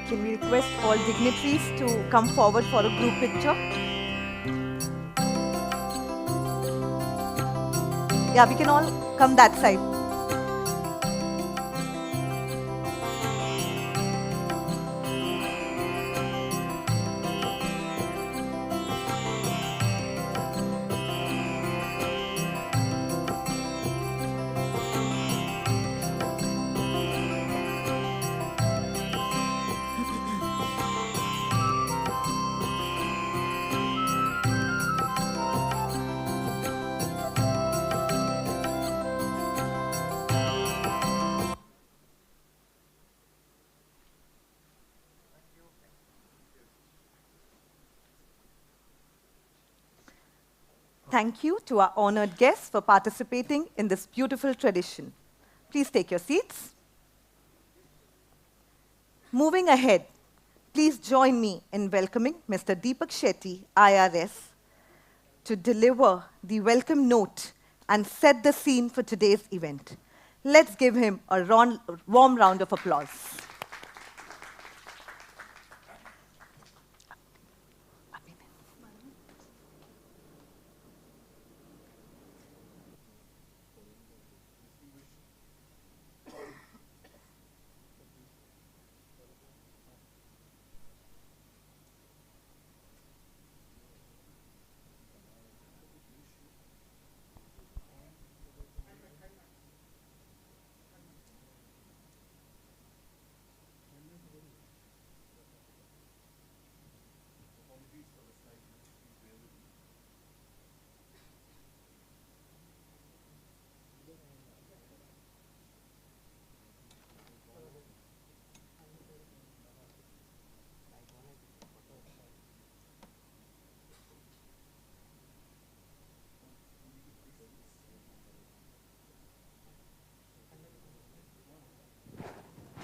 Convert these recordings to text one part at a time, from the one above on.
Can we request all dignitaries to come forward for a group picture? Yeah, we can all come that side. Thank you to our honored guests for participating in this beautiful tradition. Please take your seats. Moving ahead, please join me in welcoming Mr. Deepak Shetty, IRS, to deliver the welcome note and set the scene for today's event. Let's give him a warm round of applause.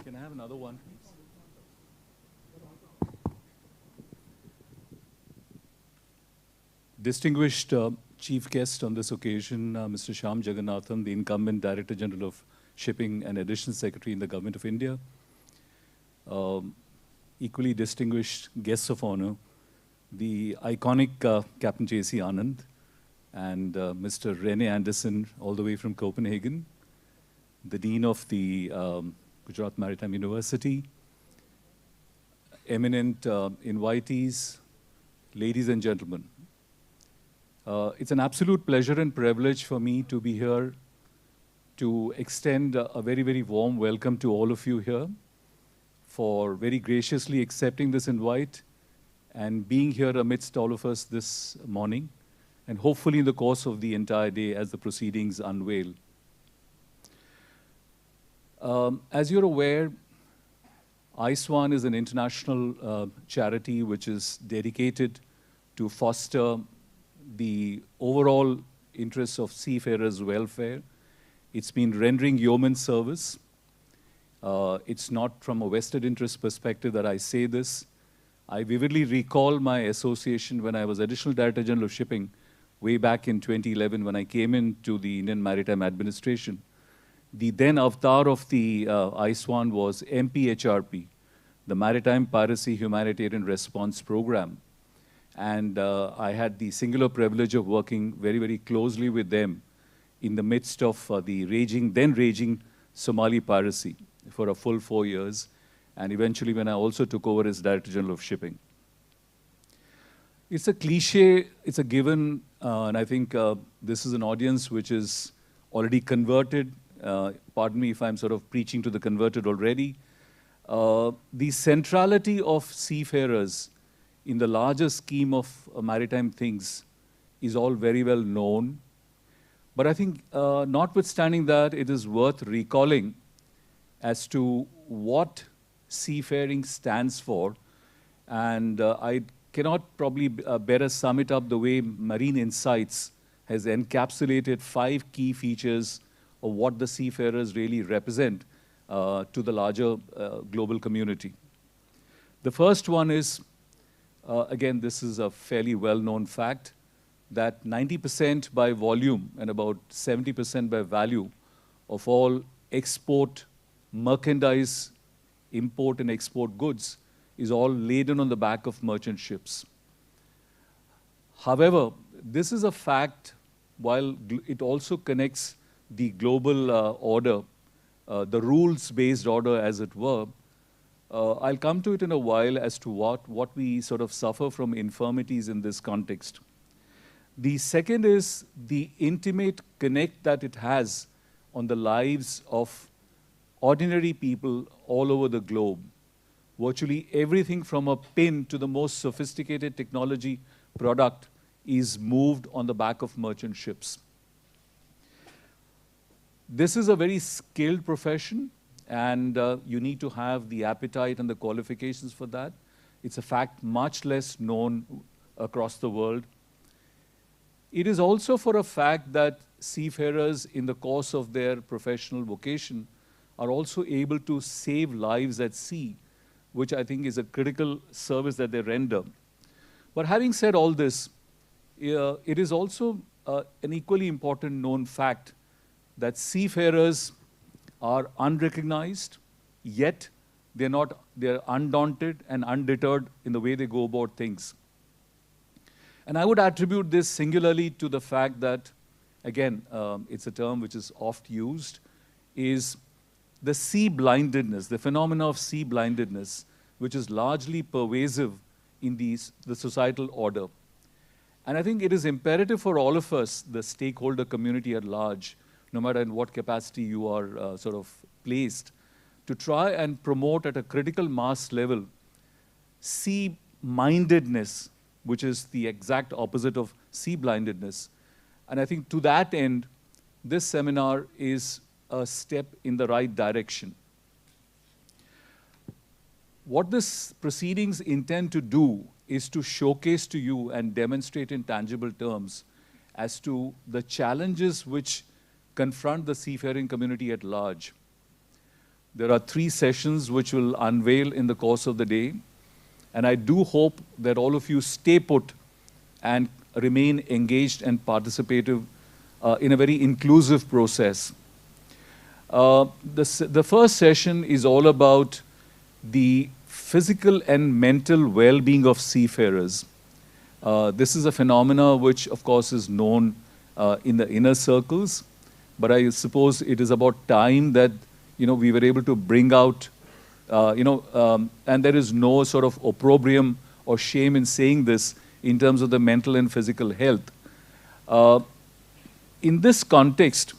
Can I have another one, please? Distinguished chief guest on this occasion, Mr. Shyam Jagannathan, the incumbent Director General of Shipping and Additional Secretary in the Government of India. Equally distinguished guests of honor, the iconic Captain J.C. Anand and Mr. Rene Anderson, all the way from Copenhagen, the Dean of the Gujarat Maritime University, eminent invitees, ladies and gentlemen. It's an absolute pleasure and privilege for me to be here to extend a very, very warm welcome to all of you here for very graciously accepting this invite and being here amidst all of us this morning, and hopefully in the course of the entire day as the proceedings unveil. As you're aware, ISWAN is an international charity which is dedicated to foster the overall interests of seafarers' welfare. It's been rendering yeoman service. It's not from a vested interest perspective that I say this. I vividly recall my association when I was Additional Director General of Shipping way back in 2011 when I came into the Indian Maritime Administration. The then avatar of the ISWAN was MPHRP, the Maritime Piracy Humanitarian Response Program. And I had the singular privilege of working very, very closely with them in the midst of the then raging Somali piracy for a full 4 years, and eventually when I also took over as Director General of Shipping. It's a cliche, it's a given, and I think this is an audience which is already converted. Pardon me if I'm sort of preaching to the converted already. The centrality of seafarers in the larger scheme of maritime things is all very well known. But I think notwithstanding that, it is worth recalling as to what seafaring stands for. And I cannot probably better sum it up the way Marine Insights has encapsulated 5 key features of what the seafarers really represent to the larger global community. The first one is, again, this is a fairly well-known fact, that 90% by volume and about 70% by value of all export merchandise, import and export goods is all laden on the back of merchant ships. However, this is a fact while it also connects the global order, the rules-based order as it were. I'll come to it in a while as to what we sort of suffer from infirmities in this context. The second is the intimate connect that it has on the lives of ordinary people all over the globe. Virtually everything from a pin to the most sophisticated technology product is moved on the back of merchant ships. This is a very skilled profession, and you need to have the appetite and the qualifications for that. It's a fact much less known across the world. It is also for a fact that seafarers in the course of their professional vocation are also able to save lives at sea, which I think is a critical service that they render. But having said all this, it is also an equally important known fact that seafarers are unrecognized, yet they're undaunted and undeterred in the way they go about things. And I would attribute this singularly to the fact that, again, it's a term which is oft used, is the sea blindedness, the phenomena of sea blindedness, which is largely pervasive in the societal order. And I think it is imperative for all of us, the stakeholder community at large, no matter in what capacity you are sort of placed, to try and promote at a critical mass level sea-mindedness, which is the exact opposite of sea-blindedness. And I think to that end, this seminar is a step in the right direction. What this proceedings intend to do is to showcase to you and demonstrate in tangible terms as to the challenges which confront the seafaring community at large. There are 3 sessions which will unveil in the course of the day, and I do hope that all of you stay put and remain engaged and participative in a very inclusive process. The first session is all about the physical and mental well-being of seafarers. This is a phenomena which, of course, is known in the inner circles, but I suppose it is about time that we were able to bring out, and there is no sort of opprobrium or shame in saying this in terms of the mental and physical health. In this context,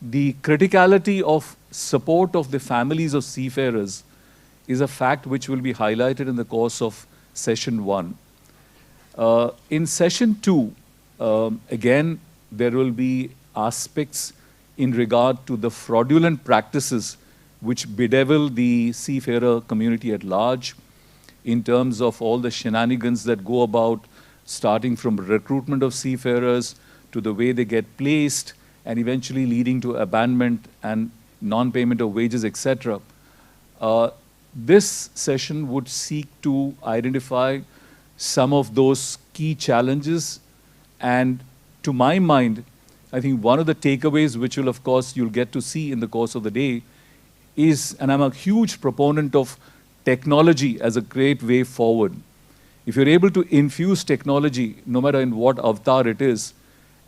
the criticality of support of the families of seafarers is a fact which will be highlighted in the course of session 1. In session 2, again, there will be aspects in regard to the fraudulent practices which bedevil the seafarer community at large in terms of all the shenanigans that go about, starting from recruitment of seafarers to the way they get placed and eventually leading to abandonment and non-payment of wages, etc. This session would seek to identify some of those key challenges, and to my mind, I think one of the takeaways which will, of course, you'll get to see in the course of the day is, and I'm a huge proponent of technology as a great way forward. If you're able to infuse technology, no matter in what avatar it is,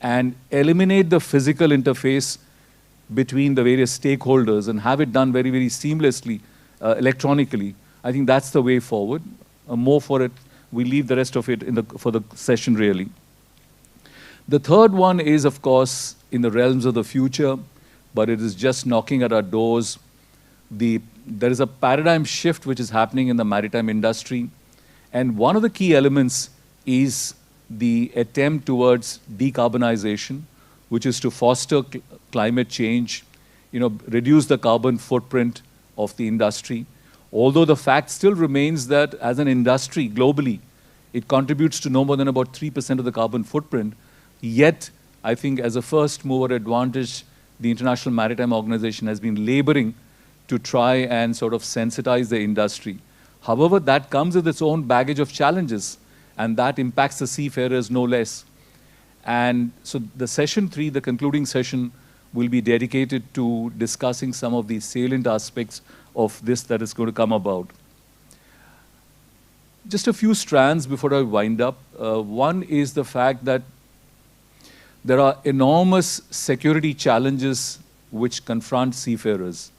and eliminate the physical interface between the various stakeholders and have it done very, very seamlessly, electronically, I think that's the way forward. More for it, we leave the rest of it for the session really. The third one is, of course, in the realms of the future, but it is just knocking at our doors. There is a paradigm shift which is happening in the maritime industry, and one of the key elements is the attempt towards decarbonization, which is to foster climate change, reduce the carbon footprint of the industry. Although the fact still remains that as an industry globally, it contributes to no more than about 3% of the carbon footprint. Yet, I think as a first mover advantage, the International Maritime Organization has been laboring to try and sort of sensitize the industry. However, that comes with its own baggage of challenges, and that impacts the seafarers no less. And so the session 3, the concluding session, will be dedicated to discussing some of the salient aspects of this that is going to come about. Just a few strands before I wind up. One is the fact that there are enormous security challenges which confront seafarers.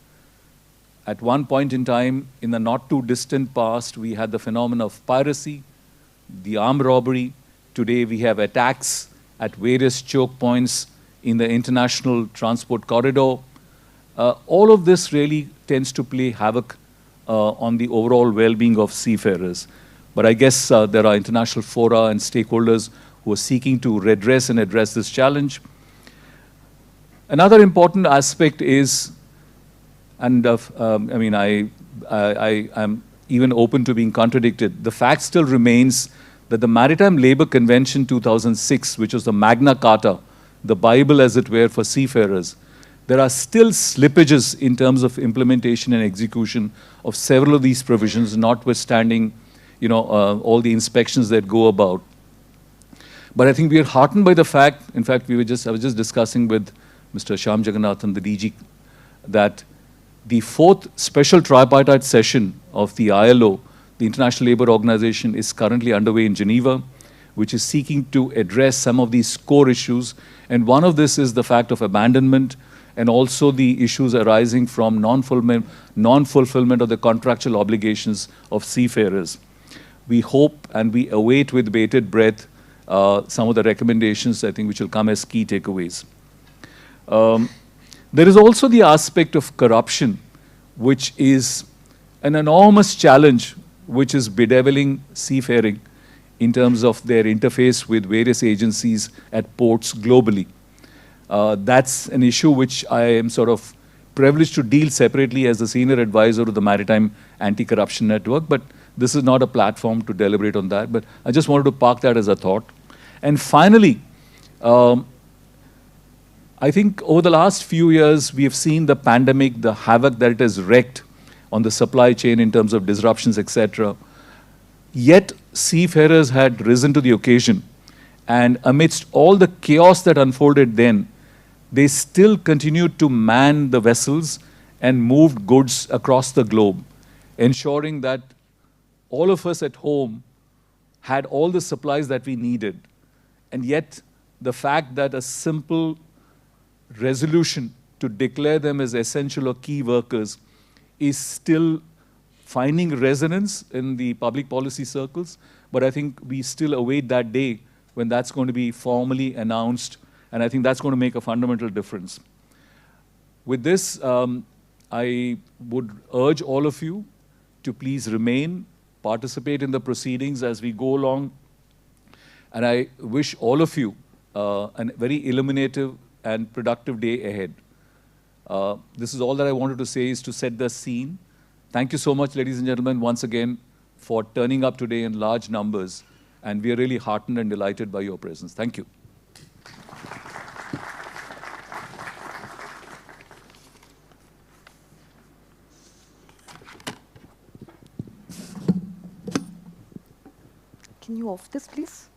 At one point in time, in the not too distant past, we had the phenomenon of piracy, the armed robbery. Today we have attacks at various choke points in the international transport corridor. All of this really tends to play havoc on the overall well-being of seafarers. But I guess there are international fora and stakeholders who are seeking to redress and address this challenge. Another important aspect is, and I'm even open to being contradicted, the fact still remains that the Maritime Labour Convention 2006, which was the Magna Carta, the Bible as it were for seafarers, there are still slippages in terms of implementation and execution of several of these provisions, notwithstanding all the inspections that go about. But I think we are heartened by the fact, in fact, I was just discussing with Mr. Shyam Jagannathan, the DG, that the 4th special tripartite session of the ILO, the International Labour Organization, is currently underway in Geneva, which is seeking to address some of these core issues. And one of this is the fact of abandonment and also the issues arising from non-fulfillment of the contractual obligations of seafarers. We hope and we await with bated breath some of the recommendations, I think, which will come as key takeaways. There is also the aspect of corruption, which is an enormous challenge which is bedeviling seafaring in terms of their interface with various agencies at ports globally. That's an issue which I am sort of privileged to deal separately as the senior advisor of the Maritime Anti-Corruption Network, but this is not a platform to deliberate on that, but I just wanted to park that as a thought. And finally, I think over the last few years, we have seen the pandemic, the havoc that it has wreaked on the supply chain in terms of disruptions, etc. Yet, seafarers had risen to the occasion. And amidst all the chaos that unfolded then, they still continued to man the vessels and moved goods across the globe, ensuring that all of us at home had all the supplies that we needed. And yet, the fact that a simple resolution to declare them as essential or key workers is still finding resonance in the public policy circles, but I think we still await that day when that's going to be formally announced, and I think that's going to make a fundamental difference. With this, I would urge all of you to please remain, participate in the proceedings as we go along, and I wish all of you a very illuminative and productive day ahead. This is all that I wanted to say, is to set the scene. Thank you so much, ladies and gentlemen, once again, for turning up today in large numbers. And we are really heartened and delighted by your presence. Thank you. Can you off this, please?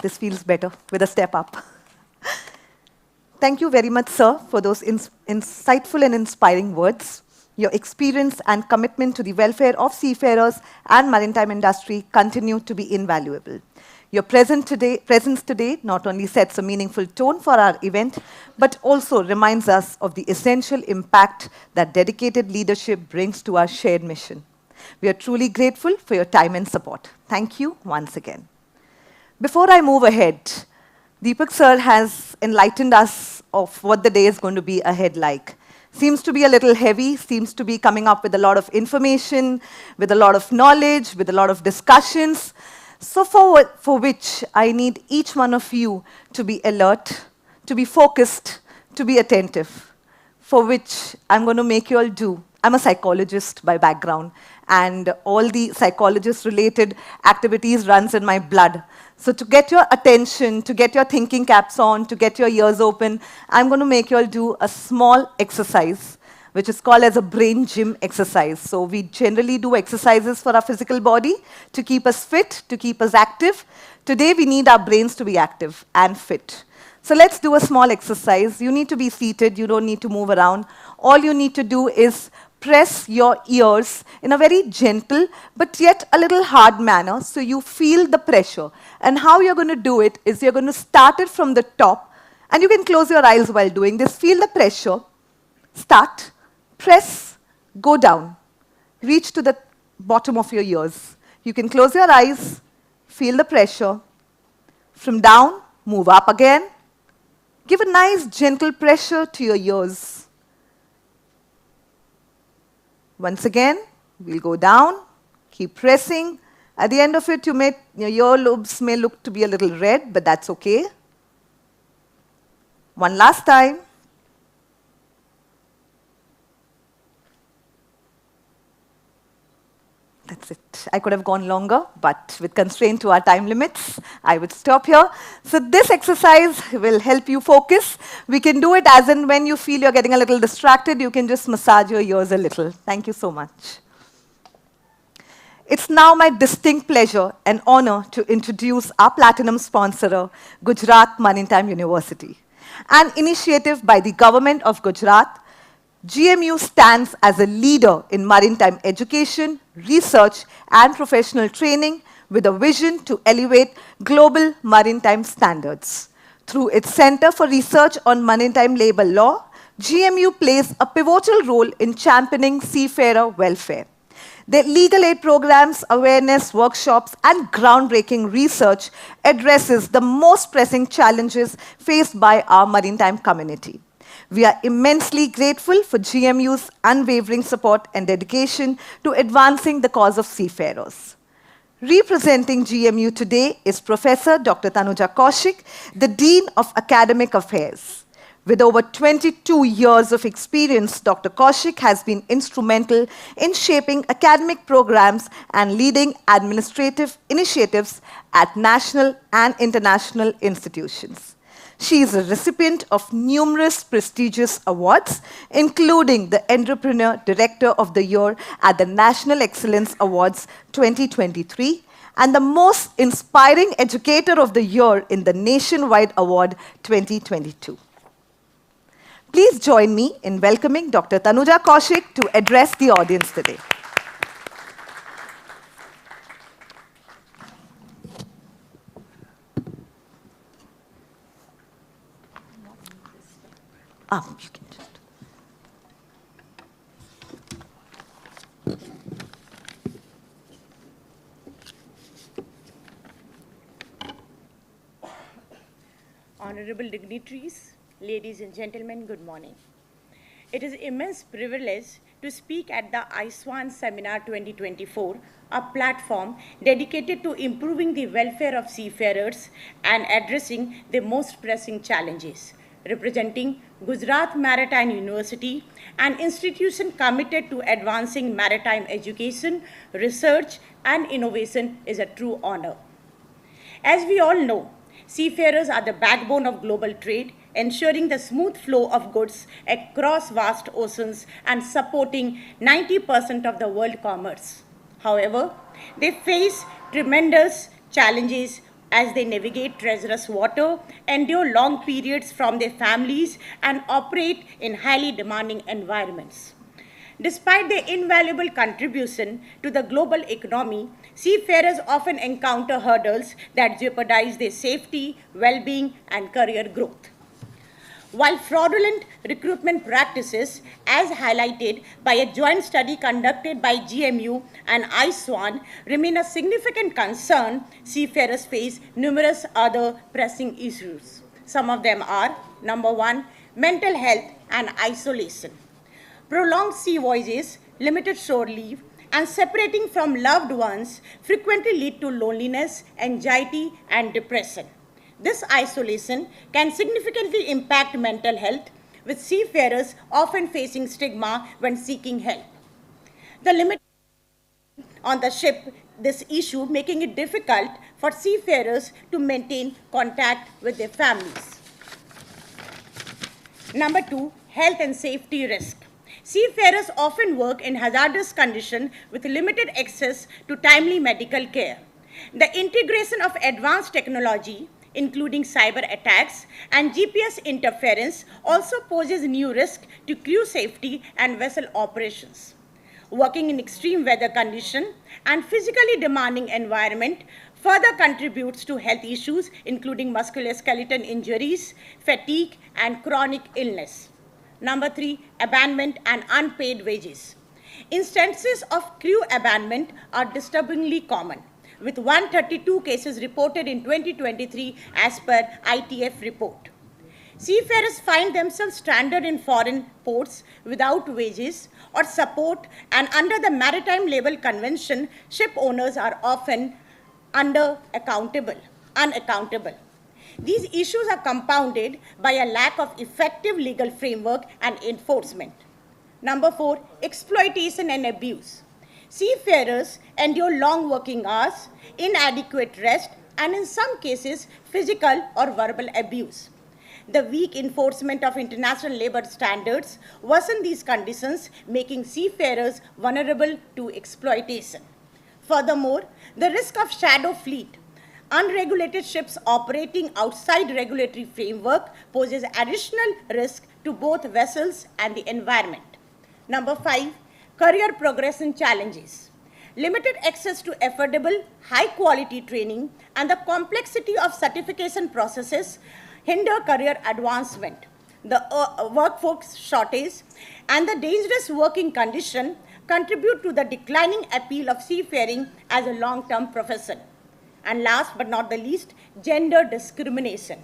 This feels better with a step up. Thank you very much, sir, for those insightful and inspiring words. Your experience and commitment to the welfare of seafarers and maritime industry continue to be invaluable. Your presence today not only sets a meaningful tone for our event, but also reminds us of the essential impact that dedicated leadership brings to our shared mission. We are truly grateful for your time and support. Thank you once again. Before I move ahead, Deepak sir has enlightened us of what the day is going to be ahead like. Seems to be a little heavy, seems to be coming up with a lot of information, with a lot of knowledge, with a lot of discussions. So for which I need each one of you to be alert, to be focused, to be attentive, for which I'm going to make you all do. I'm a psychologist by background, and all the psychologist-related activities runs in my blood. So to get your attention, to get your thinking caps on, to get your ears open, I'm going to make you all do a small exercise, which is called as a brain gym exercise. So we generally do exercises for our physical body to keep us fit, to keep us active. Today we need our brains to be active and fit. So let's do a small exercise. You need to be seated. You don't need to move around. All you need to do is press your ears in a very gentle but yet a little hard manner so you feel the pressure. And how you're going to do it is you're going to start it from the top, and you can close your eyes while doing this. Feel the pressure. Start, press, go down. Reach to the bottom of your ears. You can close your eyes, feel the pressure. From down, move up again. Give a nice gentle pressure to your ears. Once again, we'll go down, keep pressing. At the end of it, your earlobes may look to be a little red, but that's okay. One last time. That's it. I could have gone longer, but with constraint to our time limits, I would stop here. So this exercise will help you focus. We can do it as and when you feel you're getting a little distracted, you can just massage your ears a little. Thank you so much. It's now my distinct pleasure and honor to introduce our platinum sponsor, Gujarat Maritime University. An initiative by the government of Gujarat, GMU stands as a leader in maritime education, research, and professional training with a vision to elevate global maritime standards. Through its Center for Research on Maritime Labor Law, GMU plays a pivotal role in championing seafarer welfare. Their legal aid programs, awareness workshops, and groundbreaking research addresses the most pressing challenges faced by our maritime community. We are immensely grateful for GMU's unwavering support and dedication to advancing the cause of seafarers. Representing GMU today is Professor Dr. Tanuja Kaushik, the Dean of Academic Affairs. With over 22 years of experience, Dr. Kaushik has been instrumental in shaping academic programs and leading administrative initiatives at national and international institutions. She is a recipient of numerous prestigious awards, including the Entrepreneur Director of the Year at the National Excellence Awards 2023 and the Most Inspiring Educator of the Year in the Nationwide Award 2022. Please join me in welcoming Dr. Tanuja Kaushik to address the audience today. You can just. Honorable dignitaries, ladies and gentlemen, good morning. It is an immense privilege to speak at the ISWAN Seminar 2024, a platform dedicated to improving the welfare of seafarers and addressing the most pressing challenges. Representing Gujarat Maritime University, an institution committed to advancing maritime education, research, and innovation is a true honor. As we all know, seafarers are the backbone of global trade, ensuring the smooth flow of goods across vast oceans and supporting 90% of the world commerce. However, they face tremendous challenges as they navigate treacherous water, endure long periods from their families, and operate in highly demanding environments. Despite their invaluable contribution to the global economy, seafarers often encounter hurdles that jeopardize their safety, well-being, and career growth. While fraudulent recruitment practices, as highlighted by a joint study conducted by GMU and ISWAN, remain a significant concern, seafarers face numerous other pressing issues. Some of them are, number one, mental health and isolation. Prolonged sea voyages, limited shore leave, and separating from loved ones frequently lead to loneliness, anxiety, and depression. This isolation can significantly impact mental health, with seafarers often facing stigma when seeking help. The limit on the ship, this issue making it difficult for seafarers to maintain contact with their families. Number two, health and safety risk. Seafarers often work in hazardous conditions with limited access to timely medical care. The integration of advanced technology, including cyber attacks and GPS interference, also poses new risk to crew safety and vessel operations. Working in extreme weather conditions and physically demanding environment further contributes to health issues, including musculoskeletal injuries, fatigue, and chronic illness. Number 3, abandonment and unpaid wages. Instances of crew abandonment are disturbingly common, with 132 cases reported in 2023 as per ITF report. Seafarers find themselves stranded in foreign ports without wages or support, and under the Maritime Labour Convention, ship owners are often unaccountable. These issues are compounded by a lack of effective legal framework and enforcement. Number 4, exploitation and abuse. Seafarers endure long working hours, inadequate rest, and in some cases, physical or verbal abuse. The weak enforcement of international labor standards worsen these conditions, making seafarers vulnerable to exploitation. Furthermore, the risk of shadow fleet, unregulated ships operating outside regulatory framework, poses additional risk to both vessels and the environment. Number 5, career progression challenges. Limited access to affordable, high-quality training and the complexity of certification processes hinder career advancement. The workforce shortage and the dangerous working condition contribute to the declining appeal of seafaring as a long-term profession. And last but not the least, gender discrimination.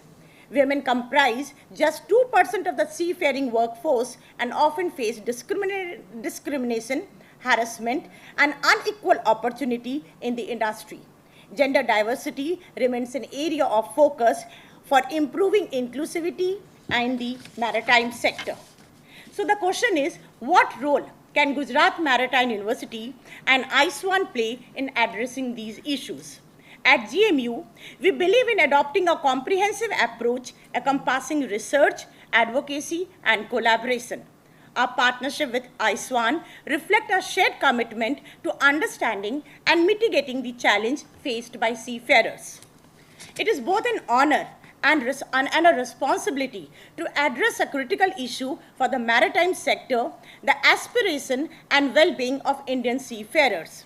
Women comprise just 2% of the seafaring workforce and often face discrimination, harassment, and unequal opportunity in the industry. Gender diversity remains an area of focus for improving inclusivity in the maritime sector. So the question is, what role can Gujarat Maritime University and ISWAN play in addressing these issues? At GMU, we believe in adopting a comprehensive approach encompassing research, advocacy, and collaboration. Our partnership with ISWAN reflects our shared commitment to understanding and mitigating the challenge faced by seafarers. It is both an honor and a responsibility to address a critical issue for the maritime sector, the aspiration and well-being of Indian seafarers.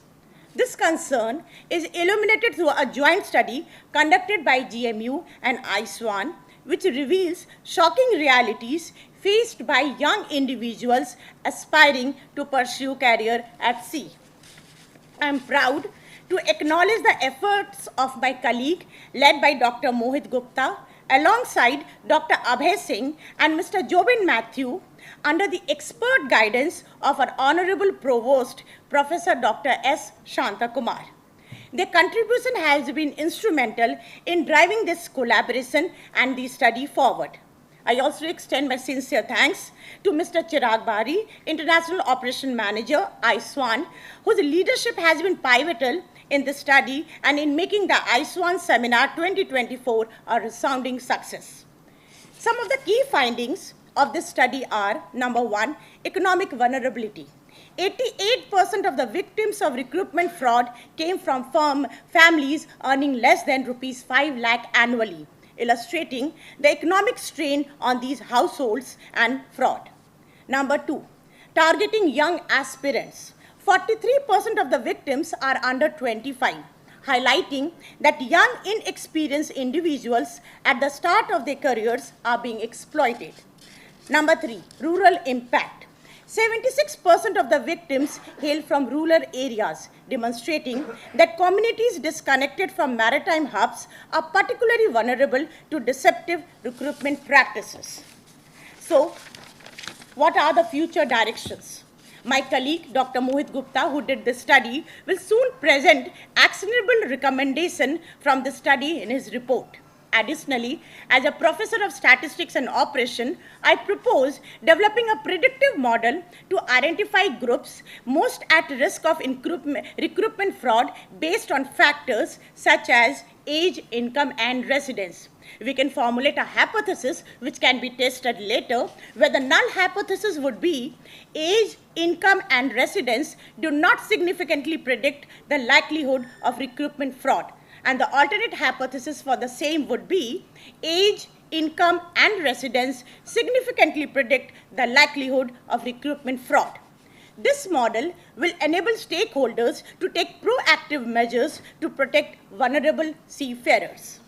This concern is illuminated through a joint study conducted by GMU and ISWAN, which reveals shocking realities faced by young individuals aspiring to pursue career at sea. I am proud to acknowledge the efforts of my colleague led by Dr. Mohit Gupta alongside Dr. Abhay Singh and Mr. Jobin Matthew under the expert guidance of our Honorable Provost, Professor Dr. S. Kumar. Their contribution has been instrumental in driving this collaboration and the study forward. I also extend my sincere thanks to Mr. Chirag Bari, International Operation Manager, ISWAN, whose leadership has been pivotal in the study and in making the ISWAN Seminar 2024 a resounding success. Some of the key findings of this study are, number 1, economic vulnerability. 88% of the victims of recruitment fraud came from families earning less than rupees 5 lakh annually, illustrating the economic strain on these households and fraud. Number 2, targeting young aspirants. 43% of the victims are under 25, highlighting that young, inexperienced individuals at the start of their careers are being exploited. Number 3, rural impact. 76% of the victims hail from rural areas, demonstrating that communities disconnected from maritime hubs are particularly vulnerable to deceptive recruitment practices. So, what are the future directions? My colleague, Dr. Mohit Gupta, who did this study, will soon present actionable recommendations from the study in his report. Additionally, as a professor of statistics and operation, I propose developing a predictive model to identify groups most at risk of recruitment fraud based on factors such as age, income, and residence. We can formulate a hypothesis which can be tested later, where the null hypothesis would be age, income, and residence do not significantly predict the likelihood of recruitment fraud. And the alternate hypothesis for the same would be age, income, and residence significantly predict the likelihood of recruitment fraud. This model will enable stakeholders to take proactive measures to protect vulnerable seafarers.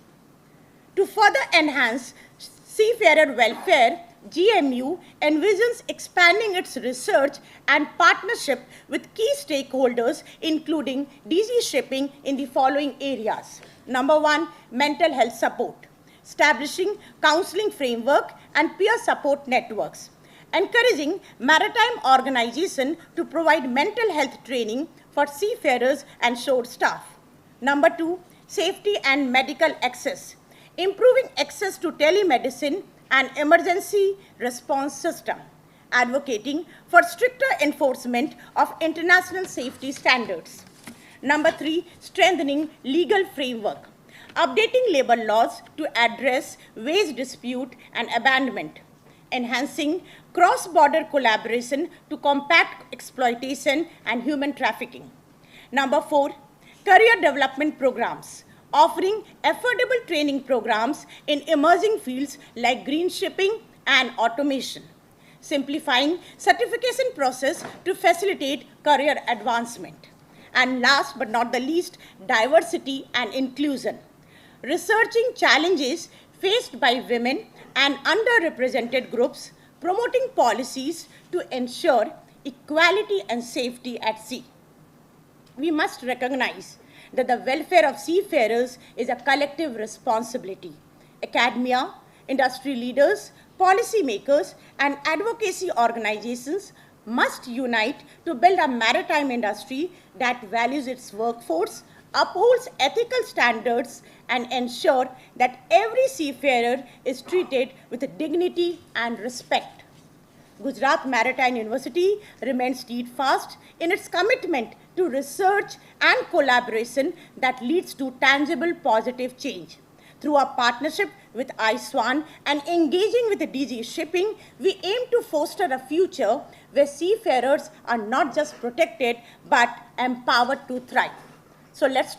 To further enhance seafarer welfare, GMU envisions expanding its research and partnership with key stakeholders, including DG Shipping, in the following areas. Number one, mental health support, establishing counseling framework and peer support networks, encouraging maritime organizations to provide mental health training for seafarers and shore staff. Number two, safety and medical access, improving access to telemedicine and emergency response system, advocating for stricter enforcement of international safety standards. Number three, strengthening legal framework, updating labor laws to address wage dispute and abandonment, enhancing cross-border collaboration to combat exploitation and human trafficking. Number four, career development programs, offering affordable training programs in emerging fields like green shipping and automation, simplifying certification process to facilitate career advancement. And last but not the least, diversity and inclusion, researching challenges faced by women and underrepresented groups, promoting policies to ensure equality and safety at sea. We must recognize that the welfare of seafarers is a collective responsibility. Academia, industry leaders, policymakers, and advocacy organizations must unite to build a maritime industry that values its workforce, upholds ethical standards, and ensure that every seafarer is treated with dignity and respect. Gujarat Maritime University remains steadfast in its commitment to research and collaboration that leads to tangible positive change. Through our partnership with ISWAN and engaging with the DG Shipping, we aim to foster a future where seafarers are not just protected but empowered to thrive. So let's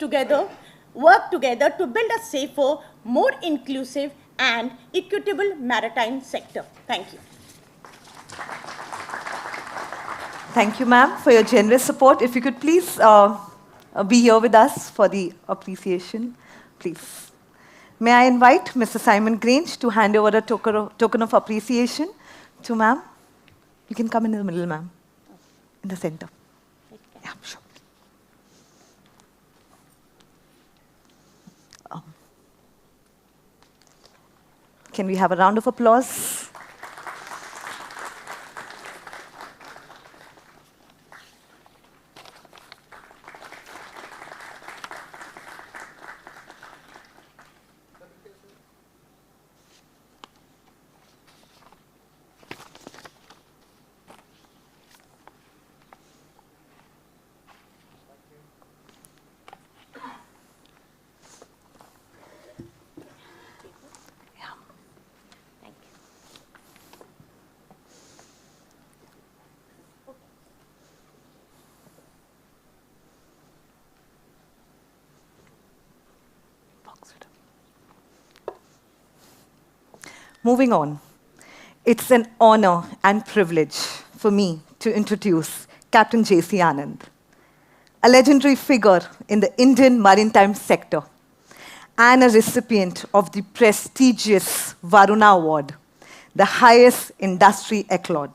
work together to build a safer, more inclusive and equitable maritime sector. Thank you. Thank you, ma'am, for your generous support. If you could please be here with us for the appreciation, please. May I invite Mr. Simon Grainge to hand over a token of appreciation to ma'am. You can come in the middle, ma'am, in the center. Yeah, sure. Can we have a round of applause? Moving on, it's an honor and privilege for me to introduce Captain J.C. Anand, a legendary figure in the Indian maritime sector and a recipient of the prestigious Varuna Award, the highest industry accolade.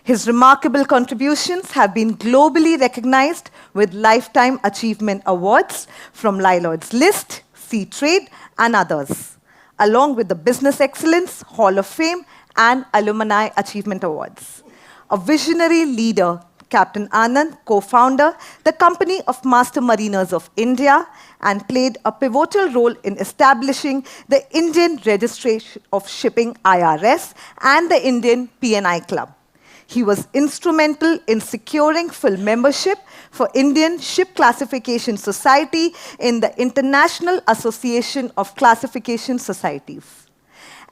His remarkable contributions have been globally recognized with Lifetime Achievement Awards from Lloyd's List, Sea Trade, and others, along with the Business Excellence, Hall of Fame, and Alumni Achievement Awards. A visionary leader, Captain Anand co-founded the Company of Master Mariners of India and played a pivotal role in establishing the Indian Registration of Shipping IRS and the Indian P&I Club. He was instrumental in securing full membership for Indian Ship Classification Society in the International Association of Classification Societies.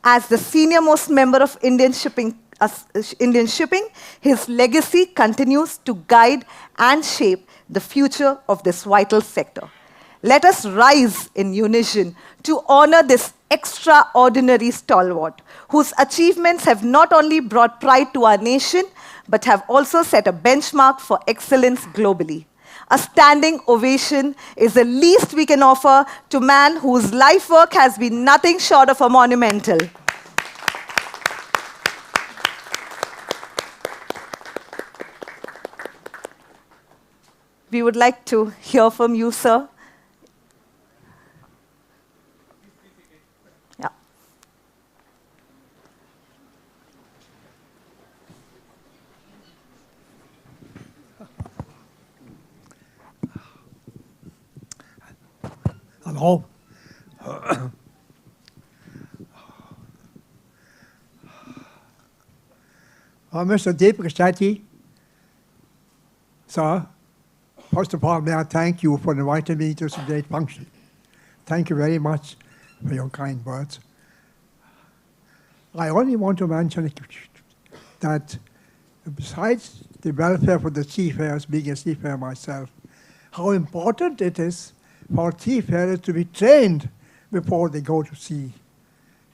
As the senior-most member of Indian Shipping, his legacy continues to guide and shape the future of this vital sector. Let us rise in unison to honor this extraordinary stalwart, whose achievements have not only brought pride to our nation, but have also set a benchmark for excellence globally. A standing ovation is the least we can offer to a man whose life work has been nothing short of a monumental. We would like to hear from you, sir. Yeah. Hello. Mr. Deepak Shetty, sir, first of all, may I thank you for inviting me to today's function. Thank you very much for your kind words. I only want to mention that besides the welfare for the seafarers, being a seafarer myself, how important it is for seafarers to be trained before they go to sea.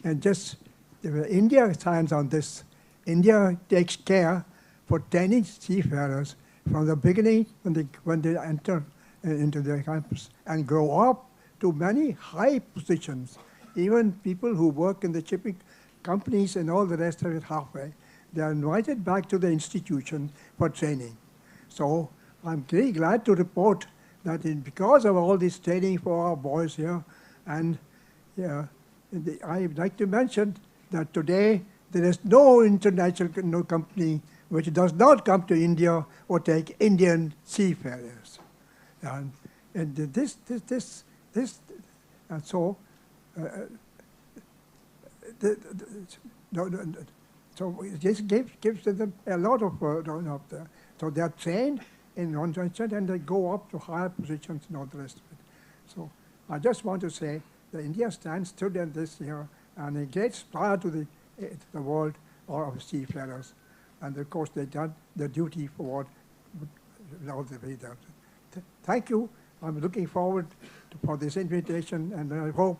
And just, India stands on this. India takes care for training seafarers from the beginning when they enter into their campus and grow up to many high positions. Even people who work in the shipping companies and all the rest of it halfway, they are invited back to the institution for training. So I'm very glad to report that because of all this training for our boys here, and I'd like to mention that today there is no international company which does not come to India or take Indian seafarers. And so this gives them a lot of, so they are trained in one direction and they go up to higher positions and all the rest of it. So I just want to say that India stood in this year and a great inspire to the world of seafarers. And of course, they've done their duty for all the way down. Thank you. I'm looking forward for this invitation, and I hope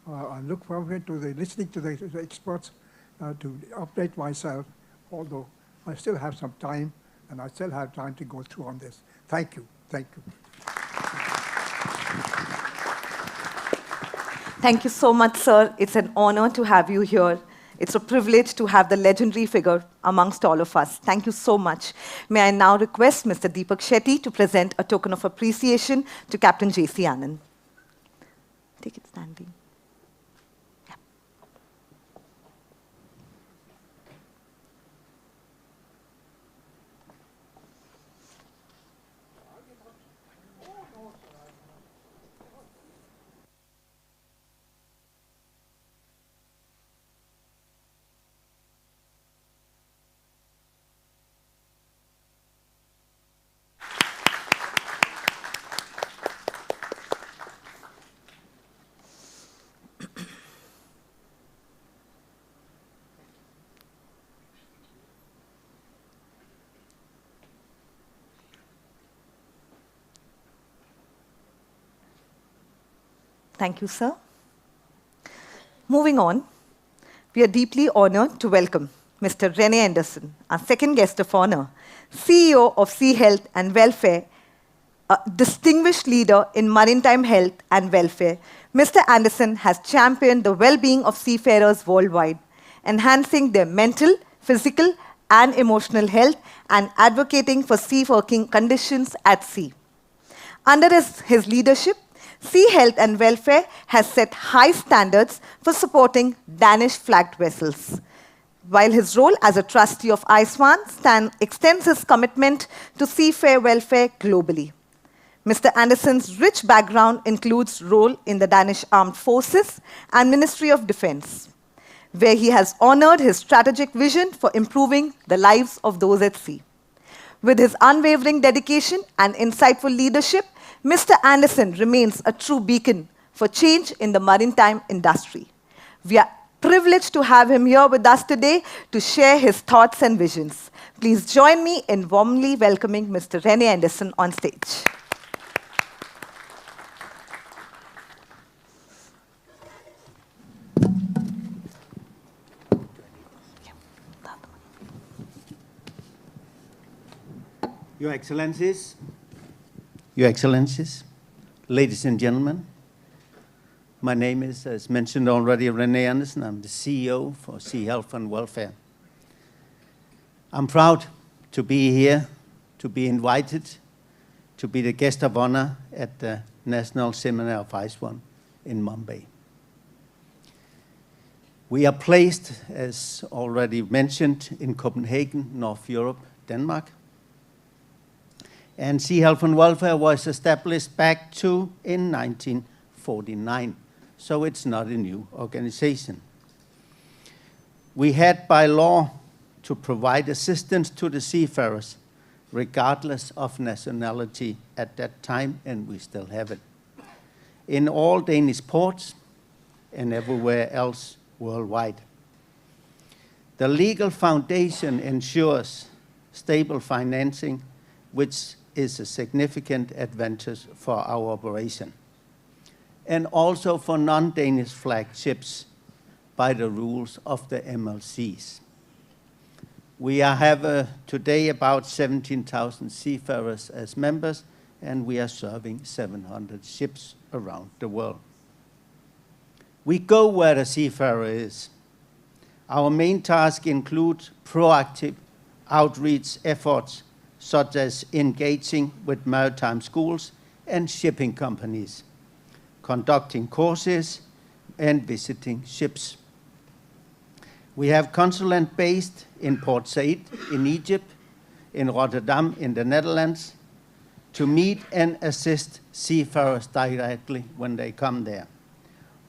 I look forward to listening to the experts to update myself, although I still have some time, and I still have time to go through on this. Thank you. Thank you. Thank you so much, sir. It's an honor to have you here. It's a privilege to have the legendary figure amongst all of us. Thank you so much. May I now request Mr. Deepak Shetty to present a token of appreciation to Captain J.C. Anand. Take it standing. Yeah. Thank you, sir. Moving on, we are deeply honored to welcome Mr. Rene Anderson, our second guest of honor, CEO of Sea Health and Welfare, a distinguished leader in maritime health and welfare. Mr. Anderson has championed the well-being of seafarers worldwide, enhancing their mental, physical, and emotional health and advocating for safe working conditions at sea. Under his leadership, Sea Health and Welfare has set high standards for supporting Danish-flagged vessels, while his role as a trustee of ISWAN extends his commitment to seafarer welfare globally. Mr. Anderson's rich background includes role in the Danish Armed Forces and Ministry of Defense, where he has honored his strategic vision for improving the lives of those at sea. With his unwavering dedication and insightful leadership, Mr. Anderson remains a true beacon for change in the maritime industry. We are privileged to have him here with us today to share his thoughts and visions. Please join me in warmly welcoming Mr. Rene Anderson on stage. Your Excellencies, ladies and gentlemen, my name is, as mentioned already, René Andersen. I'm the CEO for Sea Health and Welfare. I'm proud to be here, to be invited, to be the guest of honor at the National Seminar of ISWAN in Mumbai. We are placed, as already mentioned, in Copenhagen, North Europe, Denmark. And Sea Health and Welfare was established back in 1949, so it's not a new organization. We had by law to provide assistance to the seafarers, regardless of nationality at that time, and we still have it, in all Danish ports and everywhere else worldwide. The legal foundation ensures stable financing, which is a significant advantage for our operation, and also for non-Danish flag ships by the rules of the MLCs. We have today about 17,000 seafarers as members, and we are serving 700 ships around the world. We go where the seafarer is. Our main task includes proactive outreach efforts, such as engaging with maritime schools and shipping companies, conducting courses, and visiting ships. We have consulate based in Port Said in Egypt, in Rotterdam in the Netherlands, to meet and assist seafarers directly when they come there.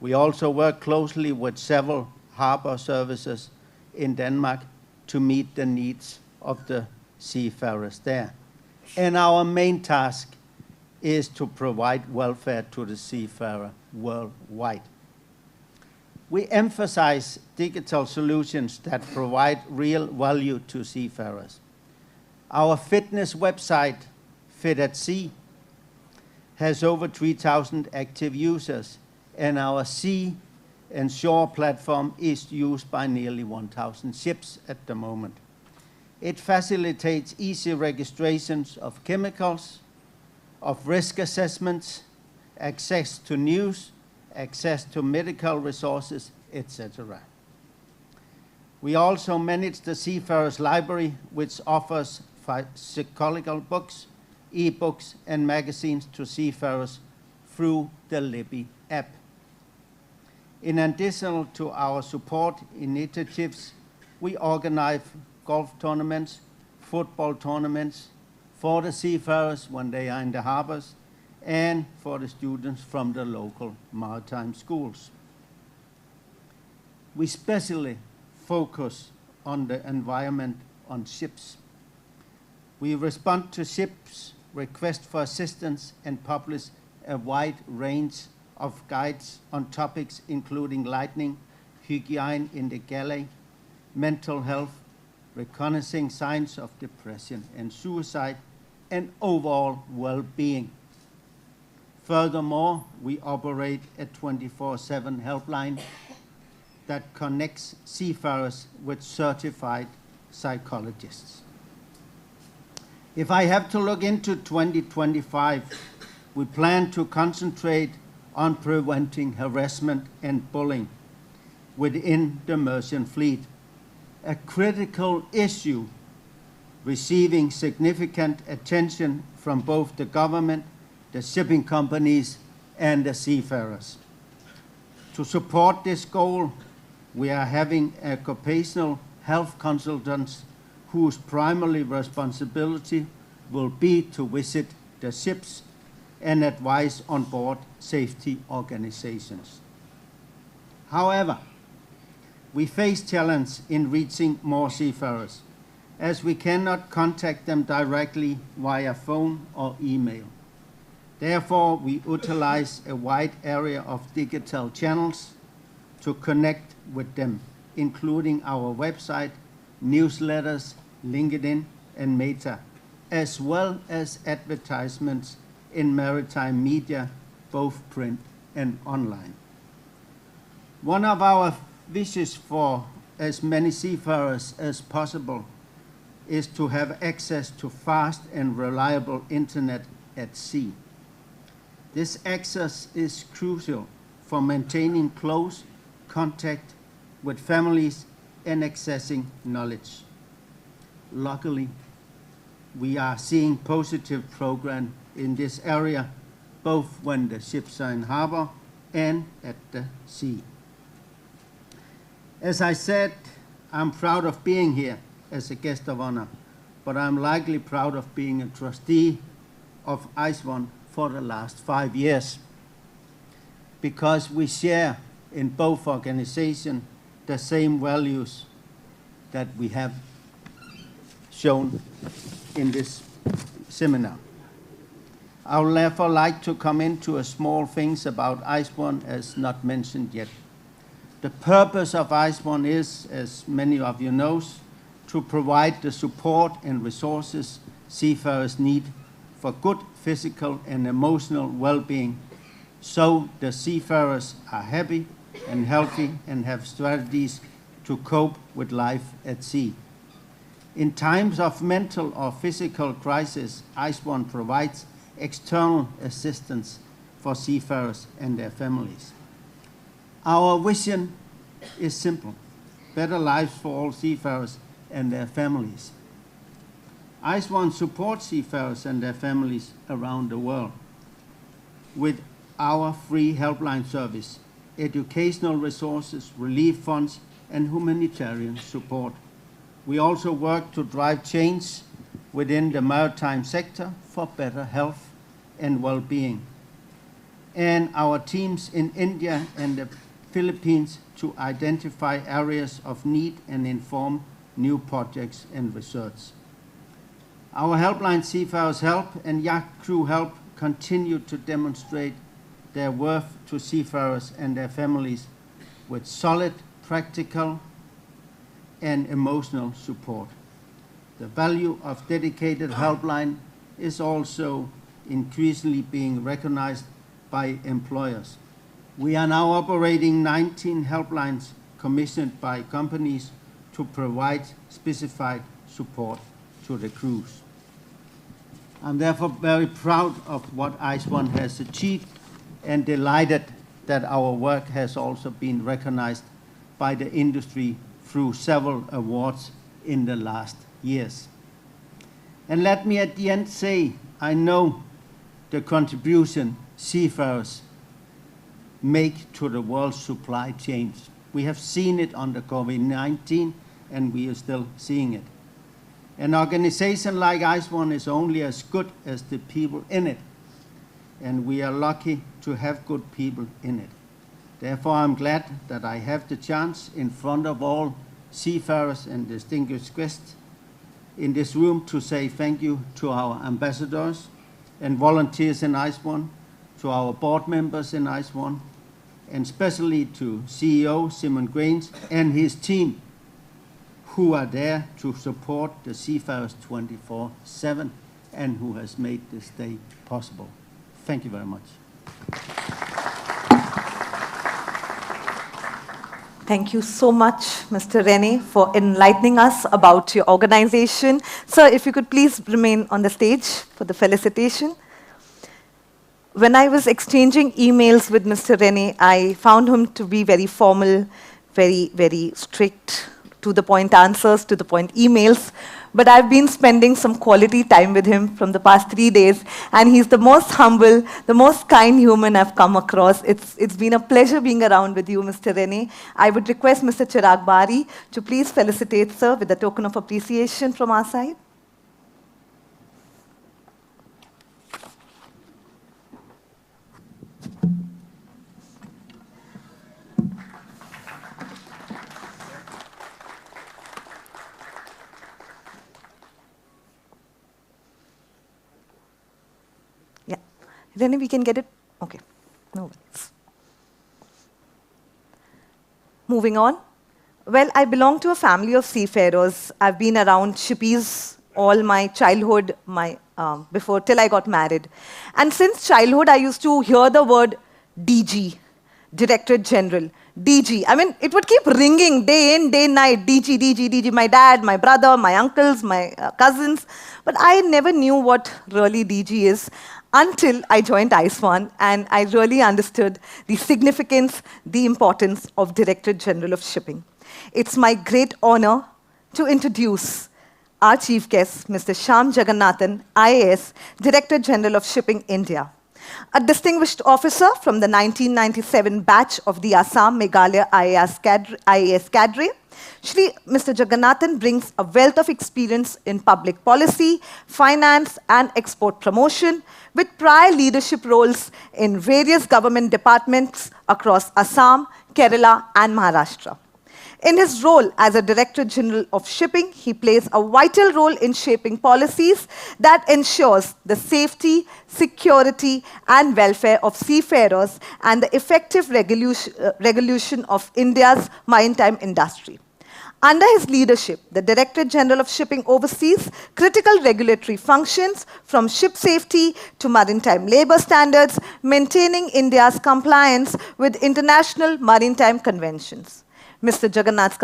We also work closely with several harbor services in Denmark to meet the needs of the seafarers there. And our main task is to provide welfare to the seafarer worldwide. We emphasize digital solutions that provide real value to seafarers. Our fitness website, Fit at Sea, has over 3,000 active users, and our sea and shore platform is used by nearly 1,000 ships at the moment. It facilitates easy registrations of chemicals, of risk assessments, access to news, access to medical resources, etc. We also manage the Seafarers Library, which offers psychological books, e-books, and magazines to seafarers through the Libby app. In addition to our support initiatives, we organize golf tournaments, football tournaments for the seafarers when they are in the harbors, and for the students from the local maritime schools. We especially focus on the environment on ships. We respond to ships' requests for assistance and publish a wide range of guides on topics including lighting, hygiene in the galley, mental health, reconnaissing signs of depression and suicide, and overall well-being. Furthermore, we operate a 24/7 helpline that connects seafarers with certified psychologists. If I have to look into 2025, we plan to concentrate on preventing harassment and bullying within the merchant fleet, a critical issue receiving significant attention from both the government, the shipping companies, and the seafarers. To support this goal, we are having occupational health consultants whose primary responsibility will be to visit the ships and advise on board safety organizations. However, we face challenge in reaching more seafarers, as we cannot contact them directly via phone or email. Therefore, we utilize a wide area of digital channels to connect with them, including our website, newsletters, LinkedIn, and Meta, as well as advertisements in maritime media, both print and online. One of our wishes for as many seafarers as possible is to have access to fast and reliable internet at sea. This access is crucial for maintaining close contact with families and accessing knowledge. Luckily, we are seeing positive progress in this area, both when the ships are in harbor and at the sea. As I said, I'm proud of being here as a guest of honor, but I'm likely proud of being a trustee of ISWAN for the last 5 years, because we share in both organizations the same values that we have shown in this seminar. I would therefore like to come into a small things about ISWAN as not mentioned yet. The purpose of ISWAN is, as many of you know, to provide the support and resources seafarers need for good physical and emotional well-being, so the seafarers are happy and healthy and have strategies to cope with life at sea. In times of mental or physical crisis, ISWAN provides external assistance for seafarers and their families. Our vision is simple: better lives for all seafarers and their families. ISWAN supports seafarers and their families around the world with our free helpline service, educational resources, relief funds, and humanitarian support. We also work to drive change within the maritime sector for better health and well-being, and our teams in India and the Philippines to identify areas of need and inform new projects and research. Our helpline Seafarers Help and Yacht Crew Help continue to demonstrate their worth to seafarers and their families with solid, practical, and emotional support. The value of dedicated helpline is also increasingly being recognized by employers. We are now operating 19 helplines commissioned by companies to provide specified support to the crews. I'm therefore very proud of what ISWAN has achieved and delighted that our work has also been recognized by the industry through several awards in the last years. And let me at the end say, I know the contribution seafarers make to the world's supply chains. We have seen it under COVID-19, and we are still seeing it. An organization like ISWAN is only as good as the people in it, and we are lucky to have good people in it. Therefore, I'm glad that I have the chance in front of all seafarers and distinguished guests in this room to say thank you to our ambassadors and volunteers in ISWAN, to our board members in ISWAN, and especially to CEO Simon Grainge and his team, who are there to support the seafarers 24/7 and who has made this day possible. Thank you very much. Thank you so much, Mr. Rene, for enlightening us about your organization. Sir, if you could please remain on the stage for the felicitation. When I was exchanging emails with Mr. Rene, I found him to be very formal, very, very strict, to the point answers, to the point emails. But I've been spending some quality time with him from the past 3 days, and he's the most humble, the most kind human I've come across. It's been a pleasure being around with you, Mr. Rene. I would request Mr. Chirag Bari to please felicitate sir with a token of appreciation from our side. Rene, we can get it? Okay, no worries. Moving on. Well, I belong to a family of seafarers. I've been around shippies all my childhood, till I got married. And since childhood, I used to hear the word DG, Directorate General, DG. I mean, it would keep ringing day in, day night, DG, DG, DG, my dad, my brother, my uncles, my cousins. But I never knew what really DG is until I joined ISWAN, and I really understood the significance, the importance of Directorate General of Shipping. It's my great honor to introduce our chief guest, Mr. Shyam Jagannathan, IAS, Director General of Shipping India. A distinguished officer from the 1997 batch of the Assam Meghalaya IAS cadre, Mr. Jagannathan brings a wealth of experience in public policy, finance, and export promotion, with prior leadership roles in various government departments across Assam, Kerala, and Maharashtra. In his role as a Director General of Shipping, he plays a vital role in shaping policies that ensures the safety, security, and welfare of seafarers and the effective regulation of India's maritime industry. Under his leadership, the Director General of Shipping oversees critical regulatory functions from ship safety to maritime labor standards, maintaining India's compliance with international maritime conventions. Mr. Jagannath's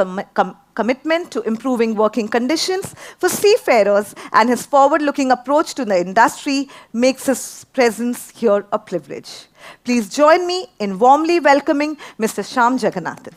commitment to improving working conditions for seafarers and his forward-looking approach to the industry makes his presence here a privilege. Please join me in warmly welcoming Mr. Shyam Jagannathan.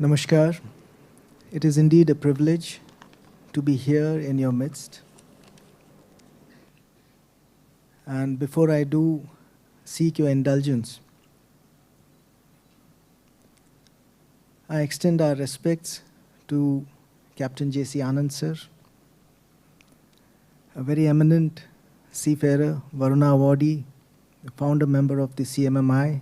Namaskar. It is indeed a privilege to be here in your midst. And before I do seek your indulgence, I extend our respects to Captain J.C. Anand sir, a very eminent seafarer, Varuna awardee, the founder member of the CMMI.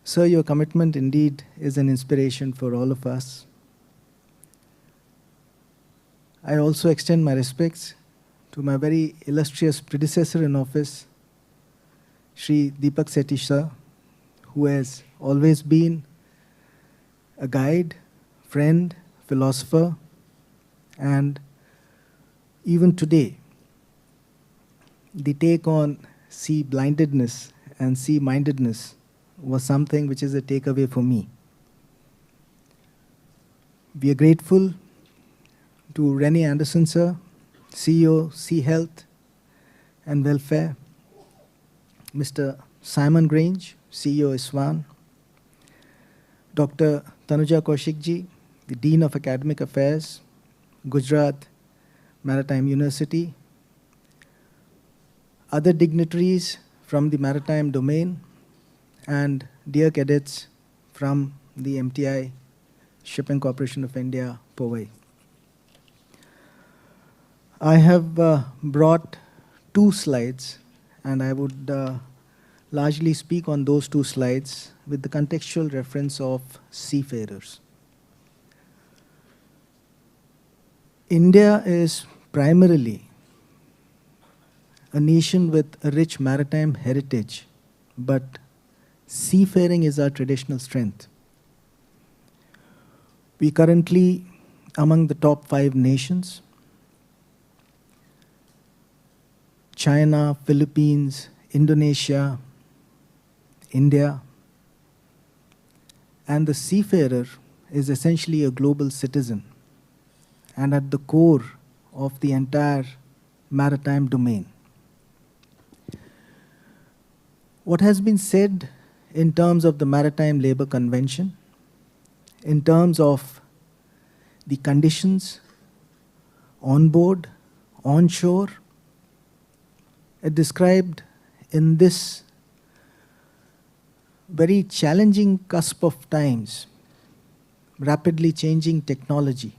Sir, your commitment indeed is an inspiration for all of us. I also extend my respects to my very illustrious predecessor in office, Shri Deepak Shetty sir, who has always been a guide, friend, philosopher, and even today, the take on sea-blindedness and sea-mindedness was something which is a takeaway for me. We are grateful to Rennie Anderson sir, CEO, Sea Health and Welfare, Mr. Simon Grainge, CEO, ISWAN, Dr. Tanuja Kaushikji, the Dean of Academic Affairs, Gujarat Maritime University, other dignitaries from the maritime domain, and dear cadets from the MTI Shipping Corporation of India, Powai. I have brought 2 slides, and I would largely speak on those 2 slides with the contextual reference of seafarers. India is primarily a nation with a rich maritime heritage, but seafaring is our traditional strength. We currently among the top 5 nations: China, Philippines, Indonesia, India. And the seafarer is essentially a global citizen and at the core of the entire maritime domain. What has been said in terms of the Maritime Labour Convention, in terms of the conditions on board, onshore, it described in this very challenging cusp of times, rapidly changing technology.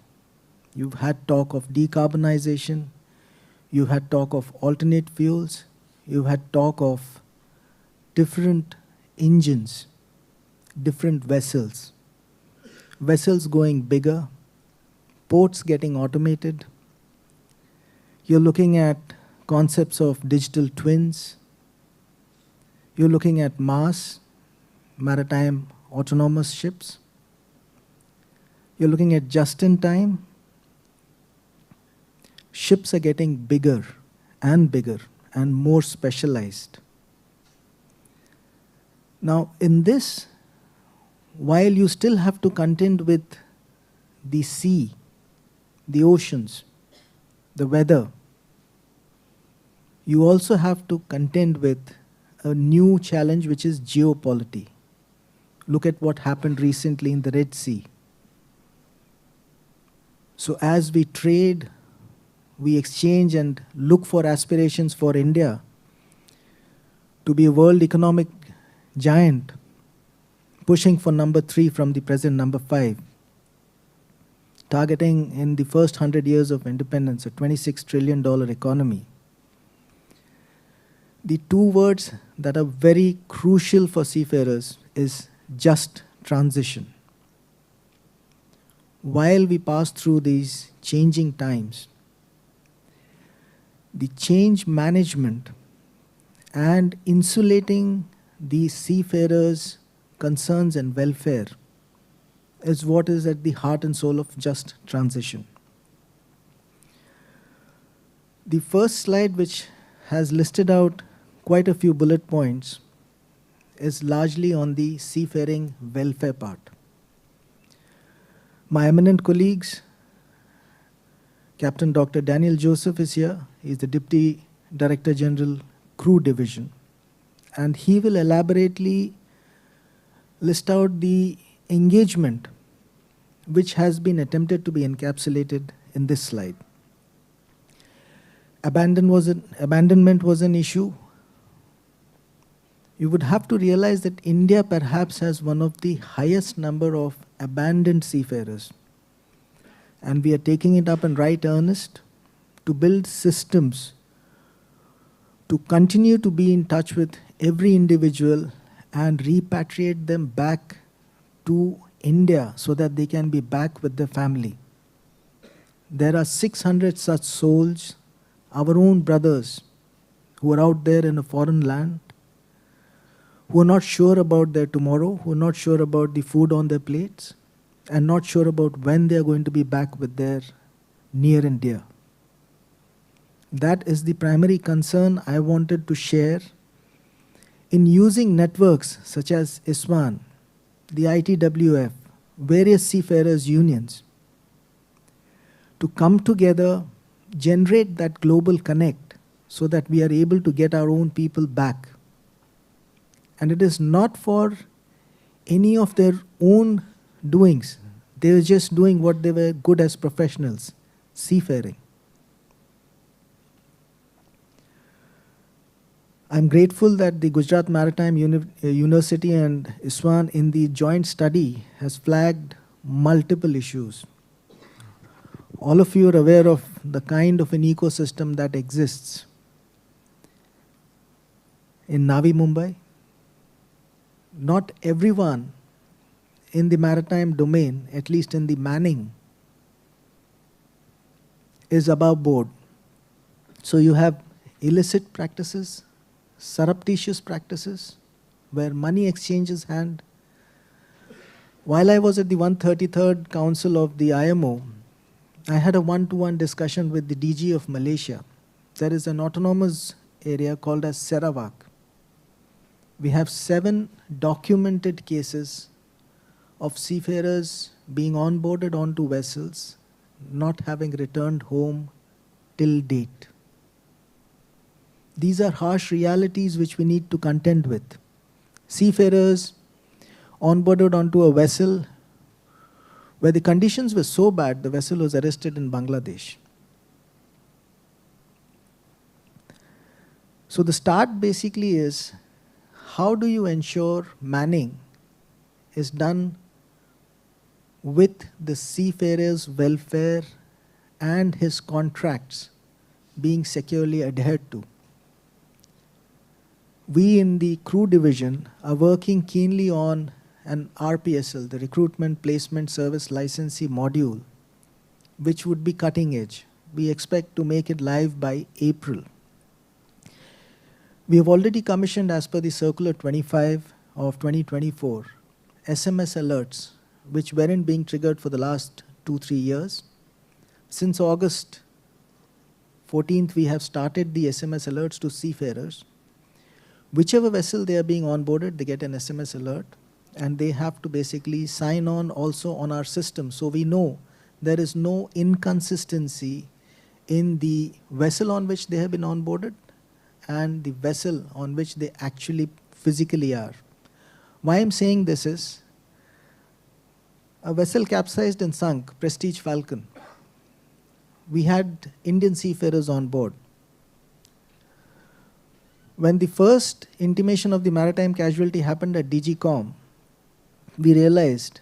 You've had talk of decarbonisation, you've had talk of alternate fuels, you've had talk of different engines, different vessels, vessels going bigger, ports getting automated, You're looking at concepts of digital twins. You're looking at Mars, maritime autonomous ships. You're looking at just-in-time. Ships are getting bigger and more specialized. Now, in this, while you still have to contend with the sea, the oceans, the weather, you also have to contend with a new challenge, which is geopolitics. Look at what happened recently in the Red Sea. So as we trade, we exchange and look for aspirations for India to be a world economic giant, pushing for number 3 from the present number 5, targeting in the first 100 years of independence a $26 trillion economy. The two words that are very crucial for seafarers is just transition. While we pass through these changing times, the change management and insulating the seafarers' concerns and welfare is what is at the heart and soul of just transition. The first slide, which has listed out quite a few bullet points, is largely on the seafaring welfare part. My eminent colleagues, Captain Dr. Daniel Joseph is here. He's the Deputy Director General, Crew Division. And he will elaborately list out the engagement which has been attempted to be encapsulated in this slide. Abandonment was an issue. You would have to realize that India perhaps has one of the highest number of abandoned seafarers. And we are taking it up in right earnest to build systems to continue to be in touch with every individual and repatriate them back to India so that they can be back with their family. There are 600 such souls, our own brothers, who are out there in a foreign land, who are not sure about their tomorrow, who are not sure about the food on their plates, and not sure about when they are going to be back with their near and dear. That is the primary concern I wanted to share in using networks such as ISWAN, the ITWF, various seafarers unions, to come together, generate that global connect so that we are able to get our own people back. And it is not for any of their own doings. They were just doing what they were good as professionals, seafaring. I'm grateful that the Gujarat Maritime University and ISWAN in the joint study has flagged multiple issues. All of you are aware of the kind of an ecosystem that exists in Navi Mumbai. Not everyone in the maritime domain, at least in the manning, is above board. So you have illicit practices, surreptitious practices, where money exchanges hand. While I was at the 133rd Council of the IMO, I had a one-to-one discussion with the DG of Malaysia. There is an autonomous area called as Sarawak. We have 7 documented cases of seafarers being onboarded onto vessels, not having returned home till date. These are harsh realities which we need to contend with. Seafarers onboarded onto a vessel where the conditions were so bad, the vessel was arrested in Bangladesh. So the start basically is, how do you ensure manning is done with the seafarer's welfare and his contracts being securely adhered to? We in the crew division are working keenly on an RPSL, the Recruitment Placement Service Licensee module, which would be cutting edge, We expect to make it live by April. We have already commissioned, as per the Circular 25 of 2024, SMS alerts, which weren't being triggered for the last 2-3 years. Since August 14th, we have started the SMS alerts to seafarers. Whichever vessel they are being onboarded, they get an SMS alert, and they have to basically sign on also on our system, so we know there is no inconsistency in the vessel on which they have been onboarded and the vessel on which they actually physically are. Why I'm saying this is, a vessel capsized and sunk, Prestige Falcon. We had Indian seafarers on board. When the first intimation of the maritime casualty happened at DGCOM, we realized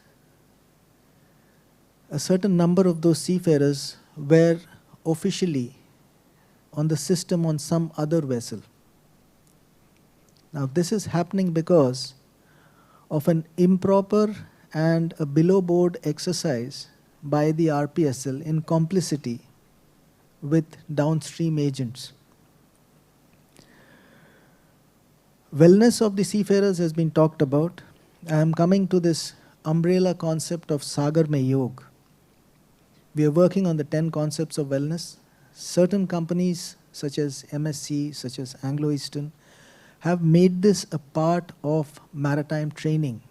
a certain number of those seafarers were officially on the system on some other vessel. Now this is happening because of an improper and a below board exercise by the RPSL in complicity with downstream agents. Wellness of the seafarers has been talked about. I am coming to this umbrella concept of Sagar Mein Yog. We are working on the 10 concepts of wellness. Certain companies such as MSC, such as Anglo-Eastern, have made this a part of maritime training.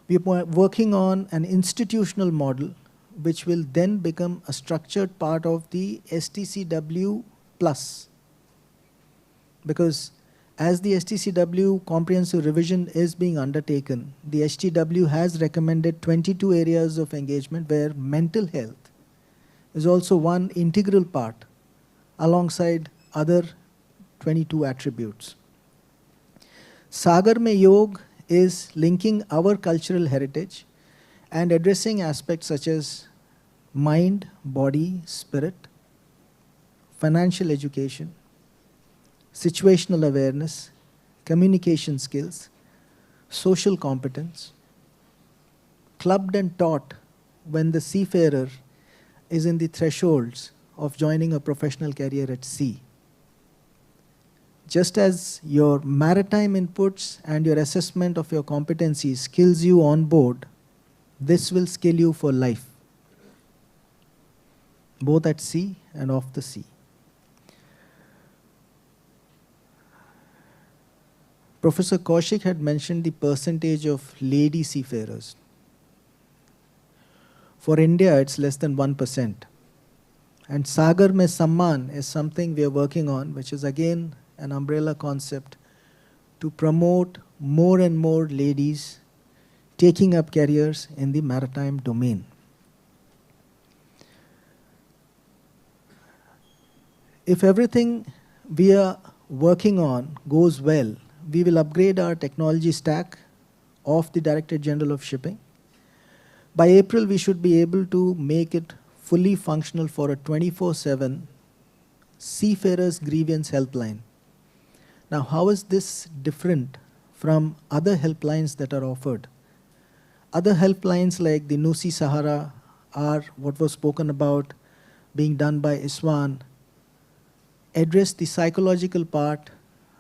We are working on an institutional model which will then become a structured part of the STCW plus. Because as the STCW comprehensive revision is being undertaken, the HTW has recommended 22 areas of engagement where mental health is also one integral part alongside other 22 attributes. Sagar Mein Yog is linking our cultural heritage and addressing aspects such as mind, body, spirit, financial education, situational awareness, communication skills, social competence, clubbed and taught when the seafarer is in the thresholds of joining a professional career at sea. Just as your maritime inputs and your assessment of your competencies skills you on board, this will skill you for life, both at sea and off the sea. Professor Kaushik had mentioned the percentage of lady seafarers. For India, it's less than 1%. And Sagar Mein Samman is something we are working on, which is again an umbrella concept to promote more and more ladies taking up careers in the maritime domain. If everything we are working on goes well, we will upgrade our technology stack of the Directorate General of Shipping. By April, we should be able to make it fully functional for a 24/7 Seafarers Grievance Helpline. Now, how is this different from other helplines that are offered? Other helplines like the Nusi Sahara are what was spoken about being done by ISWAN, address the psychological part,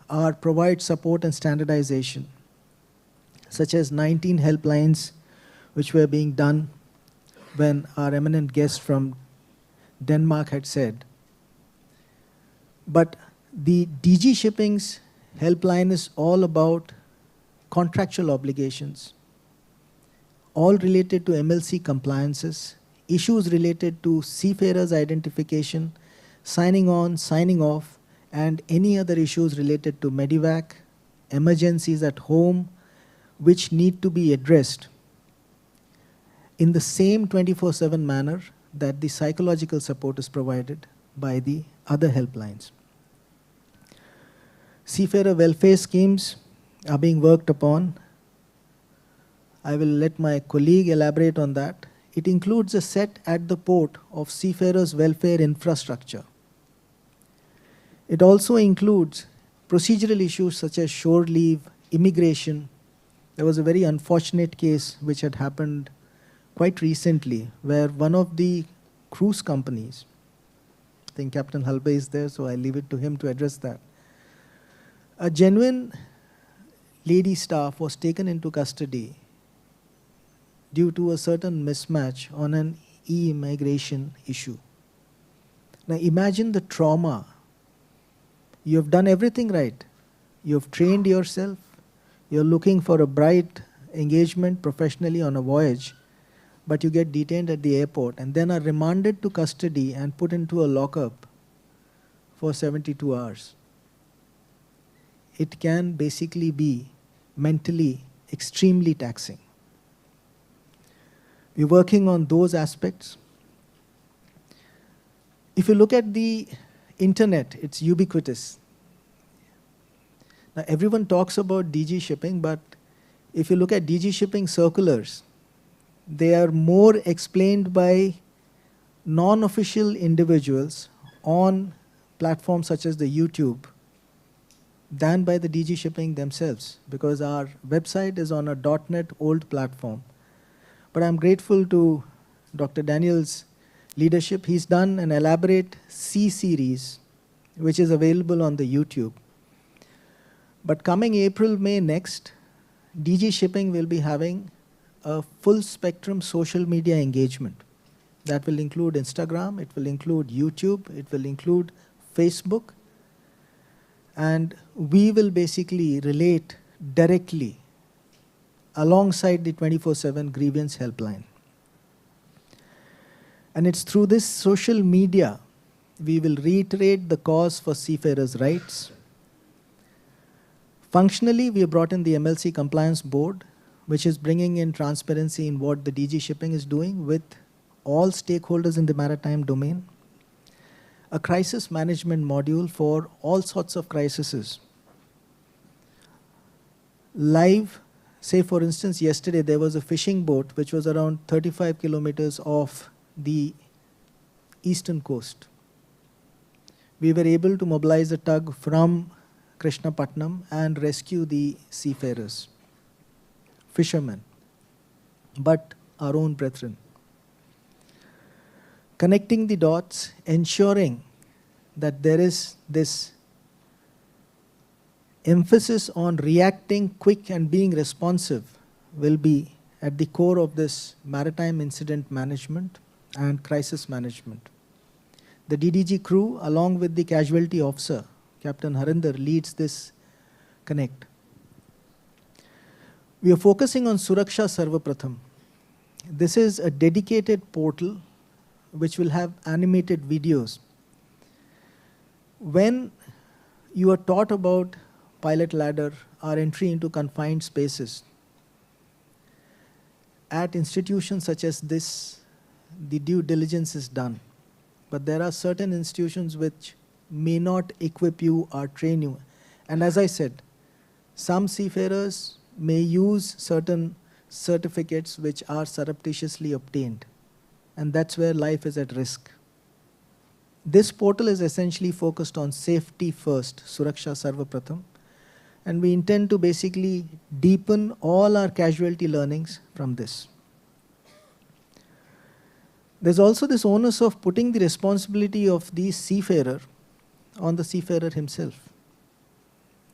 or provide support and standardization, such as 19 helplines which were being done when our eminent guest from Denmark had said. But the DG Shipping's helpline is all about contractual obligations, all related to MLC compliances, issues related to seafarers identification, signing on, signing off, and any other issues related to medevac, emergencies at home, which need to be addressed in the same 24/7 manner that the psychological support is provided by the other helplines. Seafarer welfare schemes are being worked upon. I will let my colleague elaborate on that. It includes a set at the port of seafarers' welfare infrastructure. It also includes procedural issues such as shore leave, immigration. There was a very unfortunate case which had happened quite recently where one of the cruise companies I think Captain Halbe is there, so I leave it to him to address that. A genuine lady staff was taken into custody due to a certain mismatch on an e-immigration issue. Now imagine the trauma. You have done everything right. You have trained yourself. You're looking for a bright engagement professionally on a voyage, but you get detained at the airport and then are remanded to custody and put into a lockup for 72 hours. It can basically be mentally extremely taxing. We're working on those aspects. If you look at the internet, it's ubiquitous. Now everyone talks about DG shipping, but if you look at DG shipping circulars, they are more explained by non-official individuals on platforms such as the YouTube than by the DG shipping themselves, because our website is on a .NET old platform. But I'm grateful to Dr. Daniel's leadership. He's done an elaborate C series, which is available on the YouTube. But coming April, May next, DG Shipping will be having a full spectrum social media engagement. That will include Instagram, it will include YouTube, it will include Facebook. And we will basically relate directly alongside the 24/7 grievance helpline. And it's through this social media we will reiterate the cause for seafarers' rights. Functionally, we have brought in the MLC Compliance Board, which is bringing in transparency in what the DG Shipping is doing with all stakeholders in the maritime domain. A crisis management module for all sorts of crises. Live, say for instance, yesterday there was a fishing boat which was around 35 kilometers off the eastern coast. We were able to mobilize a tug from Krishnapatnam and rescue the seafarers, fishermen, but our own brethren. Connecting the dots, ensuring that there is this emphasis on reacting quick and being responsive will be at the core of this maritime incident management and crisis management. The DDG crew, along with the casualty officer, Captain Harinder, leads this connect. We are focusing on Suraksha Sarvapratham. This is a dedicated portal which will have animated videos. When you are taught about pilot ladder, our entry into confined spaces, at institutions such as this, the due diligence is done. But there are certain institutions which may not equip you or train you. And as I said, some seafarers may use certain certificates which are surreptitiously obtained. And that's where life is at risk. This portal is essentially focused on safety first, Suraksha Sarvapratham. And we intend to basically deepen all our casualty learnings from this. There's also this onus of putting the responsibility of the seafarer on the seafarer himself.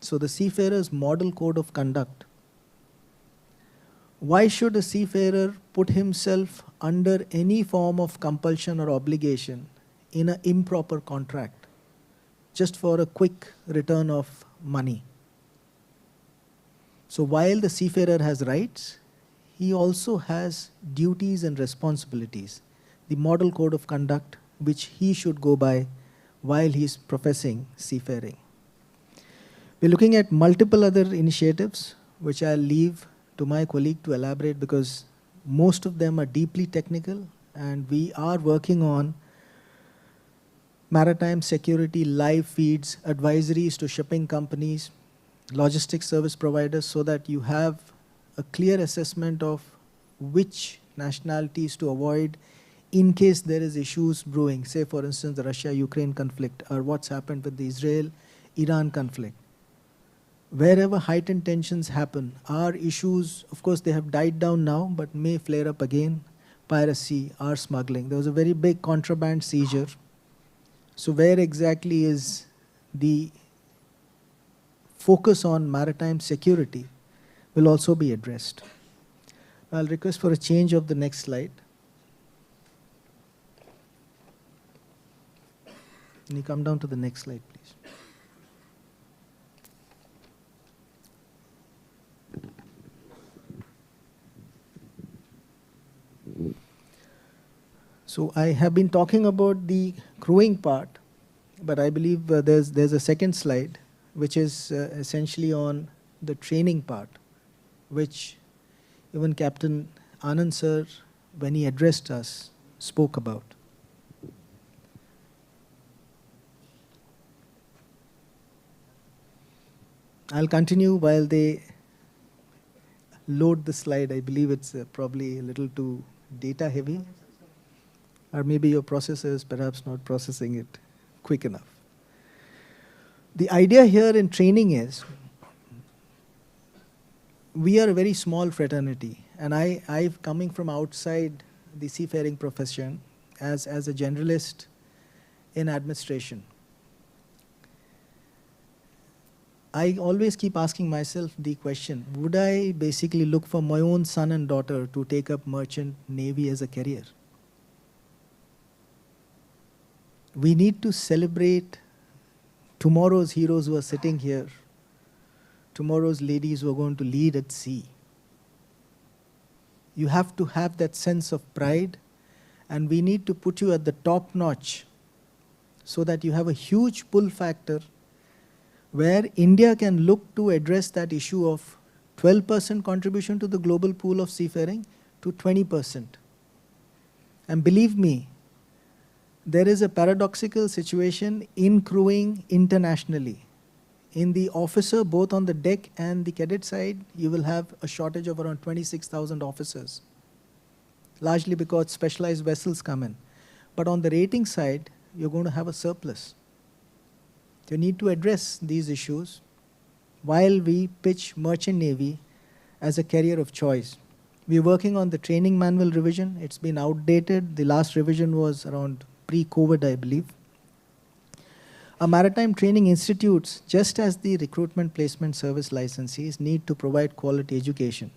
So the seafarer's model code of conduct. Why should a seafarer put himself under any form of compulsion or obligation in an improper contract just for a quick return of money? So while the seafarer has rights, he also has duties and responsibilities. The model code of conduct which he should go by while he is professing seafaring. We're looking at multiple other initiatives which I'll leave to my colleague to elaborate because most of them are deeply technical and we are working on maritime security live feeds, advisories to shipping companies, logistics service providers so that you have a clear assessment of which nationalities to avoid in case there is issues brewing, say for instance the Russia-Ukraine conflict or what's happened with the Israel-Iran conflict. Wherever heightened tensions happen, our issues, of course they have died down now, but may flare up again, piracy or smuggling. There was a very big contraband seizure. So where exactly is the focus on maritime security will also be addressed. I'll request for a change of the next slide. Can you come down to the next slide, please? So I have been talking about the crewing part, but I believe there's a second slide, which is essentially on the training part, which even Captain Anand sir, when he addressed us, spoke about. I'll continue while they load the slide. I believe it's probably a little too data heavy. Or maybe your processor is perhaps not processing it quick enough. The idea here in training is, we are a very small fraternity, and I'm coming from outside the seafaring profession as a generalist in administration. I always keep asking myself the question, would I basically look for my own son and daughter to take up merchant navy as a career? We need to celebrate tomorrow's heroes who are sitting here, tomorrow's ladies who are going to lead at sea. You have to have that sense of pride, and we need to put you at the top notch so that you have a huge pull factor where India can look to address that issue of 12% contribution to the global pool of seafaring to 20%. And believe me, there is a paradoxical situation in crewing internationally. In the officer, both on the deck and the cadet side, you will have a shortage of around 26,000 officers, largely because specialized vessels come in. But on the rating side, you're going to have a surplus. You need to address these issues while we pitch merchant navy as a career of choice. We're working on the training manual revision. It's been outdated. The last revision was around pre-COVID, I believe. Our maritime training institutes, just as the recruitment placement service licensees, need to provide quality education.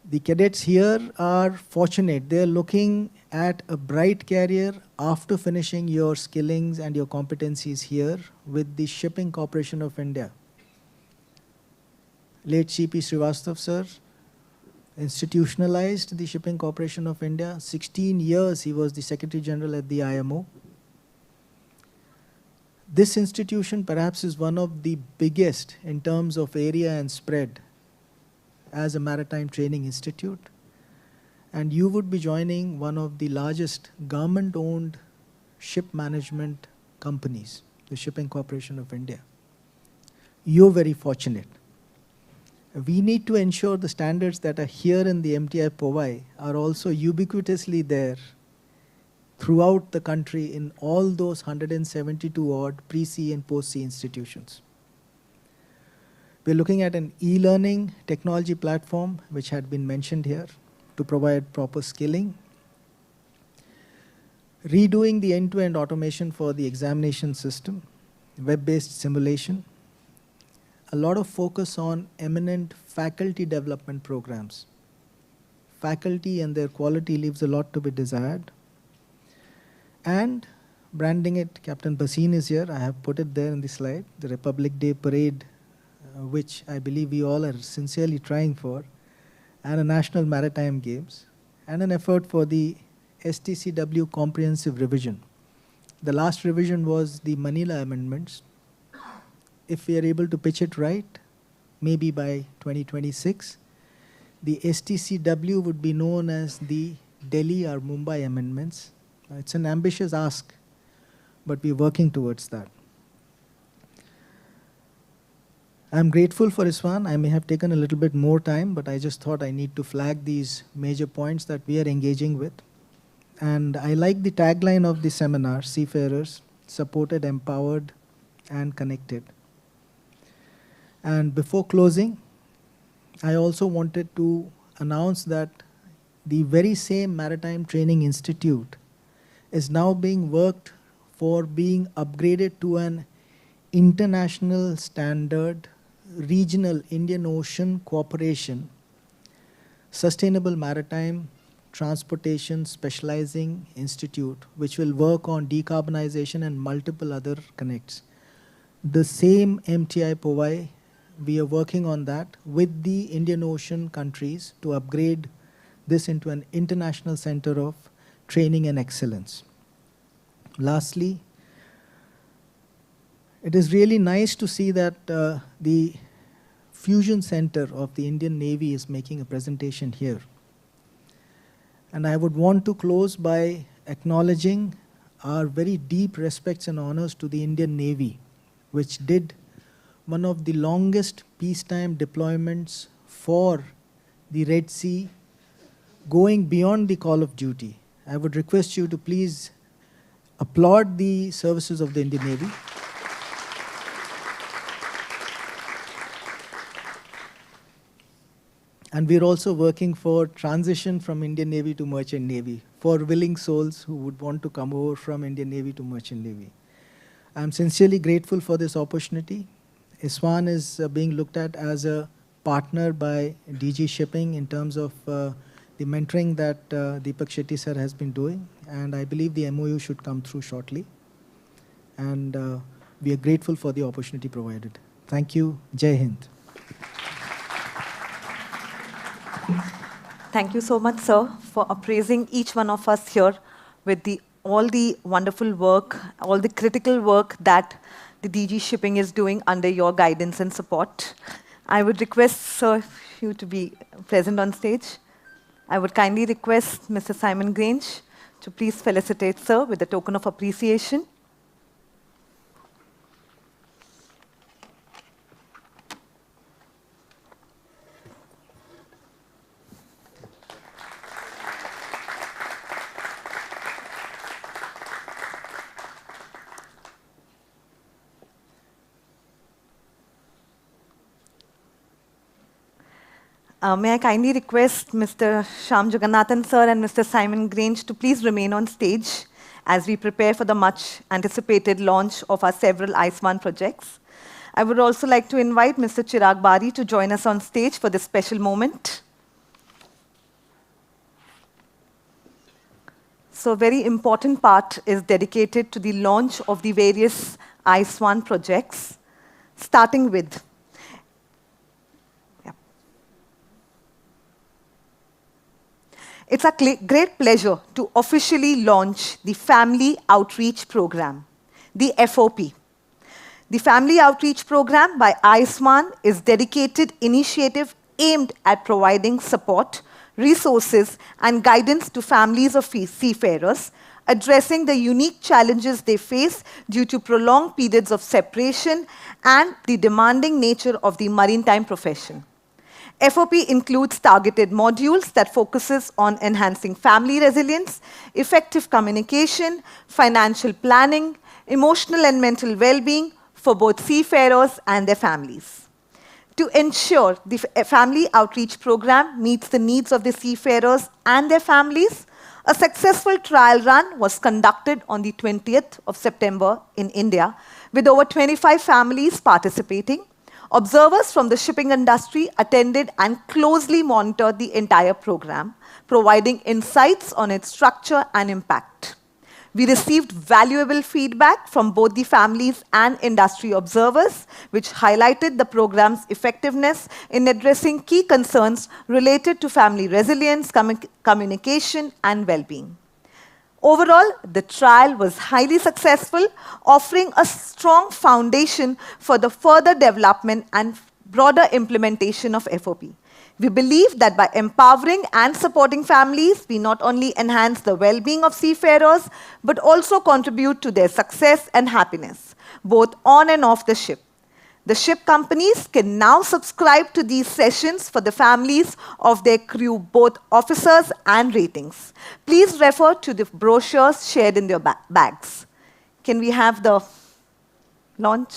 The cadets here are fortunate. They're looking at a bright career after finishing your skillings and your competencies here with the Shipping Corporation of India. Late C.P. Srivastav sir institutionalized the Shipping Corporation of India. 16 years he was the Secretary General at the IMO. This institution perhaps is one of the biggest in terms of area and spread as a maritime training institute. And you would be joining one of the largest government-owned ship management companies, the Shipping Corporation of India. You're very fortunate. We need to ensure the standards that are here in the MTI Powai are also ubiquitously there throughout the country in all those 172 odd pre-C and post-C institutions. We're looking at an e-learning technology platform, which had been mentioned here, to provide proper skilling. Redoing the end-to-end automation for the examination system, web-based simulation. A lot of focus on eminent faculty development programs. Faculty and their quality leaves a lot to be desired. And branding it, Captain Basin is here. I have put it there in the slide. The Republic Day Parade, which I believe we all are sincerely trying for, and a National Maritime Games, and an effort for the STCW comprehensive revision. The last revision was the Manila Amendments. If we are able to pitch it right, maybe by 2026, the STCW would be known as the Delhi or Mumbai Amendments. It's an ambitious ask, but we're working towards that. I'm grateful for ISWAN. I may have taken a little bit more time, but I just thought I need to flag these major points that we are engaging with. And I like the tagline of the seminar, Seafarers, supported, empowered, and connected. And before closing, I also wanted to announce that the very same Maritime Training Institute is now being worked for being upgraded to an international standard regional Indian Ocean Cooperation Sustainable Maritime Transportation Specializing Institute, which will work on decarbonization and multiple other connects. The same MTI Powai, we are working on that with the Indian Ocean countries to upgrade this into an international center of training and excellence. Lastly, it is really nice to see that the Fusion Center of the Indian Navy is making a presentation here. And I would want to close by acknowledging our very deep respects and honors to the Indian Navy, which did one of the longest peacetime deployments for the Red Sea, going beyond the call of duty. I would request you to please applaud the services of the Indian Navy. And we're also working for transition from Indian Navy to Merchant Navy for willing souls who would want to come over from Indian Navy to Merchant Navy. I'm sincerely grateful for this opportunity. ISWAN is being looked at as a partner by DG Shipping in terms of the mentoring that Deepak Shetty sir has been doing. And I believe the MOU should come through shortly. And we are grateful for the opportunity provided. Thank you. Jai Hind. Thank you so much, sir, for appraising each one of us here with all the wonderful work, all the critical work that the DG Shipping is doing under your guidance and support. I would request, sir, you to be present on stage. I would kindly request Mr. Simon Grainge to please felicitate sir with a token of appreciation. May I kindly request Mr. Shyam Jagannathan sir and Mr. Simon Grainge to please remain on stage as we prepare for the much anticipated launch of our several ISWAN projects. I would also like to invite Mr. Chirag Bari to join us on stage for this special moment. So a very important part is dedicated to the launch of the various ISWAN projects, starting with It's a great pleasure to officially launch the Family Outreach Program, the FOP. The Family Outreach Program by ISWAN is a dedicated initiative aimed at providing support, resources, and guidance to families of seafarers, addressing the unique challenges they face due to prolonged periods of separation and the demanding nature of the maritime profession. FOP includes targeted modules that focuses on enhancing family resilience, effective communication, financial planning, emotional and mental well-being for both seafarers and their families. To ensure the Family Outreach Program meets the needs of the seafarers and their families, a successful trial run was conducted on the 20th of September in India, with over 25 families participating. Observers from the shipping industry attended and closely monitored the entire program, providing insights on its structure and impact. We received valuable feedback from both the families and industry observers, which highlighted the program's effectiveness in addressing key concerns related to family resilience, communication, and well-being. Overall, the trial was highly successful, offering a strong foundation for the further development and broader implementation of FOP. We believe that by empowering and supporting families, we not only enhance the well-being of seafarers, but also contribute to their success and happiness, both on and off the ship. The ship companies can now subscribe to these sessions for the families of their crew, both officers and ratings. Please refer to the brochures shared in your bags. Can we have the launch?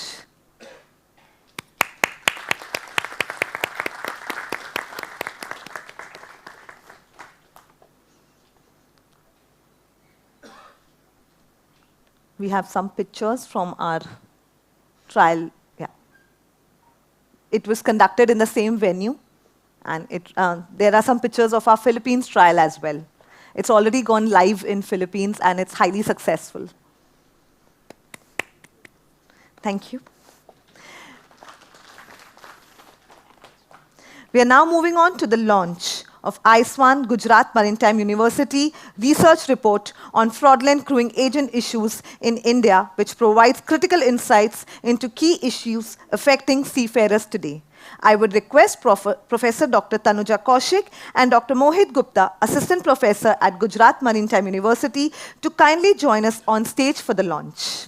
we have some pictures from our trial. Yeah. It was conducted in the same venue, and there are some pictures of our Philippines trial as well. It's already gone live in Philippines, and it's highly successful. Thank you. We are now moving on to the launch of ISWAN Gujarat Maritime University research report on fraudulent crewing agent issues in India, which provides critical insights into key issues affecting seafarers today. I would request Professor Dr. Tanuja Kaushik and Dr. Mohit Gupta, Assistant Professor at Gujarat Maritime University, to kindly join us on stage for the launch.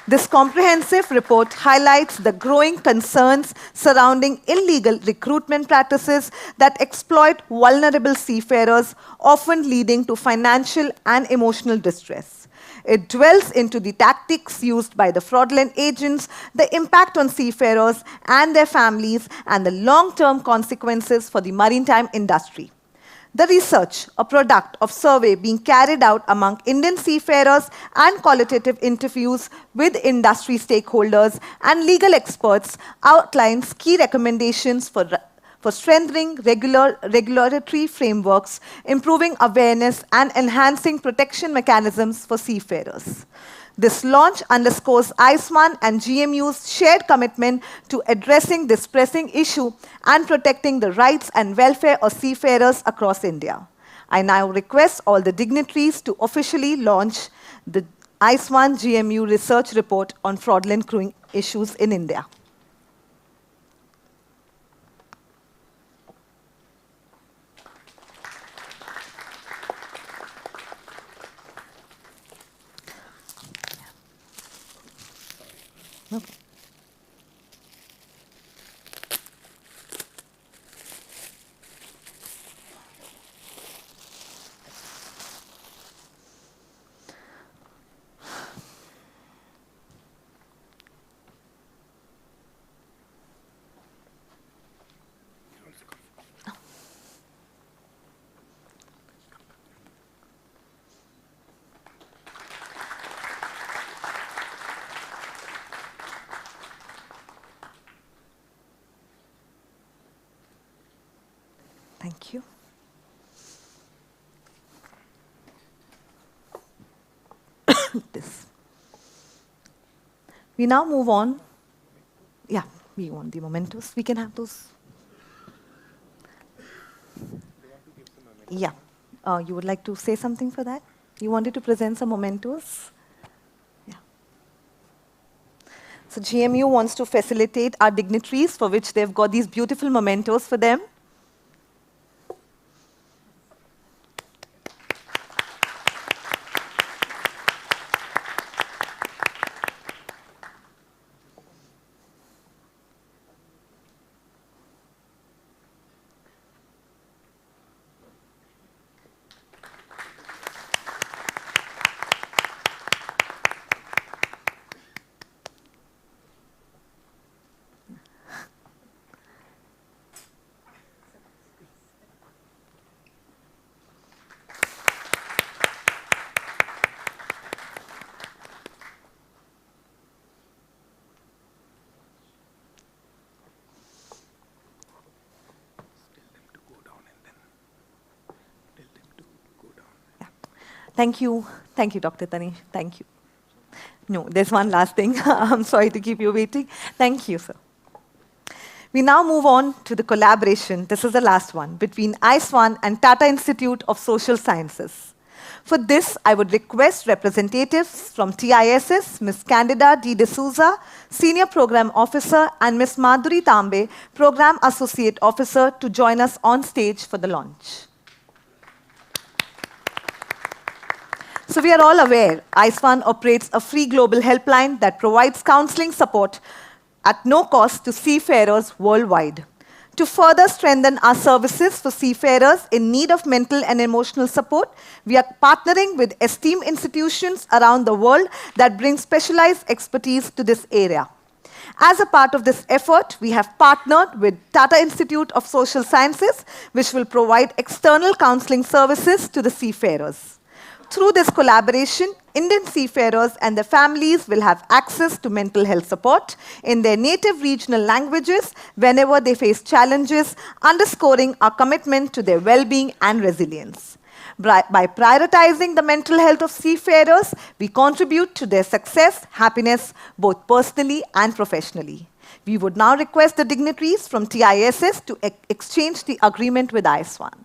This comprehensive report highlights the growing concerns surrounding illegal recruitment practices that exploit vulnerable seafarers, often leading to financial and emotional distress. It dwells into the tactics used by the fraudulent agents, the impact on seafarers and their families, and the long-term consequences for the maritime industry. The research, a product of survey being carried out among Indian seafarers and qualitative interviews with industry stakeholders and legal experts, outlines key recommendations for strengthening regulatory frameworks, improving awareness, and enhancing protection mechanisms for seafarers. This launch underscores ISWAN and GMU's shared commitment to addressing this pressing issue and protecting the rights and welfare of seafarers across India. I now request all the dignitaries to officially launch the ISWAN GMU research report on fraudulent crewing issues in India. Okay. Thank you. This. We now move on. Yeah, we want the mementos. We can have those. Yeah. You would like to say something for that? You wanted to present some mementos? Yeah. So GMU wants to facilitate our dignitaries, for which they've got these beautiful mementos for them. Thank you. Thank you, Dr. Tanish. Thank you. No, there's one last thing. I'm sorry to keep you waiting. Thank you, sir. We now move on to the collaboration, this is the last one, between ISWAN and Tata Institute of Social Sciences. For this, I would request representatives from TISS, Ms. Candida D. D'Souza, Senior Program Officer, and Ms. Madhuri Tambe, Program Associate Officer, to join us on stage for the launch. So we are all aware, ISWAN operates a free global helpline that provides counseling support at no cost to seafarers worldwide. To further strengthen our services for seafarers in need of mental and emotional support, we are partnering with esteemed institutions around the world that bring specialized expertise to this area. As a part of this effort, we have partnered with Tata Institute of Social Sciences, which will provide external counseling services to the seafarers. Through this collaboration, Indian seafarers and their families will have access to mental health support in their native regional languages whenever they face challenges, underscoring our commitment to their well-being and resilience. By prioritizing the mental health of seafarers, we contribute to their success, happiness, both personally and professionally. We would now request the dignitaries from TISS to exchange the agreement with ISWAN.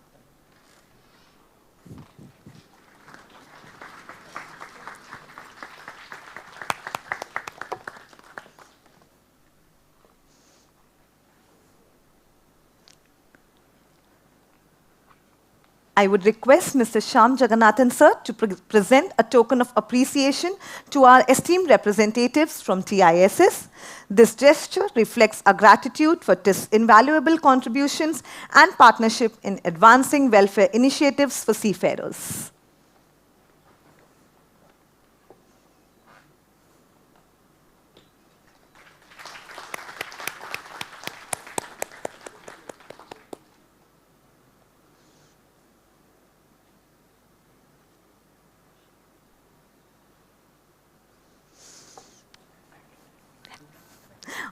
I would request Mr. Shyam Jagannathan sir to present a token of appreciation to our esteemed representatives from TISS. This gesture reflects our gratitude for TIS's invaluable contributions and partnership in advancing welfare initiatives for seafarers.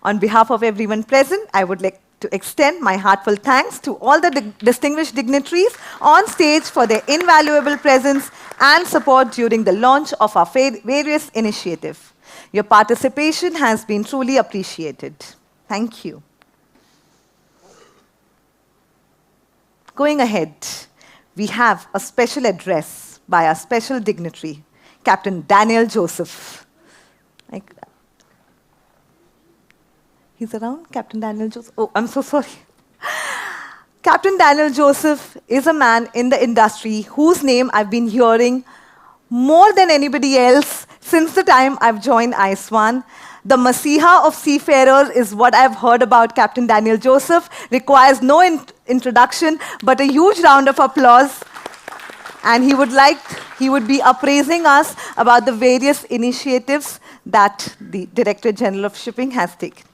On behalf of everyone present, I would like to extend my heartfelt thanks to all the distinguished dignitaries on stage for their invaluable presence and support during the launch of our various initiatives. Your participation has been truly appreciated. Thank you. Going ahead, we have a special address by our special dignitary, Captain Daniel Joseph. He's around, Captain Daniel Joseph. Oh, I'm so sorry. Captain Daniel Joseph is a man in the industry whose name I've been hearing more than anybody else since the time I've joined ISWAN. The Masiha of Seafarers is what I've heard about Captain Daniel Joseph. Requires no introduction, but a huge round of applause. And he would be appraising us about the various initiatives that the Directorate General of Shipping has taken.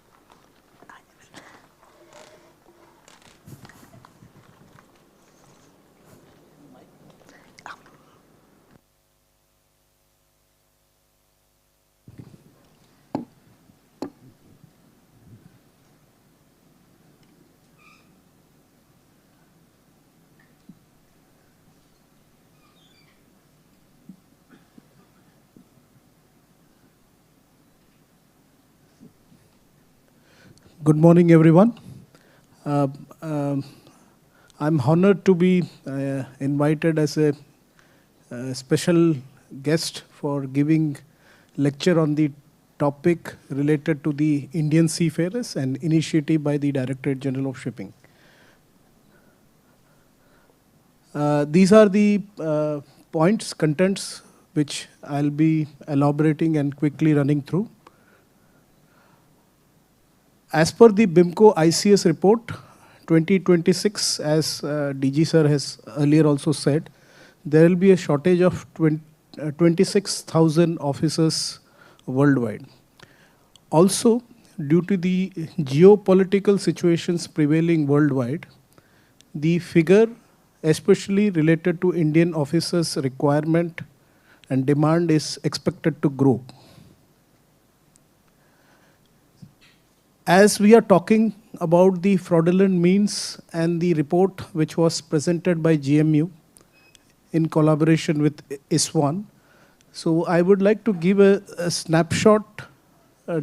Good morning, everyone. I'm honored to be invited as a special guest for giving lecture on the topic related to the Indian seafarers and initiative by the Directorate General of Shipping. These are the contents which I'll be elaborating and quickly running through. As per the BIMCO ICS report 2026, as DG sir has earlier also said, there will be a shortage of 26,000 officers worldwide. Also, due to the geopolitical situations prevailing worldwide, the figure, especially related to Indian officers' requirement and demand, is expected to grow. As we are talking about the fraudulent means and the report which was presented by GMU in collaboration with ISWAN, so I would like to give a snapshot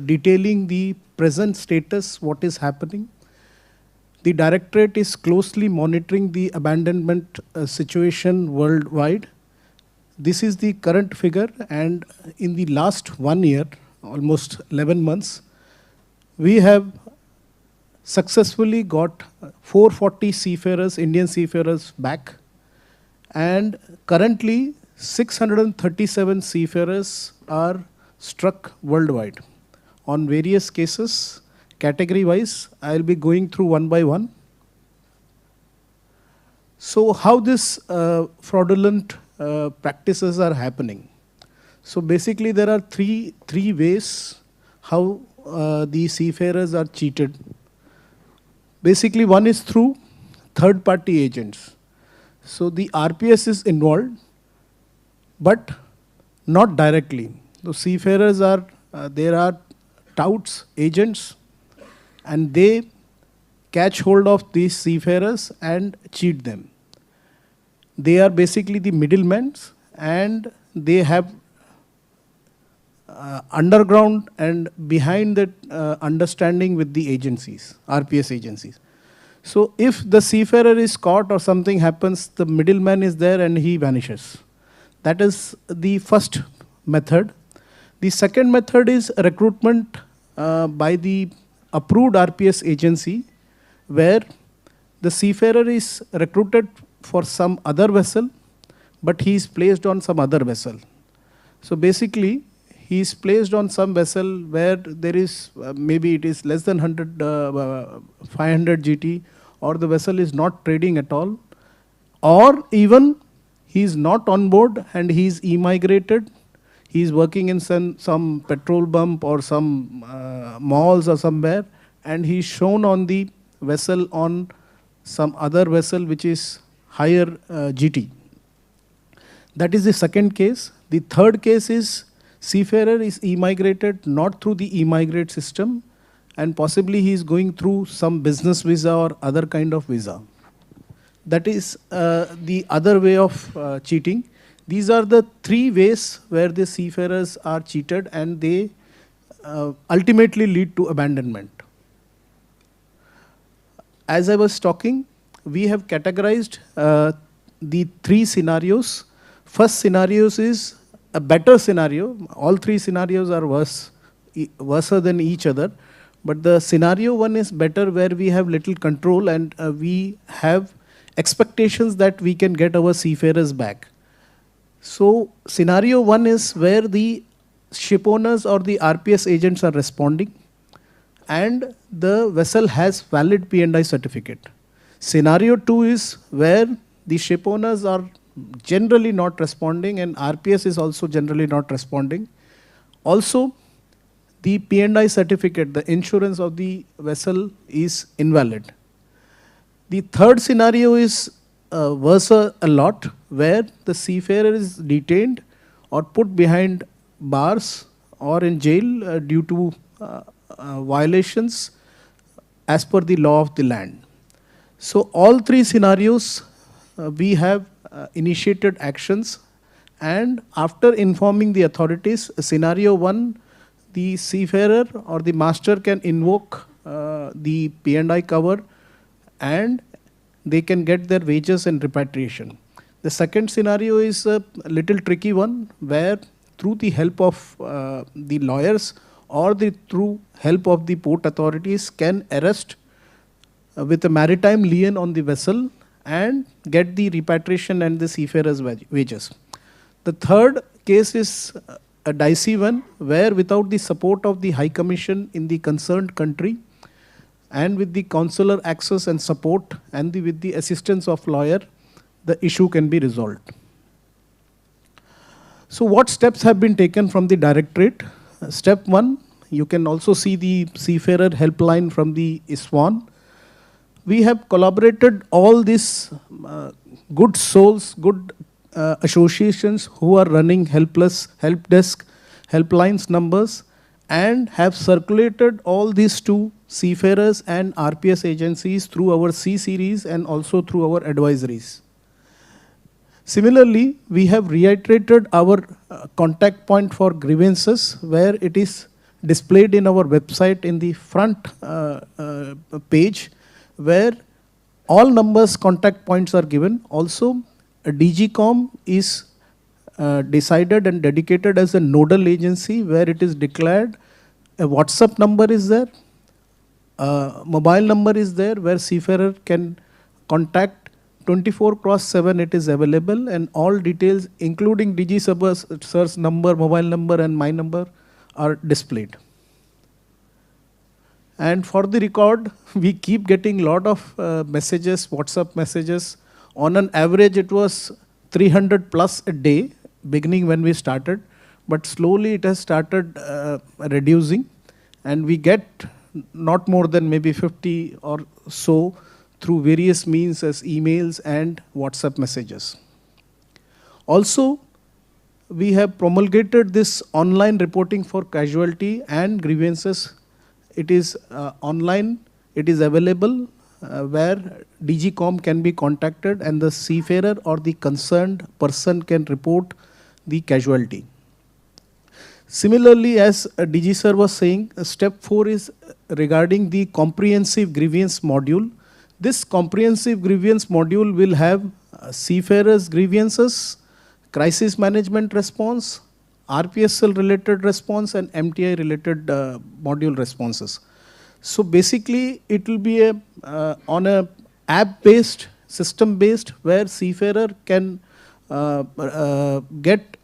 detailing the present status, what is happening. The Directorate is closely monitoring the abandonment situation worldwide. This is the current figure, and in the last 1 year, almost 11 months, we have successfully got 440 seafarers, Indian seafarers back, and currently 637 seafarers are struck worldwide. On various cases, category-wise, I'll be going through one by one. So how this fraudulent practices are happening? So basically there are three ways how the seafarers are cheated. Basically, one is through third-party agents. So the RPS is involved, but not directly. The seafarers are, there are touts, agents, and they catch hold of these seafarers and cheat them. They are basically the middlemen, and they have underground and behind that understanding with the agencies, RPS agencies. So if the seafarer is caught or something happens, the middleman is there and he vanishes. That is the first method. The second method is recruitment by the approved RPS agency, where the seafarer is recruited for some other vessel, but he is placed on some other vessel. So basically, he is placed on some vessel where there is, maybe it is less than 500 GT, or the vessel is not trading at all, or even he is not on board and he is emigrated. He is working in some petrol pump or some malls or somewhere, and he is shown on the vessel on some other vessel which is higher GT. That is the second case. The third case is seafarer is emigrated not through the emigrate system, and possibly he is going through some business visa or other kind of visa. That is the other way of cheating. These are the three ways where the seafarers are cheated, and they ultimately lead to abandonment. As I was talking, we have categorized the three scenarios. First scenario is a better scenario. All three scenarios are worse than each other. But the scenario one is better, where we have little control and we have expectations that we can get our seafarers back. So scenario one is where the ship owners or the RPS agents are responding, and the vessel has valid P&I certificate. Scenario two is where the ship owners are generally not responding and RPS is also generally not responding. Also, the P&I certificate, the insurance of the vessel is invalid. The third scenario is worse a lot, where the seafarer is detained or put behind bars or in jail due to violations as per the law of the land. So all three scenarios we have initiated actions, and after informing the authorities, scenario one, the seafarer or the master can invoke the P&I cover and they can get their wages and repatriation. The second scenario is a little tricky one, where through the help of the lawyers or through help of the port authorities can arrest with a maritime lien on the vessel and get the repatriation and the seafarer's wages. The third case is a dicey one, where without the support of the High Commission in the concerned country and with the consular access and support and with the assistance of lawyer, the issue can be resolved. So what steps have been taken from the Directorate? Step one, you can also see the Seafarer helpline from the ISWAN. We have collaborated all these good souls, good associations who are running help desk, helplines numbers, and have circulated all these to seafarers and RPS agencies through our C series and also through our advisories. Similarly, we have reiterated our contact point for grievances, where it is displayed in our website in the front page, where all numbers, contact points are given. Also, a DGCOM is decided and dedicated as a nodal agency, where it is declared a WhatsApp number is there, a mobile number is there, where seafarer can contact 24/7, it is available, and all details including DG number, mobile number and my number are displayed. And for the record, we keep getting lot of messages, WhatsApp messages. On an average, it was 300 plus a day, beginning when we started, but slowly it has started reducing, and we get not more than maybe 50 or so through various means as emails and WhatsApp messages. Also, we have promulgated this online reporting for casualty and grievances. It is online, it is available where DGCOM can be contacted and the seafarer or the concerned person can report the casualty. Similarly, as DG sir was saying, step 4 is regarding the comprehensive grievance module. This comprehensive grievance module will have seafarers grievances, crisis management response, RPSL related response and MTI related module responses. So basically it will be on a app based, system based, where seafarer can get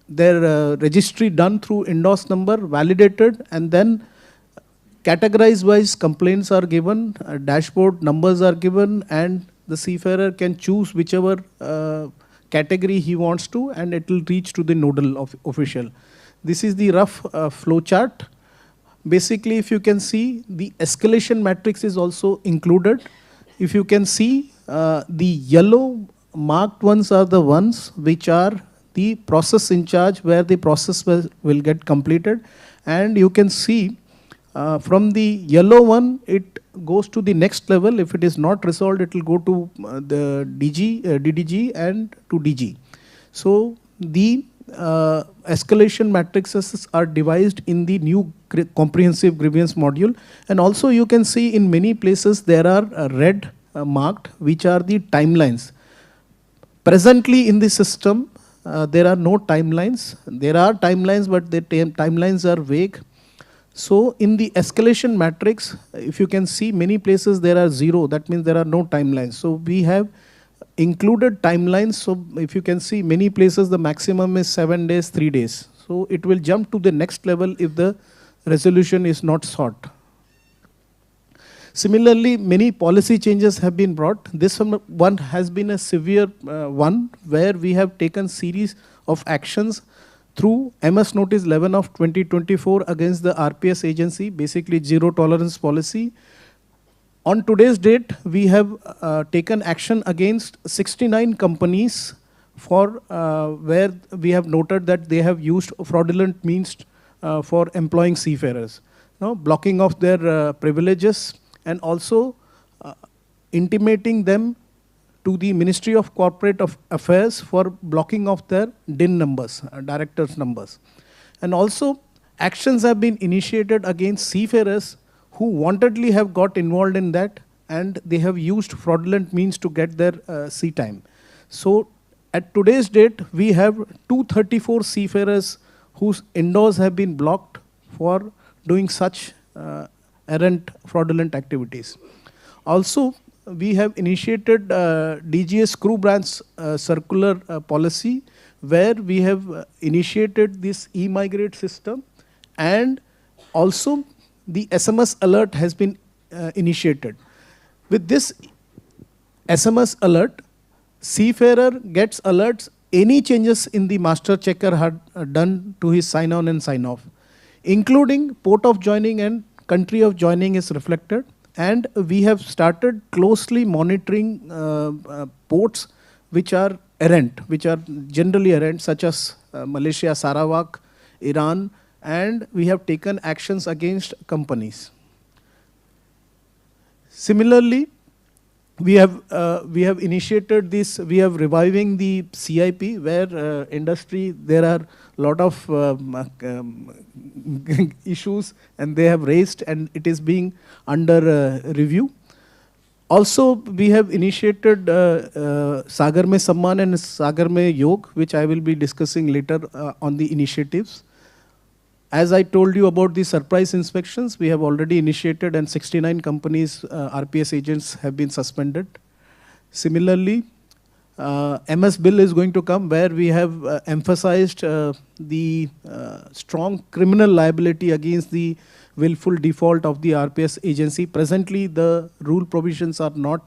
their registry done through indos number, validated, and then categorized wise complaints are given, dashboard numbers are given, and the seafarer can choose whichever category he wants to, and it will reach to the nodal official. This is the rough flow chart. Basically, if you can see, the escalation matrix is also included. If you can see, the yellow marked ones are the ones which are the process in charge, where the process will get completed. And you can see from the yellow one, it goes to the next level. If it is not resolved, it will go to the DDG and to DG. So the escalation matrices are devised in the new comprehensive grievance module. And also you can see in many places there are red marked, which are the timelines. Presently in the system, there are no timelines. There are timelines, but the timelines are vague. So in the escalation matrix, if you can see, many places there are 0. That means there are no timelines. So we have included timelines. So if you can see, many places the maximum is 7 days, 3 days. So it will jump to the next level if the resolution is not sought. Similarly, many policy changes have been brought. This one has been a severe one, where we have taken series of actions through MS Notice 11 of 2024 against the RPS agency, basically zero tolerance policy. On today's date, we have taken action against 69 companies for where we have noted that they have used fraudulent means for employing seafarers. Now, blocking of their privileges, and also intimating them to the Ministry of Corporate Affairs for blocking of their DIN numbers, directors numbers. And also actions have been initiated against seafarers who wantedly have got involved in that, and they have used fraudulent means to get their sea time. So at today's date, we have 234 seafarers whose indoors have been blocked for doing such errant fraudulent activities. Also, we have initiated DGS crew branch circular policy, where we have initiated this e-migrate system, and also the SMS alert has been initiated. With this SMS alert, seafarer gets alerts any changes in the master checker had done to his sign on and sign off, including port of joining and country of joining is reflected. And we have started closely monitoring ports which are errant, which are generally errant, such as Malaysia, Sarawak, Iran, and we have taken actions against companies. Similarly, we have initiated this, we have reviving the CIP, where industry, there are a lot of issues and they have raised, and it is being under review. Also, we have initiated Sagar Mein Samman and Sagar Mein Yog, which I will be discussing later on the initiatives. As I told you about the surprise inspections, we have already initiated, and 69 companies, RPS agents have been suspended. Similarly, MS bill is going to come, where we have emphasized the strong criminal liability against the willful default of the RPS agency. Presently, the rule provisions are not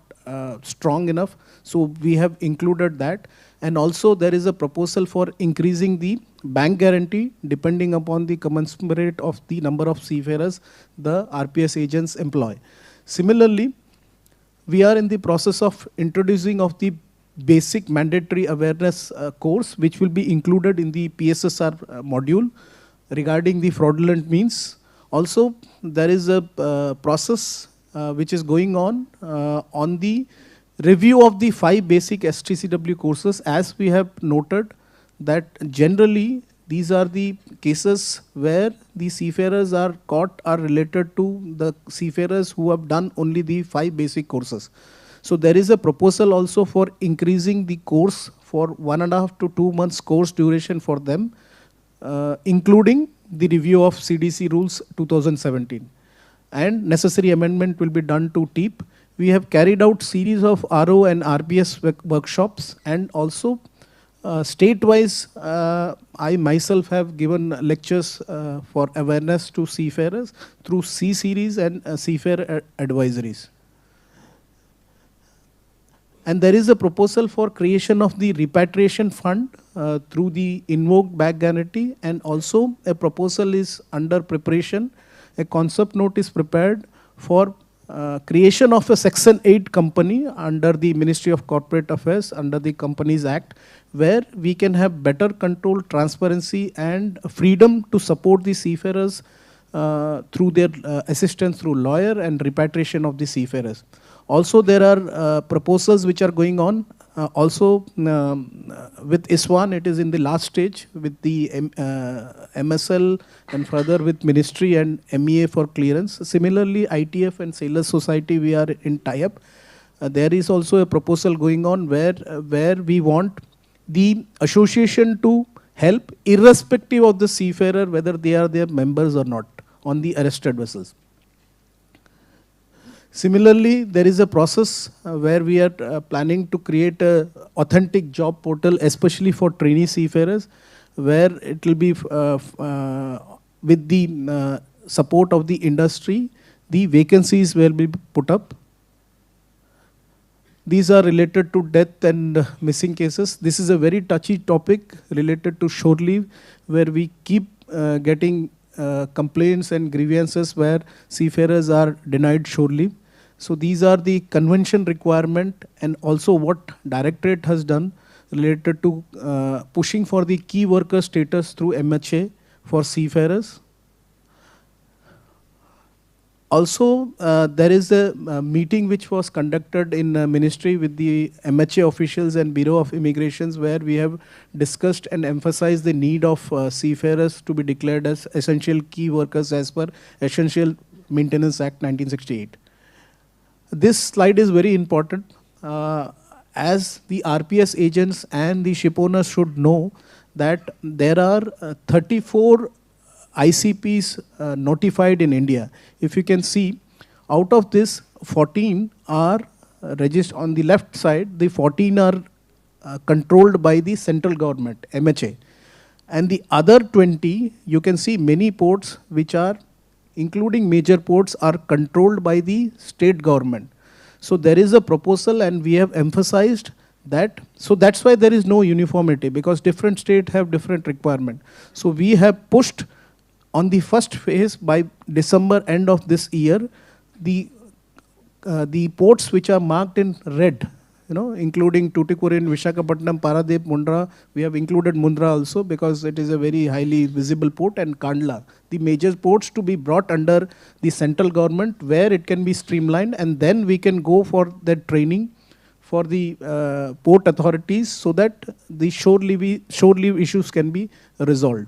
strong enough, so we have included that. And also there is a proposal for increasing the bank guarantee depending upon the commensurate of the number of seafarers the RPS agents employ. Similarly, we are in the process of introducing of the basic mandatory awareness course, which will be included in the PSSR module regarding the fraudulent means. Also, there is a process which is going on the review of the 5 basic STCW courses. As we have noted that generally these are the cases where the seafarers are caught are related to the seafarers who have done only the 5 basic courses. So there is a proposal also for increasing the course for 1.5 to 2 months course duration for them, including the review of CDC rules 2017. And necessary amendment will be done to TEEP. We have carried out series of RO and RBS workshops, and also state-wise, I myself have given lectures for awareness to seafarers through C series and seafarer advisories. And there is a proposal for creation of the repatriation fund through the invoked back guarantee, and also a proposal is under preparation. A concept note is prepared for creation of a Section 8 company under the Ministry of Corporate Affairs, under the Companies Act, where we can have better control, transparency and freedom to support the seafarers through their assistance through lawyer and repatriation of the seafarers. Also, there are proposals which are going on. Also, with ISWAN, it is in the last stage with the MSL and further with Ministry and MEA for clearance. Similarly, ITF and Sailors Society, we are in tie-up. There is also a proposal going on where we want the association to help irrespective of the seafarer, whether they are their members or not, on the arrested vessels. Similarly, there is a process where we are planning to create a authentic job portal, especially for trainee seafarers, where it will be with the support of the industry, the vacancies will be put up. These are related to death and missing cases. This is a very touchy topic related to shore leave, where we keep getting complaints and grievances where seafarers are denied shore leave. So these are the convention requirement, and also what Directorate has done related to pushing for the key worker status through MHA for seafarers. Also, there is a meeting which was conducted in ministry with the MHA officials and Bureau of Immigrations, where we have discussed and emphasized the need of seafarers to be declared as essential key workers as per Essential Maintenance Act 1968. This slide is very important, as the RPS agents and the ship owners should know that there are 34 ICPs notified in India. If you can see, out of this, 14 are registered on the left side. The 14 are controlled by the central government, MHA. And the other 20, you can see many ports which are, including major ports, are controlled by the state government. So there is a proposal, and we have emphasized that. So that's why there is no uniformity, because different states have different requirement. So we have pushed on the first phase by December end of this year, the ports which are marked in red, including Tuticorin, Vishwakarma, Paradip, Mundra. We have included Mundra also because it is a very highly visible port, and Kandla, the major ports to be brought under the central government, where it can be streamlined, and then we can go for that training for the port authorities, so that the shore leave issues can be resolved.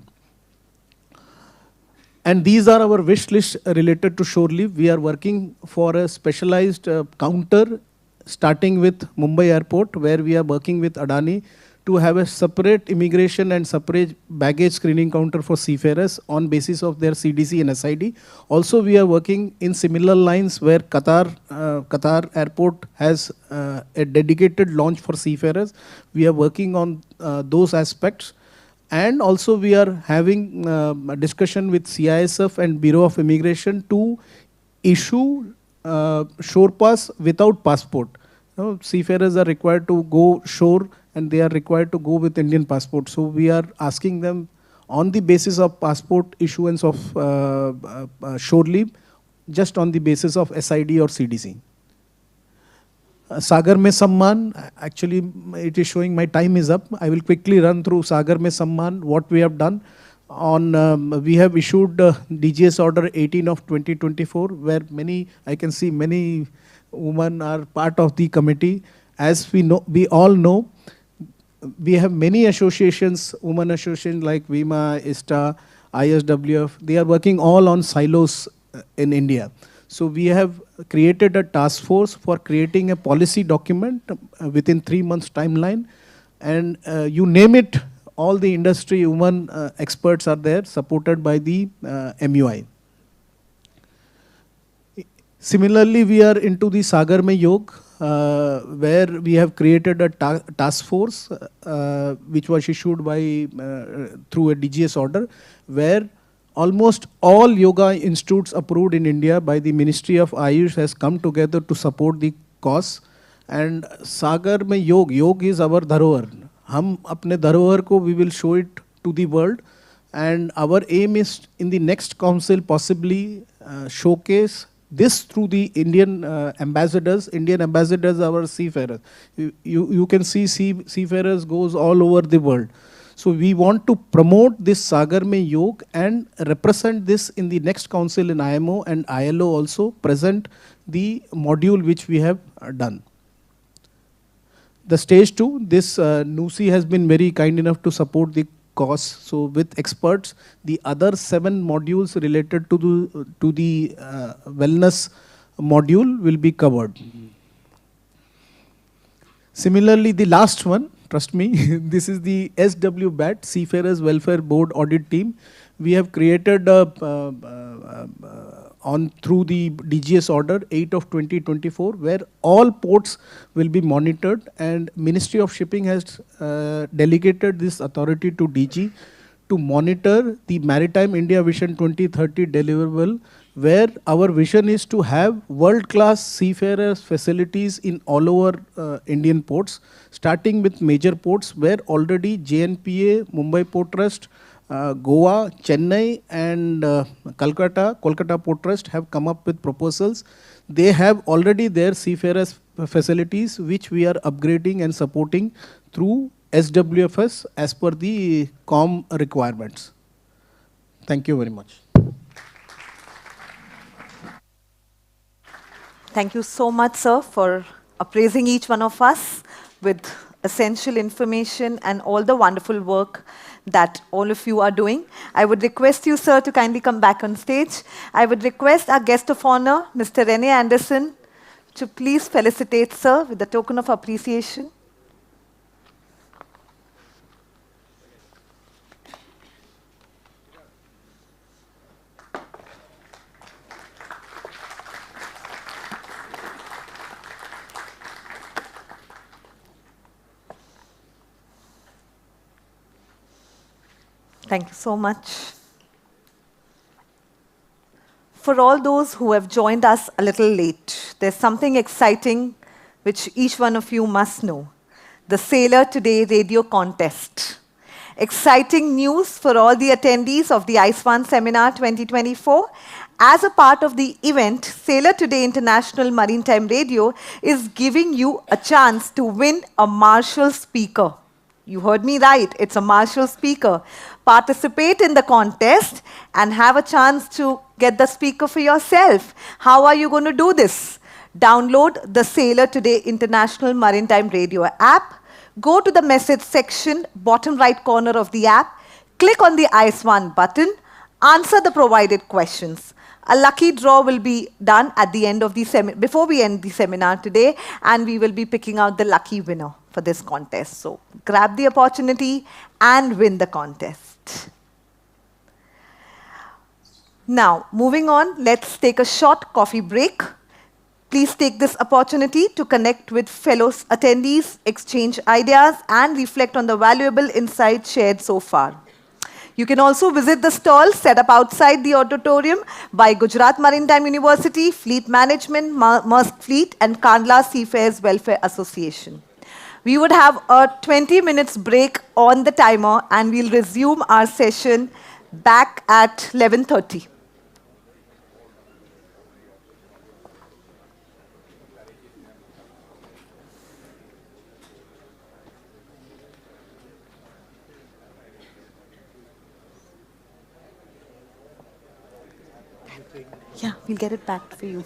And these are our wish list related to shore leave. We are working for a specialized counter, starting with Mumbai Airport, where we are working with Adani to have a separate immigration and separate baggage screening counter for seafarers on basis of their CDC and SID. Also, we are working in similar lines where Qatar Airport has a dedicated launch for seafarers. We are working on those aspects. And also we are having a discussion with CISF and Bureau of Immigration to issue shore pass without passport. Seafarers are required to go shore, and they are required to go with Indian passport. So we are asking them on the basis of passport issuance of shore leave, just on the basis of SID or CDC. Sagar Mein Samman, actually it is showing my time is up. I will quickly run through Sagar Mein Samman, what we have done. We have issued DGS order 18 of 2024, where I can see many women are part of the committee. As we all know, we have many associations, women associations like VIMA, ISTA, ISWF. They are working all on silos in India. So we have created a task force for creating a policy document within 3 months timeline. And you name it, all the industry women experts are there, supported by the MUI. Similarly, we are into the Sagar Mein Yog, where we have created a task force, which was issued by through a DGS order, where almost all yoga institutes approved in India by the Ministry of Ayush has come together to support the cause. And Sagar Mein Yog is our dharohar. Hum apne dharohar ko, we will show it to the world. And our aim is in the next council possibly showcase this through the Indian ambassadors. Indian ambassadors are our seafarers. You can see seafarers goes all over the world. So we want to promote this Sagar Mein Yog and represent this in the next council in IMO and ILO also, present the module which we have done. The stage 2, this NUSI has been very kind enough to support the cause. So with experts, the other 7 modules related to the wellness module will be covered. Similarly, the last one, trust me, this is the SWBAT, Seafarers Welfare Board Audit Team. We have created through the DGS order 8 of 2024, where all ports will be monitored, and Ministry of Shipping has delegated this authority to DG to monitor the Maritime India Vision 2030 deliverable, where our vision is to have world-class seafarers facilities in all over Indian ports, starting with major ports where already JNPA, Mumbai Port Trust, Goa, Chennai and Kolkata Port Trust have come up with proposals. They have already their seafarers facilities, which we are upgrading and supporting through SWFS as per the COM requirements. Thank you very much. Thank you so much, sir, for appraising each one of us with essential information and all the wonderful work that all of you are doing. I would request you, sir, to kindly come back on stage. I would request our guest of honor, Mr. Rene Anderson, to please felicitate, sir, with the token of appreciation. Thank you so much. For all those who have joined us a little late, there's something exciting which each one of you must know. The Sailor Today Radio Contest. Exciting news for all the attendees of the ISWAN Seminar 2024. As a part of the event, Sailor Today International Maritime Radio is giving you a chance to win a Marshall speaker. You heard me right, it's a Marshall speaker. Participate in the contest and have a chance to get the speaker for yourself. How are you going to do this? Download the Sailor Today International Maritime Radio app. Go to the message section, bottom right corner of the app. Click on the ISWAN button. Answer the provided questions. A lucky draw will be done at the end of the before we end the seminar today, and we will be picking out the lucky winner for this contest. So grab the opportunity and win the contest. Now, moving on, let's take a short coffee break. Please take this opportunity to connect with fellow attendees, exchange ideas, and reflect on the valuable insights shared so far. You can also visit the stalls set up outside the auditorium by Gujarat Maritime University, Fleet Management, Maersk Fleet, and Kandla Seafarers Welfare Association. We would have a 20 minutes break on the timer, and we'll resume our session back at 11:30. Yeah, we'll get it back for you.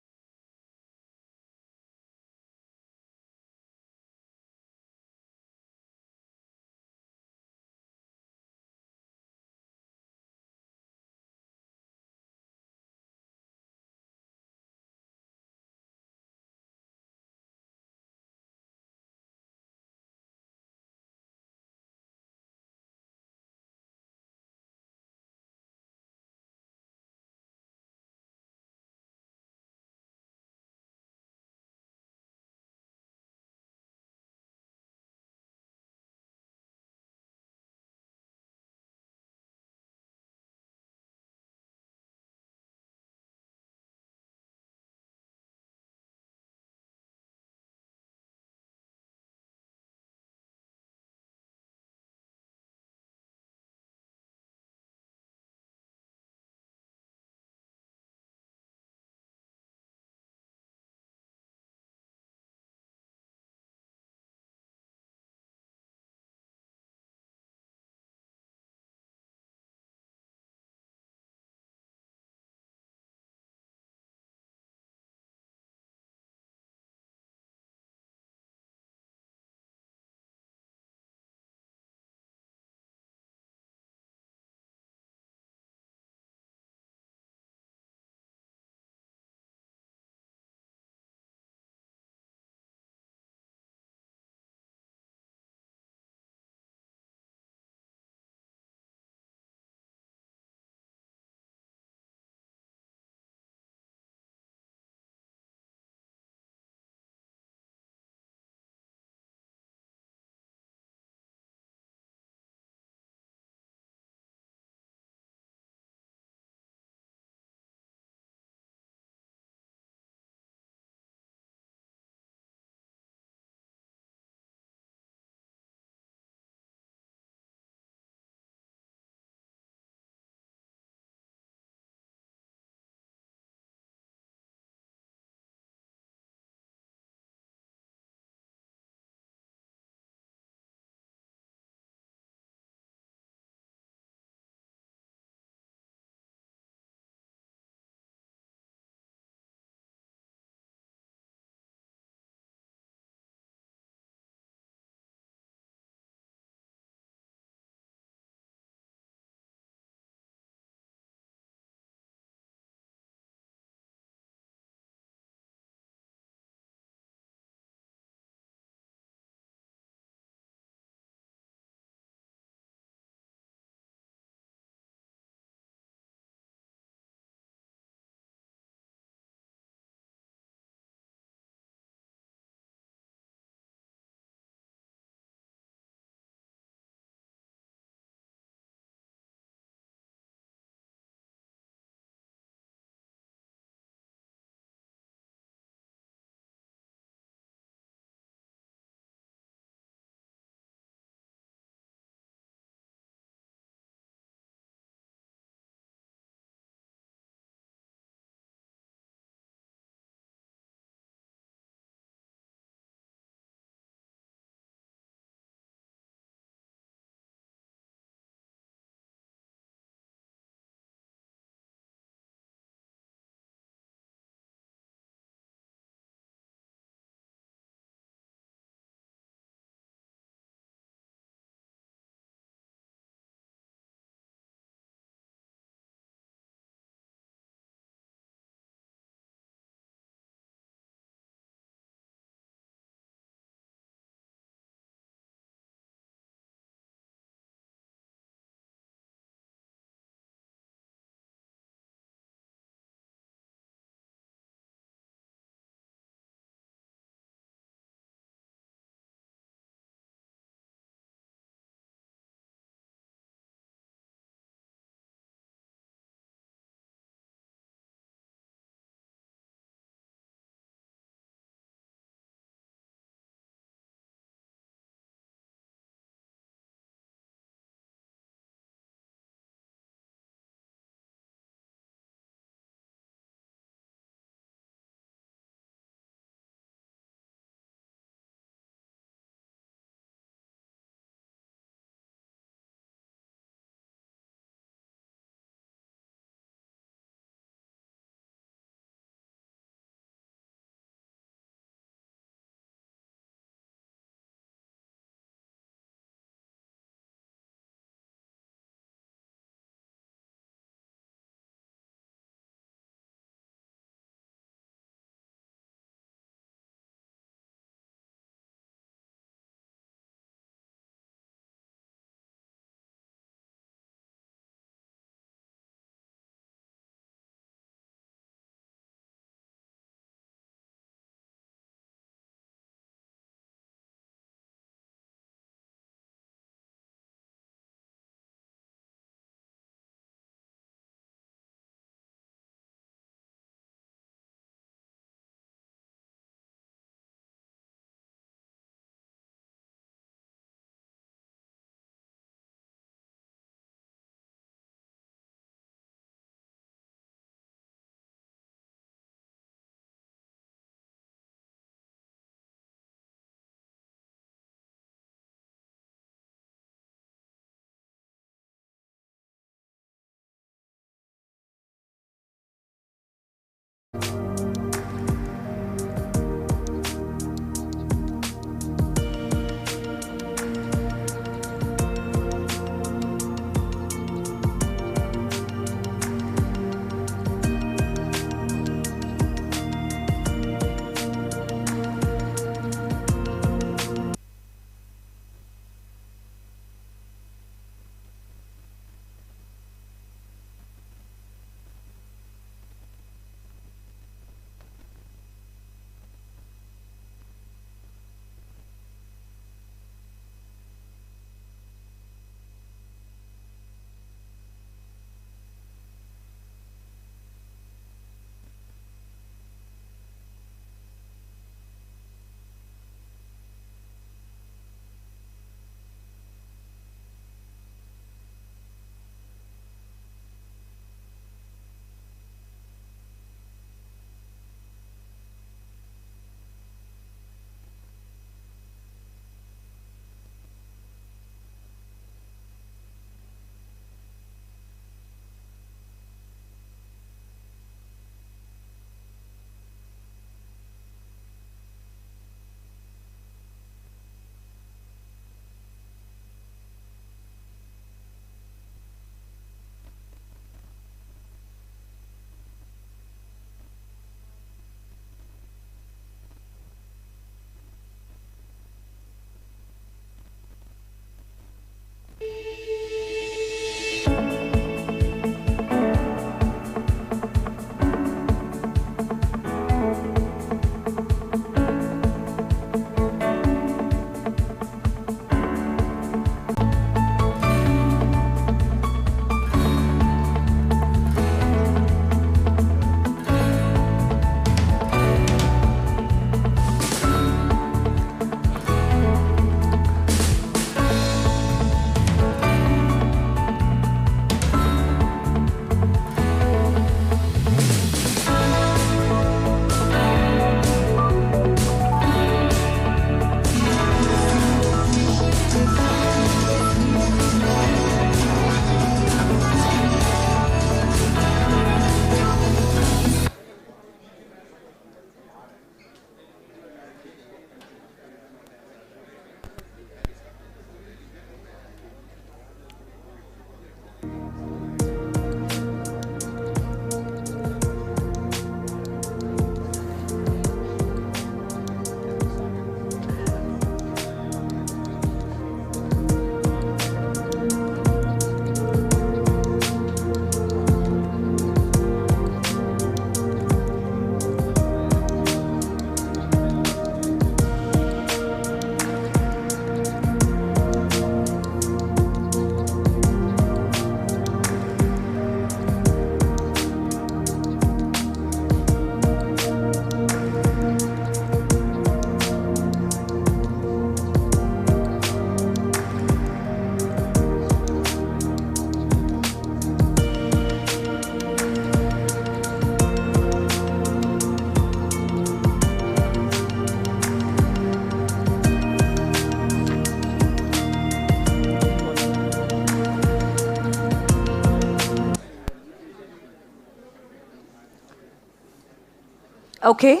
Okay,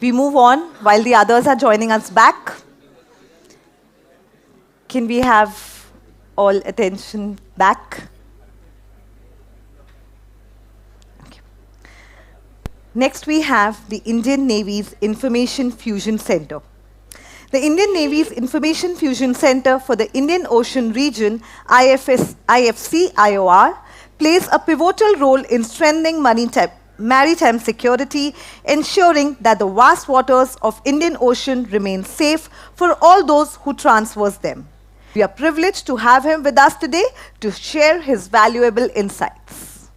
we move on while the others are joining us back. Can we have all attention back? Okay. Next, we have the Indian Navy's Information Fusion Center. The Indian Navy's Information Fusion Center for the Indian Ocean Region, IFC-IOR, plays a pivotal role in strengthening maritime security, ensuring that the vast waters of Indian Ocean remain safe for all those who traverse them. We are privileged to have him with us today to share his valuable insights.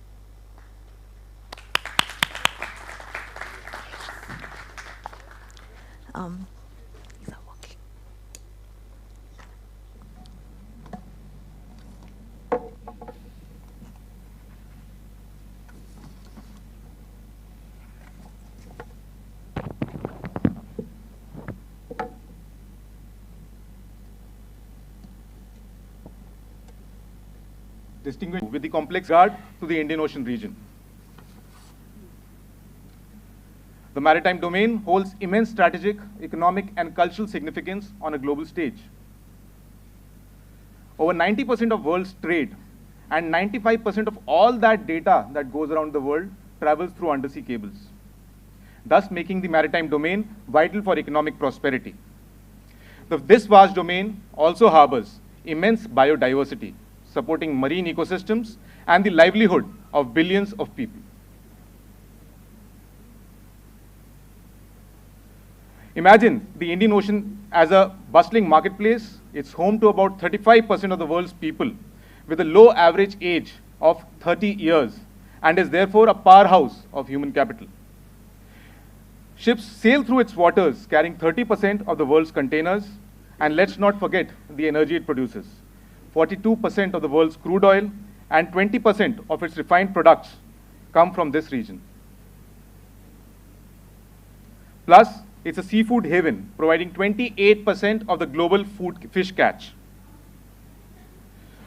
These are working. Distinguished with the complex regard to the Indian Ocean region. The maritime domain holds immense strategic, economic, and cultural significance on a global stage. Over 90% of world's trade and 95% of all that data that goes around the world travels through undersea cables, thus making the maritime domain vital for economic prosperity. This vast domain also harbors immense biodiversity, supporting marine ecosystems and the livelihood of billions of people. Imagine the Indian Ocean as a bustling marketplace. It's home to about 35% of the world's people with a low average age of 30 years and is therefore a powerhouse of human capital. Ships sail through its waters carrying 30% of the world's containers, and let's not forget the energy it produces. 42% of the world's crude oil and 20% of its refined products come from this region. Plus, it's a seafood haven, providing 28% of the global fish catch.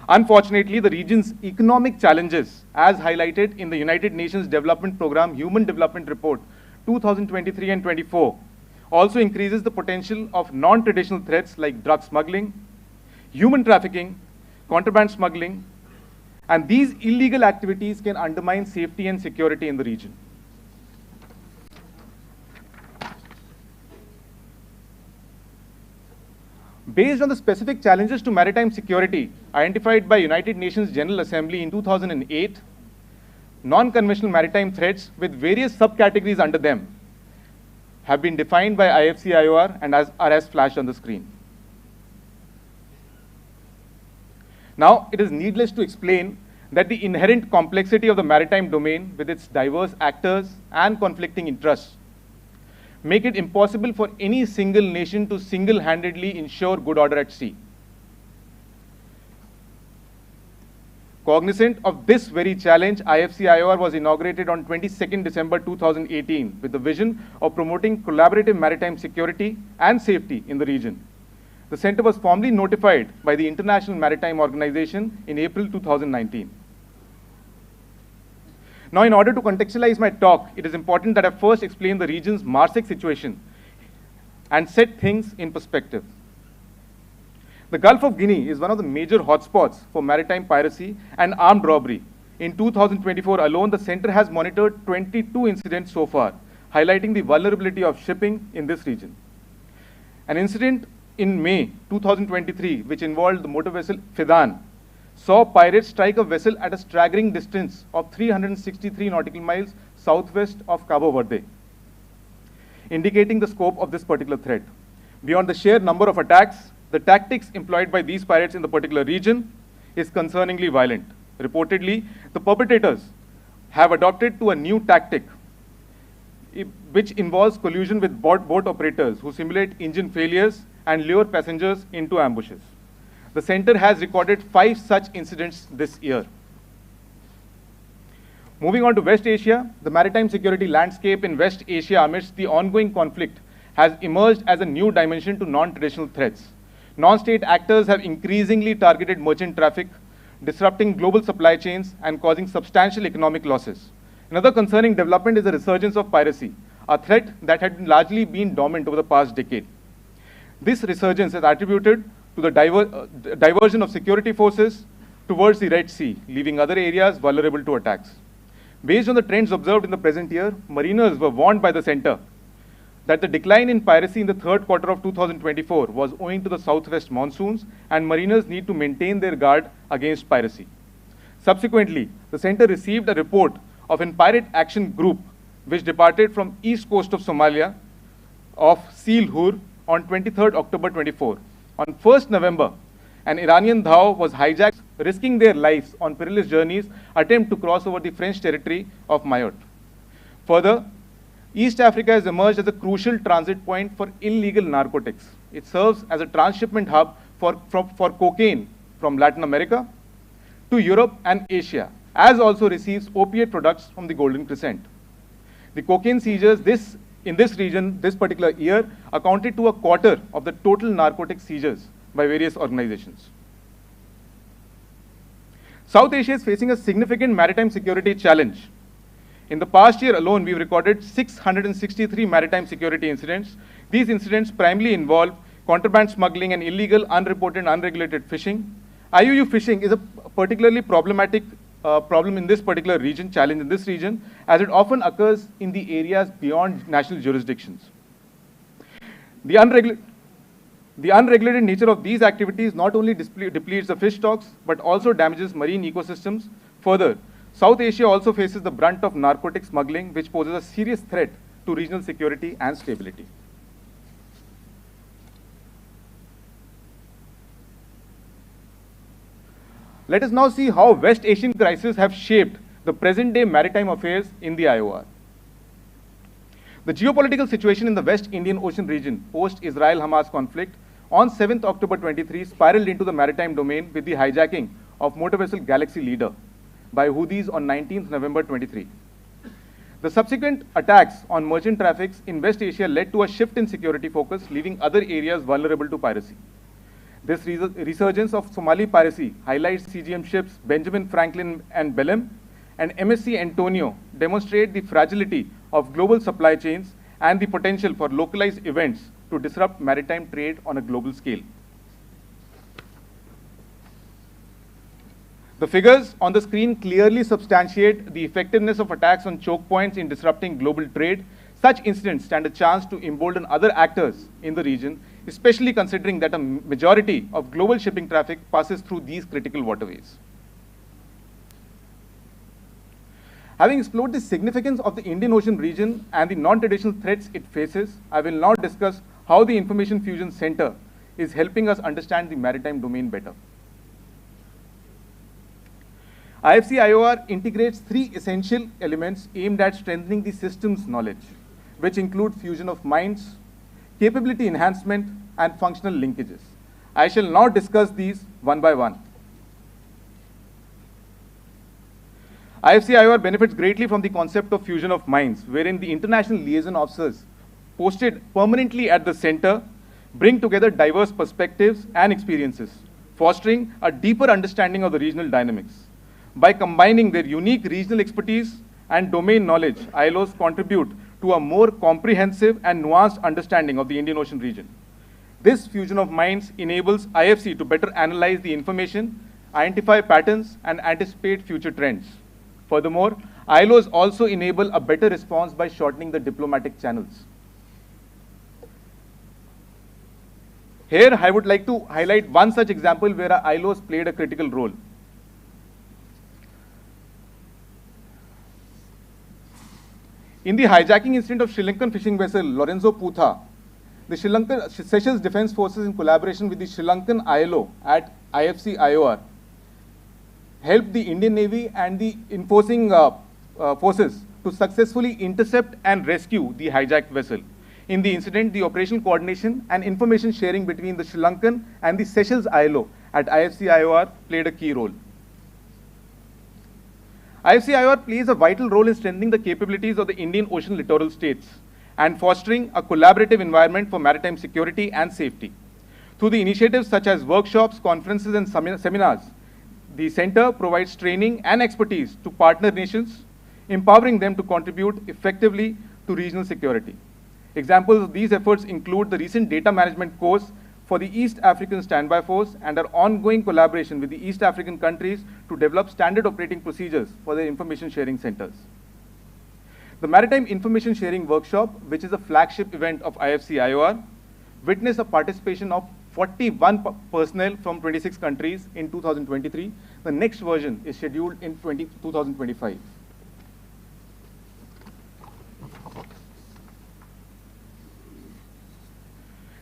Unfortunately, the region's economic challenges, as highlighted in the United Nations Development Programme Human Development Report 2023 and 24, also increases the potential of non-traditional threats like drug smuggling, human trafficking, contraband smuggling, and these illegal activities can undermine safety and security in the region. Based on the specific challenges to maritime security identified by United Nations General Assembly in 2008, non-conventional maritime threats with various subcategories under them have been defined by IFC-IOR and are as flashed on the screen. Now, it is needless to explain that the inherent complexity of the maritime domain with its diverse actors and conflicting interests make it impossible for any single nation to single-handedly ensure good order at sea. Cognizant of this very challenge, IFC-IOR was inaugurated on 22nd December 2018 with the vision of promoting collaborative maritime security and safety in the region. The center was formally notified by the International Maritime Organization in April 2019. Now, in order to contextualize my talk, it is important that I first explain the region's Maersk situation and set things in perspective. The Gulf of Guinea is one of the major hotspots for maritime piracy and armed robbery. In 2024 alone, the center has monitored 22 incidents so far, highlighting the vulnerability of shipping in this region. An incident in May 2023, which involved the motor vessel Fidan, saw pirates strike a vessel at a staggering distance of 363 nautical miles southwest of Cabo Verde, indicating the scope of this particular threat. Beyond the sheer number of attacks, the tactics employed by these pirates in the particular region is concerningly violent. Reportedly, the perpetrators have adopted to a new tactic, which involves collusion with boat operators who simulate engine failures and lure passengers into ambushes. The center has recorded 5 such incidents this year. Moving on to West Asia, the maritime security landscape in West Asia amidst the ongoing conflict has emerged as a new dimension to non-traditional threats. Non-state actors have increasingly targeted merchant traffic, disrupting global supply chains and causing substantial economic losses. Another concerning development is the resurgence of piracy. a threat that had largely been dormant over the past decade. This resurgence is attributed to the diversion of security forces towards the Red Sea, leaving other areas vulnerable to attacks. Based on the trends observed in the present year, mariners were warned by the Centre that the decline in piracy in the third quarter of 2024 was owing to the southwest monsoons, and mariners need to maintain their guard against piracy. Subsequently, the Centre received a report of a pirate action group which departed from east coast of Somalia of Seafarer on 23rd October 24. On 1st November, an Iranian dhow was hijacked, risking their lives on perilous journeys, attempt to cross over the French territory of Mayotte. Further, East Africa has emerged as a crucial transit point for illegal narcotics. It serves as a transshipment hub for cocaine from Latin America to Europe and Asia, as also receives opiate products from the Golden Crescent. The cocaine seizures in this region this particular year accounted to a quarter of the total narcotic seizures by various organizations. South Asia is facing a significant maritime security challenge. In the past year alone, we've recorded 663 maritime security incidents. These incidents primarily involve contraband smuggling and illegal, unreported, and unregulated fishing. IUU fishing is a particularly problematic problem in this particular region, challenge in this region, as it often occurs in the areas beyond national jurisdictions. The unregulated nature of these activities not only depletes the fish stocks, but also damages marine ecosystems. Further, South Asia also faces the brunt of narcotic smuggling, which poses a serious threat to regional security and stability. Let us now see how West Asian crises have shaped the present-day maritime affairs in the IOR. The geopolitical situation in the West Indian Ocean region post-Israel-Hamas conflict on 7th October 23 spiraled into the maritime domain with the hijacking of motor vessel Galaxy Leader by Houthis on 19th November 23. The subsequent attacks on merchant traffics in West Asia led to a shift in security focus, leaving other areas vulnerable to piracy. This resurgence of Somali piracy highlights CGM ships Benjamin Franklin and Belém and MSC Antonio demonstrate the fragility of global supply chains and the potential for localized events to disrupt maritime trade on a global scale. The figures on the screen clearly substantiate the effectiveness of attacks on choke points in disrupting global trade. Such incidents stand a chance to embolden other actors in the region, especially considering that a majority of global shipping traffic passes through these critical waterways. Having explored the significance of the Indian Ocean region and the non-traditional threats it faces, I will now discuss how the Information Fusion Center is helping us understand the maritime domain better. IFC IOR integrates three essential elements aimed at strengthening the system's knowledge, which include fusion of minds, capability enhancement, and functional linkages. I shall now discuss these one by one. IFC IOR benefits greatly from the concept of fusion of minds, wherein the international liaison officers posted permanently at the center bring together diverse perspectives and experiences, fostering a deeper understanding of the regional dynamics. By combining their unique regional expertise and domain knowledge, ILOs contribute to a more comprehensive and nuanced understanding of the Indian Ocean region. This fusion of minds enables IFC to better analyze the information, identify patterns, and anticipate future trends. Furthermore, ILOs also enable a better response by shortening the diplomatic channels. Here, I would like to highlight one such example where ILOs played a critical role. In the hijacking incident of Sri Lankan fishing vessel Lorenzo Putha, the Sri Lankan Seychelles Defence Forces, in collaboration with the Sri Lankan ILO at IFC IOR, helped the Indian Navy and the enforcing forces to successfully intercept and rescue the hijacked vessel. In the incident, the operational coordination and information sharing between the Sri Lankan and the Seychelles ILO at IFC IOR played a key role. IFC IOR plays a vital role in strengthening the capabilities of the Indian Ocean littoral states and fostering a collaborative environment for maritime security and safety. Through the initiatives such as workshops, conferences, and seminars, the center provides training and expertise to partner nations, empowering them to contribute effectively to regional security. Examples of these efforts include the recent data management course for the East African Standby Force and our ongoing collaboration with the East African countries to develop standard operating procedures for their information sharing centers. The Maritime Information Sharing Workshop, which is a flagship event of IFC-IOR, witnessed a participation of 41 personnel from 26 countries in 2023. The next version is scheduled in 2025.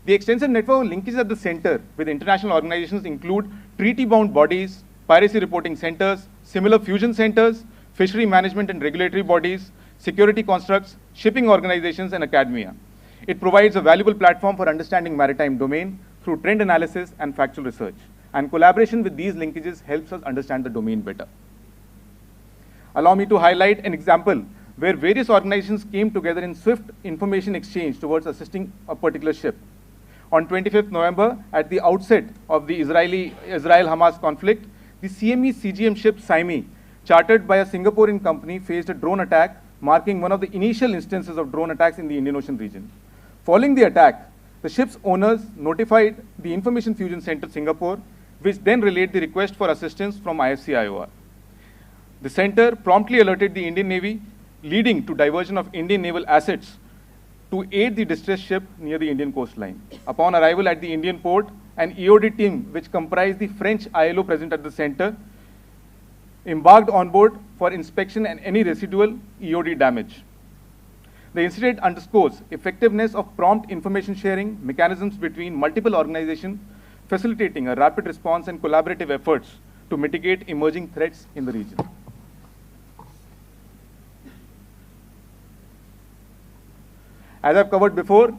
The extensive network of linkages at the center with international organizations include treaty-bound bodies, piracy reporting centers, similar fusion centers, fishery management and regulatory bodies, security constructs, shipping organizations, and academia. It provides a valuable platform for understanding maritime domain through trend analysis and factual research. And collaboration with these linkages helps us understand the domain better. Allow me to highlight an example where various organizations came together in swift information exchange towards assisting a particular ship. On 25th November, at the outset of the Israel-Hamas conflict, the CME CGM ship Saimi, chartered by a Singaporean company, faced a drone attack, marking one of the initial instances of drone attacks in the Indian Ocean region. Following the attack, the ship's owners notified the Information Fusion Center Singapore, which then relayed the request for assistance from IFC-IOR. The center promptly alerted the Indian Navy, leading to diversion of Indian naval assets to aid the distressed ship near the Indian coastline. Upon arrival at the Indian port, an EOD team, which comprised the French ILO present at the center, embarked on board for inspection and any residual EOD damage. The incident underscores effectiveness of prompt information sharing mechanisms between multiple organizations, facilitating a rapid response and collaborative efforts to mitigate emerging threats in the region. As I've covered before,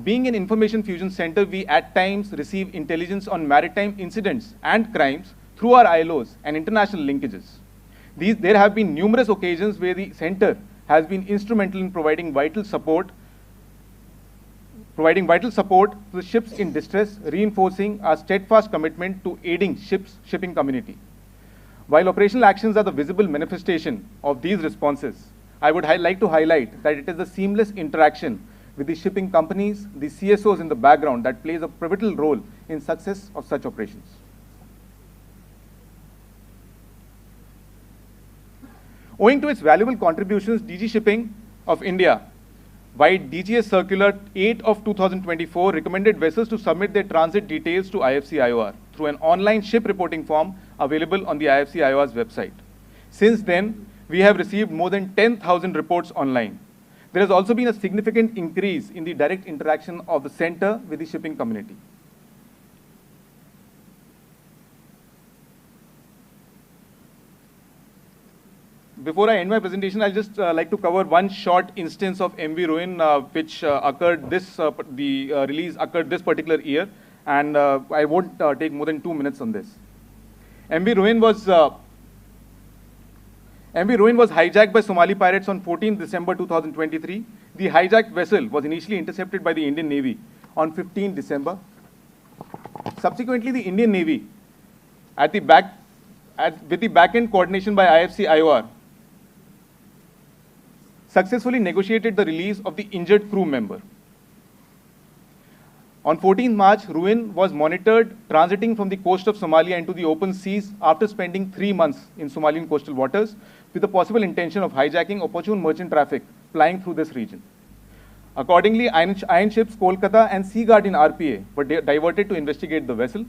being an information fusion center, we at times receive intelligence on maritime incidents and crimes through our ILOs and international linkages. There have been numerous occasions where the center has been instrumental in providing vital support to the ships in distress, reinforcing our steadfast commitment to aiding shipping community. While operational actions are the visible manifestation of these responses, I would like to highlight that it is the seamless interaction with the shipping companies, the CSOs in the background that plays a pivotal role in success of such operations. Owing to its valuable contributions, DG Shipping of India, via DGS Circular 8 of 2024, recommended vessels to submit their transit details to IFC-IOR through an online ship reporting form available on the IFC-IOR's website. Since then, we have received more than 10,000 reports online. There has also been a significant increase in the direct interaction of the center with the shipping community. Before I end my presentation, I'll just like to cover one short instance of MV Ruin, which occurred the release occurred this particular year, and I won't take more than 2 minutes on this. MV Ruin was hijacked by Somali pirates on 14 December 2023. The hijacked vessel was initially intercepted by the Indian Navy on 15 December. Subsequently, the Indian Navy, with the back-end coordination by IFC-IOR, successfully negotiated the release of the injured crew member. On 14 March, Ruin was monitored transiting from the coast of Somalia into the open seas after spending 3 months in Somalian coastal waters with the possible intention of hijacking opportune merchant traffic plying through this region. Accordingly, iron ships Kolkata and Sea Guard in RPA were diverted to investigate the vessel.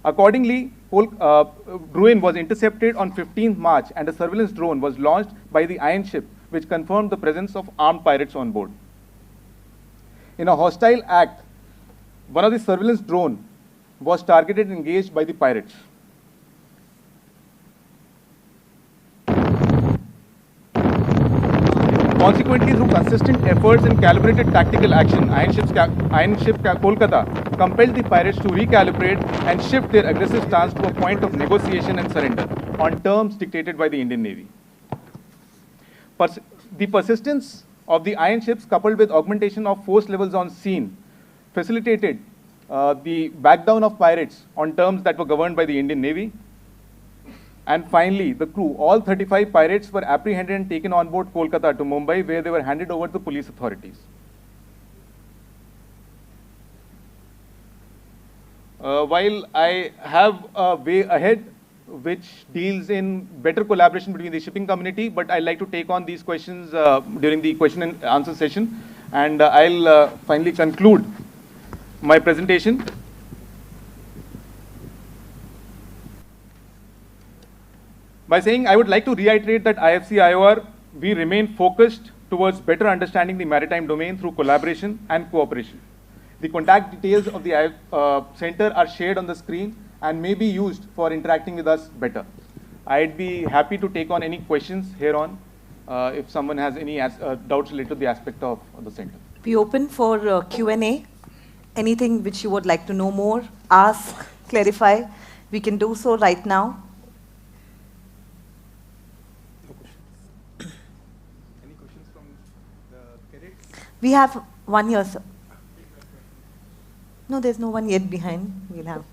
Accordingly, Ruin was intercepted on 15th March and a surveillance drone was launched by the iron ship, which confirmed the presence of armed pirates on board. In a hostile act, one of the surveillance drones was targeted and engaged by the pirates. Consequently, through consistent efforts and calibrated tactical action, iron ship Kolkata compelled the pirates to recalibrate and shift their aggressive stance to a point of negotiation and surrender on terms dictated by the Indian Navy. The persistence of the iron ships, coupled with augmentation of force levels on scene, facilitated the backdown of pirates on terms that were governed by the Indian Navy. And finally, the crew, all 35 pirates were apprehended and taken on board Kolkata to Mumbai, where they were handed over to police authorities. While I have a way ahead which deals in better collaboration between the shipping community, but I'd like to take on these questions during the question and answer session. And I'll finally conclude my presentation. By saying, I would like to reiterate that IFC-IOR, we remain focused towards better understanding the maritime domain through collaboration and cooperation. The contact details of the center are shared on the screen and may be used for interacting with us better. I'd be happy to take on any questions here on if someone has any doubts related to the aspect of the center. We open for Q&A. Anything which you would like to know more, ask, clarify, we can do so right now. Any questions from the cadets? We have one here, sir. No, there's no one yet behind. We'll have.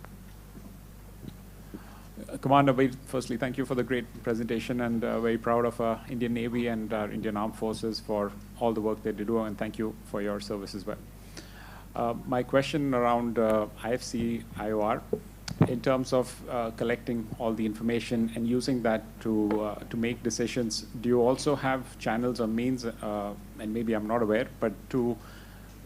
Commander, firstly, thank you for the great presentation, and very proud of our Indian Navy and our Indian Armed Forces for all the work they do, and thank you for your service as well. My question around IFC IOR, in terms of collecting all the information and using that to make decisions, do you also have channels or means, and maybe I'm not aware, but to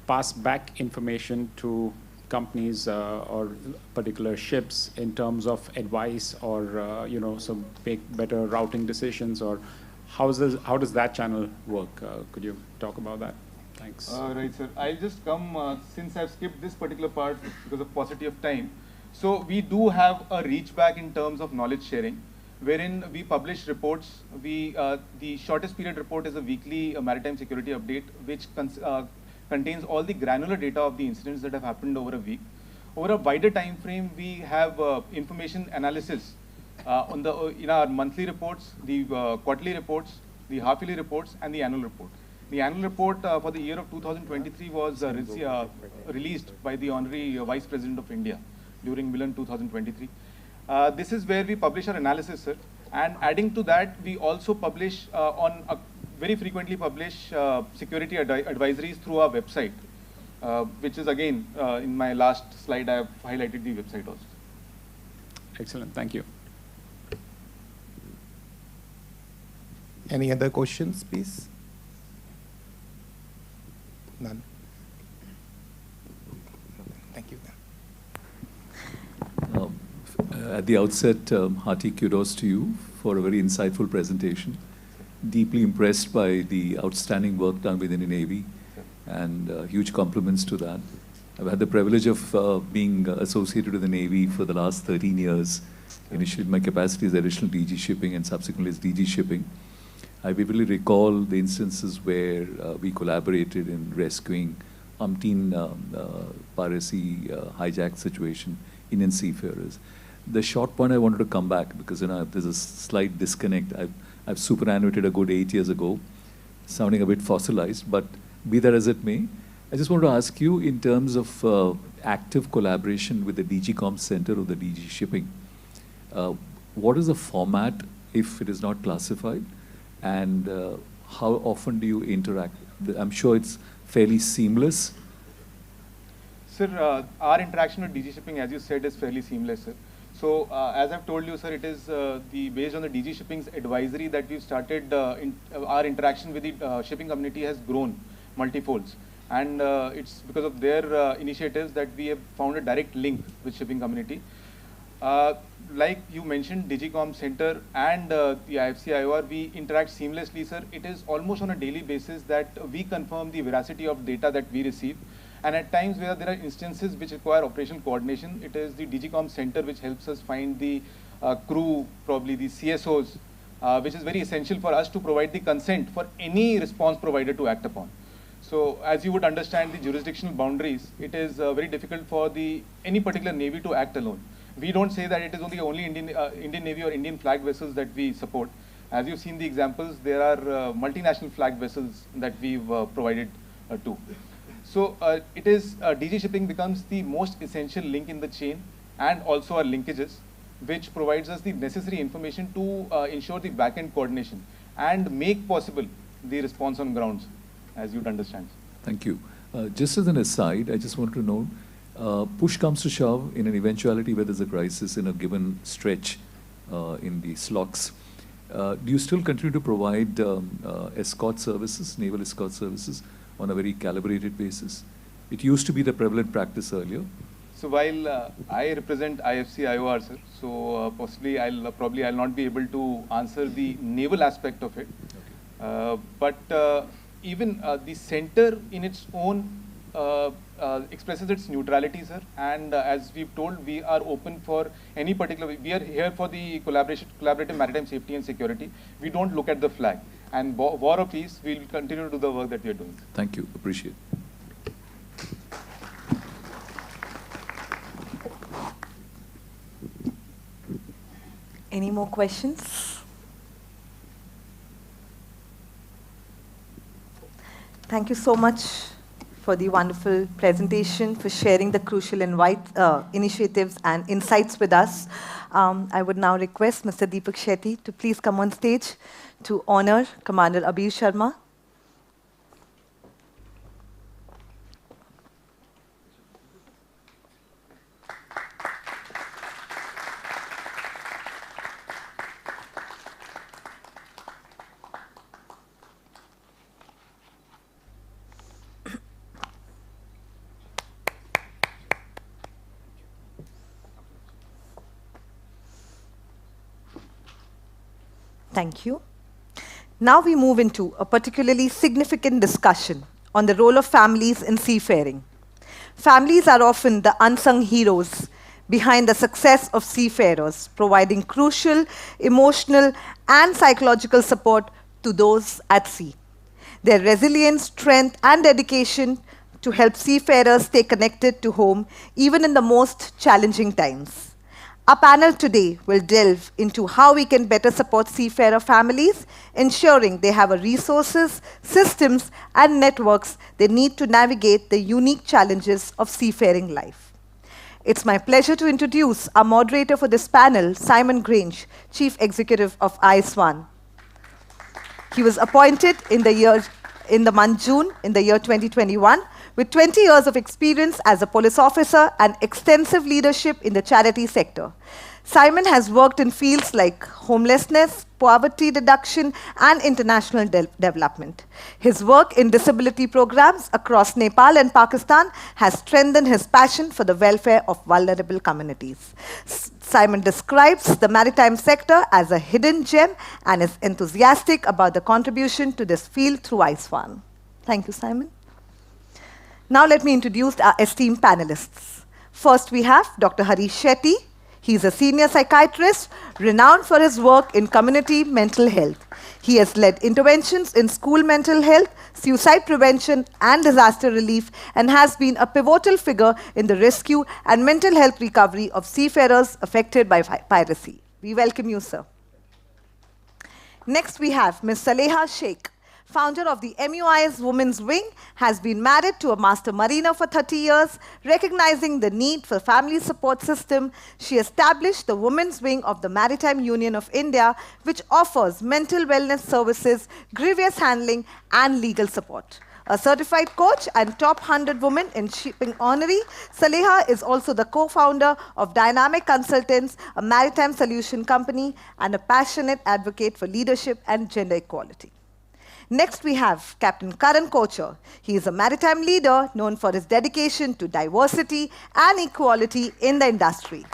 pass back information to companies or particular ships in terms of advice or so make better routing decisions, or how does that channel work? Could you talk about that? Thanks. Right, sir. I'll just come, since I've skipped this particular part because of paucity of time. So we do have a reach back in terms of knowledge sharing, wherein we publish reports. The shortest period report is a weekly maritime security update, which contains all the granular data of the incidents that have happened over a week. Over a wider time frame, we have information analysis in our monthly reports, the quarterly reports, the half-yearly reports, and the annual report. The annual report for the year of 2023 was released by the Honorary Vice President of India during Milan 2023. This is where we publish our analysis, sir. And adding to that, we also publish very frequently publish security advisories through our website, which is again, in my last slide, I have highlighted the website also. Excellent, thank you. Any other questions, please? None. Thank you. At the outset, hearty kudos to you for a very insightful presentation. Deeply impressed by the outstanding work done within the Navy, and huge compliments to that. I've had the privilege of being associated with the Navy for the last 13 years. Initially, my capacity as additional DG shipping and subsequently as DG shipping. I vividly recall the instances where we collaborated in rescuing umpteen piracy hijack situation, Indian seafarers. The short point I wanted to come back, because there's a slight disconnect. I've superannuated a good 8 years ago, sounding a bit fossilized, but be that as it may, I just wanted to ask you in terms of active collaboration with the DG Comms Center or the DG Shipping, what is the format if it is not classified, and how often do you interact? I'm sure it's fairly seamless. Sir, our interaction with DG Shipping, as you said, is fairly seamless, sir. So, as I've told you, sir, it is based on the DG Shipping's advisory that we've started, our interaction with the shipping community has grown multifolds. And it's because of their initiatives that we have found a direct link with shipping community. Like you mentioned, DigiCom Center and the IFC IOR, we interact seamlessly, sir. It is almost on a daily basis that we confirm the veracity of data that we receive. And at times where there are instances which require operational coordination, it is the DigiCom Center which helps us find the crew, probably the CSOs, which is very essential for us to provide the consent for any response provider to act upon. So as you would understand the jurisdictional boundaries, it is very difficult for any particular Navy to act alone. We don't say that it is only Indian Navy or Indian flag vessels that we support. As you've seen the examples, there are multinational flag vessels that we've provided to. So DG Shipping becomes the most essential link in the chain, and also our linkages. which provides us the necessary information to ensure the back-end coordination and make possible the response on grounds, as you'd understand. Thank you. Just as an aside, I just want to know, push comes to shove in an eventuality where there's a crisis in a given stretch in the slocks. Do you still continue to provide escort services, naval escort services, on a very calibrated basis? It used to be the prevalent practice earlier. So while I represent IFC IOR, sir, so possibly I'll not be able to answer the naval aspect of it. Okay. But even the center in its own expresses its neutrality, sir. And as we've told, we are open for any particular. We are here for the collaborative maritime safety and security. We don't look at the flag. And war or peace, we'll continue to do the work that we are doing. Thank you. Appreciate it. Any more questions? Thank you so much for the wonderful presentation, for sharing the crucial initiatives and insights with us. I would now request Mr. Deepak Shetty to please come on stage to honor Commander Abir Sharma. Thank you. Now we move into a particularly significant discussion on the role of families in seafaring. Families are often the unsung heroes behind the success of seafarers, providing crucial emotional and psychological support to those at sea. Their resilience, strength, and dedication to help seafarers stay connected to home even in the most challenging times. Our panel today will delve into how we can better support seafarer families, ensuring they have the resources, systems, and networks they need to navigate the unique challenges of seafaring life. It's my pleasure to introduce our moderator for this panel, Simon Grainge, Chief Executive of ISWAN. He was appointed in the month June in the year 2021, with 20 years of experience as a police officer and extensive leadership in the charity sector. Simon has worked in fields like homelessness, poverty reduction, and international development. His work in disability programs across Nepal and Pakistan has strengthened his passion for the welfare of vulnerable communities. Simon describes the maritime sector as a hidden gem and is enthusiastic about the contribution to this field through ISWAN. Thank you, Simon. Now let me introduce our esteemed panelists. First, we have Dr. Harish Shetty. He is a senior psychiatrist renowned for his work in community mental health. He has led interventions in school mental health, suicide prevention, and disaster relief, and has been a pivotal figure in the rescue and mental health recovery of seafarers affected by piracy. We welcome you, sir. Next, we have Ms. Saleha Shaikh, founder of the MUIS Women's Wing, has been married to a master mariner for 30 years. Recognizing the need for family support system, she established the Women's Wing of the Maritime Union of India, which offers mental wellness services, grievance handling, and legal support. A certified coach and top 100 women in shipping honoree, Saleha is also the co-founder of Dynamic Consultants, a maritime solution company, and a passionate advocate for leadership and gender equality. Next, we have Captain Karan Kochhar. He is a maritime leader known for his dedication to diversity and equality in the industry.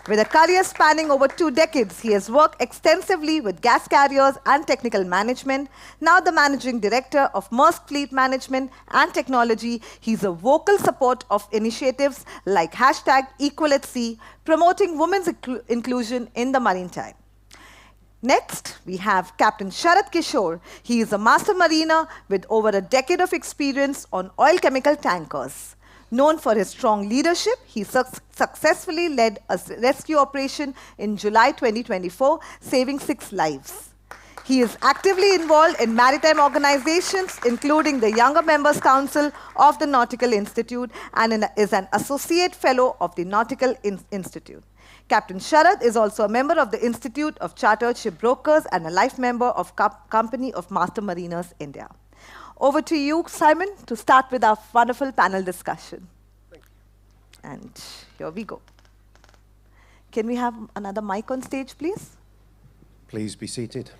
With a career spanning over 2 decades, he has worked extensively with gas carriers and technical management. Now the managing director of Maersk Fleet Management and Technology, he's a vocal support of initiatives like #EqualAtSea, promoting women's inclusion in the maritime. Next, we have Captain Sharad Kishore. He is a master mariner with over a decade of experience on oil chemical tankers. Known for his strong leadership, he successfully led a rescue operation in July 2024, saving 6 lives. He is actively involved in maritime organizations, including the Younger Members Council of the Nautical Institute, and is an associate fellow of the Nautical Institute. Captain Sharad is also a member of the Institute of Chartered Shipbrokers and a life member of Company of Master Mariners India. Over to you, Simon, to start with our wonderful panel discussion. Thank you. And here we go. Can we have another mic on stage, please? Please be seated.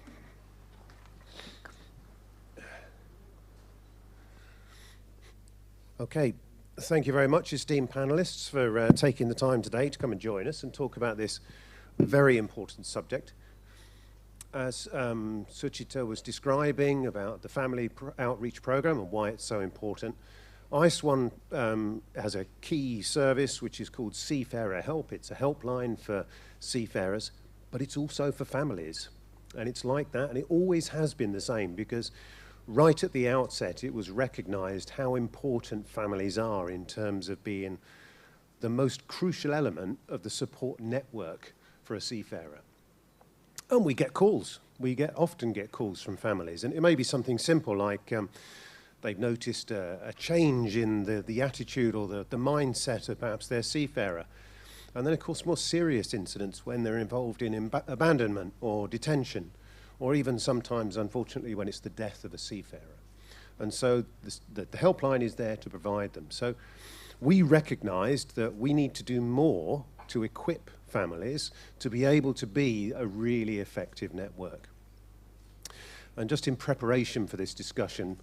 Okay, thank you very much, esteemed panelists, for taking the time today to come and join us and talk about this very important subject. As Suchita was describing about the family outreach program and why it's so important, ISWAN has a key service which is called Seafarer Help. It's a helpline for seafarers, but it's also for families. And it's like that, and it always has been the same, because right at the outset, it was recognized how important families are in terms of being the most crucial element of the support network for a seafarer. And we get calls. We often get calls from families. And it may be something simple like they've noticed a change in the attitude or the mindset of perhaps their seafarer. And then, of course, more serious incidents when they're involved in abandonment or detention, or even sometimes, unfortunately, when it's the death of a seafarer. And so the helpline is there to provide them. So we recognized that we need to do more to equip families to be able to be a really effective network. And just in preparation for this discussion,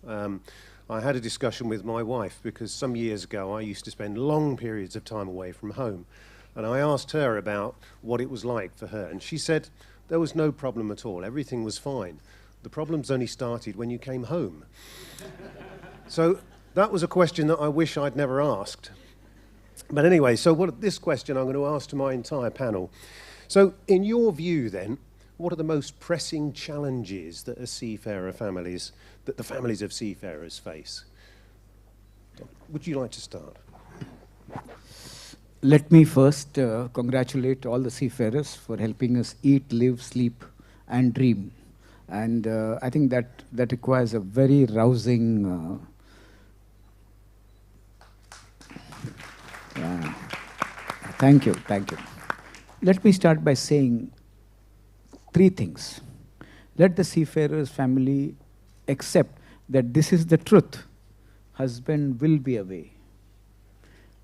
I had a discussion with my wife, because some years ago I used to spend long periods of time away from home. And I asked her about what it was like for her. And she said, there was no problem at all. Everything was fine. The problems only started when you came home. So that was a question that I wish I'd never asked. But anyway, so this question I'm going to ask to my entire panel. So in your view then, what are the most pressing challenges that the families of seafarers face? Would you like to start? Let me first congratulate all the seafarers for helping us eat, live, sleep, and dream. And I think that requires a very rousing... Thank you. Let me start by saying 3 things. Let the seafarers' family accept that this is the truth. Husband will be away.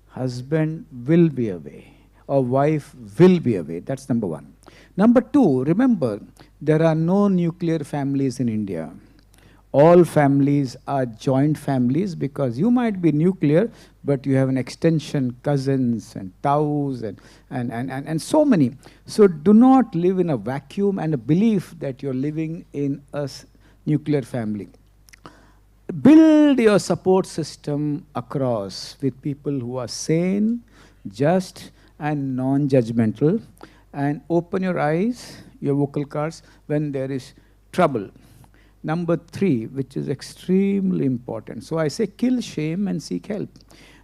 Husband will be away, or wife will be away. That's number 1. Number 2, remember, there are no nuclear families in India. All families are joint families, because you might be nuclear, but you have an extension, cousins and taus and so many. So do not live in a vacuum and a belief that you're living in a nuclear family. Build your support system across with people who are sane, just, and non-judgmental, and open your eyes, your vocal cords, when there is trouble. Number 3, which is extremely important. So I say kill shame and seek help.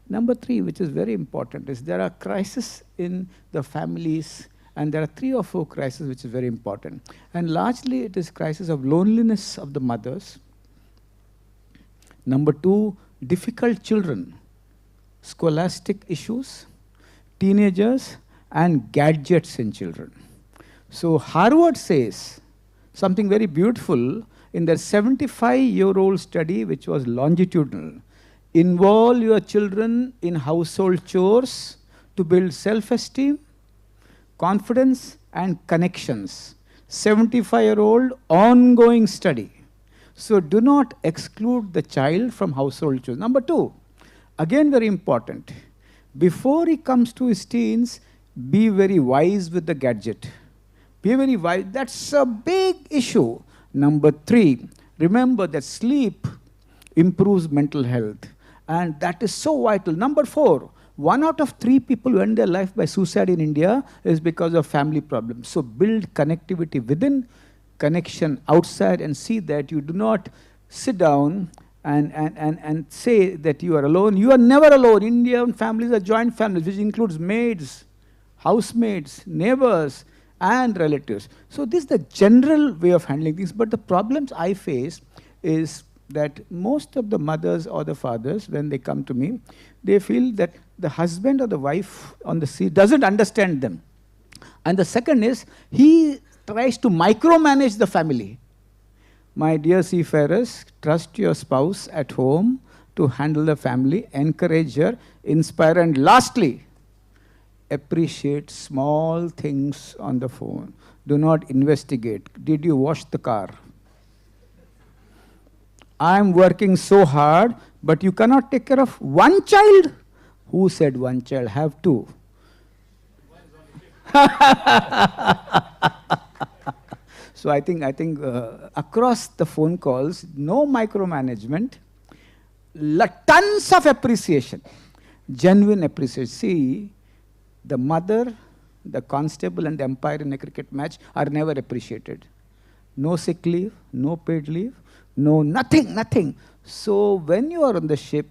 Number 3, which is very important, is there are crises in the families, and there are 3 or 4 crises which is very important. And largely it is crisis of loneliness of the mothers. Number 2, difficult children, scholastic issues, teenagers, and gadgets in children. So Harvard says something very beautiful in their 75-year-old study, which was longitudinal. Involve your children in household chores to build self-esteem, confidence, and connections. 75-year-old ongoing study. So do not exclude the child from household chores. Number 2, again very important. Before he comes to his teens, be very wise with the gadget. Be very wise. That's a big issue. Number 3, remember that sleep improves mental health. And that is so vital. Number 4, 1 out of 3 people who end their life by suicide in India is because of family problems. So build connectivity within, connection outside, and see that you do not sit down and say that you are alone. You are never alone. Indian families are joint families, which includes maids, housemates, neighbors, and relatives. So this is the general way of handling things. But the problems I face is that most of the mothers or the fathers, when they come to me, they feel that the husband or the wife on the sea doesn't understand them. And the second is, he tries to micromanage the family. My dear seafarers, trust your spouse at home to handle the family, encourage her, inspire, and lastly, appreciate small things on the phone. Do not investigate. Did you wash the car? I'm working so hard, but you cannot take care of one child? Who said one child? Have two. So I think across the phone calls, no micromanagement, tons of appreciation, genuine appreciation. See, the mother, the constable, and the umpire in a cricket match are never appreciated. No sick leave, no paid leave, no nothing, nothing. So when you are on the ship,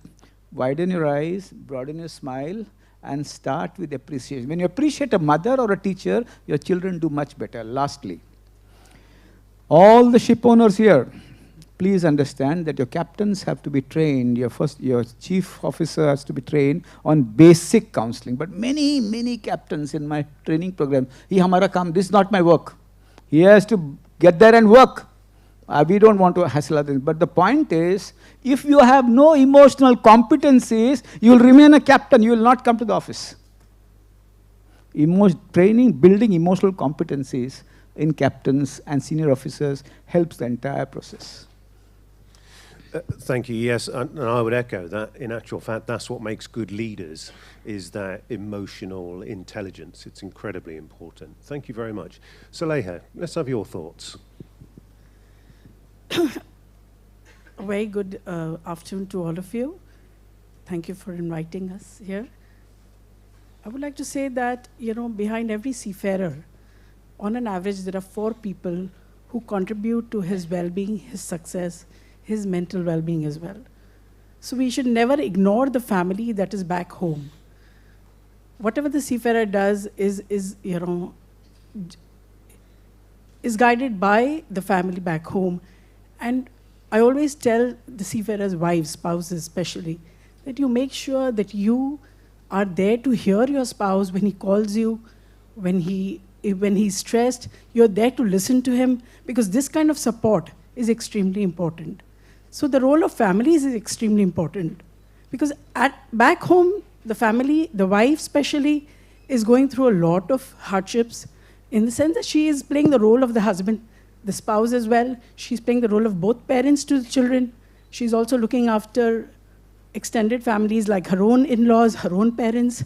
widen your eyes, broaden your smile, and start with appreciation. When you appreciate a mother or a teacher, your children do much better. Lastly, all the ship owners here, please understand that your captains have to be trained, your chief officer has to be trained on basic counseling. But many captains in my training program, this is not my work. He has to get there and work. We don't want to hassle others. But the point is, if you have no emotional competencies, you will remain a captain. You will not come to the office. Training, building emotional competencies in captains and senior officers helps the entire process. Thank you. Yes, and I would echo that. In actual fact, that's what makes good leaders, is that emotional intelligence. It's incredibly important. Thank you very much. Saleha, let's have your thoughts. A very good afternoon to all of you. Thank you for inviting us here. I would like to say that, behind every seafarer, on an average, there are 4 people who contribute to his well-being, his success, his mental well-being as well. So we should never ignore the family that is back home. Whatever the seafarer does is guided by the family back home. And I always tell the seafarers' wives, spouses especially, that you make sure that you are there to hear your spouse when he calls you, when he's stressed, you're there to listen to him, because this kind of support is extremely important. So the role of families is extremely important, because back home, the family, the wife especially, is going through a lot of hardships in the sense that she is playing the role of the husband, the spouse as well. She's playing the role of both parents to the children. She's also looking after extended families like her own in-laws, her own parents.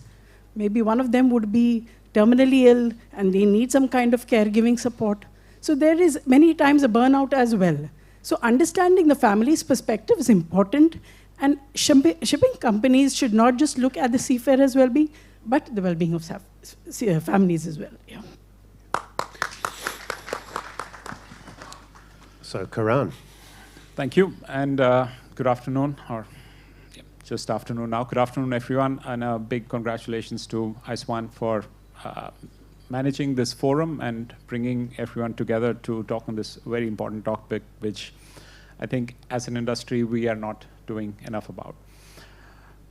Maybe one of them would be terminally ill and they need some kind of caregiving support. So there is many times a burnout as well. So understanding the family's perspective is important, and shipping companies should not just look at the seafarers' well-being, but the well-being of families as well. Yeah. So, Karan. Thank you, and good afternoon, or just afternoon now. Good afternoon, everyone, and a big congratulations to ISWAN for managing this forum and bringing everyone together to talk on this very important topic, which I think as an industry we are not doing enough about.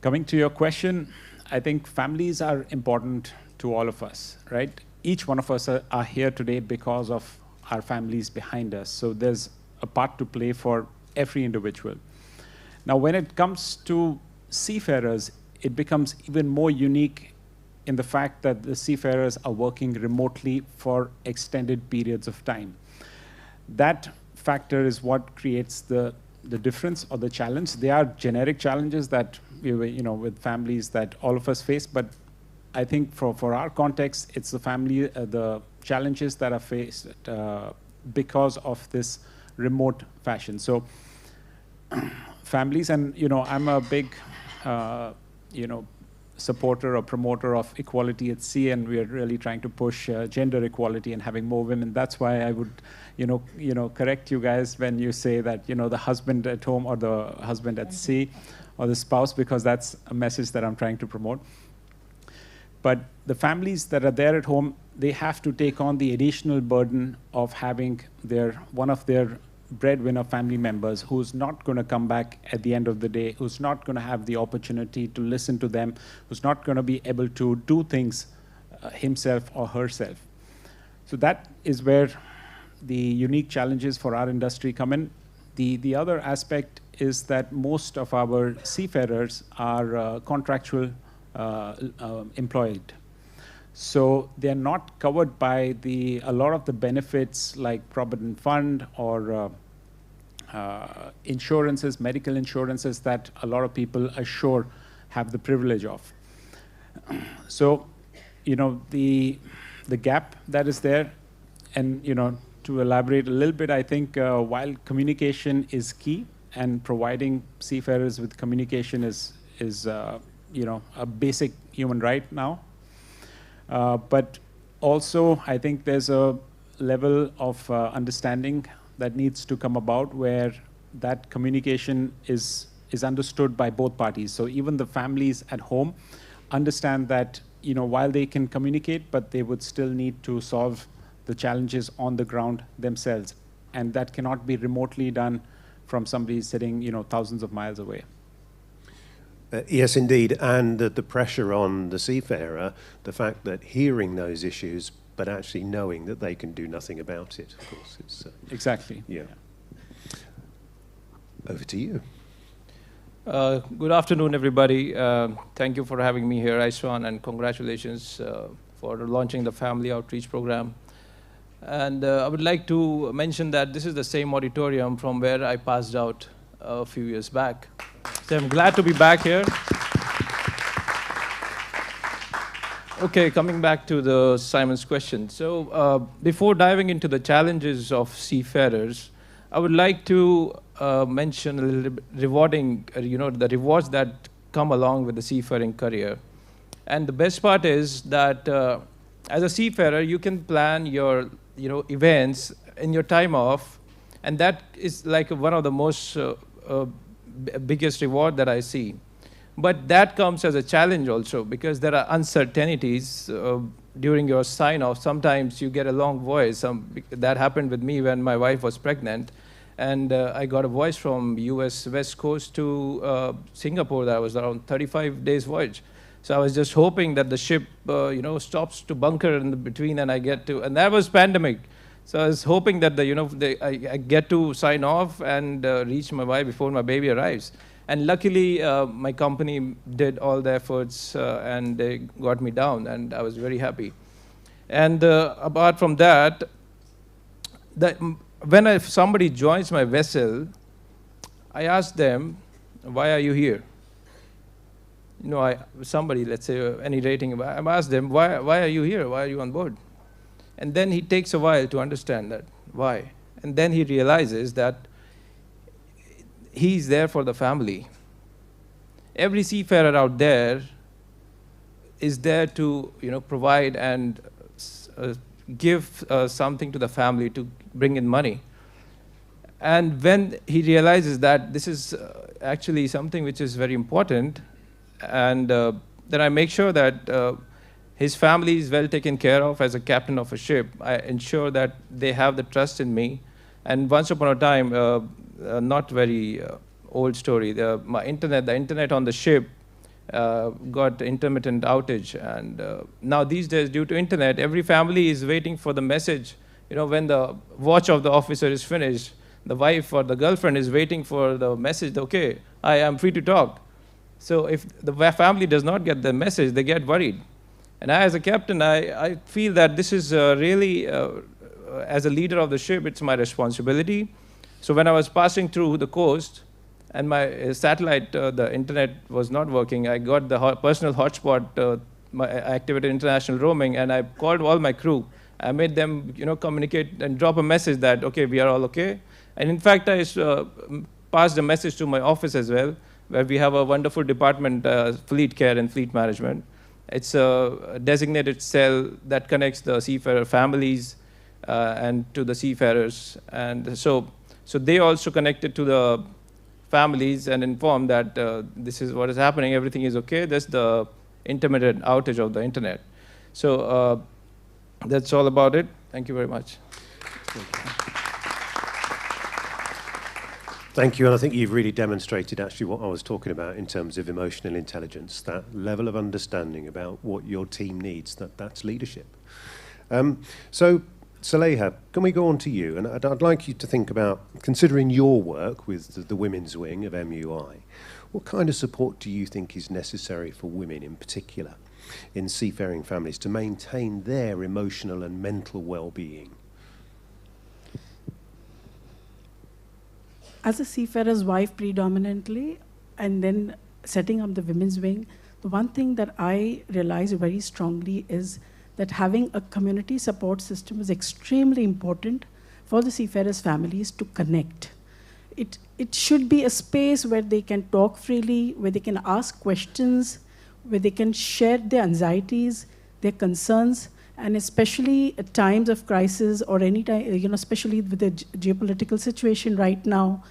Coming to your question, I think families are important to all of us, right? Each one of us are here today because of our families behind us. So there's a part to play for every individual. Now, when it comes to seafarers, it becomes even more unique in the fact that the seafarers are working remotely for extended periods of time. That factor is what creates the difference or the challenge. There are generic challenges that with families that all of us face, but I think for our context, it's the challenges that are faced because of this remote fashion. So families, and I'm a big supporter or promoter of equality at sea, and we are really trying to push gender equality and having more women. That's why I would correct you guys when you say that the husband at home or the husband at sea or the spouse, because that's a message that I'm trying to promote. But the families that are there at home, they have to take on the additional burden of having one of their breadwinner family members who's not going to come back at the end of the day, who's not going to have the opportunity to listen to them, who's not going to be able to do things himself or herself. So that is where the unique challenges for our industry come in. The other aspect is that most of our seafarers are contractual employed. So they're not covered by a lot of the benefits like Provident Fund or insurances, medical insurances that a lot of people ashore have the privilege of. So, the gap that is there, and to elaborate a little bit, I think while communication is key, and providing seafarers with communication is a basic human right now. But also, I think there's a level of understanding that needs to come about where that communication is understood by both parties. So even the families at home understand that, while they can communicate, but they would still need to solve the challenges on the ground themselves. And that cannot be remotely done from somebody sitting, thousands of miles away. Yes, indeed. And the pressure on the seafarer, the fact that hearing those issues, but actually knowing that they can do nothing about it, of course. It's, exactly. Yeah. Over to you. Good afternoon, everybody. Thank you for having me here, ISWAN, and congratulations for launching the Family Outreach Program. And I would like to mention that this is the same auditorium from where I passed out a few years back. So I'm glad to be back here. Okay, coming back to Simon's question. So before diving into the challenges of seafarers, I would like to mention a little bit rewarding, the rewards that come along with the seafaring career. And the best part is that as a seafarer, you can plan your events in your time off, and that is like one of the most biggest reward that I see. But that comes as a challenge also, because there are uncertainties during your sign-off. Sometimes you get a long voice. That happened with me when my wife was pregnant, and I got a voice from US West Coast to Singapore. That was around 35 days voyage. So I was just hoping that the ship, stops to bunker in the between, and I get to. And that was pandemic, so I was hoping that I get to sign off and reach my wife before my baby arrives. And luckily, my company did all the efforts, and they got me down, and I was very happy. And apart from that, when somebody joins my vessel, I ask them, "Why are you here?" Somebody, let's say, any rating, I ask them, why are you here? Why are you on board? And then he takes a while to understand that, why. And then he realizes that he's there for the family. Every seafarer out there is there to, provide and give something to the family to bring in money. And when he realizes that this is actually something which is very important, and then I make sure that his family is well taken care of as a captain of a ship. I ensure that they have the trust in me. And once upon a time, not very old story, the internet on the ship got intermittent outage. And now these days, due to internet, every family is waiting for the message. When the watch of the officer is finished, the wife or the girlfriend is waiting for the message, okay, I am free to talk. So if the family does not get the message, they get worried. And I, as a captain, I feel that this is really, as a leader of the ship, it's my responsibility. So when I was passing through the coast, and my satellite, the internet was not working, I got the personal hotspot, I activated international roaming, and I called all my crew. I made them, communicate and drop a message that, okay, we are all okay. And in fact, I passed a message to my office as well, where we have a wonderful department, fleet care and fleet management. It's a designated cell that connects the seafarer families and to the seafarers. And so they also connected to the families and informed that this is what is happening, everything is okay, there's the intermittent outage of the internet. So that's all about it. Thank you very much. Thank you, and I think you've really demonstrated actually what I was talking about in terms of emotional intelligence, that level of understanding about what your team needs, that's leadership. So Saleha, can we go on to you? And I'd like you to think about, considering your work with the women's wing of MUI, what kind of support do you think is necessary for women in particular in seafaring families to maintain their emotional and mental well-being? As a seafarer's wife predominantly, and then setting up the women's wing, the one thing that I realize very strongly is that having a community support system is extremely important for the seafarers' families to connect. It should be a space where they can talk freely, where they can ask questions, where they can share their anxieties, their concerns, and especially at times of crisis or any time, especially with the geopolitical situation right now,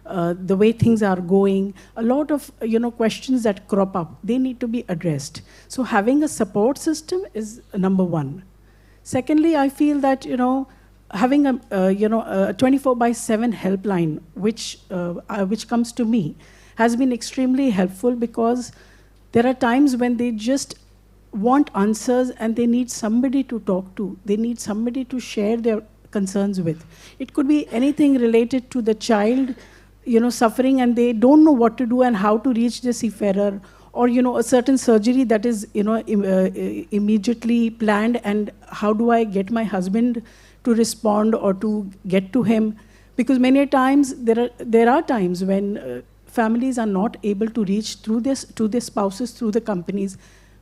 the way things are going, a lot of questions that crop up, they need to be addressed. So having a support system is number one. Secondly, I feel that having a 24/7 helpline, which comes to me, has been extremely helpful, because there are times when they just want answers and they need somebody to talk to. They need somebody to share their concerns with. It could be anything related to the child, suffering, and they don't know what to do and how to reach the seafarer, or a certain surgery that is immediately planned, and how do I get my husband to respond or to get to him? Because many times there are times when families are not able to reach to their spouses through the companies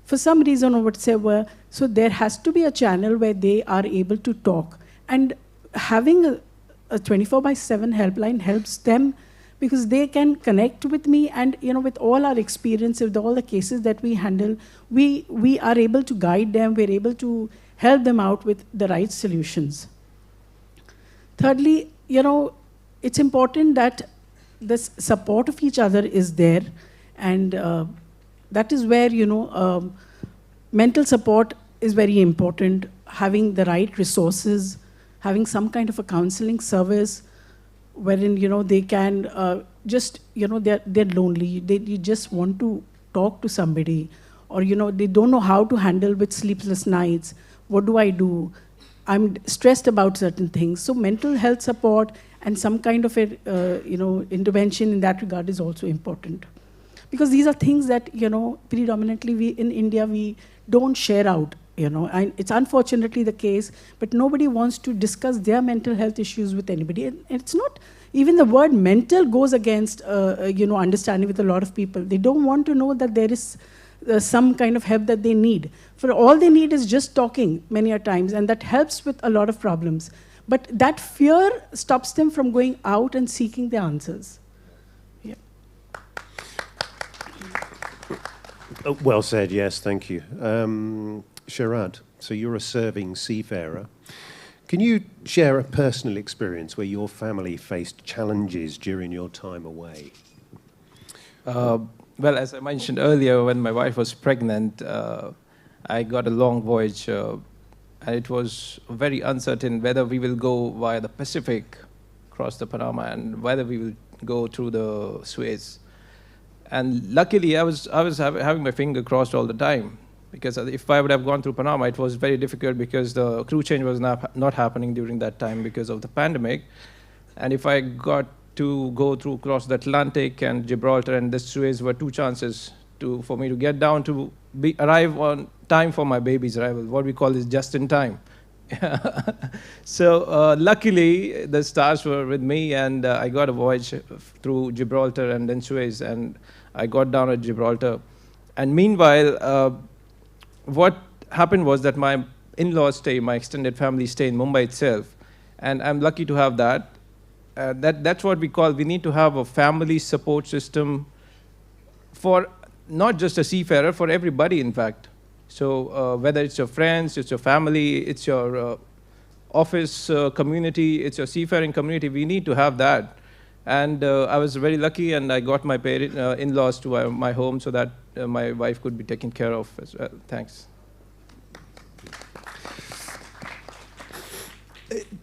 for some reason or whatsoever. So there has to be a channel where they are able to talk, and having a 24/7 helpline helps them, because they can connect with me, and with all our experience, with all the cases that we handle, we are able to guide them, we're able to help them out with the right solutions. Thirdly, it's important that the support of each other is there, and that is where mental support is very important. Having the right resources, having some kind of a counseling service, wherein they can they're lonely, they just want to talk to somebody, or they don't know how to handle with sleepless nights. What do I do? I'm stressed about certain things. So mental health support and some kind of intervention in that regard is also important, because these are things that predominantly we in India we don't share out. And it's unfortunately the case, but nobody wants to discuss their mental health issues with anybody. And it's not, even the word mental goes against, understanding with a lot of people. They don't want to know that there is some kind of help that they need. For all they need is just talking many a times, and that helps with a lot of problems. But that fear stops them from going out and seeking the answers. Yeah. Well said, yes, thank you. Sharad, so you're a serving seafarer. Can you share a personal experience where your family faced challenges during your time away? Well, as I mentioned earlier, when my wife was pregnant, I got a long voyage, and it was very uncertain whether we will go via the Pacific, across the Panama, and whether we will go through the Suez. And luckily, I was having my finger crossed all the time, because if I would have gone through Panama, it was very difficult because the crew change was not happening during that time because of the pandemic. And if I got to go through across the Atlantic and Gibraltar and the Suez, were two chances for me to get down to arrive on time for my baby's arrival. What we call is just in time. So luckily, the stars were with me, and I got a voyage through Gibraltar and then Suez, and I got down at Gibraltar. And meanwhile, what happened was that my in-laws stay, my extended family stay in Mumbai itself, and I'm lucky to have that. That's what we need to have a family support system for not just a seafarer, for everybody, in fact. So whether it's your friends, it's your family, it's your office community, it's your seafaring community, we need to have that. And I was very lucky, and I got my in-laws to my home so that my wife could be taken care of as well. Thanks.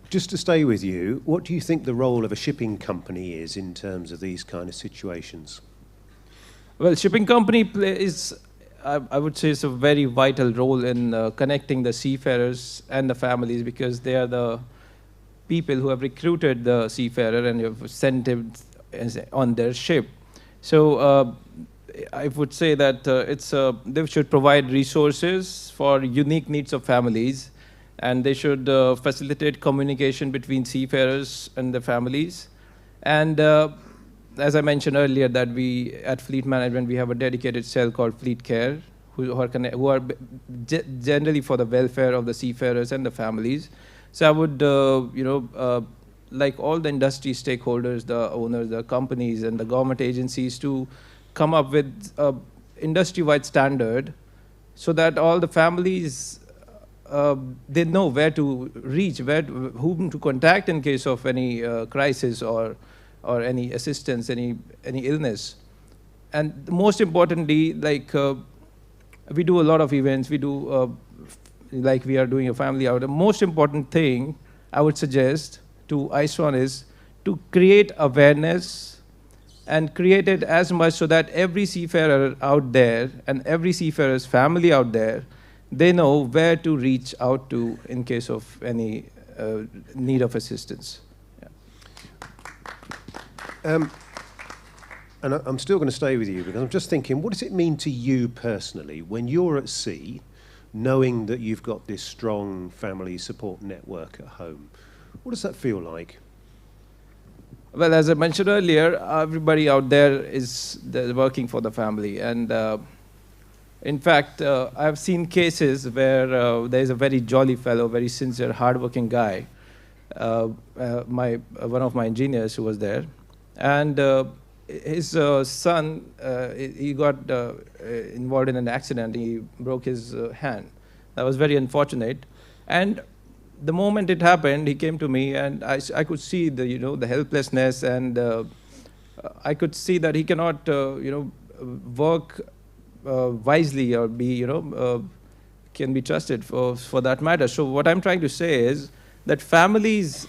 Just to stay with you, what do you think the role of a shipping company is in terms of these kind of situations? Well, shipping company is I would say it's a very vital role in connecting the seafarers and the families, because they are the people who have recruited the seafarer and have sent him on their ship. So I would say that they should provide resources for unique needs of families, and they should facilitate communication between seafarers and the families. And as I mentioned earlier, that we at Fleet Management, we have a dedicated cell called Fleet Care, who are generally for the welfare of the seafarers and the families. So I would, like all the industry stakeholders, the owners, the companies, and the government agencies, to come up with an industry-wide standard so that all the families, they know where to reach, whom to contact in case of any crisis or any assistance, any illness. And most importantly, like we do a lot of events, we do like we are doing a family out. The most important thing I would suggest to ISWAN is to create awareness and create it as much so that every seafarer out there and every seafarer's family out there, they know where to reach out to in case of any need of assistance. And I'm still going to stay with you, because I'm just thinking, what does it mean to you personally when you're at sea, knowing that you've got this strong family support network at home? What does that feel like? Well, as I mentioned earlier, everybody out there is working for the family. And in fact, I've seen cases where there's a very jolly fellow, very sincere, hardworking guy, one of my engineers who was there. And his son, he got involved in an accident. He broke his hand. That was very unfortunate. And the moment it happened, he came to me, and I could see the helplessness, and I could see that he cannot work wisely or be can be trusted for that matter. So what I'm trying to say is that families,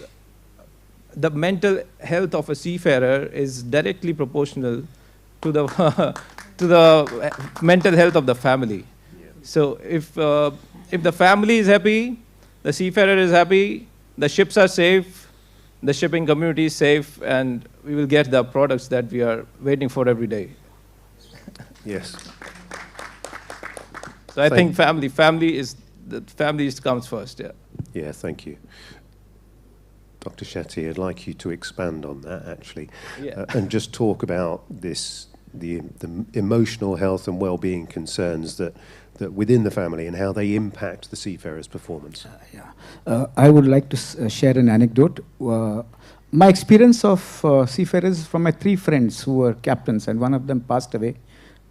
the mental health of a seafarer is directly proportional to the to the mental health of the family. So if the family is happy, the seafarer is happy, the ships are safe, the shipping community is safe, and we will get the products that we are waiting for every day. Yes. So I think family comes first. Yeah. Yeah. Thank you. Dr. Shetty, I'd like you to expand on that, actually, and just talk about the emotional health and well-being concerns that within the family and how they impact the seafarer's performance. I would like to share an anecdote. My experience of seafarers from my 3 friends who were captains, and one of them passed away,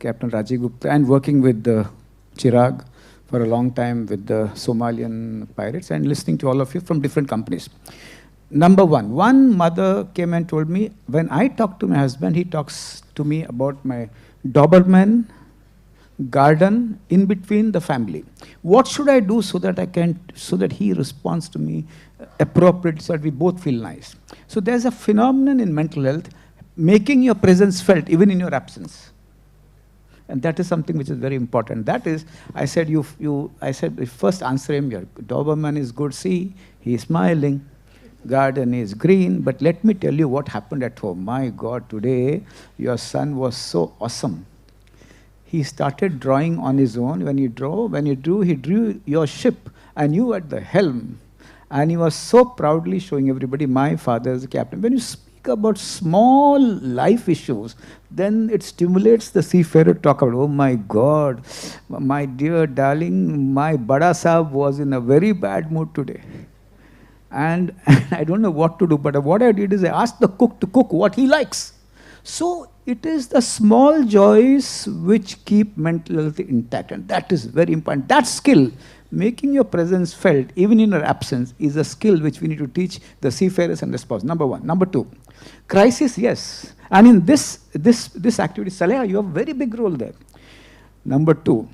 Captain Rajiv Gupta, and working with Chirag for a long time with the Somalian pirates, and listening to all of you from different companies. Number one mother came and told me, when I talk to my husband, he talks to me about my Doberman garden in between the family. What should I do so that he responds to me appropriately, so that we both feel nice? So there's a phenomenon in mental health, making your presence felt even in your absence. And that is something which is very important. That is, I said, first answer him, your Doberman is good, see, he's smiling. Garden is green, but let me tell you what happened at home. My God, today your son was so awesome. He started drawing on his own. When you drew, he drew your ship, and you at the helm. And he was so proudly showing everybody, my father is the captain. When you speak about small life issues, then it stimulates the seafarer to talk about, oh my God, my dear darling, my Bada Sahab was in a very bad mood today. And I don't know what to do, but what I did is I asked the cook to cook what he likes. So it is the small joys which keep mental health intact, and that is very important. That skill, making your presence felt even in your absence, is a skill which we need to teach the seafarers and the spouse. Number 1. Number 2, crisis, yes. And in this activity, Saleha, you have a very big role there. Number 2,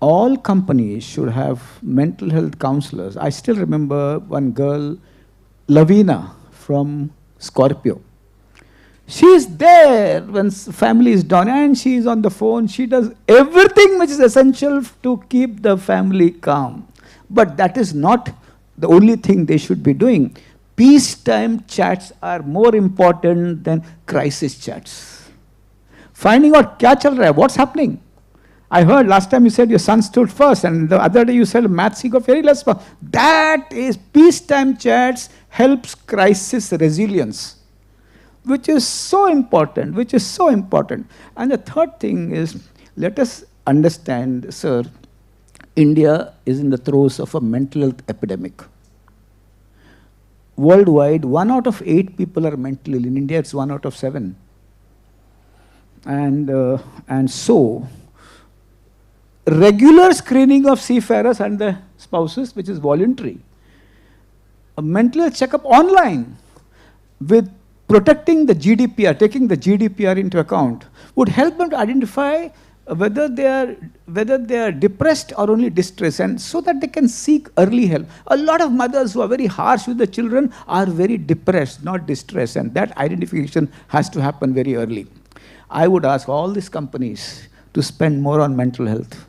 all companies should have mental health counselors. I still remember one girl, Lavina from Scorpio. She is there when family is down, and she is on the phone. She does everything which is essential to keep the family calm. But that is not the only thing they should be doing. Peacetime chats are more important than crisis chats. Finding out kya chal raha hai, what's happening. I heard last time you said your son stood first, and the other day you said maths he got very less. That is, peacetime chats helps crisis resilience, which is so important, And the third thing is, let us understand, sir, India is in the throes of a mental health epidemic. Worldwide, 1 out of 8 people are mentally ill. In India, it's 1 out of 7. And so, regular screening of seafarers and the spouses, which is voluntary, a mental health checkup online with protecting the GDPR, taking the GDPR into account, would help them to identify whether they are depressed or only distressed, and so that they can seek early help. A lot of mothers who are very harsh with the children are very depressed, not distressed, and that identification has to happen very early. I would ask all these companies to spend more on mental health.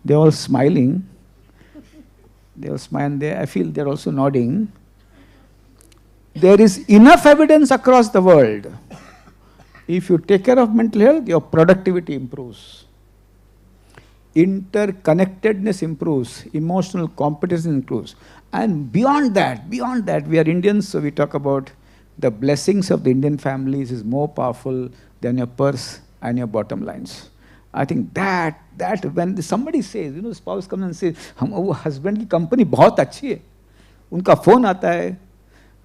They're all smiling. They all smile. I feel they're also nodding. There is enough evidence across the world. If you take care of mental health, your productivity improves. Interconnectedness improves. Emotional competence improves. And beyond that, we are Indians, so we talk about the blessings of the Indian families is more powerful than your purse and your bottom lines. I think that when somebody says, spouse comes and says, husband की company बहुत अच्छी है, उनका phone आता है,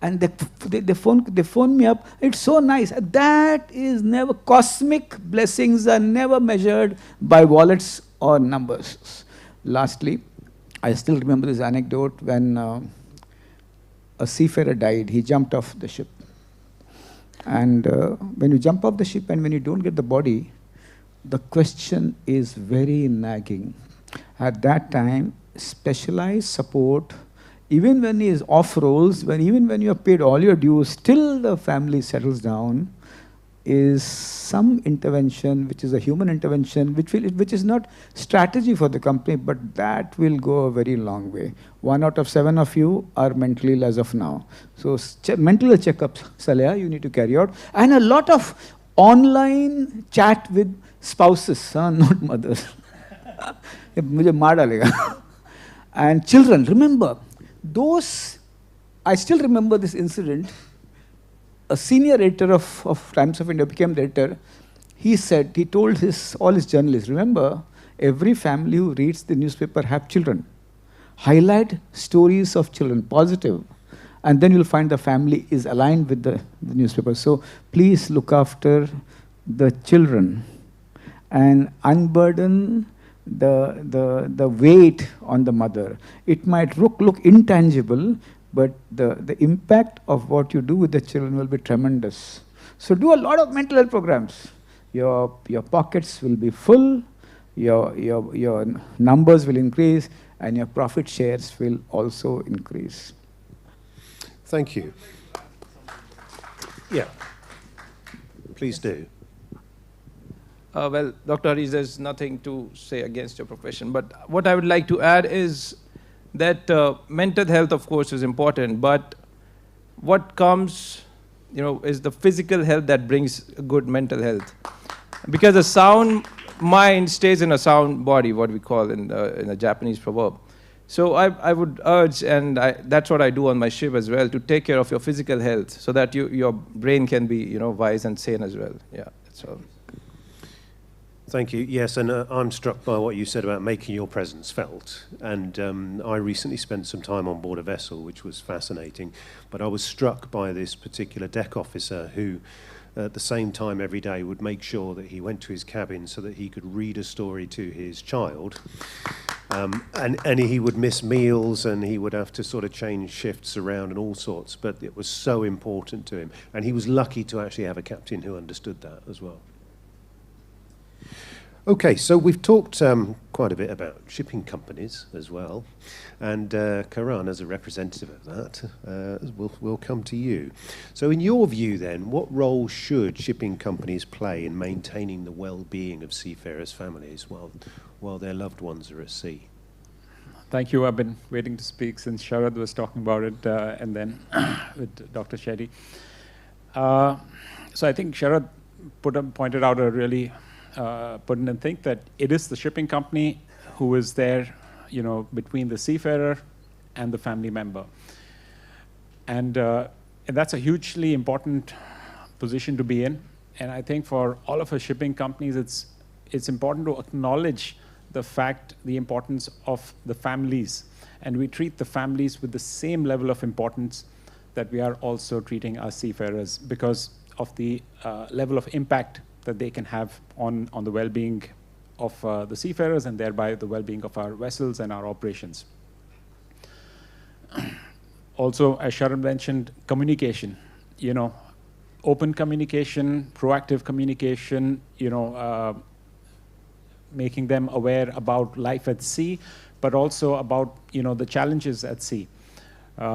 and they phone me up, it's so nice. That is never, cosmic blessings are never measured by wallets or numbers. Lastly, I still remember this anecdote when a seafarer died. He jumped off the ship. And when you jump off the ship and when you don't get the body, the question is very nagging. At that time, specialized support, even when he is off rolls, even when you have paid all your dues, still the family settles down, is some intervention, which is a human intervention, which is not strategy for the company, but that will go a very long way. 1 out of 7 of you are mentally ill as of now. So mental health checkups, Saleha, you need to carry out. And a lot of online chat with spouses, not mothers. Mujhe maar dalega. And children, remember, I still remember this incident. A senior editor of Times of India became the editor. He told all his journalists, remember, every family who reads the newspaper have children. Highlight stories of children, positive. And then you'll find the family is aligned with the newspaper. So please look after the children and unburden the weight on the mother. It might look intangible, but the impact of what you do with the children will be tremendous. So do a lot of mental health programs. Your pockets will be full, your numbers will increase, and your profit shares will also increase. Thank you. Yeah, please do. Well, Dr. Harish, there's nothing to say against your profession, but what I would like to add is that mental health, of course, is important, but what comes, is the physical health that brings good mental health. Because a sound mind stays in a sound body, what we call in a Japanese proverb. So I would urge, and that's what I do on my ship as well, to take care of your physical health so that your brain can be, wise and sane as well. Yeah, that's all. Thank you. Yes, and I'm struck by what you said about making your presence felt. And I recently spent some time on board a vessel, which was fascinating. But I was struck by this particular deck officer who, at the same time every day, would make sure that he went to his cabin so that he could read a story to his child. And he would miss meals, and he would have to sort of change shifts around and all sorts. But it was so important to him. And he was lucky to actually have a captain who understood that as well. Okay, so we've talked quite a bit about shipping companies as well, and Karan, as a representative of that, will come to you. So in your view then, what role should shipping companies play in maintaining the well-being of seafarers' families while their loved ones are at sea? Thank you. I've been waiting to speak since Sharad was talking about it, and then with Dr. Shetty. So I think Sharad pointed out a really pertinent thing, that it is the shipping company who is there, between the seafarer and the family member. And that's a hugely important position to be in. And I think for all of our shipping companies, it's important to acknowledge the importance of the families. And we treat the families with the same level of importance that we are also treating our seafarers, because of the level of impact that they can have on the well-being of the seafarers, and thereby the well-being of our vessels and our operations. Also, as Sharad mentioned, communication, open communication, proactive communication, making them aware about life at sea, but also about, the challenges at sea.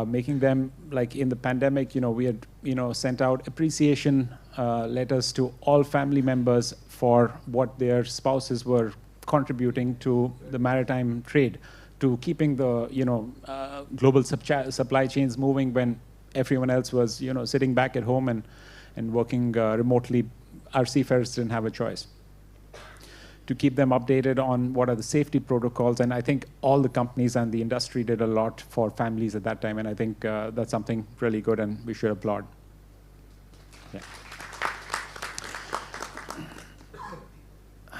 Making them, like in the pandemic, we had, sent out appreciation letters to all family members for what their spouses were contributing to the maritime trade, to keeping the, global supply chains moving when everyone else was, sitting back at home and working remotely. Our seafarers didn't have a choice. To keep them updated on what are the safety protocols. And I think all the companies and the industry did a lot for families at that time. And I think that's something really good, and we should applaud. Yeah.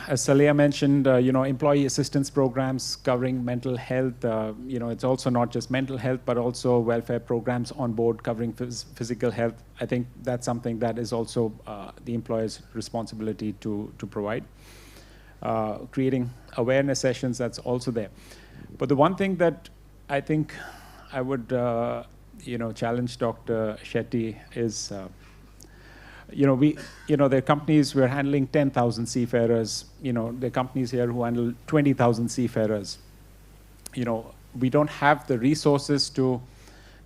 As Saleha mentioned, employee assistance programs covering mental health. It's also not just mental health, but also welfare programs on board covering physical health. I think that's something that is also the employer's responsibility to provide. Creating awareness sessions, that's also there. But the one thing that I think I would, challenge Dr. Shetty is, there are companies, we're handling 10,000 seafarers. There are companies here who handle 20,000 seafarers. We don't have the resources to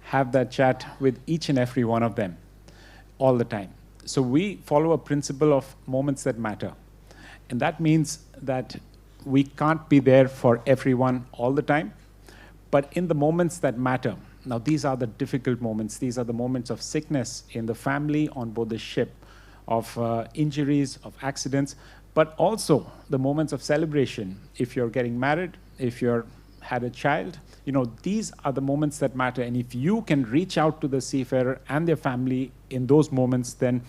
have that chat with each and every one of them all the time. So we follow a principle of moments that matter. And that means that we can't be there for everyone all the time, but in the moments that matter. Now, these are the difficult moments. These are the moments of sickness in the family on board the ship, of injuries, of accidents, but also the moments of celebration. If you're getting married, if you're had a child, these are the moments that matter. And if you can reach out to the seafarer and their family in those moments, then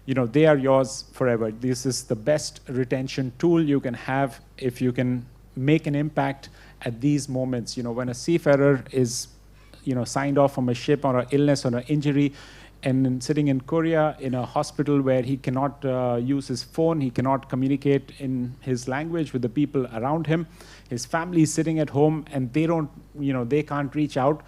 they are yours forever. This is the best retention tool you can have if you can make an impact at these moments. When a seafarer is, signed off from a ship on an illness or an injury, and sitting in Korea in a hospital where he cannot use his phone, he cannot communicate in his language with the people around him, his family is sitting at home and they can't reach out.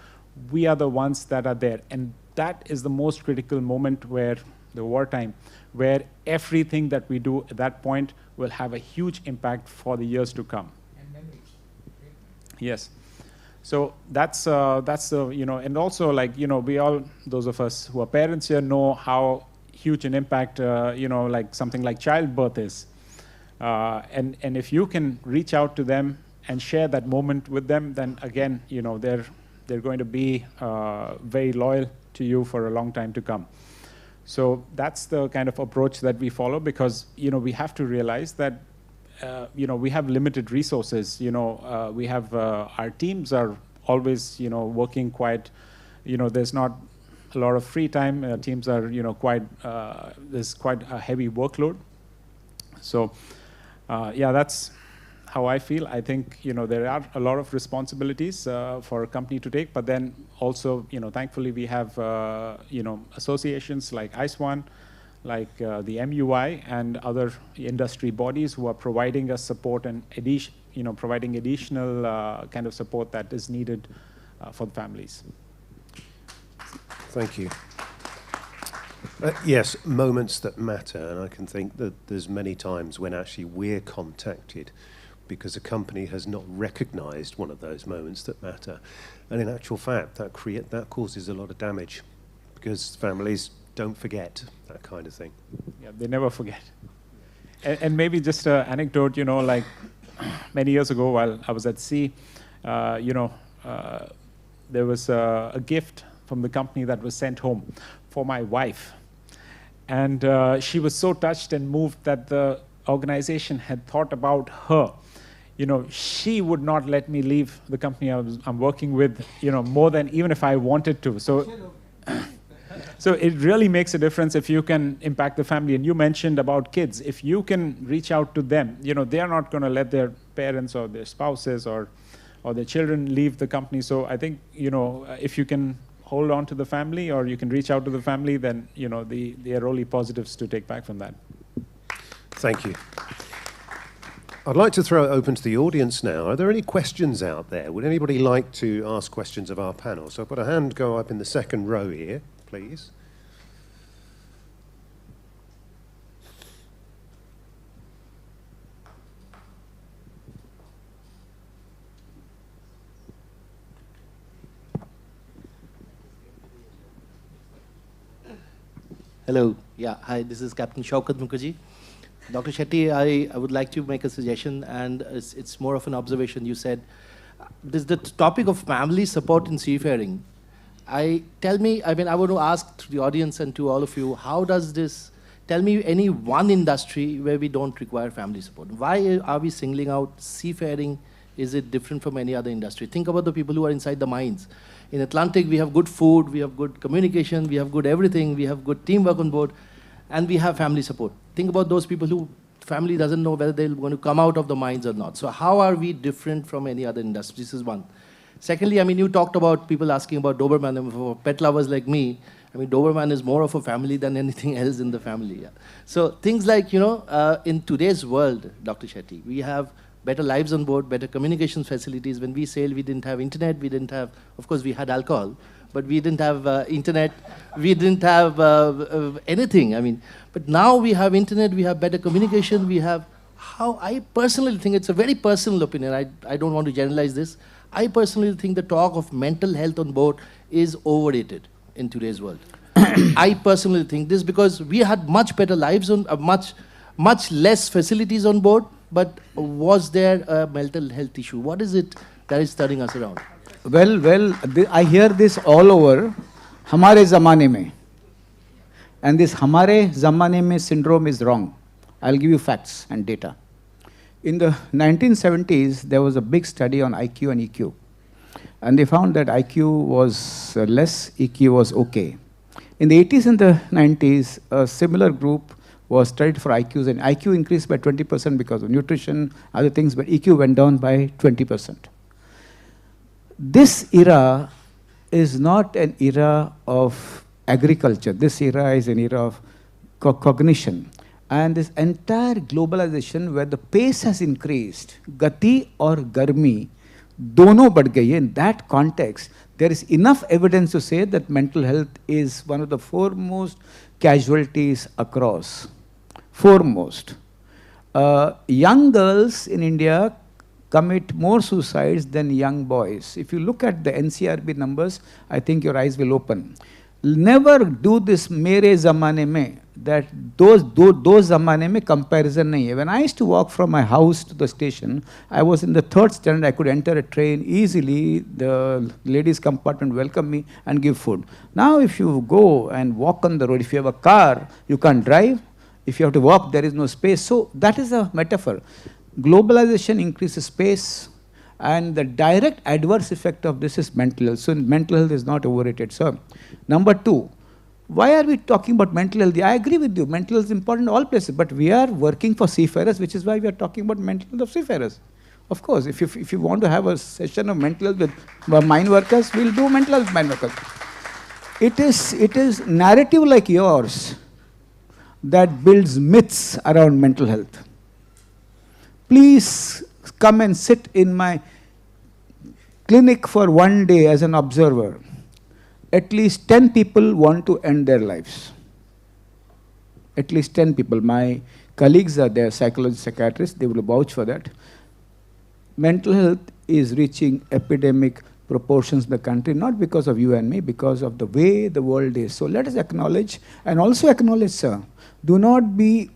We are the ones that are there. And that is the most critical moment, where the wartime, where everything that we do at that point will have a huge impact for the years to come. And memories. Yes. So that's the, and also, like, we all, those of us who are parents here, know how huge an impact, like something like childbirth is. And if you can reach out to them and share that moment with them, then again, they're going to be very loyal to you for a long time to come. So that's the kind of approach that we follow, because we have to realize that we have limited resources. We have our teams are always working quite. There's not a lot of free time. Teams are quite. There's quite a heavy workload. So yeah, that's how I feel. I think there are a lot of responsibilities for a company to take, but then also thankfully we have associations like ISWAN, like the MUI and other industry bodies who are providing us support and providing additional kind of support that is needed for the families. Thank you. Yes, moments that matter, and I can think that there's many times when actually we're contacted because a company has not recognised one of those moments that matter, and in actual fact, that causes a lot of damage because families don't forget that kind of thing. Yeah, they never forget. And maybe just an anecdote, you know, like many years ago while I was at sea, there was a gift from the company that was sent home for my wife. And she was so touched and moved that the organization had thought about her. You know, she would not let me leave the company I'm working with, you know, more than even if I wanted to. So it really makes a difference if you can impact the family. And you mentioned about kids. If you can reach out to them, you know, they are not going to let their parents or their spouses or their children leave the company. So I think, you know, if you can hold on to the family or you can reach out to the family, then, you know, there are only positives to take back from that. Thank you. I'd like to throw it open to the audience now. Are there any questions out there? Would anybody like to ask questions of our panel? So I've got a hand go up in the second row here, please. Hello. Yeah. Hi, this is Captain Shaukat Mukherjee. Dr. Shetty, I would like to make a suggestion, and it's more of an observation. You said this the topic of family support in seafaring. I want to ask to the audience and to all of you, how does this, tell me any one industry where we don't require family support. Why are we singling out seafaring? Is it different from any other industry? Think about the people who are inside the mines. In Atlantic, we have good food, we have good communication, we have good everything, we have good teamwork on board, and we have family support. Think about those people who family doesn't know whether they're going to come out of the mines or not. So how are we different from any other industry? This is one. Secondly, I mean, you talked about people asking about Doberman, and for pet lovers like me, I mean, Doberman is more of a family than anything else in the family. Yeah. So things like, you know, in today's world, Dr. Shetty, we have better lives on board, better communications facilities. When we sailed, we didn't have internet, we didn't have, of course, we had alcohol, but we didn't have internet, we didn't have anything. I mean, but now we have internet, we have better communication, we have, how I personally think, it's a very personal opinion, I don't want to generalize this, I personally think the talk of mental health on board is overrated in today's world. I personally think this because we had much better lives on, much less facilities on board, but was there a mental health issue? What is it that is turning us around? Well, I hear this all over, hamare zamane mein. And this hamare zamane mein syndrome is wrong. I'll give you facts and data. In the 1970s, there was a big study on IQ and EQ. And they found that IQ was less, EQ was okay. In the 80s and the 90s, a similar group was studied for IQs, and IQ increased by 20% because of nutrition, other things, but EQ went down by 20%. This era is not an era of agriculture. This era is an era of cognition. And this entire globalization where the pace has increased, gati or garmi, dono bad gayi. In that context, there is enough evidence to say that mental health is one of the foremost casualties across. Foremost. Young girls in India commit more suicides than young boys. If you look at the NCRB numbers, I think your eyes will open. Never do this mere zamane mein, that those zamane mein comparison nahi hai. When I used to walk from my house to the station, I was in the 3rd standard, I could enter a train easily, the ladies compartment welcome me and give food. Now if you go and walk on the road, if you have a car, you can't drive. If you have to walk, there is no space. So that is a metaphor. Globalization increases space, and the direct adverse effect of this is mental health. So mental health is not overrated, sir. Number 2, why are we talking about mental health? I agree with you, mental health is important in all places, but we are working for seafarers, which is why we are talking about mental health of seafarers. Of course, if you want to have a session of mental health with mine workers, we'll do mental health mine workers. It is narrative like yours that builds myths around mental health. Please come and sit in my clinic for one day as an observer. At least 10 people want to end their lives. at least 10 people. My colleagues are there, psychologists, psychiatrists, they will vouch for that. Mental health is reaching epidemic proportions in the country, not because of you and me, because of the way the world is. So let us acknowledge, and also acknowledge, sir, do not be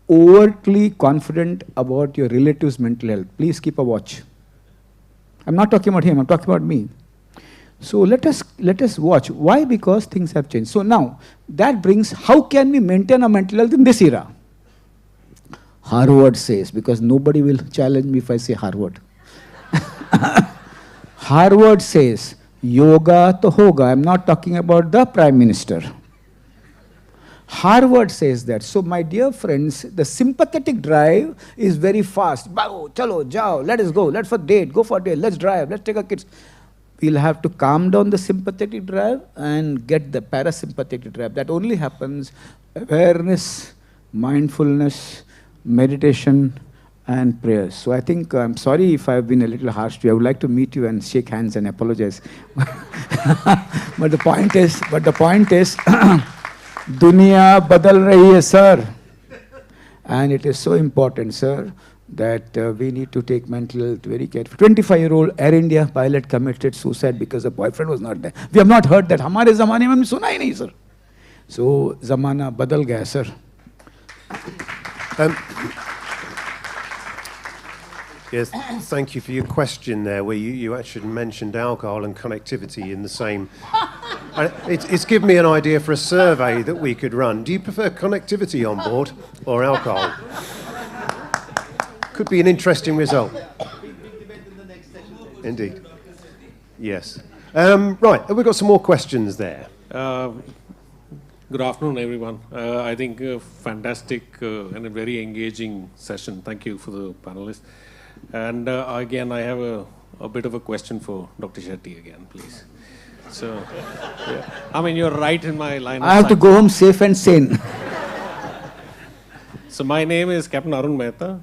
overtly confident about your relative's mental health. Please keep a watch. I'm not talking about him, I'm talking about me. So let us watch. Why? Because things have changed. So now, that brings, how can we maintain our mental health in this era? Harvard says, because nobody will challenge me if I say Harvard. Harvard says, yoga to hoga. I'm not talking about the Prime Minister. Harvard says that. So my dear friends, the sympathetic drive is very fast. Bao, chalo, jao, let us go, let's for date, go for date, let's drive, let's take our kids. We'll have to calm down the sympathetic drive and get the parasympathetic drive. That only happens awareness, mindfulness, meditation, and prayers. So I think, I'm sorry if I've been a little harsh to you. I would like to meet you and shake hands and apologize. But the point is, Dunia badal rahi hai, sir. And it is so important, sir, that we need to take mental health very carefully. 25-year-old Air India pilot committed suicide because the boyfriend was not there. We have not heard that. Hamare zamane mein suna hi nahi, sir. So, zamana badal gaya, sir. Yes, thank you for your question there, where you actually mentioned alcohol and connectivity in the same. It's given me an idea for a survey that we could run. Do you prefer connectivity on board or alcohol? Could be an interesting result. Indeed. Yes. Right, we've got some more questions there. Good afternoon, everyone. I think a fantastic and a very engaging session. Thank you for the panelists. And again, I have a bit of a question for Dr. Shetty again, please. So, yeah. I mean, you're right in my line of sight. I have to go home safe and sane. So my name is Captain Arun Mehta.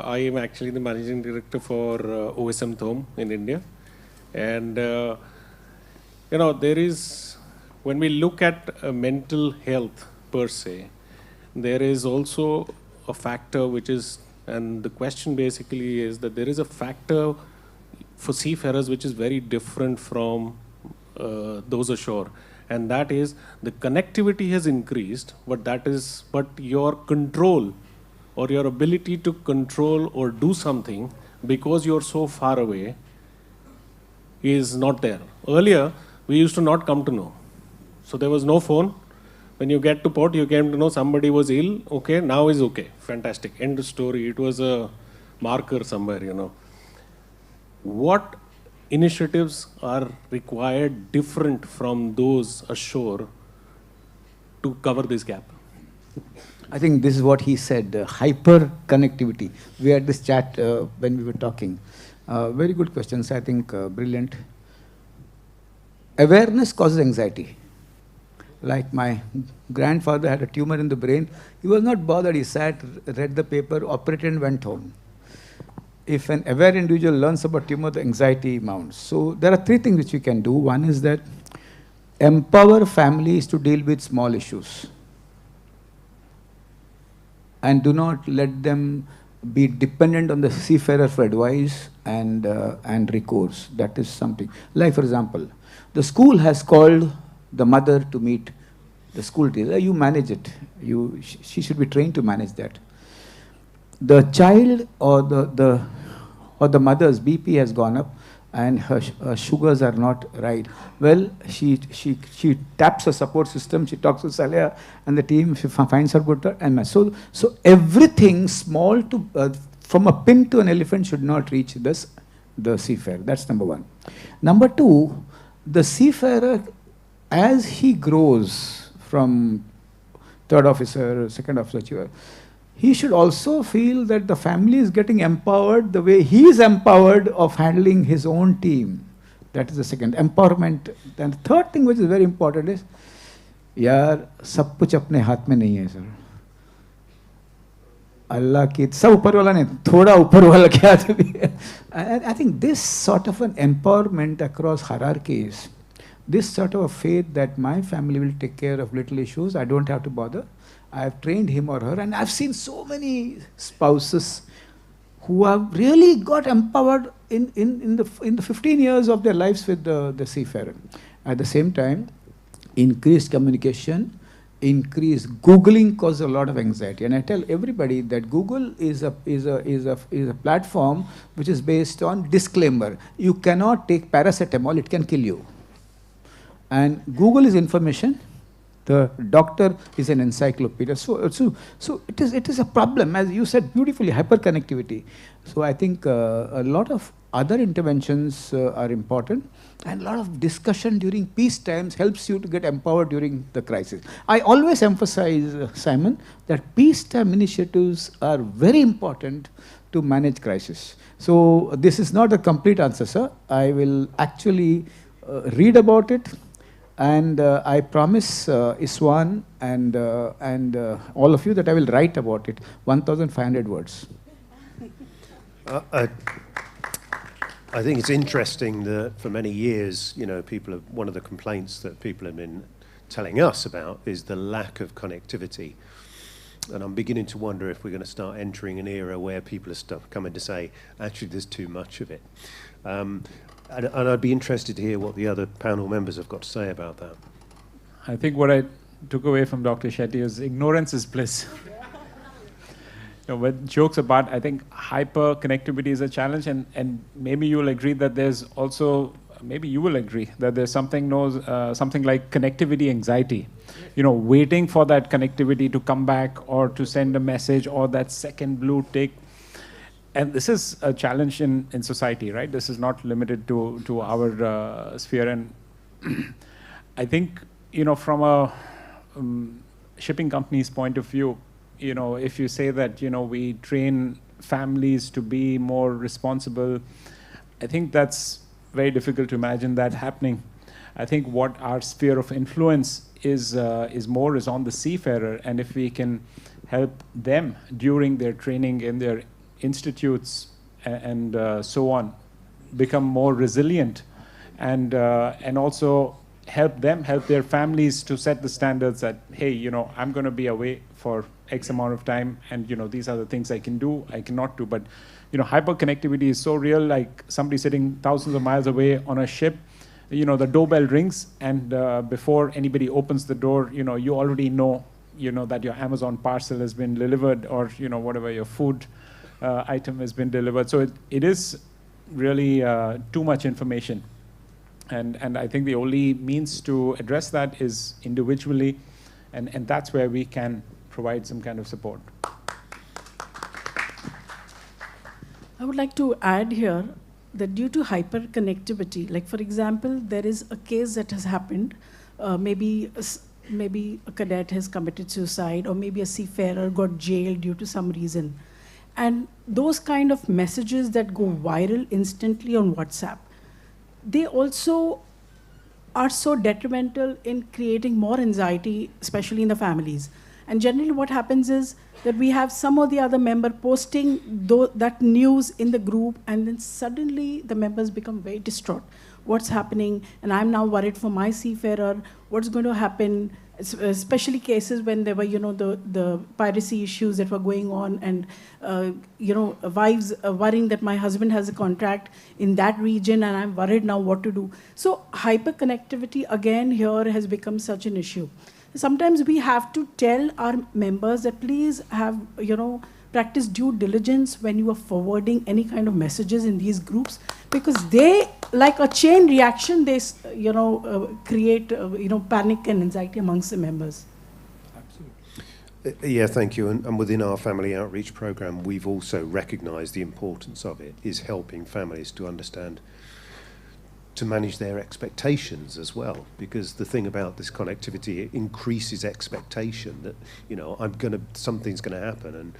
I am actually the Managing Director for OSM Thom in India. And, you know, there is, when we look at mental health per se, there is also a factor which is, and the question basically is that there is a factor for seafarers which is very different from those ashore, and that is the connectivity has increased, but your control or your ability to control or do something because you're so far away is not there. Earlier, we used to not come to know. So there was no phone. When you get to port, you came to know somebody was ill. Okay, now is okay. Fantastic. End of story. It was a marker somewhere, you know. What initiatives are required different from those ashore to cover this gap? I think this is what he said, hyper connectivity. We had this chat when we were talking. Very good questions, I think brilliant. Awareness causes anxiety. Like my grandfather had a tumor in the brain. He was not bothered. He sat, read the paper, operated and went home. If an aware individual learns about tumor, the anxiety mounts. So there are three things which we can do. One is that empower families to deal with small issues. And do not let them be dependent on the seafarer for advice and recourse. That is something. Like for example, the school has called the mother to meet the school teacher. You manage it. She should be trained to manage that. The child or the mother's BP has gone up and her sugars are not right. Well, she taps her support system, she talks to Saleha and the team, she finds her good. And so everything small to from a pin to an elephant should not reach the seafarer. That's number one. Number two, the seafarer, as he grows from third officer, second officer, he should also feel that the family is getting empowered the way he is empowered of handling his own team. That is the second, empowerment. And the third thing which is very important is, yaar, sab kuch apne haath mein nahi hai, sir. Allah ki, sab upar wala nahi, thoda upar wala ke haath mein bhi hai. I think this sort of an empowerment across hierarchies, this sort of a faith that my family will take care of little issues, I don't have to bother, I have trained him or her, and I've seen so many spouses who have really got empowered in the 15 years of their lives with the seafarer. At the same time, increased communication, increased Googling causes a lot of anxiety. And I tell everybody that Google is a platform which is based on disclaimer. You cannot take paracetamol, it can kill you. And Google is information. The doctor is an encyclopedia. So it is a problem, as you said beautifully, hyperconnectivity. So I think a lot of other interventions are important, and a lot of discussion during peace times helps you to get empowered during the crisis. I always emphasize, Simon, that peacetime initiatives are very important to manage crisis. So this is not a complete answer, sir. I will actually read about it. And I promise ISWAN and all of you that I will write about it, 1,500 words. I think it's interesting that for many years, one of the complaints that people have been telling us about is the lack of connectivity. And I'm beginning to wonder if we're going to start entering an era where people are coming to say, actually, there's too much of it. And I'd be interested to hear what the other panel members have got to say about that. I think what I took away from Dr. Shetty is ignorance is bliss. But jokes apart, I think hyper-connectivity is a challenge, and maybe you will agree that there's also, maybe you will agree, that there's something like connectivity anxiety. Waiting for that connectivity to come back or to send a message or that second blue tick. And this is a challenge in society, right? This is not limited to our sphere. And I think, from a shipping company's point of view, if you say that, we train families to be more responsible, I think that's very difficult to imagine that happening. I think what our sphere of influence is on the seafarer, and if we can help them during their training in their institutes and so on, become more resilient, and also help their families to set the standards that, hey, I'm going to be away for X amount of time, and these are the things I can do, I cannot do. But hyperconnectivity is so real, like somebody sitting thousands of miles away on a ship, the doorbell rings, and before anybody opens the door, you already know, that your Amazon parcel has been delivered, or whatever your food item has been delivered. So it is really too much information. And I think the only means to address that is individually, and that's where we can provide some kind of support. I would like to add here that due to hyperconnectivity, like for example, there is a case that has happened, maybe a cadet has committed suicide, or maybe a seafarer got jailed due to some reason. And those kind of messages that go viral instantly on WhatsApp, they also are so detrimental in creating more anxiety, especially in the families. And generally what happens is that we have some or the other member posting that news in the group, and then suddenly the members become very distraught. What's happening? And I'm now worried for my seafarer. What's going to happen? Especially cases when there were, the piracy issues that were going on, and, wives worrying that my husband has a contract in that region, and I'm worried now what to do. So hyperconnectivity, again, here has become such an issue. Sometimes we have to tell our members that please have, practice due diligence when you are forwarding any kind of messages in these groups, because they, like a chain reaction, they, create, panic and anxiety amongst the members. Absolutely. Yeah, thank you. And within our family outreach program, we've also recognized the importance of it, is helping families to understand, to manage their expectations as well, because the thing about this connectivity, it increases expectation that, something's going to happen.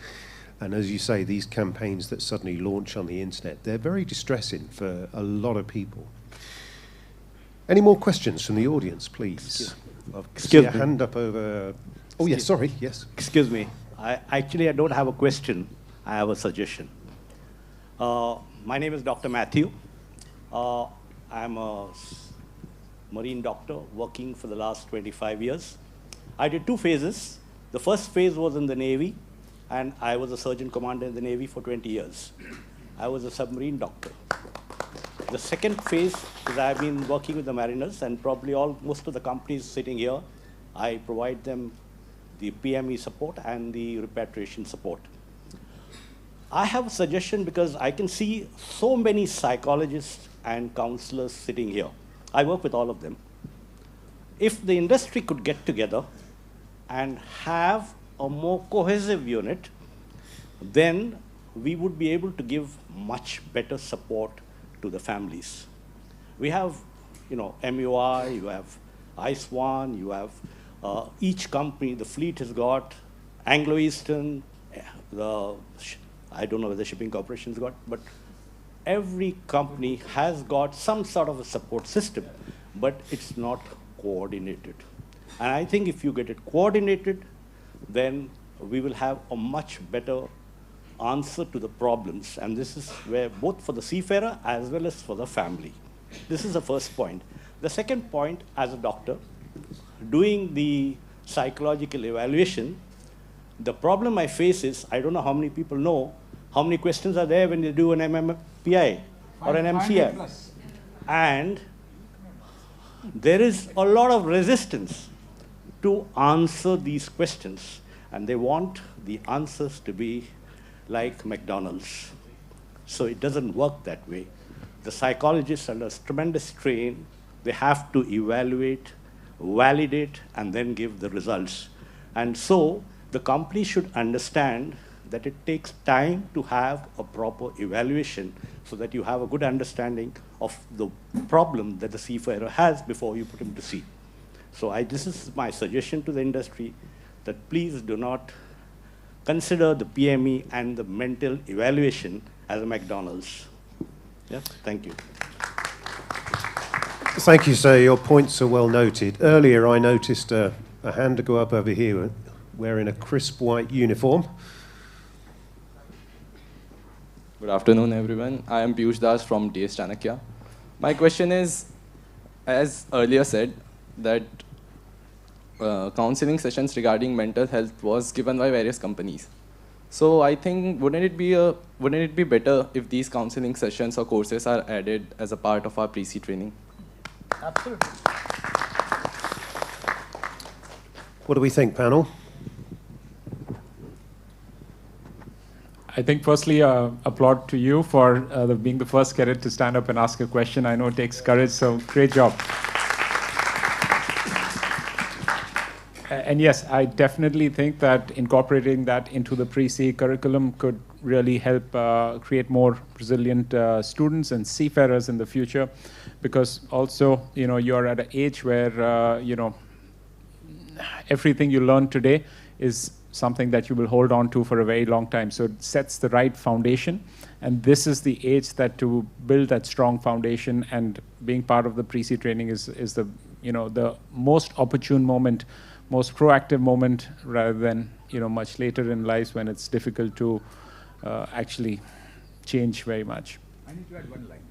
And as you say, these campaigns that suddenly launch on the internet, they're very distressing for a lot of people. Any more questions from the audience, please? Excuse me. A hand up over. Oh, yes, sorry, yes. Excuse me. I don't have a question. I have a suggestion. My name is Dr. Matthew. I'm a marine doctor working for the last 25 years. I did 2 phases. The first phase was in the Navy, and I was a surgeon commander in the Navy for 20 years. I was a submarine doctor. The second phase is I've been working with the mariners, and probably most of the companies sitting here, I provide them the PME support and the repatriation support. I have a suggestion because I can see so many psychologists and counselors sitting here. I work with all of them. If the industry could get together and have a more cohesive unit, then we would be able to give much better support to the families. We have, MUI, you have ISWAN, you have each company, the fleet has got Anglo-Eastern, I don't know whether shipping corporation's got, but every company has got some sort of a support system, but it's not coordinated. And I think if you get it coordinated, then we will have a much better answer to the problems. And this is where both for the seafarer as well as for the family. This is the first point. The second point, as a doctor, doing the psychological evaluation, the problem I face is, I don't know how many people know, how many questions are there when you do an MMPI or an MCI. And there is a lot of resistance to answer these questions. And they want the answers to be like McDonald's. So it doesn't work that way. The psychologists are under tremendous strain. They have to evaluate, validate, and then give the results. And so the company should understand that it takes time to have a proper evaluation so that you have a good understanding of the problem that the seafarer has before you put him to sea. So this is my suggestion to the industry, that please do not consider the PME and the mental evaluation as a McDonald's. Yeah, thank you. Thank you, sir. Your points are well noted. Earlier, I noticed a hand to go up over here wearing a crisp white uniform. Good afternoon, everyone. I am Piyush Das from DS Chanakya. My question is, as earlier said, that counseling sessions regarding mental health was given by various companies. So I think, wouldn't it be better if these counseling sessions or courses are added as a part of our pre-C training? Absolutely. What do we think, panel? I think firstly, applaud to you for being the first cadet to stand up and ask a question. I know it takes courage, so great job. And yes, I definitely think that incorporating that into the pre-C curriculum could really help create more resilient students and seafarers in the future, because also, you're at an age where, everything you learn today is something that you will hold on to for a very long time. So it sets the right foundation, and this is the age that to build that strong foundation, and being part of the pre-C training is the, the most opportune moment, most proactive moment, rather than, much later in life when it's difficult to actually change very much. I need to add one line.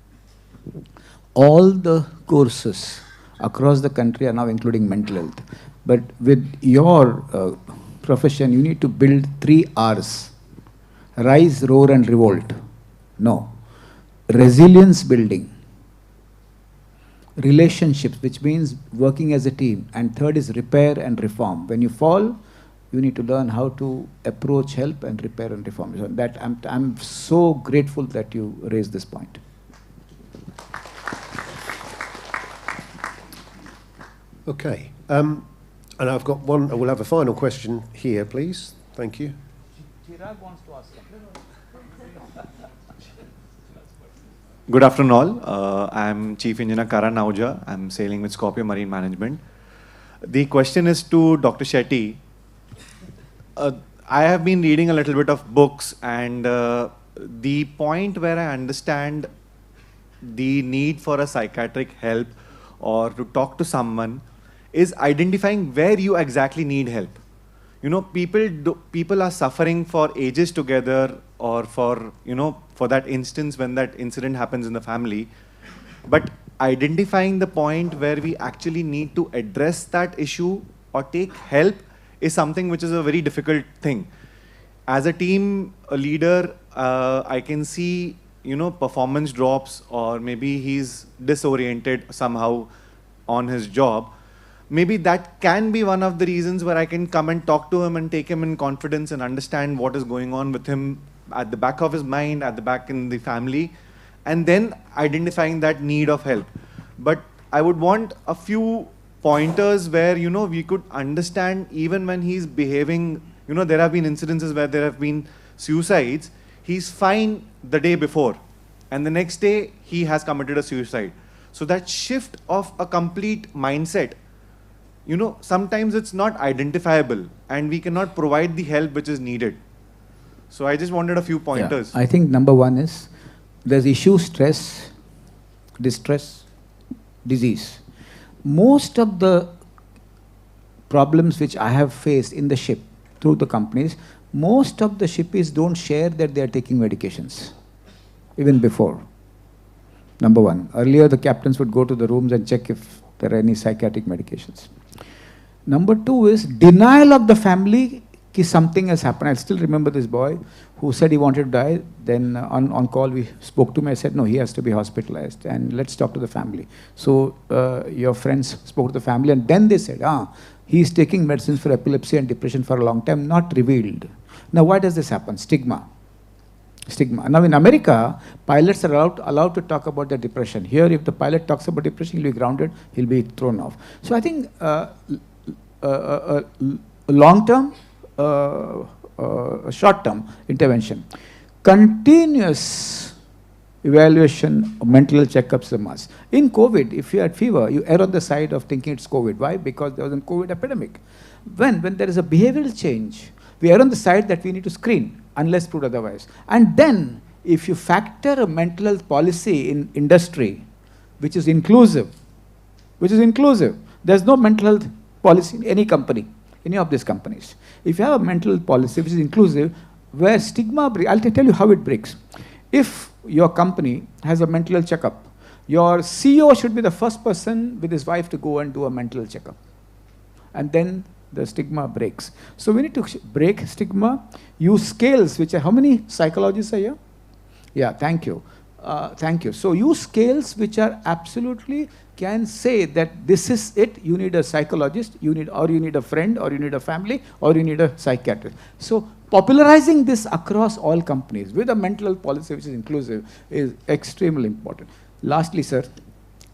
All the courses across the country are now including mental health. But with your profession, you need to build 3 R's. Rise, roar, and revolt. No. Resilience building. Relationships, which means working as a team. And third is repair and reform. When you fall, you need to learn how to approach help and repair and reform. So that I'm so grateful that you raised this point. Okay. And I've got one, we'll have a final question here, please. Thank you. Chirag wants to ask something. Good afternoon all. I'm Chief Engineer Karan. I'm sailing with Scorpio Marine Management. The question is to Dr. Shetty. I have been reading a little bit of books, and the point where I understand the need for a psychiatric help or to talk to someone is identifying where you exactly need help. People are suffering for ages together, or for, for that instance when that incident happens in the family. But identifying the point where we actually need to address that issue or take help is something which is a very difficult thing. As a team, a leader, I can see, performance drops, or maybe he's disoriented somehow on his job. Maybe that can be one of the reasons where I can come and talk to him and take him in confidence and understand what is going on with him at the back of his mind, at the back in the family, and then identifying that need of help. But I would want a few pointers where, we could understand even when he's behaving, there have been incidences where there have been suicides, he's fine the day before, and the next day he has committed a suicide. So that shift of a complete mindset, sometimes it's not identifiable and we cannot provide the help which is needed. So I just wanted a few pointers. Yeah. I think number one is, there's issue, stress, distress, disease. Most of the problems which I have faced in the ship through the companies, most of the shippies don't share that they are taking medications, even before. Number one. Earlier, the captains would go to the rooms and check if there are any psychiatric medications. Number two is denial of the family ki something has happened. I still remember this boy who said he wanted to die. Then on call, we spoke to him. I said, no, he has to be hospitalized, and let's talk to the family. So your friends spoke to the family, and then they said, he's taking medicines for epilepsy and depression for a long time, not revealed. Now, why does this happen? Stigma. Stigma. Now, in America, pilots are allowed to talk about their depression. Here, if the pilot talks about depression, he'll be grounded, he'll be thrown off. So I think long-term, short-term intervention. Continuous evaluation of mental health checkups is a must. In COVID, if you had fever, you err on the side of thinking it's COVID. Why? Because there was a COVID epidemic. When there is a behavioral change, we err on the side that we need to screen, unless proved otherwise. And then, if you factor a mental health policy in industry, which is inclusive, there's no mental health policy in any company, any of these companies. If you have a mental health policy which is inclusive, where stigma breaks, I'll tell you how it breaks. If your company has a mental health checkup, your CEO should be the first person with his wife to go and do a mental health checkup. And then the stigma breaks. So we need to break stigma, use scales, which are, how many psychologists are here? Yeah, thank you. Thank you. So use scales which are absolutely can say that this is it. You need a psychologist, you need a friend, or you need a family, or you need a psychiatrist. So popularizing this across all companies with a mental health policy which is inclusive is extremely important. Lastly, sir,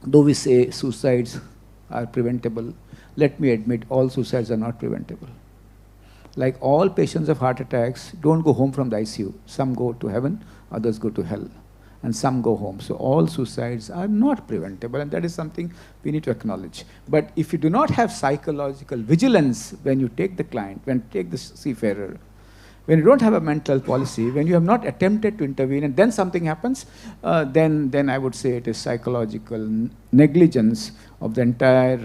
though we say suicides are preventable, let me admit all suicides are not preventable. Like all patients of heart attacks don't go home from the ICU. Some go to heaven, others go to hell, and some go home. So all suicides are not preventable, and that is something we need to acknowledge. But if you do not have psychological vigilance when you take the client, when you take the seafarer, when you don't have a mental health policy, when you have not attempted to intervene and then something happens, then I would say it is psychological negligence of the entire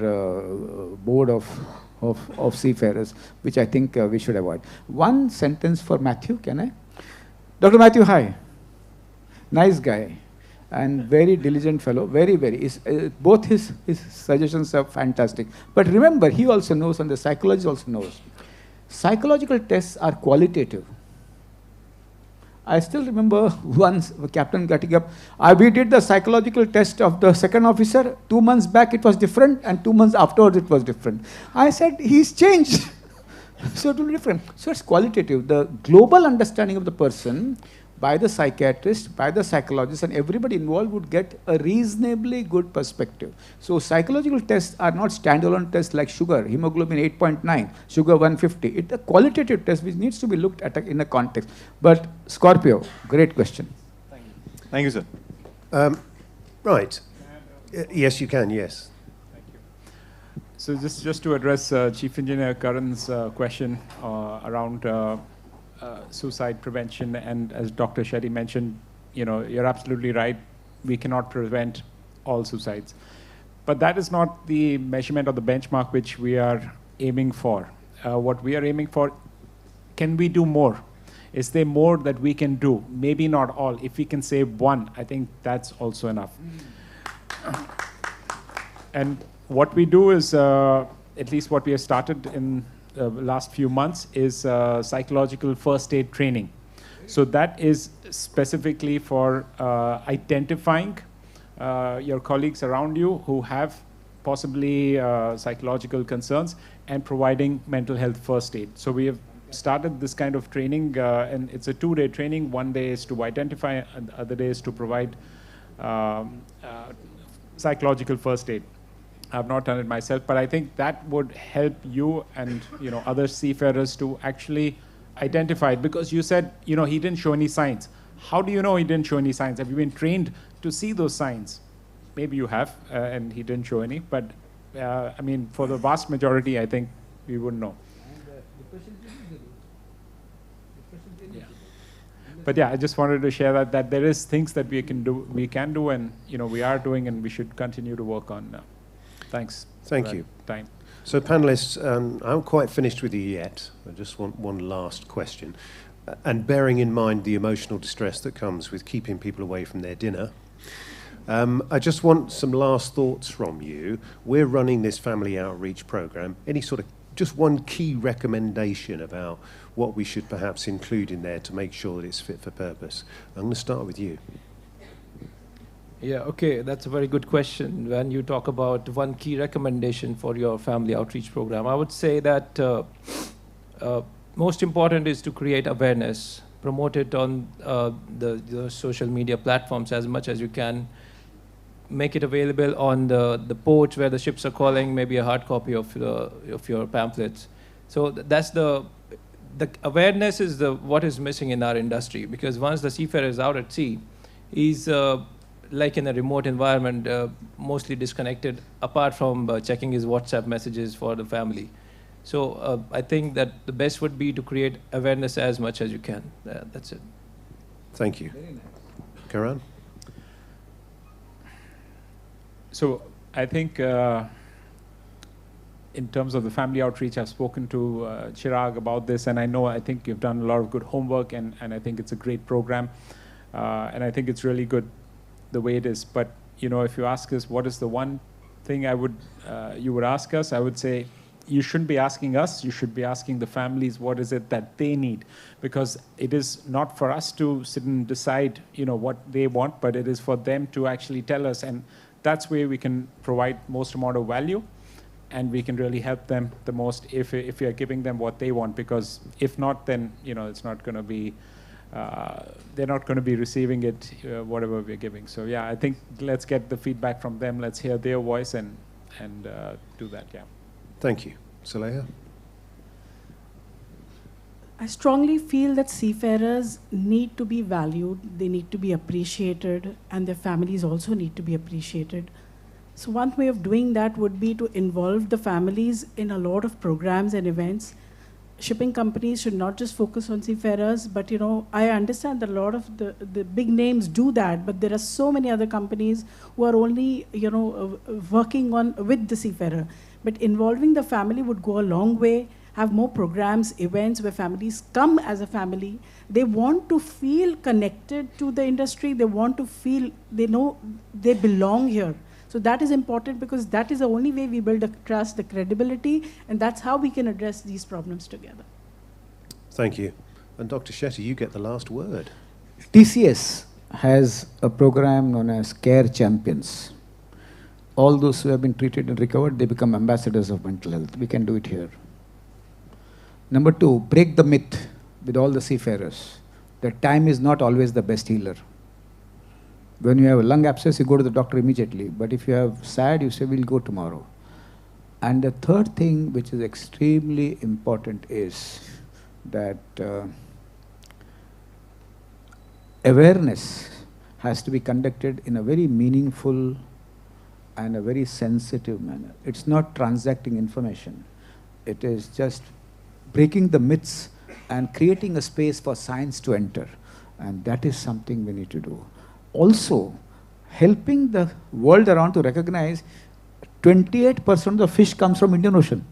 board of seafarers, which I think we should avoid. One sentence for Matthew, can I? Dr. Matthew, hi. Nice guy and very diligent fellow, very. Both his suggestions are fantastic. But remember, he also knows, and the psychologist also knows, psychological tests are qualitative. I still remember once, Captain getting up, we did the psychological test of the second officer. 2 months back it was different, and 2 months afterwards it was different. I said, he's changed. So it will be different. So it's qualitative. The global understanding of the person by the psychiatrist, by the psychologist, and everybody involved would get a reasonably good perspective. So psychological tests are not standalone tests like sugar, hemoglobin 8.9, sugar 150. It's a qualitative test which needs to be looked at in a context. But Scorpio, great question. Thank you, sir. Right. Yes, you can, yes. Thank you. So just to address Chief Engineer Karan's question around suicide prevention, and as Dr. Shetty mentioned, you're absolutely right. We cannot prevent all suicides. But that is not the measurement or the benchmark which we are aiming for. What we are aiming for, can we do more? Is there more that we can do? Maybe not all. If we can save one, I think that's also enough. And what we do is, at least what we have started in last few months is psychological first aid training. So that is specifically for identifying your colleagues around you who have possibly psychological concerns and providing mental health first aid. So we have started this kind of training, and it's a 2-day training. 1 day is to identify, and the other day is to provide psychological first aid. I've not done it myself, but I think that would help you and other seafarers to actually identify it, because you said he didn't show any signs. How do you know he didn't show any signs? Have you been trained to see those signs? Maybe you have, and he didn't show any, but I mean, for the vast majority, I think we wouldn't know. Yeah. But yeah, I just wanted to share that there is things that we can do, and we are doing, and we should continue to work on. Thanks. Thank you. Time. So panelists, I haven't quite finished with you yet. I just want one last question. And bearing in mind the emotional distress that comes with keeping people away from their dinner, I just want some last thoughts from you. We're running this family outreach program. Any sort of, just one key recommendation about what we should perhaps include in there to make sure that it's fit for purpose? I'm going to start with you. Yeah, okay, that's a very good question. When you talk about one key recommendation for your family outreach program, I would say that most important is to create awareness, promote it on the social media platforms as much as you can, make it available on the ports where the ships are calling, maybe a hard copy of your pamphlets. So that's the awareness is what is missing in our industry, because once the seafarer is out at sea, he's like in a remote environment, mostly disconnected, apart from checking his WhatsApp messages for the family. So I think that the best would be to create awareness as much as you can. That's it. Thank you. Karan? So I think in terms of the family outreach, I've spoken to Chirag about this, and I think you've done a lot of good homework, and I think it's a great program. And I think it's really good the way it is. But if you ask us what is the one thing you would ask us, I would say you shouldn't be asking us, you should be asking the families what is it that they need, because it is not for us to sit and decide what they want, but it is for them to actually tell us, and that's where we can provide most amount of value, and we can really help them the most if we are giving them what they want, because if not, then it's not going to be they're not going to be receiving it, whatever we're giving. So yeah, I think let's get the feedback from them. Let's hear their voice and do that. Yeah. Thank you. Saleha? I strongly feel that seafarers need to be valued, they need to be appreciated, and their families also need to be appreciated. So one way of doing that would be to involve the families in a lot of programs and events. Shipping companies should not just focus on seafarers, but I understand that a lot of the big names do that, but there are so many other companies who are only working with the seafarer. But involving the family would go a long way. Have more programs, events where families come as a family. They want to feel connected to the industry. They want to feel they know they belong here. So that is important, because that is the only way we build the trust, the credibility, and that's how we can address these problems together. Thank you. And Dr. Shetty, you get the last word. TCS has a program known as Care Champions. All those who have been treated and recovered, they become ambassadors of mental health. We can do it here. Number 2, break the myth with all the seafarers that time is not always the best healer. When you have a lung abscess, you go to the doctor immediately. But if you have SAD, you say, we'll go tomorrow. And the third thing, which is extremely important, is that awareness has to be conducted in a very meaningful and a very sensitive manner. It's not transacting information. It is just breaking the myths and creating a space for science to enter. And that is something we need to do. Also, helping the world around to recognize 28% of the fish comes from Indian Ocean.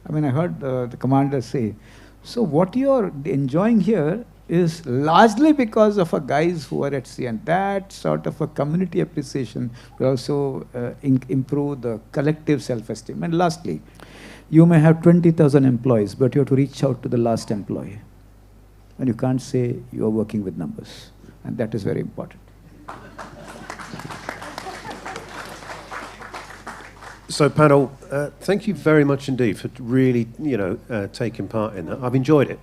I mean, I heard the commander say. So what you're enjoying here is largely because of guys who are at sea, and that sort of a community appreciation will also improve the collective self-esteem. And lastly, You may have 20,000 employees, but you have to reach out to the last employee. And you can't say you are working with numbers. And that is very important. So panel, thank you very much indeed for really, taking part in that. I've enjoyed it.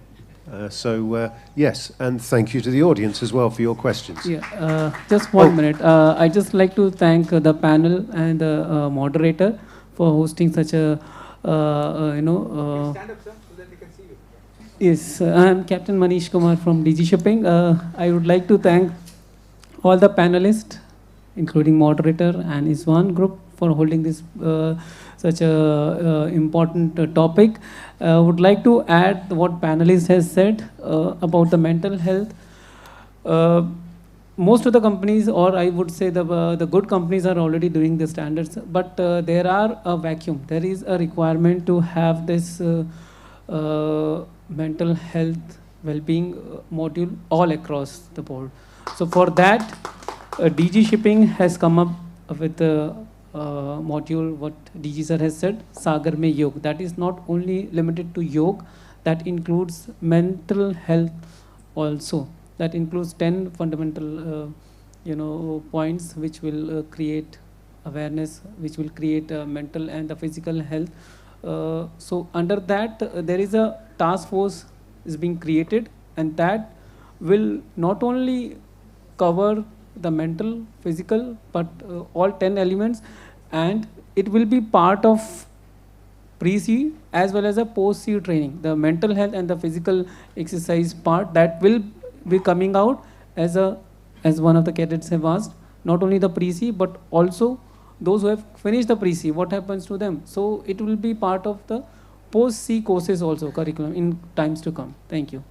Yes, and thank you to the audience as well for your questions. Yeah, just 1 minute. I'd just like to thank the panel and the moderator for hosting such a, Stand up, sir, so that they can see you. Yes, I'm Captain Manish Kumar from DG Shipping. I would like to thank all the panelists, including moderator and ISWAN group, for holding this such a important topic. Would like to add what panelist has said about the mental health. Most of the companies, or I would say the good companies, are already doing the standards, but there are a vacuum. There is a requirement to have this mental health well-being module all across the board. So for that, DG Shipping has come up with a module, what DG sir has said, Sagar Mein Yog. That is not only limited to yoga, that includes mental health also. That includes 10 fundamental points which will create awareness, which will create mental and the physical health. So under that, there is a task force is being created, and that will not only cover the mental, physical, but all 10 elements, and it will be part of pre-sea as well as a post-sea training. The mental health and the physical exercise part, that will be coming out as one of the cadets have asked, not only the pre-sea but also those who have finished the pre-sea, what happens to them. So it will be part of the post-sea courses also, curriculum in times to come. Thank you.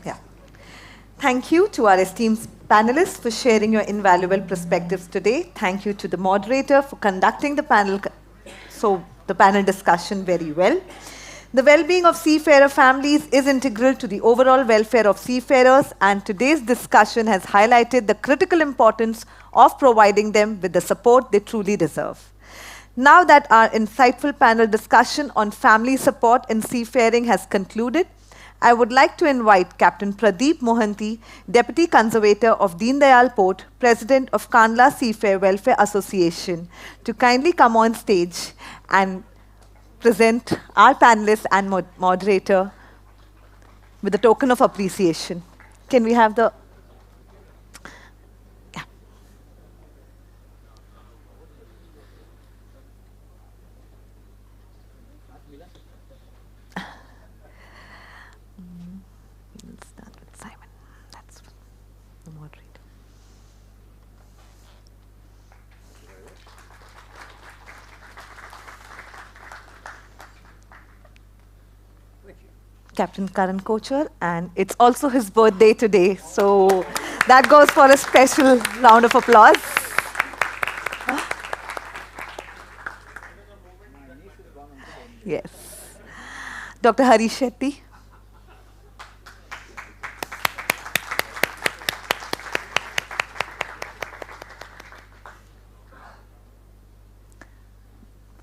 Yeah. Thank you to our esteemed panelists for sharing your invaluable perspectives today. Thank you to the moderator for conducting the panel discussion very well. The well-being of seafarer families is integral to the overall welfare of seafarers, and today's discussion has highlighted the critical importance of providing them with the support they truly deserve. Now that our insightful panel discussion on family support in seafaring has concluded, I would like to invite Captain Pradeep Mohanty, Deputy Conservator of Deen Dayal Port, President of Kandla Seafarer Welfare Association, to kindly come on stage and present our panelists and moderator with a token of appreciation. Can we have the... Captain Karan Kochhar, and it's also his birthday today, so that goes for a special round of applause. Yes. Dr. Harish Shetty.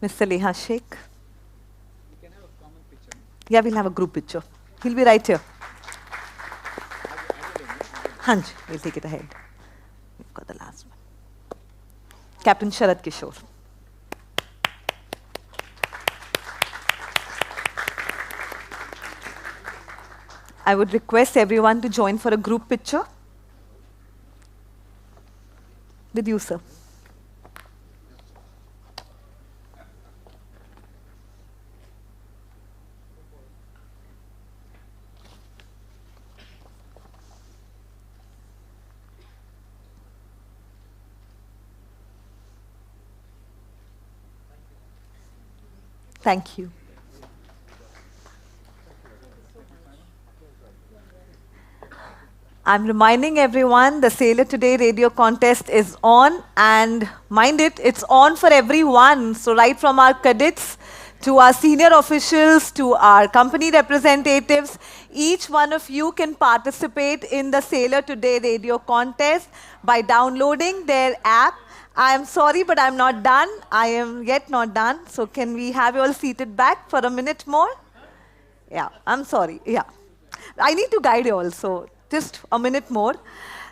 Ms. Saleha Shaikh. Yeah, we'll have a group picture. He'll be right here. Hanji, we'll take it ahead. We've got the last one. Captain Sharad Kishore. I would request everyone to join for a group picture. With you, sir. Thank you. I'm reminding everyone the Sailor Today radio contest is on, and mind it, it's on for everyone. So right from our cadets To our senior officials, to our company representatives, each one of you can participate in the Sailor Today radio contest by downloading their app. I am sorry, but I'm not done. I am yet not done. So can we have you all seated back for a minute more? Yeah, I'm sorry. Yeah. I need to guide you also. Just a minute more.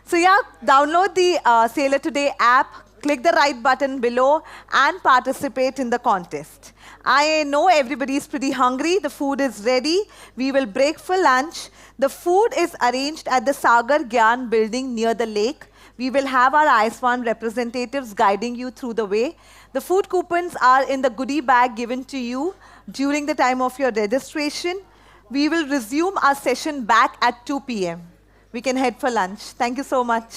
So yeah, download the Sailor Today app, click the right button below, and participate in the contest. I know everybody is pretty hungry. The food is ready. We will break for lunch. The food is arranged at the Sagar Gyan building near the lake. We will have our ISWAN representatives guiding you through the way. The food coupons are in the goodie bag given to you during the time of your registration. We will resume our session back at 2 p.m. We can head for lunch. Thank you so much.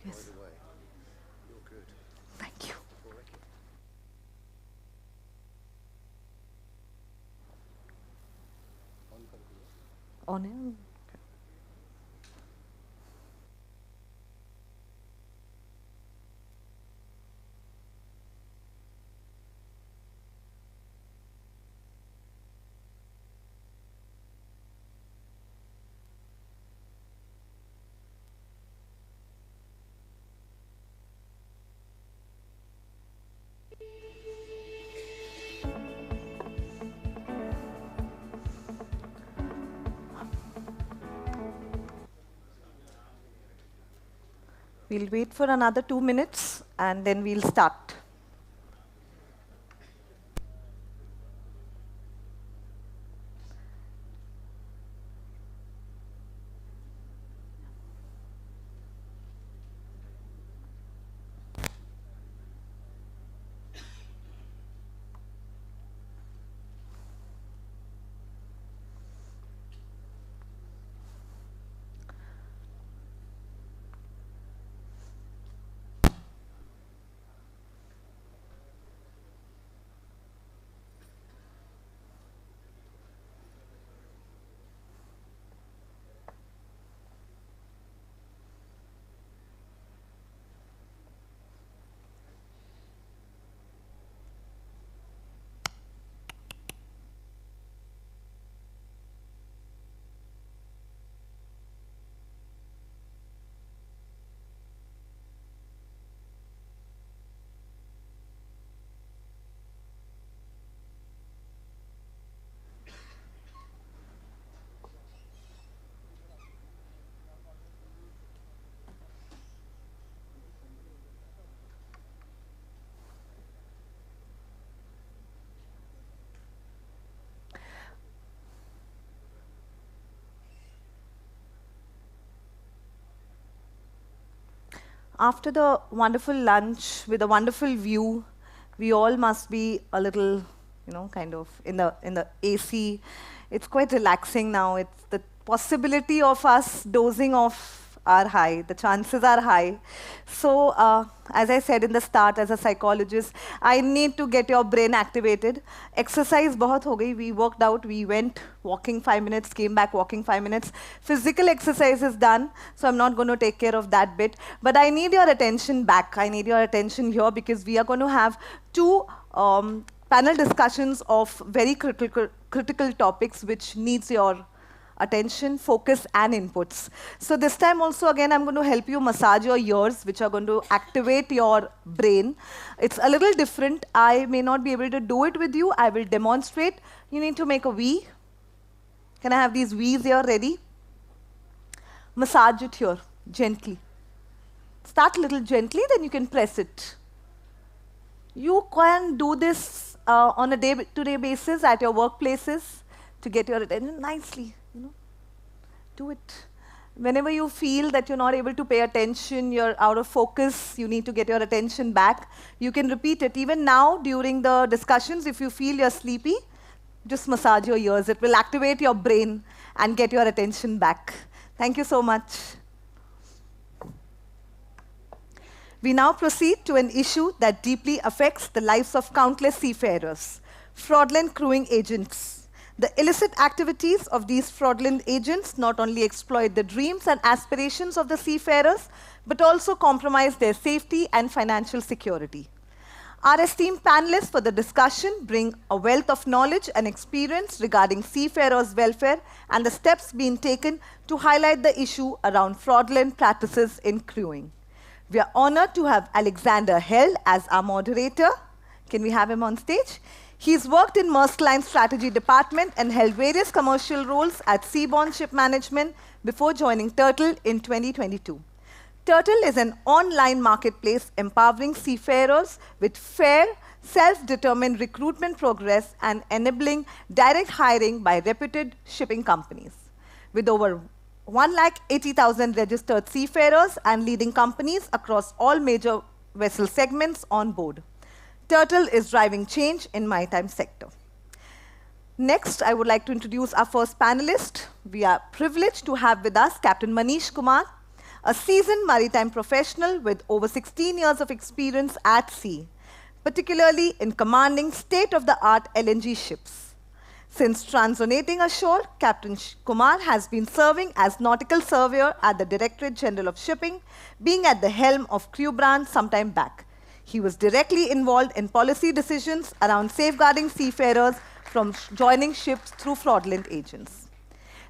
Yes. Thank you. On air? We'll wait for another 2 minutes and then we'll start. After the wonderful lunch with a wonderful view, we all must be a little, kind of in the AC. It's quite relaxing now. It's the possibility of us dozing off are high. The chances are high. So, as I said in the start, as a psychologist, I need to get your brain activated. Exercise bahut ho gayi. We worked out. We went walking 5 minutes, came back walking 5 minutes. Physical exercise is done, so I'm not going to take care of that bit. But I need your attention back. I need your attention here because we are going to have two panel discussions of very critical topics which needs your attention, focus, and inputs. So this time also, again, I'm going to help you massage your ears, which are going to activate your brain. It's a little different. I may not be able to do it with you. I will demonstrate. You need to make a V. Can I have these V's here ready? Massage it here, gently. Start a little gently, then you can press it. You can do this on a day-to-day basis at your workplaces to get your attention nicely. Do it. Whenever you feel that you're not able to pay attention, you're out of focus, you need to get your attention back, you can repeat it. Even now, during the discussions, if you feel you're sleepy, just massage your ears. It will activate your brain and get your attention back. Thank you so much. We now proceed to an issue that deeply affects the lives of countless seafarers: fraudulent crewing agents. The illicit activities of these fraudulent agents not only exploit the dreams and aspirations of the seafarers, but also compromise their safety and financial security. Our esteemed panelists for the discussion bring a wealth of knowledge and experience regarding seafarers' welfare and the steps being taken to highlight the issue around fraudulent practices in crewing. We are honored to have Alexander Hell as our moderator. Can we have him on stage? He's worked in Maersk Line's strategy department and held various commercial roles at Seaborne Ship Management before joining Turtle in 2022. Turtle is an online marketplace empowering seafarers with fair, self-determined recruitment progress and enabling direct hiring by reputed shipping companies. With over 180,000 registered seafarers and leading companies across all major vessel segments on board, Turtle is driving change in maritime sector. Next, I would like to introduce our first panelist. We are privileged to have with us Captain Manish Kumar, a seasoned maritime professional with over 16 years of experience at sea, particularly in commanding state-of-the-art LNG ships. Since transonating ashore, Captain Kumar has been serving as Nautical Surveyor at the Directorate General of Shipping, being at the helm of crew branch some time back. He was directly involved in policy decisions around safeguarding seafarers from joining ships through fraudulent agents.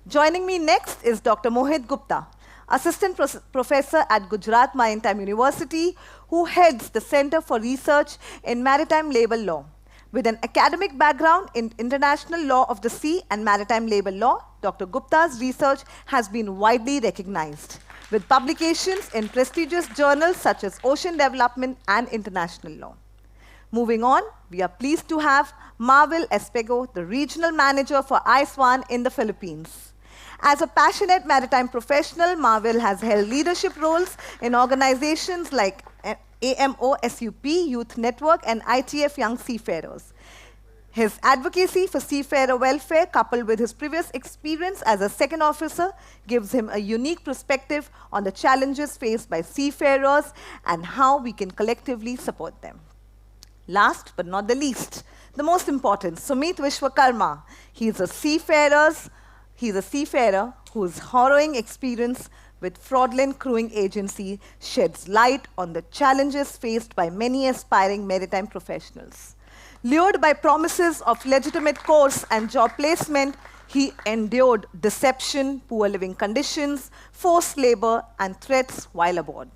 Joining me next is Dr. Mohit Gupta, Assistant Professor at Gujarat Maritime University, who heads the Center for Research in Maritime Labour Law. With an academic background in international law of the sea and maritime labour law, Dr. Gupta's research has been widely recognized, with publications in prestigious journals such as Ocean Development and International Law. Moving on, we are pleased to have Marville Espago, the Regional Manager for ISWAN in the Philippines. As a passionate maritime professional, Marville has held leadership roles in organizations like AMOSUP, Youth Network, and ITF Young Seafarers. His advocacy for seafarer welfare, coupled with his previous experience as a second officer, gives him a unique perspective on the challenges faced by seafarers and how we can collectively support them. Last but not the least, the most important, Sumeet Vishwakarma. He's a seafarer whose harrowing experience with fraudulent crewing agency sheds light on the challenges faced by many aspiring maritime professionals. Lured by promises of legitimate course and job placement, he endured deception, poor living conditions, forced labor, and threats while aboard.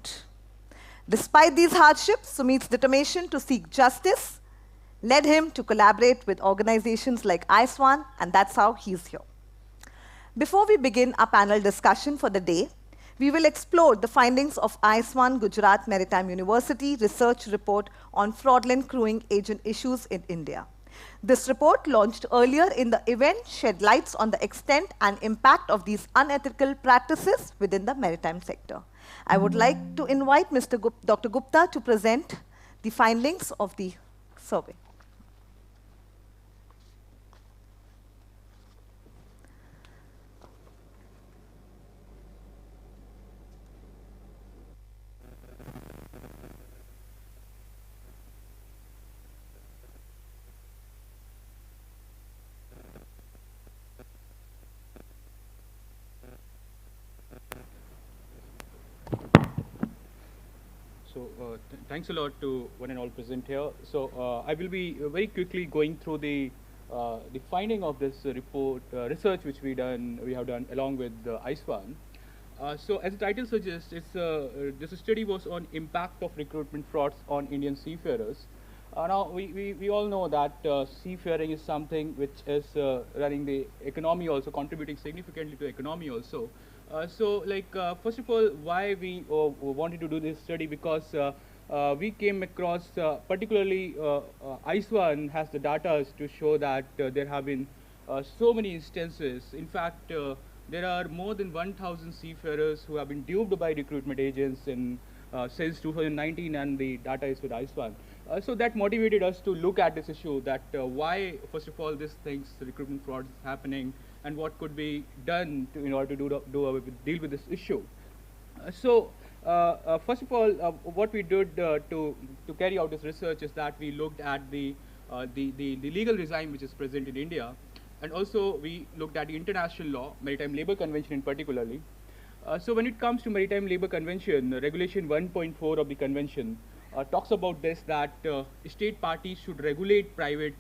Despite these hardships, Sumeet's determination to seek justice led him to collaborate with organizations like ISWAN, and that's how he's here. Before we begin our panel discussion for the day, we will explore the findings of ISWAN Gujarat Maritime University research report on fraudulent crewing agent issues in India. This report, launched earlier in the event, shed lights on the extent and impact of these unethical practices within the maritime sector. I would like to invite Dr. Gupta to present the findings of the survey. So thanks a lot to one and all present here. So I will be very quickly going through the finding of this report, research which we have done along with ISWAN. So as the title suggests, this study was on impact of recruitment frauds on Indian seafarers. Now we all know that seafaring is something which is running the economy, also contributing significantly to economy also. First of all, why we wanted to do this study, because we came across, particularly ISWAN has the data to show that there have been so many instances. In fact, there are more than 1,000 seafarers who have been duped by recruitment agents since 2019, and the data is with ISWAN. So that motivated us to look at this issue, that why, first of all, these things, the recruitment fraud is happening, and what could be done in order to deal with this issue. First of all, what we did to carry out this research is that we looked at the legal regime which is present in India, and also we looked at the international law, Maritime Labour Convention in particularly. So when it comes to Maritime Labour Convention, Regulation 1.4 of the convention talks about this, that state parties should regulate private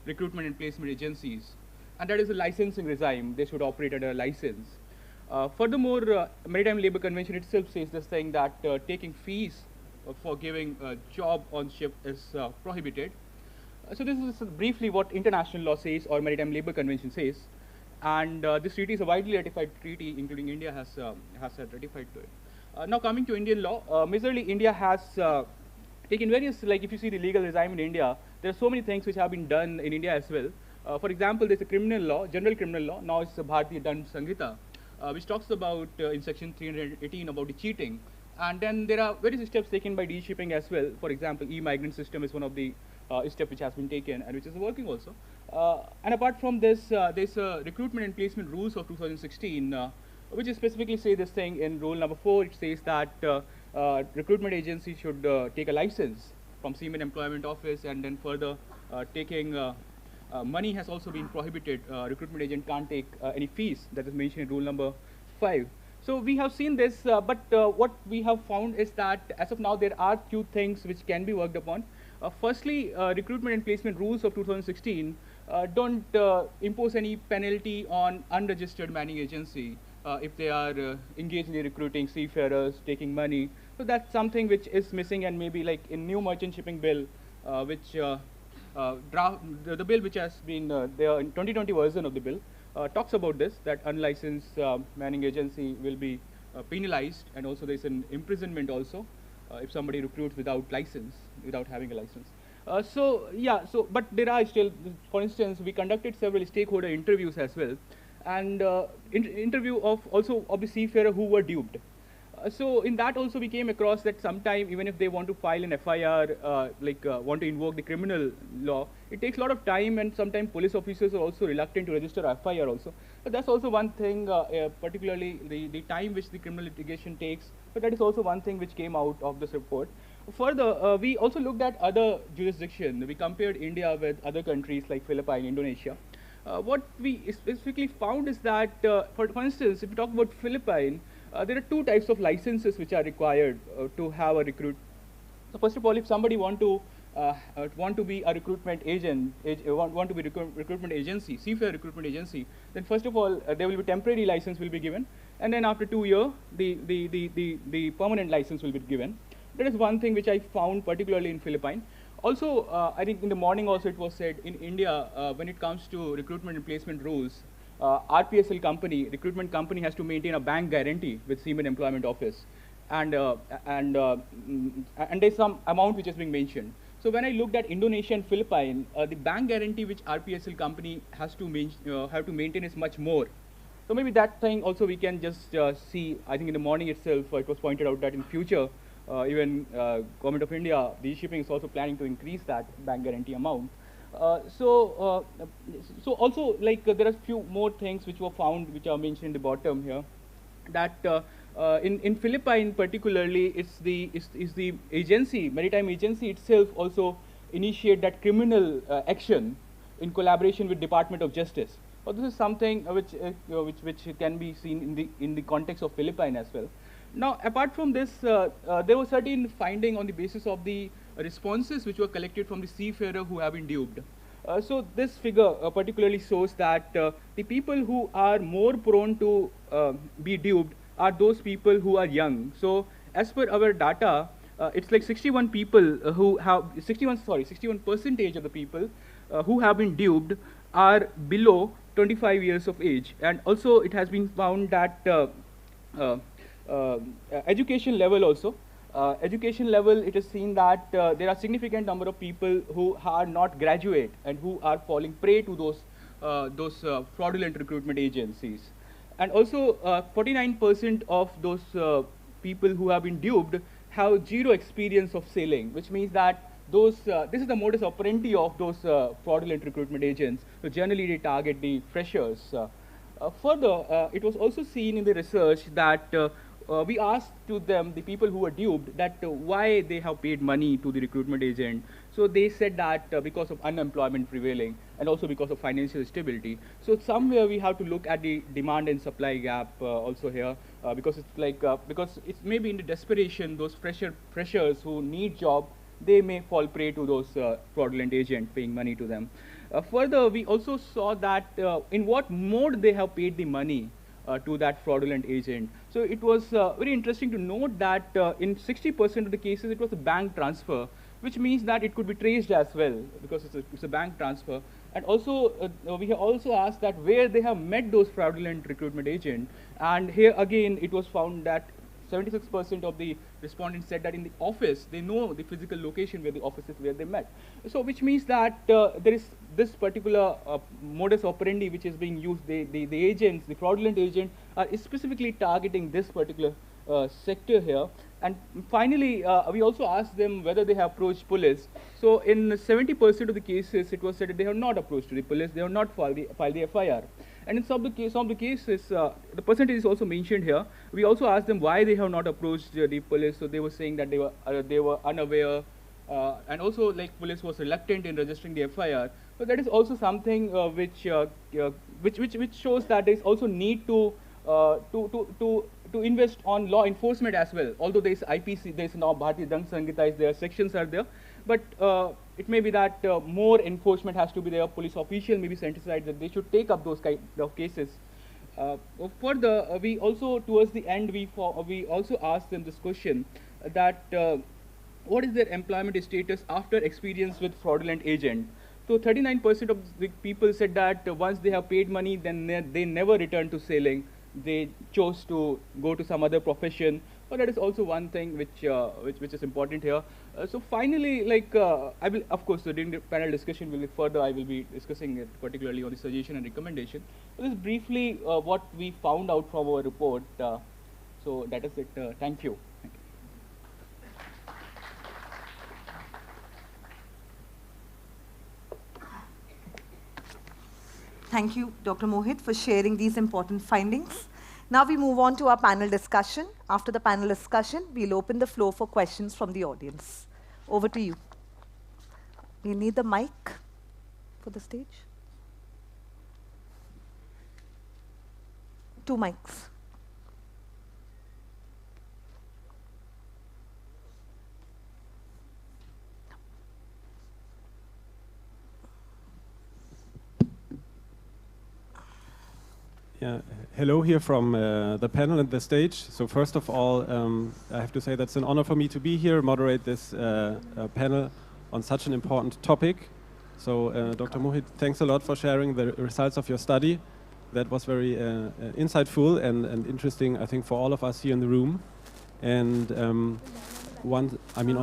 recruitment and placement agencies, and that is a licensing regime. They should operate under a license. Furthermore, Maritime Labour Convention itself says this thing, that taking fees for giving a job on ship is prohibited. So this is briefly what international law says, or Maritime Labour Convention says, and this treaty is a widely ratified treaty, including India has ratified to it. Now coming to Indian law, majorly India has taken various, like if you see the legal regime in India, there are so many things which have been done in India as well. For example, there's a criminal law, general criminal law, now it's the Bharatiya Dand Sanhita, which talks about in section 318 about the cheating. And then there are various steps taken by DG shipping as well. For example, e-migrant system is one of the steps which has been taken and which is working also. And apart from this, there's recruitment and placement rules of 2016, which is specifically say this thing in rule number 4. It says that recruitment agency should take a license from Seamen Employment Office, and then further taking money has also been prohibited. Recruitment agent can't take any fees. That is mentioned in rule number 5. So we have seen this, but what we have found is that as of now there are few things which can be worked upon. Firstly, recruitment and placement rules of 2016 don't impose any penalty on unregistered manning agency if they are engaged in recruiting seafarers, taking money. So that's something which is missing, and maybe like in new merchant shipping bill, which the bill which has been there in 2020 version of the bill talks about this, that unlicensed manning agency will be penalized, and also there's an imprisonment also if somebody recruits without license, without having a license. But there are still, for instance, we conducted several stakeholder interviews as well, and interview of the seafarer who were duped. So in that also we came across that sometime even if they want to file an FIR, want to invoke the criminal law, it takes a lot of time, and sometimes police officers are also reluctant to register FIR also. But that's also one thing, particularly the time which the criminal litigation takes, but that is also one thing which came out of this report. Further, we also looked at other jurisdictions. We compared India with other countries like Philippines, Indonesia. What we specifically found is that, for instance, if we talk about Philippines, there are 2 types of licenses which are required to have a recruit. So first of all, if somebody want to be a recruitment agent, want to be recruitment agency, seafarer recruitment agency, then first of all there will be temporary license will be given, and then after 2 years the permanent license will be given. That is one thing which I found particularly in Philippines. Also, I think in the morning also it was said in India, when it comes to recruitment and placement rules, RPSL company, recruitment company, has to maintain a bank guarantee with Seamen Employment Office, and there's some amount which is being mentioned. So when I looked at Indonesia and Philippines, the bank guarantee which RPSL company has to maintain is much more. So maybe that thing also we can just see. I think in the morning itself it was pointed out that in future even Government of India, the shipping is also planning to increase that bank guarantee amount. So also there are few more things which were found which are mentioned in the bottom here, that in Philippines particularly it's the agency, maritime agency itself also initiate that criminal action in collaboration with Department of Justice. This is something which can be seen in the context of Philippines as well. Now, apart from this, there were certain findings on the basis of the responses which were collected from the seafarer who have been duped. So this figure particularly shows that the people who are more prone to be duped are those people who are young. So as per our data, it's like 61 people who have 61% of the people who have been duped are below 25 years of age. And also it has been found that education level also. Education level, it is seen that there are significant number of people who are not graduate and who are falling prey to those fraudulent recruitment agencies. And also 49% of those people who have been duped have zero experience of sailing, which means that this is the modus operandi of those fraudulent recruitment agents. So generally they target the freshers. Further, it was also seen in the research that we asked to them, the people who were duped, that why they have paid money to the recruitment agent. So they said that because of unemployment prevailing and also because of financial stability. So somewhere we have to look at the demand and supply gap also here, because it's because it's maybe in the desperation, those freshers who need job, they may fall prey to those fraudulent agents paying money to them. Further, we also saw that in what mode they have paid the money to that fraudulent agent. So it was very interesting to note that in 60% of the cases it was a bank transfer, which means that it could be traced as well because it's a bank transfer. And also we have also asked that where they have met those fraudulent recruitment agents, and here again it was found that 76% of the respondents said that in the office, they know the physical location where the office is where they met. So which means that there is this particular modus operandi which is being used. The agents, the fraudulent agent, are specifically targeting this particular sector here. And finally, we also asked them whether they have approached police. So in 70% of the cases, it was said that they have not approached the police, they have not filed the FIR. And in some of the cases, the percentage is also mentioned here. We also asked them why they have not approached the police. So they were saying that they were unaware, and also like police was reluctant in registering the FIR. So that is also something which shows that there is also need to invest on law enforcement as well. Although there is IPC, there is now Bharatiya Dang Sanhita, there sections are there, but it may be that more enforcement has to be there. Police official may be sensitized that they should take up those kind of cases. Further, we also towards the end we also asked them this question that what is their employment status after experience with fraudulent agent. So 39% of the people said that once they have paid money, then they never return to sailing. They chose to go to some other profession. But that is also one thing which is important here. So finally, like I will, of course, during the panel discussion, I will be discussing it particularly on the suggestion and recommendation. So this is briefly what we found out from our report. So that is it. Thank you. Thank you, Dr. Mohit, for sharing these important findings. Now we move on to our panel discussion. After the panel discussion, we'll open the floor for questions from the audience. Over to you. We need the mic for the stage. 2 mics. Yeah, hello here from the panel and the stage. So first of all, I have to say that's an honor for me to be here, moderate this panel on such an important topic. So Dr. Mohit, thanks a lot for sharing the results of your study. That was very insightful and interesting, I think, for all of us here in the room. And on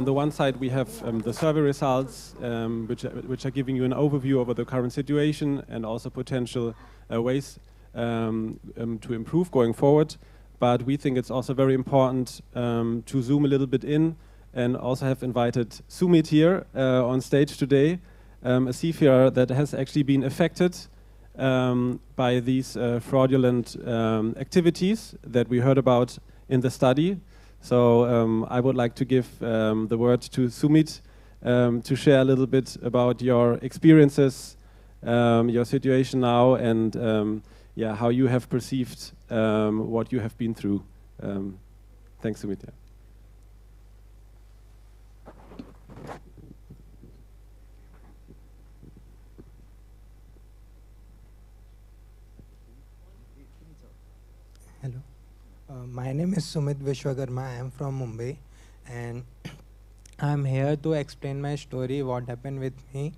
the one side, we have the survey results, which are giving you an overview over the current situation and also potential ways to improve going forward. But we think it's also very important to zoom a little bit in and also have invited Sumeet here on stage today, a seafarer that has actually been affected by these fraudulent activities that we heard about in the study. So I would like to give the word to Sumeet to share a little bit about your experiences, your situation now, and how you have perceived what you have been through. Thanks, Sumeet. Hello. My name is Sumeet Vishwakarma. I am from Mumbai, and I am here to explain my story, what happened with me.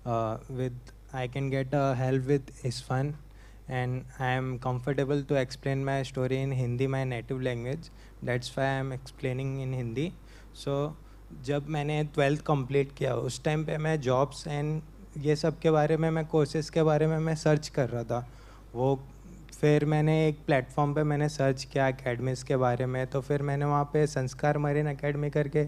I can get help with ISWAN, and I am comfortable to explain my story in Hindi, my native language. That's why I am explaining in Hindi. So जब मैंने 12th complete किया उस time पे मैं jobs and ये सब के बारे में, मैं कोर्सेज के बारे में मैं सर्च कर रहा था. वो फिर मैंने एक प्लेटफॉर्म पे मैंने सर्च किया एकेडमीज़ के बारे में. तो फिर मैंने वहाँ पे संस्कार मरीन एकेडमी करके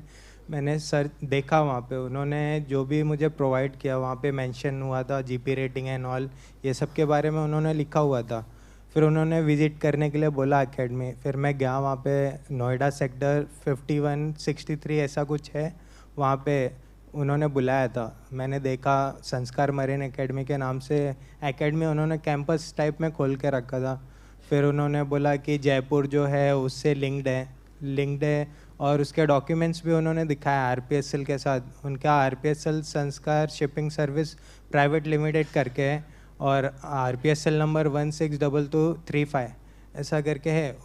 मैंने सर्च देखा. वहाँ पे उन्होंने जो भी मुझे प्रोवाइड किया वहाँ पे मेंशन हुआ था जीपी रेटिंग एंड ऑल, ये सब के बारे में उन्होंने लिखा हुआ था. फिर उन्होंने विज़िट करने के लिए बोला एकेडमी. फिर मैं गया वहाँ पे. नोएडा सेक्टर 5163 ऐसा कुछ है, वहाँ पे उन्होंने बुलाया था. मैंने देखा संस्कार मरीन एकेडमी के नाम से एकेडमी उन्होंने कैंपस टाइप में खोल के रखा था. फिर उन्होंने बोला कि जयपुर जो है उससे लिंक्ड है और उसके डॉक्यूमेंट्स भी उन्होंने दिखाया आरपीएसएल के साथ. उनका आरपीएसएल संस्कार शिपिंग सर्विस प्राइवेट लिमिटेड करके है और आरपीएसएल नंबर 162235 ऐसा करके है.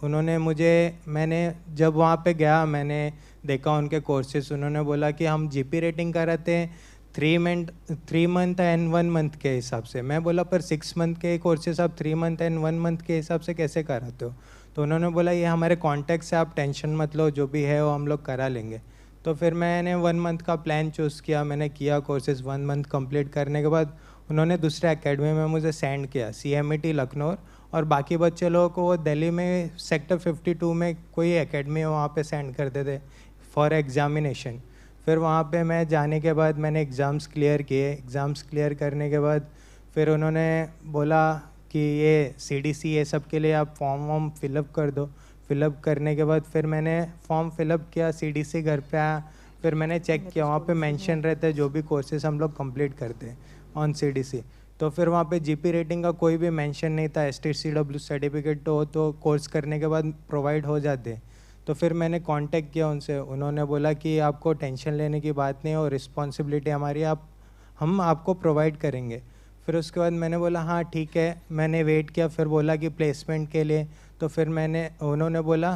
मैंने जब वहाँ पे गया मैंने देखा उनके कोर्सेज. उन्होंने बोला कि हम जीपी रेटिंग कराते हैं 3 मंथ एंड 1 मंथ के हिसाब से. मैं बोला पर 6 मंथ के कोर्सेज आप 3 मंथ एंड 1 मंथ के हिसाब से कैसे कराते हो? तो उन्होंने बोला ये हमारे कॉन्टैक्ट से, आप टेंशन मत लो, जो भी है वो हम लोग करा लेंगे. तो फिर मैंने 1 मंथ का प्लान चूज़ किया. मैंने किया कोर्सेज. 1 मंथ कंप्लीट करने के बाद उन्होंने दूसरे एकेडमी में मुझे सेंड किया, CMET लखनऊ, और बाकी बच्चे लोगों को वो दिल्ली में सेक्टर 52 में कोई एकेडमी है वहाँ पे सेंड करते थे फॉर एग्जामिनेशन. फिर वहाँ पे मैं जाने के बाद मैंने एग्ज़ाम्स क्लियर किए. एग्ज़ाम्स क्लियर करने के बाद फिर उन्होंने बोला कि ये CDC ये सब के लिए आप फॉर्म वॉर्म फिलअप कर दो। फिलअप करने के बाद फिर मैंने फॉर्म फिलअप किया, CDC घर पे आया, फिर मैंने चेक किया, वहाँ पे मेंशन रहता है जो भी कोर्सेज हम लोग कंप्लीट करते हैं ऑन CDC। तो फिर वहाँ पे GP रेटिंग का कोई भी मेंशन नहीं था। STCW सर्टिफिकेट तो कोर्स करने के बाद प्रोवाइड हो जाते। तो फिर मैंने कांटेक्ट किया उनसे, उन्होंने बोला कि आपको टेंशन लेने की बात नहीं है और रिस्पॉन्सिबिलिटी हमारी, हम आपको प्रोवाइड करेंगे। फिर उसके बाद मैंने बोला हाँ ठीक है। मैंने वेट किया, फिर बोला कि प्लेसमेंट के लिए। तो फिर उन्होंने बोला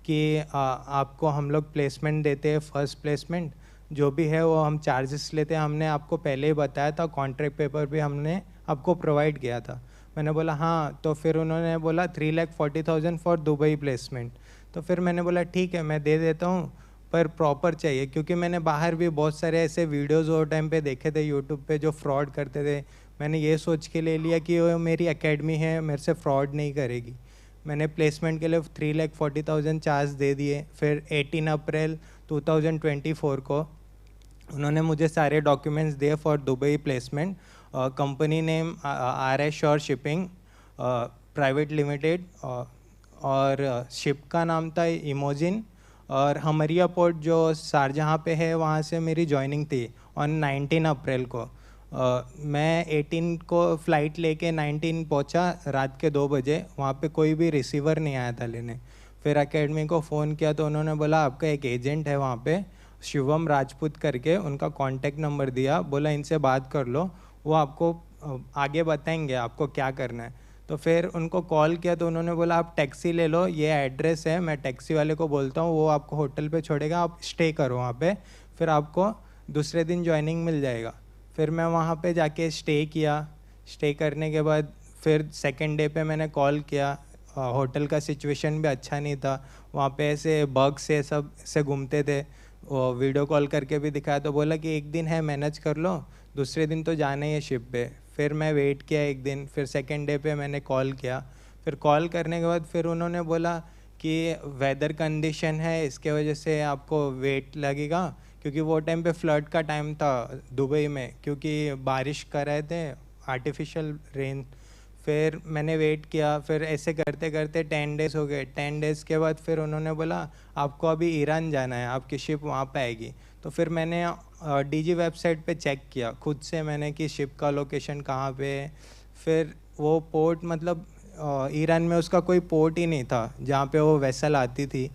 कि आपको हम लोग प्लेसमेंट देते हैं, फर्स्ट प्लेसमेंट जो भी है वो हम चार्जेस लेते हैं। हमने आपको पहले ही बताया था, कॉन्ट्रैक्ट पेपर भी हमने आपको प्रोवाइड किया था। मैंने बोला हाँ। तो फिर उन्होंने बोला 3,40,000 फॉर दुबई प्लेसमेंट। तो फिर मैंने बोला ठीक है मैं दे देता हूँ, पर प्रॉपर चाहिए, क्योंकि मैंने बाहर भी बहुत सारे ऐसे वीडियोज़ वो टाइम पे देखे थे यूट्यूब पे जो फ्रॉड करते थे। मैंने ये सोच के ले लिया कि वो मेरी एकेडमी है, मेरे से फ्रॉड नहीं करेगी। मैंने प्लेसमेंट के लिए 3,40,000 चार्ज दे दिए। फिर 18 अप्रैल 2024 को उन्होंने मुझे सारे डॉक्यूमेंट्स दिए for Dubai placement. Company name RS sure shipping private limited, और शिप का नाम था इमोजिन, और हमरिया पोर्ट जो शारजहाँ पे है वहाँ से मेरी जॉइनिंग थी ऑन 19 अप्रैल को। मैं 18 को फ़्लाइट लेके 19 पहुँचा रात के 2 बजे। वहाँ पे कोई भी रिसीवर नहीं आया था लेने। फिर एकेडमी को फ़ोन किया तो उन्होंने बोला आपका एक एजेंट है वहाँ पे, शिवम राजपूत करके, उनका कॉन्टेक्ट नंबर दिया, बोला इनसे बात कर लो, वो आपको आगे बताएंगे आपको क्या करना है। तो फिर उनको कॉल किया तो उन्होंने बोला आप टैक्सी ले लो, ये एड्रेस है, मैं टैक्सी वाले को बोलता हूँ, वो आपको होटल पे छोड़ेगा, आप स्टे करो वहाँ पे, फिर आपको दूसरे दिन ज्वाइनिंग मिल जाएगा। फिर मैं वहाँ पे जाके स्टे किया। स्टे करने के बाद फिर सेकेंड डे पे मैंने कॉल किया। होटल का सिचुएशन भी अच्छा नहीं था, वहाँ पे ऐसे बग से सब से घूमते थे। वो वीडियो कॉल करके भी दिखाया तो बोला कि एक दिन है मैनेज कर लो, दूसरे दिन तो जाना ही है शिप पे। फिर मैं वेट किया एक दिन, फिर सेकेंड डे पे मैंने कॉल किया। फिर कॉल करने के बाद फिर उन्होंने बोला कि वेदर कंडीशन है, इसके वजह से आपको वेट लगेगा, क्योंकि वो टाइम पे फ्लड का टाइम था दुबई में, क्योंकि बारिश कर रहे थे, आर्टिफिशियल रेन। फिर मैंने वेट किया, फिर ऐसे करते करते 10 डेज़ हो गए। 10 डेज़ के बाद फिर उन्होंने बोला आपको अभी ईरान जाना है, आपकी शिप वहाँ पे आएगी। तो फिर मैंने DG वेबसाइट पे चेक किया खुद से मैंने कि शिप का लोकेशन कहाँ पे है। फिर वो पोर्ट मतलब ईरान में उसका कोई पोर्ट ही नहीं था जहाँ पे वो वेसल आती थी।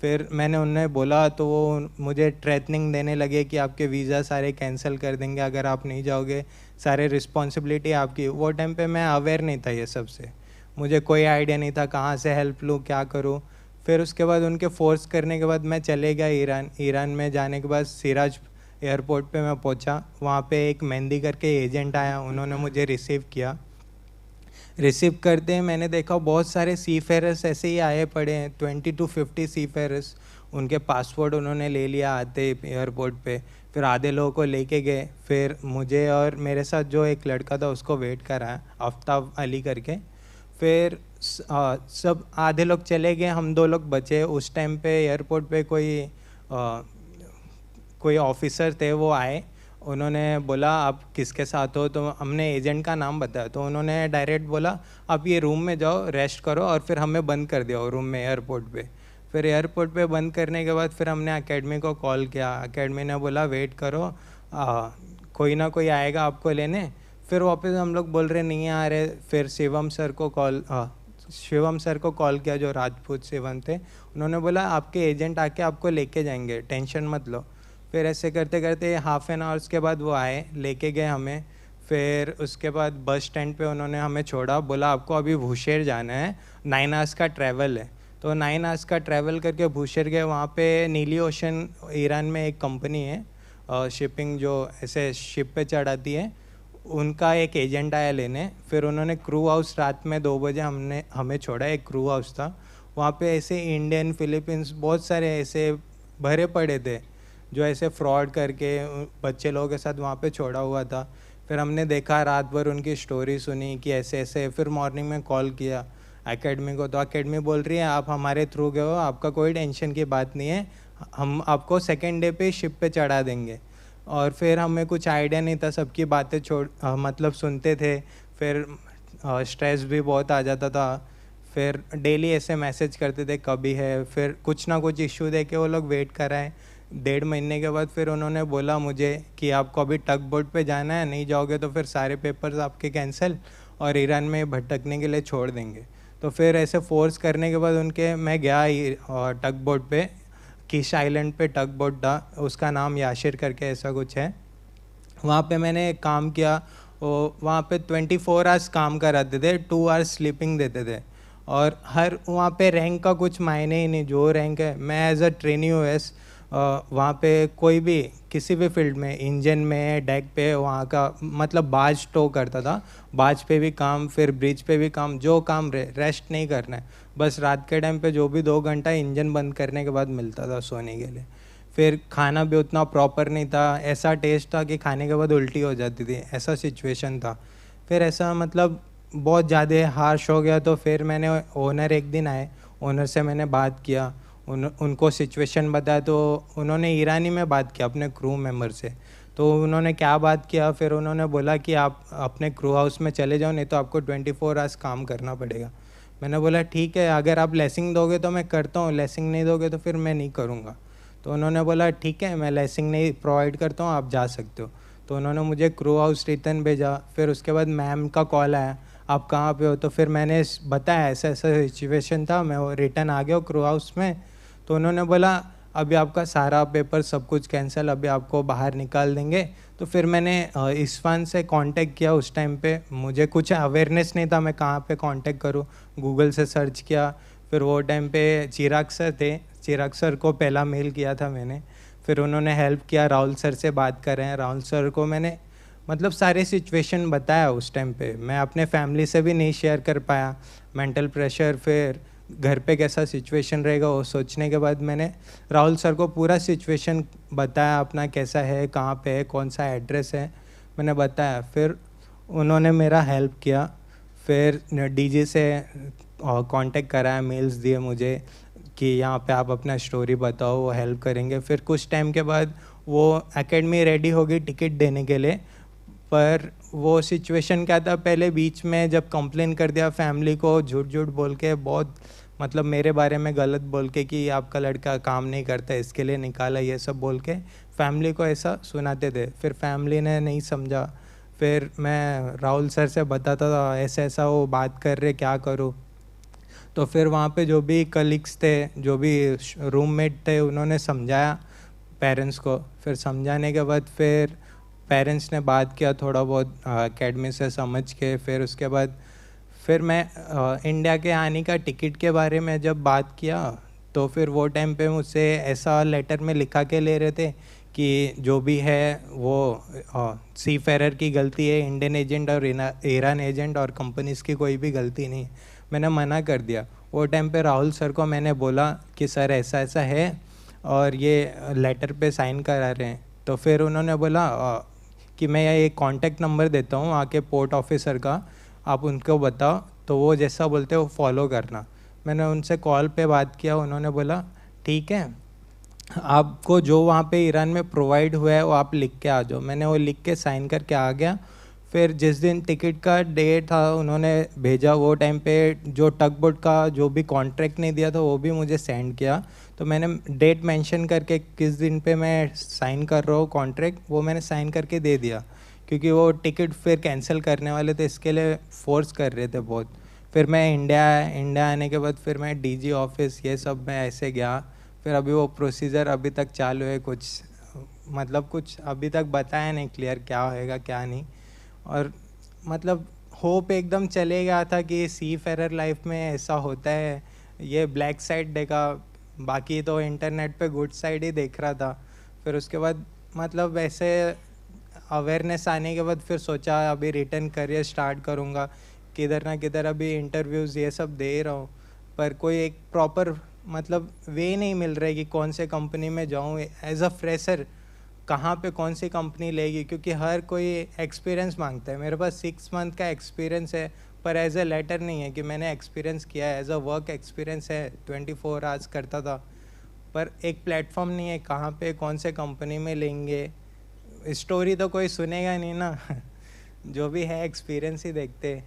फिर मैंने उन्हें बोला तो वो मुझे थ्रेटनिंग देने लगे कि आपके वीज़ा सारे कैंसिल कर देंगे अगर आप नहीं जाओगे, सारे रिस्पॉन्सिबिलिटी आपकी। वो टाइम पे मैं अवेयर नहीं था ये सब से, मुझे कोई आइडिया नहीं था कहाँ से हेल्प लूँ, क्या करूँ। फिर उसके बाद उनके फोर्स करने के बाद मैं चले गया ईरान। ईरान में जाने के बाद सिराज एयरपोर्ट पे मैं पहुंचा। वहाँ पे एक मेहंदी करके एजेंट आया, उन्होंने मुझे रिसीव किया। रिसीव करते हैं मैंने देखा बहुत सारे सीफेरर्स ऐसे ही आए पड़े हैं, 20 to 50 सीफेरर्स। उनके पासपोर्ट उन्होंने ले लिया आते एयरपोर्ट पे। फिर आधे लोगों को लेके गए, फिर मुझे और मेरे साथ जो एक लड़का था उसको वेट कराया, आफ्ताब अली करके। फिर सब आधे लोग चले गए, हम 2 लोग बचे। उस टाइम पे एयरपोर्ट पे कोई ऑफिसर थे, वो आए, उन्होंने बोला आप किसके साथ हो, तो हमने एजेंट का नाम बताया। तो उन्होंने डायरेक्ट बोला आप ये रूम में जाओ, रेस्ट करो, और फिर हमें बंद कर दिया रूम में एयरपोर्ट पे। फिर एयरपोर्ट पे बंद करने के बाद फिर हमने एकेडमी को कॉल किया। एकेडमी ने बोला वेट करो, कोई ना कोई आएगा आपको लेने। फिर वापस हम लोग बोल रहे नहीं आ रहे। फिर शिवम सर को कॉल किया जो राजपूत शिवम थे। उन्होंने बोला आपके एजेंट आके आपको लेके जाएंगे, टेंशन मत लो। फिर ऐसे करते करते हाफ एन आवर्स के बाद वो आए, लेके गए हमें। फिर उसके बाद बस स्टैंड पे उन्होंने हमें छोड़ा, बोला आपको अभी भूशेर जाना है, 9 आवर्स का ट्रैवल है। तो 9 आवर्स का ट्रैवल करके भूशेर गए। वहाँ पे नीली ओशन ईरान में एक कंपनी है शिपिंग जो ऐसे शिप पे चढ़ाती है, उनका एक एजेंट आया लेने। फिर उन्होंने क्रू हाउस रात में 2 बजे हमें छोड़ा। एक क्रू हाउस था, वहाँ पे ऐसे इंडियन फिलीपींस बहुत सारे ऐसे भरे पड़े थे जो ऐसे फ्रॉड करके बच्चे लोगों के साथ वहाँ पे छोड़ा हुआ था। फिर हमने देखा, रात भर उनकी स्टोरी सुनी कि ऐसे ऐसे। फिर मॉर्निंग में कॉल किया एकेडमी को, तो एकेडमी बोल रही है आप हमारे थ्रू गए हो, आपका कोई टेंशन की बात नहीं है, हम आपको सेकेंड डे पे शिप पे चढ़ा देंगे। और फिर हमें कुछ आइडिया नहीं था, सबकी बातें मतलब सुनते थे। फिर स्ट्रेस भी बहुत आ जाता था। फिर डेली ऐसे मैसेज करते थे कभी है, फिर कुछ ना कुछ इशू दे के वो लोग वेट कराएं। 1.5 महीने के बाद फिर उन्होंने बोला मुझे कि आपको अभी टग बोट पे जाना है, नहीं जाओगे तो फिर सारे पेपर्स आपके कैंसिल और ईरान में भटकने के लिए छोड़ देंगे। तो फिर ऐसे फोर्स करने के बाद मैं गया टग बोट पे, किश आइलैंड पे टग बोट था, उसका नाम याशिर करके ऐसा कुछ है। वहाँ पे मैंने काम किया। वहाँ पे 24 आवर्स काम कराते थे, 2 आवर्स स्लीपिंग देते थे और हर वहाँ पे रैंक का कुछ मायने ही नहीं, जो रैंक है। मैं एज अ ट्रेनी ओएस वहाँ पे कोई भी किसी भी फील्ड में, इंजन में, डेक पे, वहाँ का मतलब बाज टो करता था, बाज पे भी काम, फिर ब्रिज पे भी काम, जो काम रेस्ट नहीं करना है, बस रात के टाइम पे जो भी 2 घंटा इंजन बंद करने के बाद मिलता था सोने के लिए। फिर खाना भी उतना प्रॉपर नहीं था, ऐसा टेस्ट था कि खाने के बाद उल्टी हो जाती थी, ऐसा सिचुएशन था। फिर ऐसा मतलब बहुत ज़्यादा हार्श हो गया। तो फिर मैंने ओनर एक दिन आए, ओनर से मैंने बात किया, उनको सिचुएशन बताया। तो उन्होंने ईरानी में बात किया अपने क्रू मेंबर से। तो उन्होंने क्या बात किया, फिर उन्होंने बोला कि आप अपने क्रू हाउस में चले जाओ, नहीं तो आपको 24 आवर्स काम करना पड़ेगा। मैंने बोला ठीक है, अगर आप लेसिंग दोगे तो मैं करता हूँ, लेसिंग नहीं दोगे तो फिर मैं नहीं करूँगा। तो उन्होंने बोला ठीक है, मैं लेसिंग नहीं प्रोवाइड करता हूँ, आप जा सकते हो। तो उन्होंने मुझे क्रू हाउस रिटर्न भेजा। फिर उसके बाद मैम का कॉल आया, आप कहाँ पे हो? तो फिर मैंने बताया ऐसा ऐसा सिचुएशन था, मैं वो रिटर्न आ गया क्रू हाउस में। तो उन्होंने बोला अभी आपका सारा पेपर सब कुछ कैंसिल, अभी आपको बाहर निकाल देंगे। तो फिर मैंने ISWAN से कांटेक्ट किया। उस टाइम पे मुझे कुछ अवेयरनेस नहीं था मैं कहाँ पे कांटेक्ट करूँ, गूगल से सर्च किया। फिर वो टाइम पे चिराग सर थे, चिराग सर को पहला मेल किया था मैंने। फिर उन्होंने हेल्प किया, राहुल सर से बात कर रहे हैं, राहुल सर को मैंने मतलब सारे सिचुएशन बताया। उस टाइम पे मैं अपने फैमिली से भी नहीं शेयर कर पाया, मेंटल प्रेशर, फिर घर पे कैसा सिचुएशन रहेगा वो सोचने के बाद मैंने राहुल सर को पूरा सिचुएशन बताया, अपना कैसा है, कहाँ पे है, कौन सा एड्रेस है, मैंने बताया। फिर उन्होंने मेरा हेल्प किया। फिर डीजी से कांटेक्ट कराया, मेल्स दिए मुझे कि यहाँ पे आप अपना स्टोरी बताओ, वो हेल्प करेंगे। फिर कुछ टाइम के बाद वो एकेडमी रेडी हो गई टिकट देने के लिए। पर वो सिचुएशन क्या था, पहले बीच में जब कंप्लेन कर दिया फैमिली को, झूठ झूठ बोल के, बहुत मतलब मेरे बारे में गलत बोल के कि आपका लड़का काम नहीं करता, इसके लिए निकाला, ये सब बोल के फैमिली को ऐसा सुनाते थे। फिर फैमिली ने नहीं समझा। फिर मैं राहुल सर से बताता था ऐसा ऐसा वो बात कर रहे, क्या करूँ। तो फिर वहाँ पे जो भी कलीग्स थे, जो भी रूममेट थे, उन्होंने समझाया पेरेंट्स को। फिर समझाने के बाद फिर पेरेंट्स ने बात किया थोड़ा बहुत एकेडमी से समझ के। फिर उसके बाद फिर मैं इंडिया के आने का टिकट के बारे में जब बात किया, तो फिर वो टाइम पे मुझसे ऐसा लेटर में लिखा के ले रहे थे कि जो भी है वो सीफेरर की गलती है, इंडियन एजेंट और ईरान एजेंट और कंपनीज़ की कोई भी गलती नहीं। मैंने मना कर दिया। वो टाइम पे राहुल सर को मैंने बोला कि सर ऐसा ऐसा है और ये लेटर पे साइन करा रहे हैं। तो फिर उन्होंने बोला कि मैं ये कॉन्टैक्ट नंबर देता हूँ आके पोर्ट ऑफिसर का, आप उनको बताओ, तो वो जैसा बोलते वो फॉलो करना। मैंने उनसे कॉल पे बात किया, उन्होंने बोला ठीक है, आपको जो वहाँ पे ईरान में प्रोवाइड हुआ है वो आप लिख के आ जाओ। मैंने वो लिख के साइन करके आ गया। फिर जिस दिन टिकट का डेट था उन्होंने भेजा, वो टाइम पे जो टग बोट का जो भी कॉन्ट्रैक्ट नहीं दिया था वो भी मुझे सेंड किया। तो मैंने डेट मेंशन करके किस दिन पे मैं साइन कर रहा हूँ कॉन्ट्रैक्ट, वो मैंने साइन करके दे दिया, क्योंकि वो टिकट फिर कैंसिल करने वाले थे, इसके लिए फोर्स कर रहे थे बहुत। फिर मैं इंडिया आने के बाद फिर मैं डीजी ऑफिस ये सब में ऐसे गया। फिर अभी वो प्रोसीजर अभी तक चालू है, कुछ मतलब कुछ अभी तक बताया नहीं क्लियर क्या होएगा क्या नहीं। और मतलब होप एकदम चले गया था कि सी फेरर लाइफ में ऐसा होता है, ये ब्लैक साइड देखा, बाकी तो इंटरनेट पे गुड साइड ही देख रहा था। फिर उसके बाद मतलब ऐसे अवेयरनेस आने के बाद फिर सोचा अभी रिटर्न करियर स्टार्ट करूँगा, किधर ना किधर अभी इंटरव्यूज़ ये सब दे रहा हूँ, पर कोई एक प्रॉपर मतलब वे नहीं मिल रहा है कि कौन से कंपनी में जाऊँ एज अ फ्रेशर, कहाँ पे कौन सी कंपनी लेगी, क्योंकि हर कोई एक्सपीरियंस मांगता है। मेरे पास 6 मंथ का एक्सपीरियंस है, पर एज अ लेटर नहीं है कि मैंने एक्सपीरियंस किया है, एज अ वर्क एक्सपीरियंस है, 24 आवर्स करता था, पर एक प्लेटफॉर्म नहीं है कहाँ पे कौन से कंपनी में लेंगे। स्टोरी तो कोई सुनेगा नहीं ना जो भी है एक्सपीरियंस ही देखते।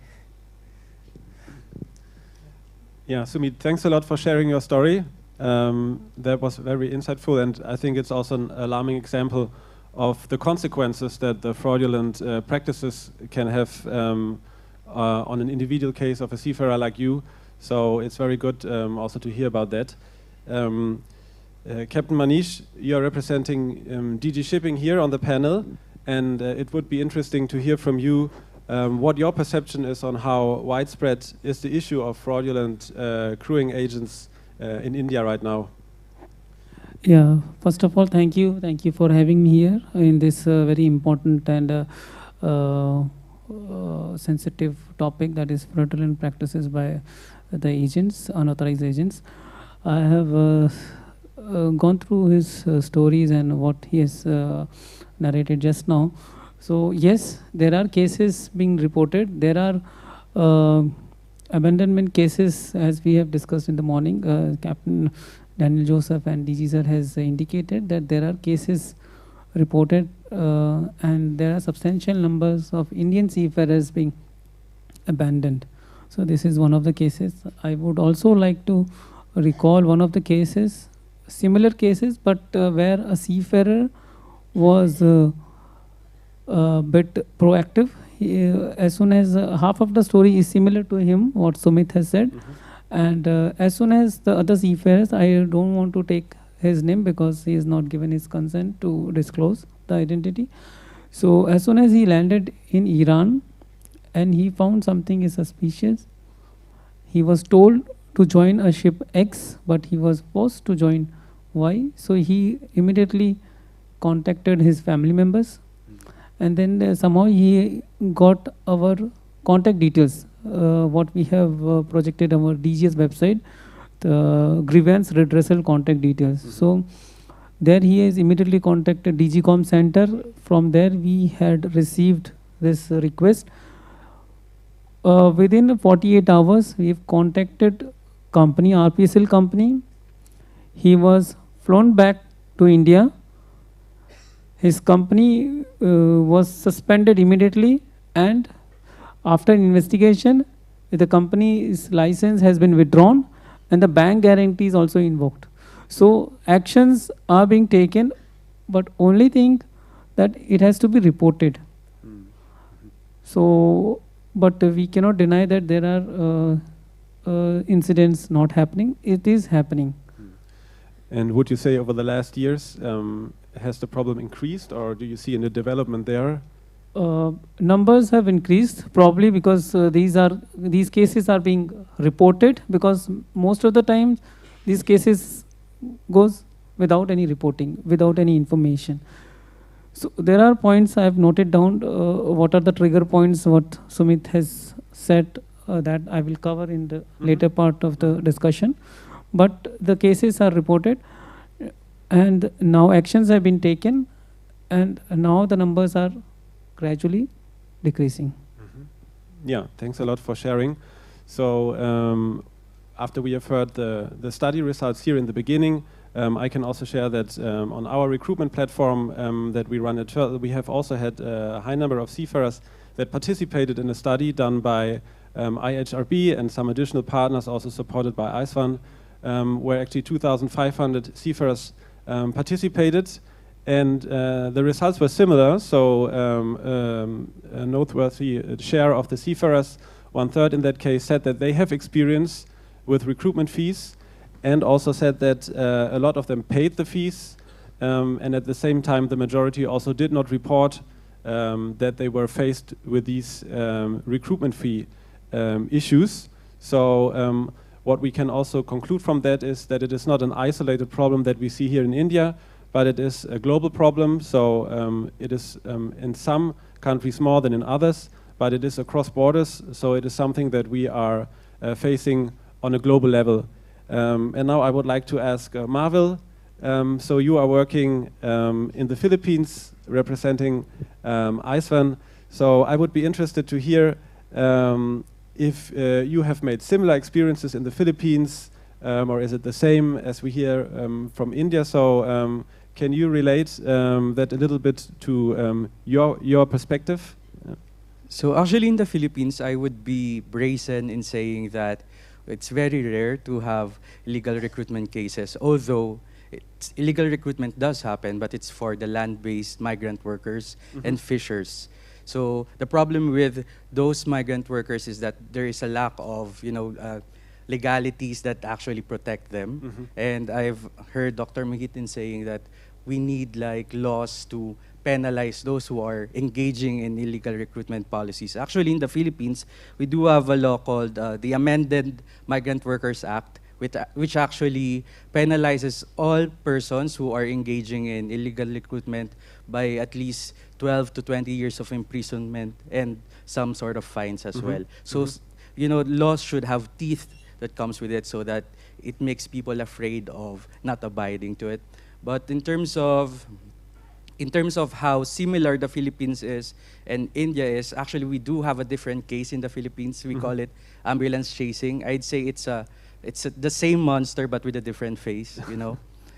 Yeah, Sumeet, thanks a lot for sharing your story. That was very insightful, and I think it's also an alarming example of the consequences that the fraudulent practices can have on an individual case of a seafarer like you. So it's very good also to hear about that. Captain Manish, you're representing DG Shipping here on the panel, and it would be interesting to hear from you what your perception is on how widespread is the issue of fraudulent crewing agents in India right now. Yeah, first of all, thank you. Thank you for having me here in this very important and sensitive topic, that is fraudulent practices by the agents, unauthorized agents. I have gone through his stories and what he has narrated just now. So yes, there are cases being reported. There are abandonment cases, as we have discussed in the morning. Captain Daniel Joseph and DG sir has indicated that there are cases reported and there are substantial numbers of Indian seafarers being abandoned. So this is one of the cases. I would also like to recall one of the cases, similar cases, but where a seafarer was a bit proactive. As soon as half of the story is similar to him, what Sumeet has said, and as soon as the other seafarers, I don't want to take his name because he has not given his consent to disclose the identity. So as soon as he landed in Iran and he found something is suspicious, he was told to join a ship X, but he was forced to join Y. So he immediately contacted his family members, and then somehow he got our contact details, what we have projected our DG's website, the grievance redressal contact details. So there he has immediately contacted DGCOM center. From there we had received this request. Within 48 hours we've contacted company, RPSL company. He was flown back to India. His company was suspended immediately, and after investigation the company's license has been withdrawn and the bank guarantee is also invoked. So actions are being taken, but only thing that it has to be reported. So, but we cannot deny that there are incidents not happening. It is happening. And would you say over the last years, has the problem increased, or do you see any development there? Numbers have increased, probably because these cases are being reported, because most of the time these cases goes without any reporting, without any information. So there are points I have noted down. What are the trigger points, what Sumeet has said, that I will cover in the later part of the discussion. But the cases are reported, and now actions have been taken, and now the numbers are gradually decreasing. Yeah, thanks a lot for sharing. So after we have heard the study results here in the beginning, I can also share that on our recruitment platform that we run at Sharad, we have also had a high number of seafarers that participated in a study done by IHRB and some additional partners also supported by ISWAN, where actually 2,500 seafarers participated, and the results were similar. So a noteworthy share of the seafarers, 1/3 in that case, said that they have experience with recruitment fees, and also said that a lot of them paid the fees, and at the same time the majority also did not report that they were faced with these recruitment fee issues. So what we can also conclude from that is that it is not an isolated problem that we see here in India, but it is a global problem. So it is in some countries more than in others, but it is across borders. So it is something that we are facing on a global level. And now I would like to ask Marville. So you are working in the Philippines representing ISWAN. So I would be interested to hear if you have made similar experiences in the Philippines, or is it the same as we hear from India? So can you relate that a little bit to your perspective? So actually in the Philippines, I would be brazen in saying that It's very rare to have illegal recruitment cases, although illegal recruitment does happen, but it's for the land-based migrant workers and fishers. So the problem with those migrant workers is that there is a lack of, legalities that actually protect them. And I've heard Dr. Mohit saying that we need like laws to penalize those who are engaging in illegal recruitment policies. Actually, in the Philippines, we do have a law called the Amended Migrant Workers Act, which actually penalizes all persons who are engaging in illegal recruitment by at least 12 to 20 years of imprisonment and some sort of fines as well. So, laws should have teeth that comes with it so that it makes people afraid of not abiding to it. But in terms of how similar the Philippines is and India is, actually we do have a different case in the Philippines. We call it ambulance chasing. I'd say it's the same monster but with a different face,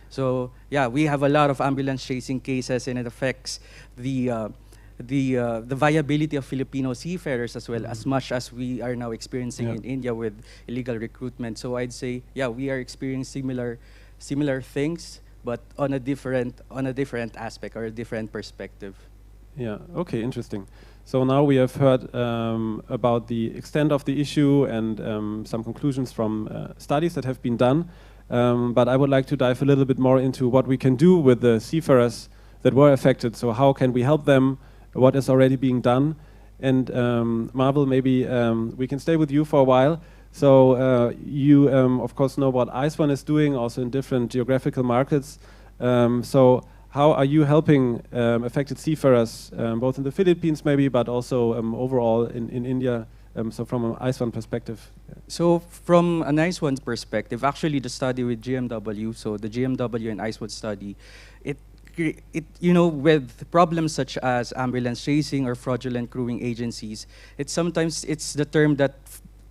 So yeah, we have a lot of ambulance chasing cases, and it affects the viability of Filipino seafarers as well, as much as we are now experiencing in India with illegal recruitment. So I'd say, yeah, we are experiencing similar things, but on a different aspect or a different perspective. Yeah, okay, interesting. So now we have heard about the extent of the issue and some conclusions from studies that have been done. But I would like to dive a little bit more into what we can do with the seafarers that were affected. So how can we help them? What is already being done? And Marville, maybe we can stay with you for a while. So you, of course, know what ISWAN is doing, also in different geographical markets. So how are you helping affected seafarers, both in the Philippines maybe, but also overall in India, so from an ISWAN perspective? So from an ISWAN perspective, actually the study with GMW, so the GMW and ISWAN study, with problems such as ambulance chasing or fraudulent crewing agencies, it's the term that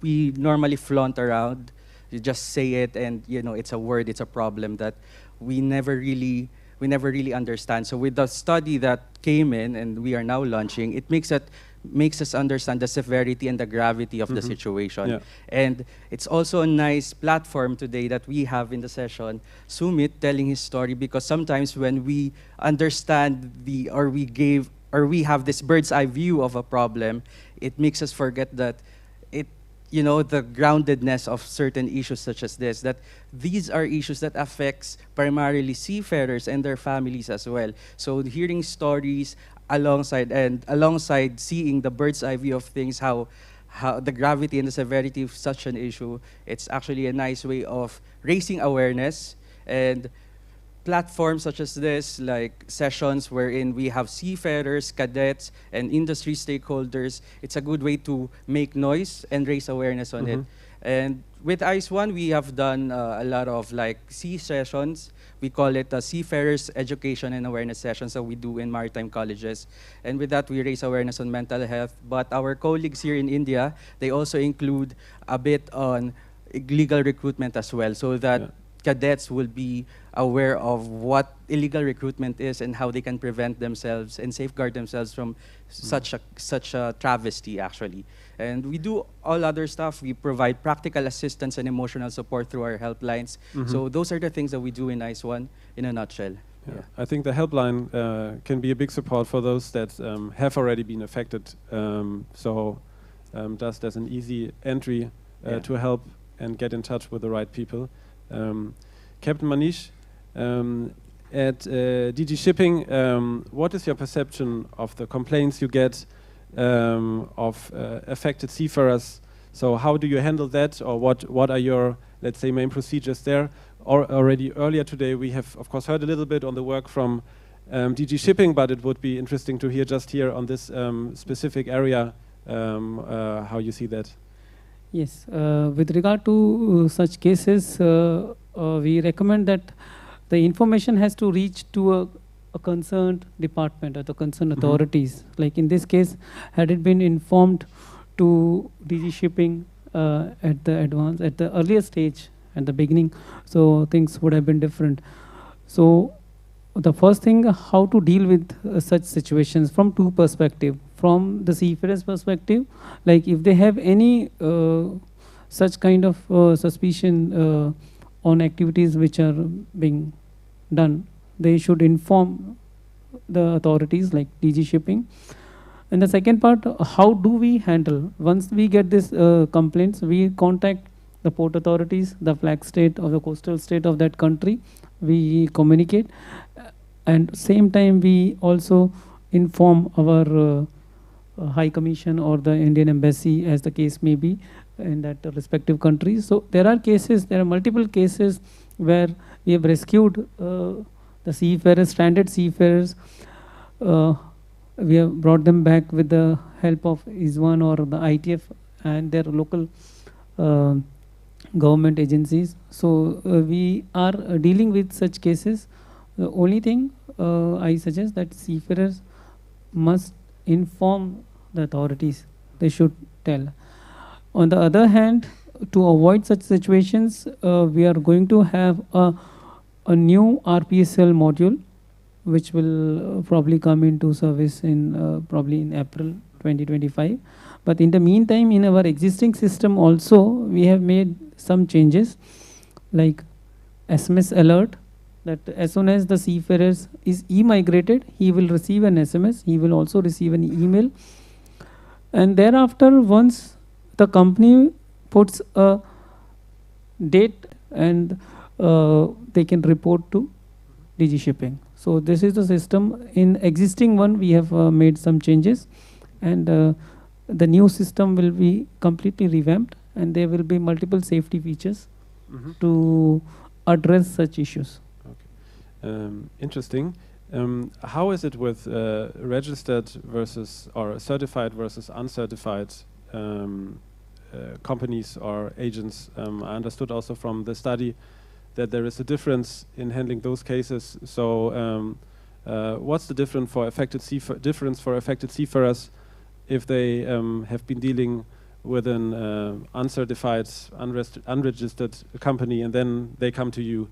we normally flaunt around. You just say it, and it's a word, it's a problem that we never really understand. So with the study that came in and we are now launching, it makes us understand the severity and the gravity of the situation. Yeah. And it's also a nice platform today that we have in the session, Sumeet telling his story, because sometimes when we understand we have this bird's eye view of a problem, it makes us forget that the groundedness of certain issues such as this, that these are issues that affects primarily seafarers and their families as well. So hearing stories alongside seeing the bird's eye view of things, how the gravity and the severity of such an issue, it's actually a nice way of raising awareness. And platforms such as this, like sessions wherein we have seafarers, cadets, and industry stakeholders, it's a good way to make noise and raise awareness on it. And with ISWAN, we have done a lot of sea sessions. We call it Seafarers Education and Awareness Sessions that we do in maritime colleges. And with that, we raise awareness on mental health. But our colleagues here in India, they also include a bit on illegal recruitment as well, so that cadets will be aware of what illegal recruitment is and how they can prevent themselves and safeguard themselves from such a travesty, actually. And we do all other stuff. We provide practical assistance and emotional support through our helplines. So those are the things that we do in ISWAN in a nutshell. Yeah. I think the helpline can be a big support for those that have already been affected. There's an easy entry to help and get in touch with the right people. Captain Manish, at DG Shipping, what is your perception of the complaints you get of affected seafarers? So how do you handle that, or what are your, let's say, main procedures there? Already earlier today we have, of course, heard a little bit on the work from DG Shipping, but it would be interesting to hear just here on this specific area how you see that. Yes, with regard to such cases, we recommend that the information has to reach to a concerned department or the concerned authorities. Like in this case, had it been informed to DG Shipping at the earlier stage, at the beginning, so things would have been different. So the first thing, how to deal with such situations from two perspectives. From the seafarers' perspective, like if they have any such kind of suspicion on activities which are being done, they should inform the authorities like DG Shipping. And the second part, how do we handle? Once we get this complaints, we contact the port authorities, the flag state or the coastal state of that country. We communicate, and same time we also inform our High Commission or the Indian Embassy, as the case may be, in that respective countries. So there are multiple cases where we have rescued the seafarers, stranded seafarers. We have brought them back with the help of ISWAN or the ITF and their local government agencies. So we are dealing with such cases. The only thing I suggest that seafarers must inform the authorities. They should tell. On the other hand, to avoid such situations, we are going to have a new RPSL module, which will probably come into service in probably in April 2025. But in the meantime, in our existing system also, we have made some changes, like SMS alert, that as soon as the seafarers is e-migrated, he will receive an SMS, he will also receive an email. And thereafter, once the company puts a date, and they can report to DG Shipping. So this is the system. In existing one, we have made some changes, and the new system will be completely revamped, and there will be multiple safety features to address such issues. Okay. Interesting. How is it with registered versus or certified versus uncertified companies or agents? I understood also from the study that there is a difference in handling those cases. So what's the difference for affected seafarers if they have been dealing with an uncertified, unregistered company, and then they come to you?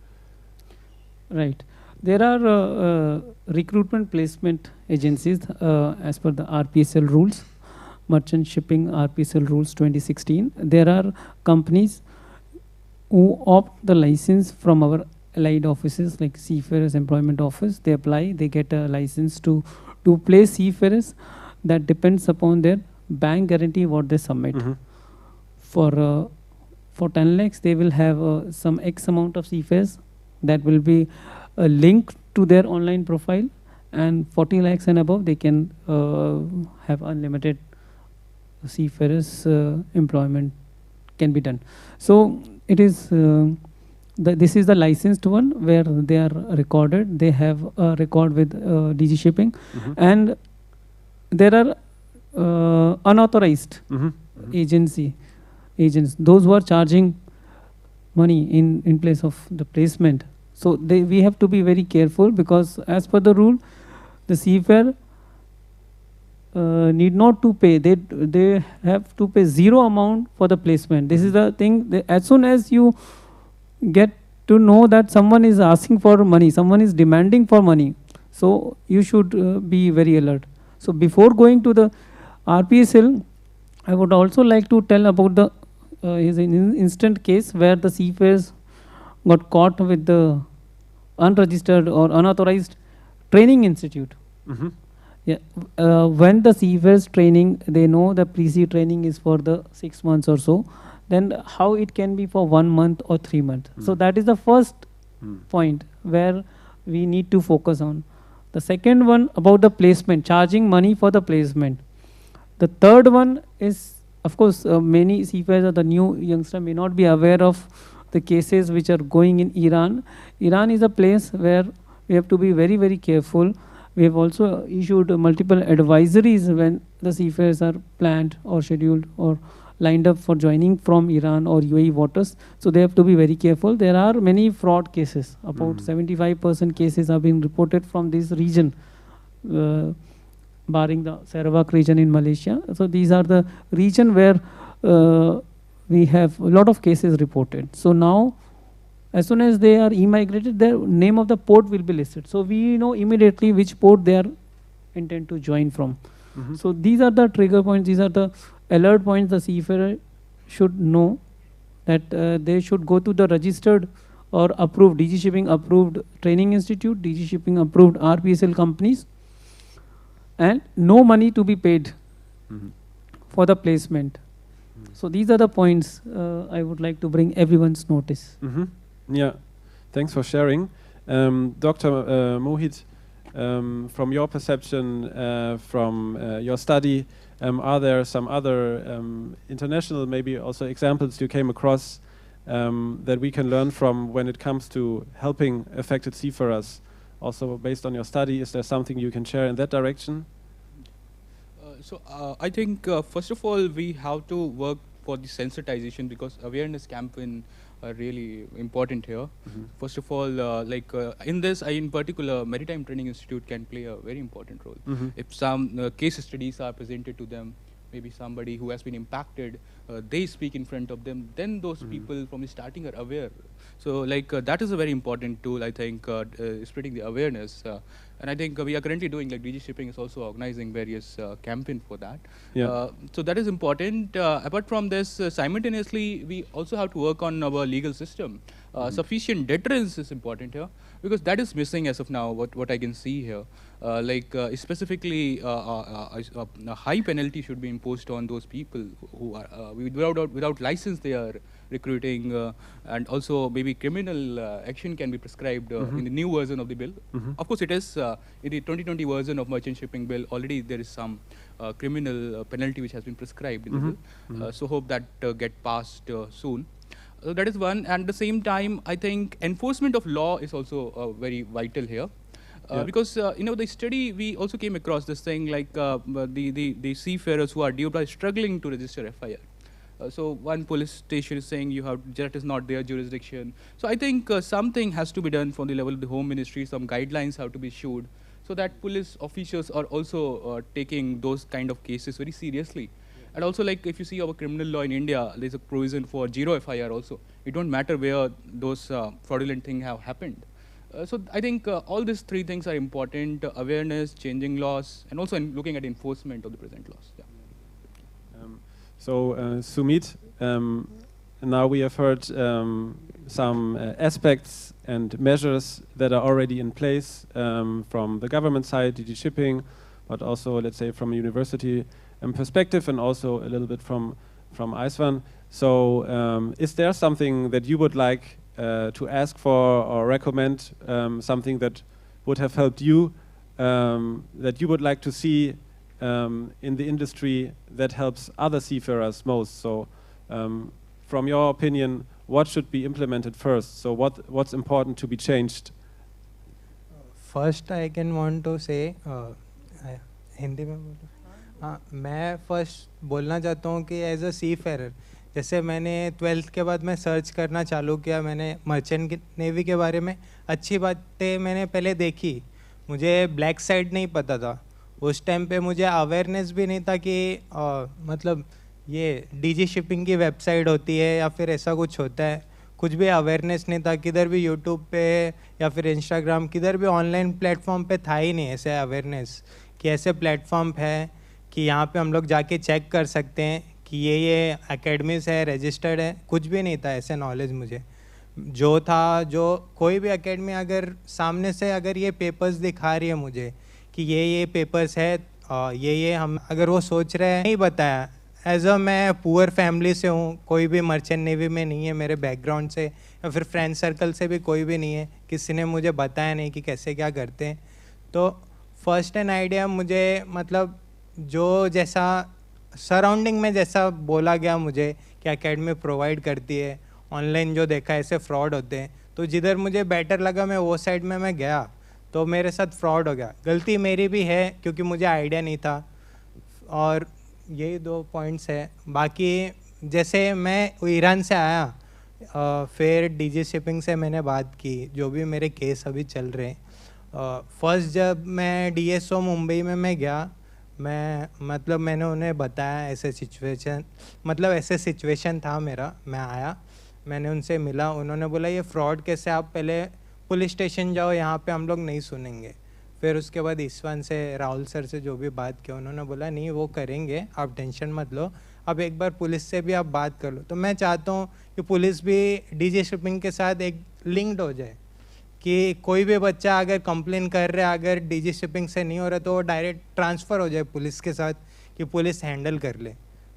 Right. There are recruitment placement agencies as per the RPSL rules, Merchant Shipping RPSL rules 2016. There are companies who opt the license from our allied offices like Seafarers Employment Office. They apply, they get a license to place seafarers. That depends upon their bank guarantee what they submit. For 10 lakhs, they will have some X amount of seafarers that will be linked to their online profile, and 40 lakhs and above, they can have unlimited seafarers employment can be done. So it is this is the licensed one where they are recorded. They have a record with DG Shipping, and there are unauthorized agents, those who are charging money in place of the placement. So we have to be very careful, because as per the rule, the seafarer need not to pay. They have to pay zero amount for the placement. This is the thing. As soon as you get to know that someone is asking for money, someone is demanding for money, so you should be very alert. So before going to the RPSL, I would also like to tell about the is an instant case where the seafarers got caught with the unregistered or unauthorized training institute. Yeah, when the seafarers training, they know the pre-sea training is for the 6 months or so, then how it can be for 1 month or 3 months? So that is the first point where we need to focus on. The second one about the placement, charging money for the placement. The third one is, of course, many seafarers or the new youngster may not be aware of the cases which are going in Iran. Iran is a place where we have to be very, very careful. We have also issued multiple advisories when the seafarers are planned or scheduled or lined up for joining from Iran or UAE waters. So they have to be very careful. There are many fraud cases. About 75% cases have been reported from this region, barring the Sarawak region in Malaysia. So these are the region where we have a lot of cases reported. So now, as soon as they are e-migrated, the name of the port will be listed. So we know immediately which port they are intend to join from. So these are the trigger points. These are the alert points the seafarer should know that they should go to the registered or approved, DG Shipping approved training institute, DG Shipping approved RPSL companies, and no money to be paid for the placement. So these are the points I would like to bring everyone's notice. Yeah, thanks for sharing. Dr. Mohit, from your perception, from your study, are there some other international, maybe also examples you came across that we can learn from when it comes to helping affected seafarers? Also, based on your study, is there something you can share in that direction? I think first of all we have to work for the sensitization, because awareness campaign are really important here. First of all, in this, in particular, Maritime Training Institute can play a very important role. If some case studies are presented to them, maybe somebody who has been impacted, they speak in front of them, then those people from the starting are aware. So that is a very important tool, I think, spreading the awareness. And I think we are currently doing, DG Shipping is also organizing various campaigns for that. Yeah. So that is important. Apart from this, simultaneously, we also have to work on our legal system. Sufficient deterrence is important here, because that is missing as of now, what I can see here. Specifically, a high penalty should be imposed on those people who are without license they are recruiting, and also maybe criminal action can be prescribed in the new version of the bill. Of course, it is in the 2020 version of Merchant Shipping Bill. Already there is some criminal penalty which has been prescribed in the bill. So hope that get passed soon. So that is one. And at the same time, I think enforcement of law is also very vital here. Because the study, we also came across this thing the seafarers who are DOI struggling to register FIR. So one police station is saying that is not their jurisdiction. So I think something has to be done from the level of the Home Ministry. Some guidelines have to be issued so that police officials are also taking those kind of cases very seriously. And also, if you see our criminal law in India, there's a provision for zero FIR also. It don't matter where those fraudulent things have happened. So I think all these three things are important: awareness, changing laws, and also looking at enforcement of the present laws. Yeah. So Sumeet, now we have heard some aspects and measures that are already in place from the government side, DG Shipping, but also, let's say, from a university perspective, and also a little bit from ISWAN. So is there something that you would like to ask for or recommend, something that would have helped you, that you would like to see in the industry that helps other seafarers most? So from your opinion, what should be implemented first? So what's important to be changed? First, I can want to say, Hindi में बोलो। हाँ, मैं first बोलना चाहता हूँ कि as a seafarer, जैसे मैंने 12th के बाद मैं सर्च करना चालू किया, मैंने मर्चेंट नेवी के बारे में अच्छी बातें मैंने पहले देखी। मुझे ब्लैक साइड नहीं पता था उस टाइम पे, मुझे अवेयरनेस भी नहीं था कि मतलब ये डीजी शिपिंग की वेबसाइट होती है या फिर ऐसा कुछ होता है, कुछ भी अवेयरनेस नहीं था। किधर भी यूट्यूब पे या फिर इंस्टाग्राम, किधर भी ऑनलाइन प्लेटफॉर्म पे था ही नहीं ऐसे अवेयरनेस कि ऐसे प्लेटफॉर्म है कि यहाँ पे हम लोग जाके चेक कर सकते हैं कि ये एकेडमीज़ है, रजिस्टर्ड है। कुछ भी नहीं था ऐसे नॉलेज मुझे। जो था, जो कोई भी एकेडमी अगर सामने से अगर ये पेपर्स दिखा रही है मुझे कि ये पेपर्स है, ये हम अगर वो सोच रहे हैं, नहीं बताया। एज अ मैं पुअर फैमिली से हूँ, कोई भी मर्चेंट नेवी में नहीं है मेरे बैकग्राउंड से, या फिर फ्रेंड सर्कल से भी कोई भी नहीं है, किसी ने मुझे बताया नहीं कि कैसे क्या करते हैं। तो फर्स्ट एंड आइडिया मुझे, मतलब जो जैसा सराउंडिंग में जैसा बोला गया मुझे कि एकेडमी प्रोवाइड करती है, ऑनलाइन जो देखा ऐसे फ्रॉड होते हैं, तो जिधर मुझे बेटर लगा मैं वो साइड में मैं गया, तो मेरे साथ फ्रॉड हो गया। गलती मेरी भी है क्योंकि मुझे आइडिया नहीं था। और यही 2 पॉइंट्स है। बाकी जैसे मैं ईरान से आया, फिर डीजी शिपिंग से मैंने बात की, जो भी मेरे केस अभी चल रहे हैं। फर्स्ट जब मैं डीएसओ मुंबई में मैं गया, मतलब मैंने उन्हें बताया ऐसे सिचुएशन था मेरा। मैं आया, मैंने उनसे मिला, उन्होंने बोला ये फ्रॉड कैसे, आप पहले पुलिस स्टेशन जाओ, यहाँ पे हम लोग नहीं सुनेंगे। फिर उसके बाद ISWAN से राहुल सर से जो भी बात किया, उन्होंने बोला नहीं वो करेंगे, आप टेंशन मत लो, अब एक बार पुलिस से भी आप बात कर लो। तो मैं चाहता हूँ कि पुलिस भी डीजी शिपिंग के साथ एक लिंक्ड हो जाए कि कोई भी बच्चा अगर कंप्लेन कर रहा है, अगर डीजी शिपिंग से नहीं हो रहा, तो वो डायरेक्ट ट्रांसफ़र हो जाए पुलिस के साथ कि पुलिस हैंडल कर ले।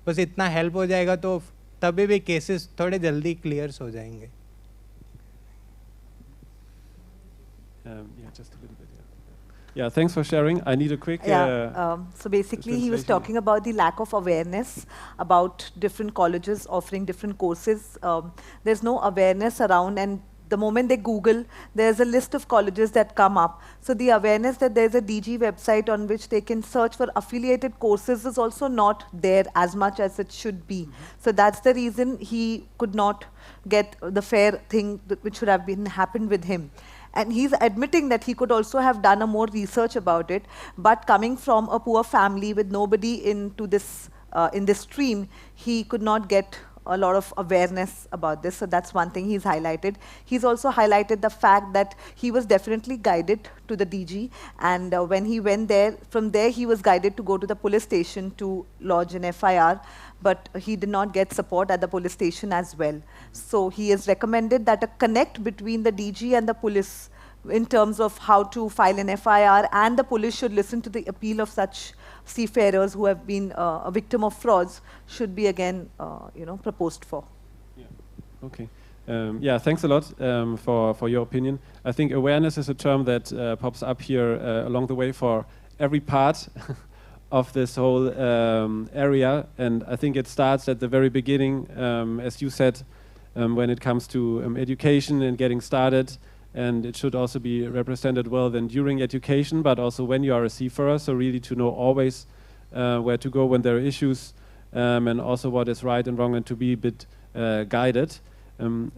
बस इतना हेल्प हो जाएगा तो तभी भी केसेस थोड़े जल्दी क्लियर्स हो जाएंगे। Yeah, just a little bit. Yeah, thanks for sharing. I need a quick. So basically, he was talking about the lack of awareness about different colleges offering different courses. There's no awareness around, and the moment they Google, there's a list of colleges that come up. So the awareness that there's a DG website on which they can search for affiliated courses is also not there as much as it should be. So that's the reason he could not get the fair thing which should have been happened with him. And he's admitting that he could also have done a more research about it, but coming from a poor family with nobody into this in this stream, he could not get a lot of awareness about this. So that's one thing he's highlighted. He's also highlighted the fact that he was definitely guided to the DG, and when he went there, from there he was guided to go to the police station to lodge an FIR, but he did not get support at the police station as well. So he has recommended that a connect between the DG and the police in terms of how to file an FIR, and the police should listen to the appeal of such seafarers who have been a victim of frauds, should be again proposed for. Yeah. Okay. Yeah, thanks a lot for your opinion. I think awareness is a term that pops up here along the way for every part of this whole area, and I think it starts at the very beginning, as you said, when it comes to education and getting started, and it should also be represented well then during education, but also when you are a seafarer, so really to know always where to go when there are issues, and also what is right and wrong, and to be a bit guided.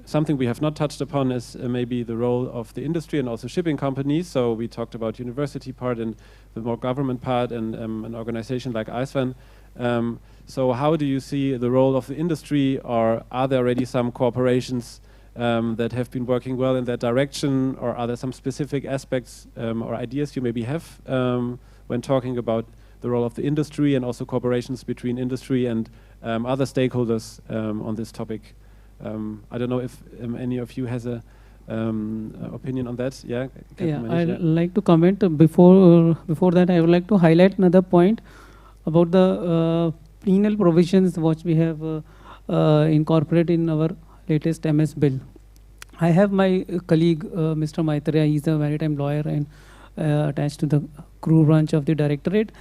Something we have not touched upon is maybe the role of the industry and also shipping companies. So we talked about university part and the more government part, and an organization like ISWAN. So how do you see the role of the industry, or are there already some corporations that have been working well in that direction, or are there some specific aspects or ideas you maybe have when talking about the role of the industry and also cooperations between industry and other stakeholders on this topic? I don't know if any of you has a opinion on that. Yeah, I'd like to comment. Before that, I would like to highlight another point about the penal provisions which we have incorporated in our latest MS bill. I have my colleague, Mr. Maitreya. He's a maritime lawyer and attached to the crew branch of the Directorate.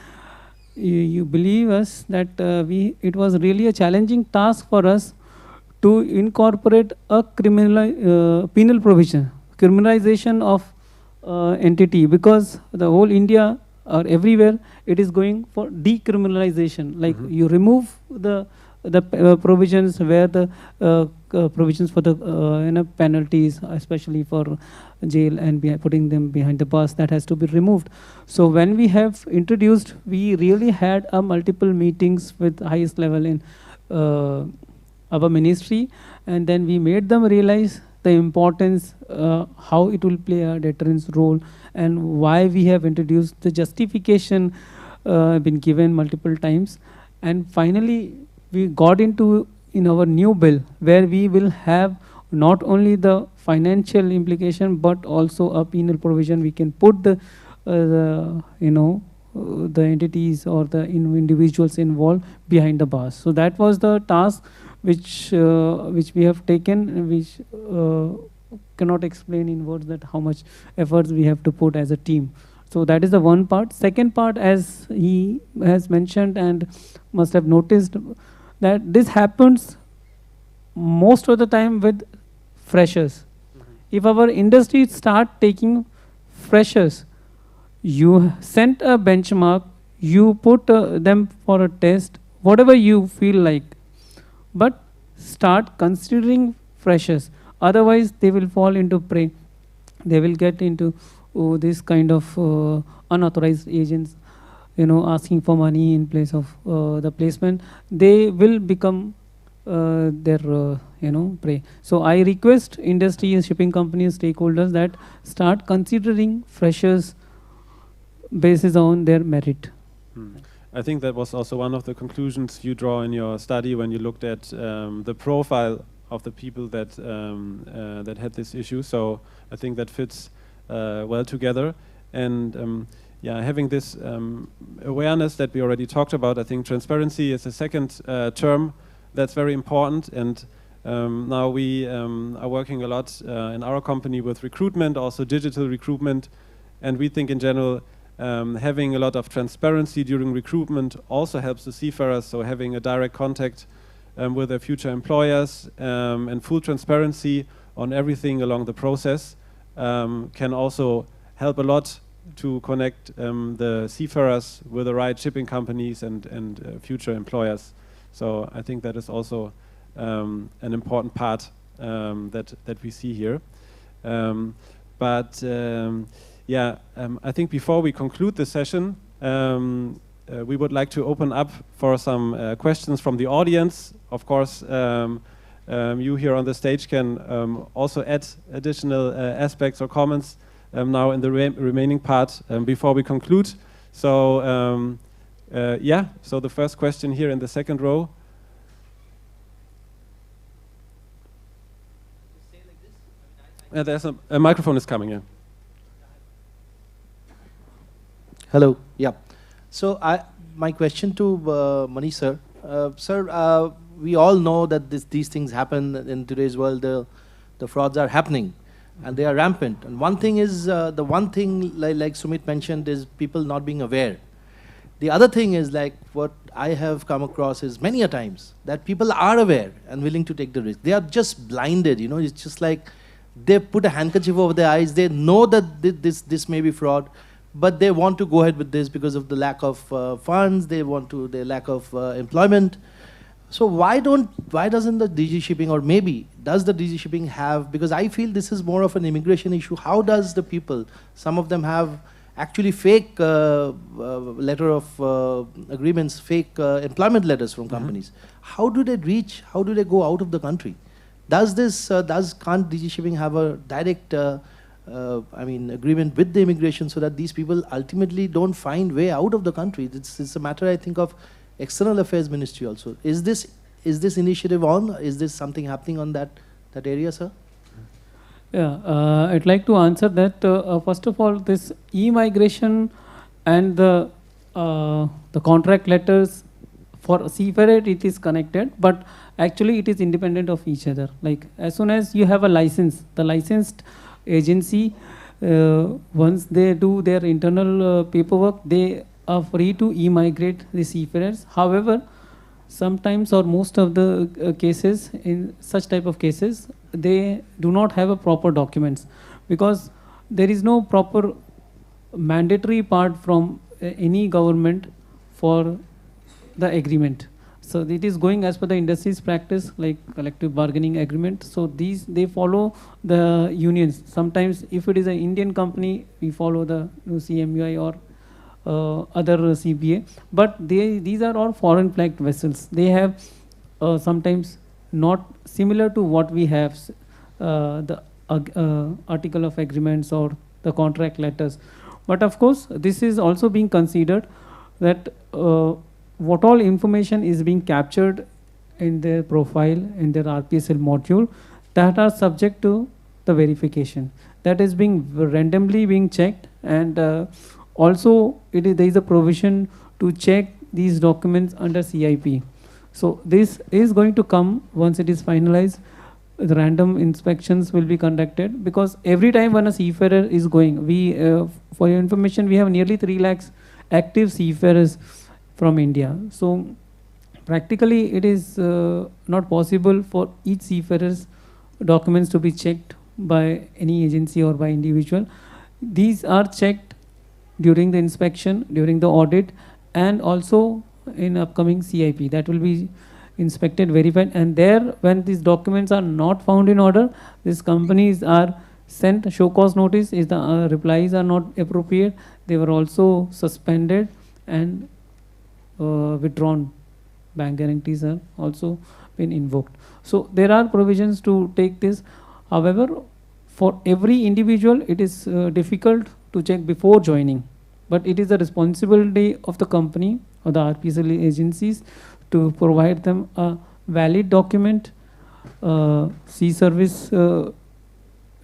You believe us that it was really a challenging task for us to incorporate a penal provision, criminalization of entity, because the whole India or everywhere it is going for decriminalization. Like you remove the provisions where the provisions for the penalties, especially for jail and putting them behind the bars, that has to be removed. So when we have introduced, we really had multiple meetings with highest level in our ministry, and then we made them realize the importance, how it will play a deterrence role, and why we have introduced the justification been given multiple times. And finally, we got into in our new bill where we will have not only the financial implication but also a penal provision. We can put the entities or the individuals involved behind the bars. So that was the task which we have taken, which cannot explain in words that how much efforts we have to put as a team. So that is the one part. Second part, as he has mentioned and must have noticed, that this happens most of the time with freshers. If our industry start taking freshers, you send a benchmark, you put them for a test, whatever you feel like, but start considering freshers. Otherwise, they will fall into prey. They will get into this kind of unauthorized agents, asking for money in place of the placement. They will become their prey. So I request industry and shipping companies, stakeholders, that start considering freshers basis on their merit. I think that was also one of the conclusions you draw in your study when you looked at the profile of the people that that had this issue. So I think that fits well together. And yeah, having this awareness that we already talked about, I think transparency is the second term that's very important. And now we are working a lot in our company with recruitment, also digital recruitment. And we think in general, having a lot of transparency during recruitment also helps the seafarers. So having a direct contact with their future employers and full transparency on everything along the process can also help a lot to connect the seafarers with the right shipping companies and future employers. So I think that is also an important part that we see here. Yeah, I think before we conclude the session, we would like to open up for some questions from the audience. Of course, you here on the stage can also add additional aspects or comments now in the remaining part before we conclude. So yeah, so the first question here in the second row. There's a microphone is coming in. Hello. Yeah. So my question to Manish sir. Sir, we all know that these things happen in today's world. The frauds are happening, and they are rampant. And one thing is the one thing like Sumeet mentioned is people not being aware. The other thing is like what I have come across is many a times that people are aware and willing to take the risk. They are just blinded. You know, it's just like they put a handkerchief over their eyes. They know that this may be fraud, but they want to go ahead with this because of the lack of funds. They want to the lack of employment. So why doesn't the DG shipping, or maybe does the DG shipping have, because I feel this is more of an immigration issue. How does the people, some of them have actually fake letter of agreements, fake employment letters from companies. How do they reach, how do they go out of the country? Can't DG shipping have a direct agreement with the immigration so that these people ultimately don't find way out of the country? It's a matter, I think, of External Affairs Ministry also. Is this initiative on? Is this something happening on that area, sir? Yeah, I'd like to answer that. First of all, this e-migration and the contract letters for seafarer, it is connected, but actually it is independent of each other. Like as soon as you have a license, the licensed agency, once they do their internal paperwork, they are free to e-migrate the seafarers. However, sometimes or most of the cases, in such type of cases, they do not have a proper documents, because there is no proper mandatory part from any government for the agreement. So it is going as per the industry's practice, like collective bargaining agreement. So they follow the unions. Sometimes if it is an Indian company, we follow the CMUI or other CBA. But these are all foreign flagged vessels. They have sometimes not similar to what we have, the article of agreements or the contract letters. But of course, this is also being considered that what all information is being captured in their profile, in their RPSL module, that are subject to the verification. That is being randomly being checked, and also there is a provision to check these documents under CIP. So this is going to come once it is finalized. The random inspections will be conducted, because every time when a seafarer is going, we, for your information, we have nearly 3 lakhs active seafarers from India. So practically it is not possible for each seafarer's documents to be checked by any agency or by individual. These are checked during the inspection, during the audit, and also in upcoming CIP. That will be inspected, verified, and there, when these documents are not found in order, these companies are sent a show cause notice. If the replies are not appropriate, they were also suspended and withdrawn. Bank guarantees are also been invoked. So there are provisions to take this. However, for every individual, it is difficult to check before joining, but it is the responsibility of the company or the RPSL agencies to provide them a valid document. Sea service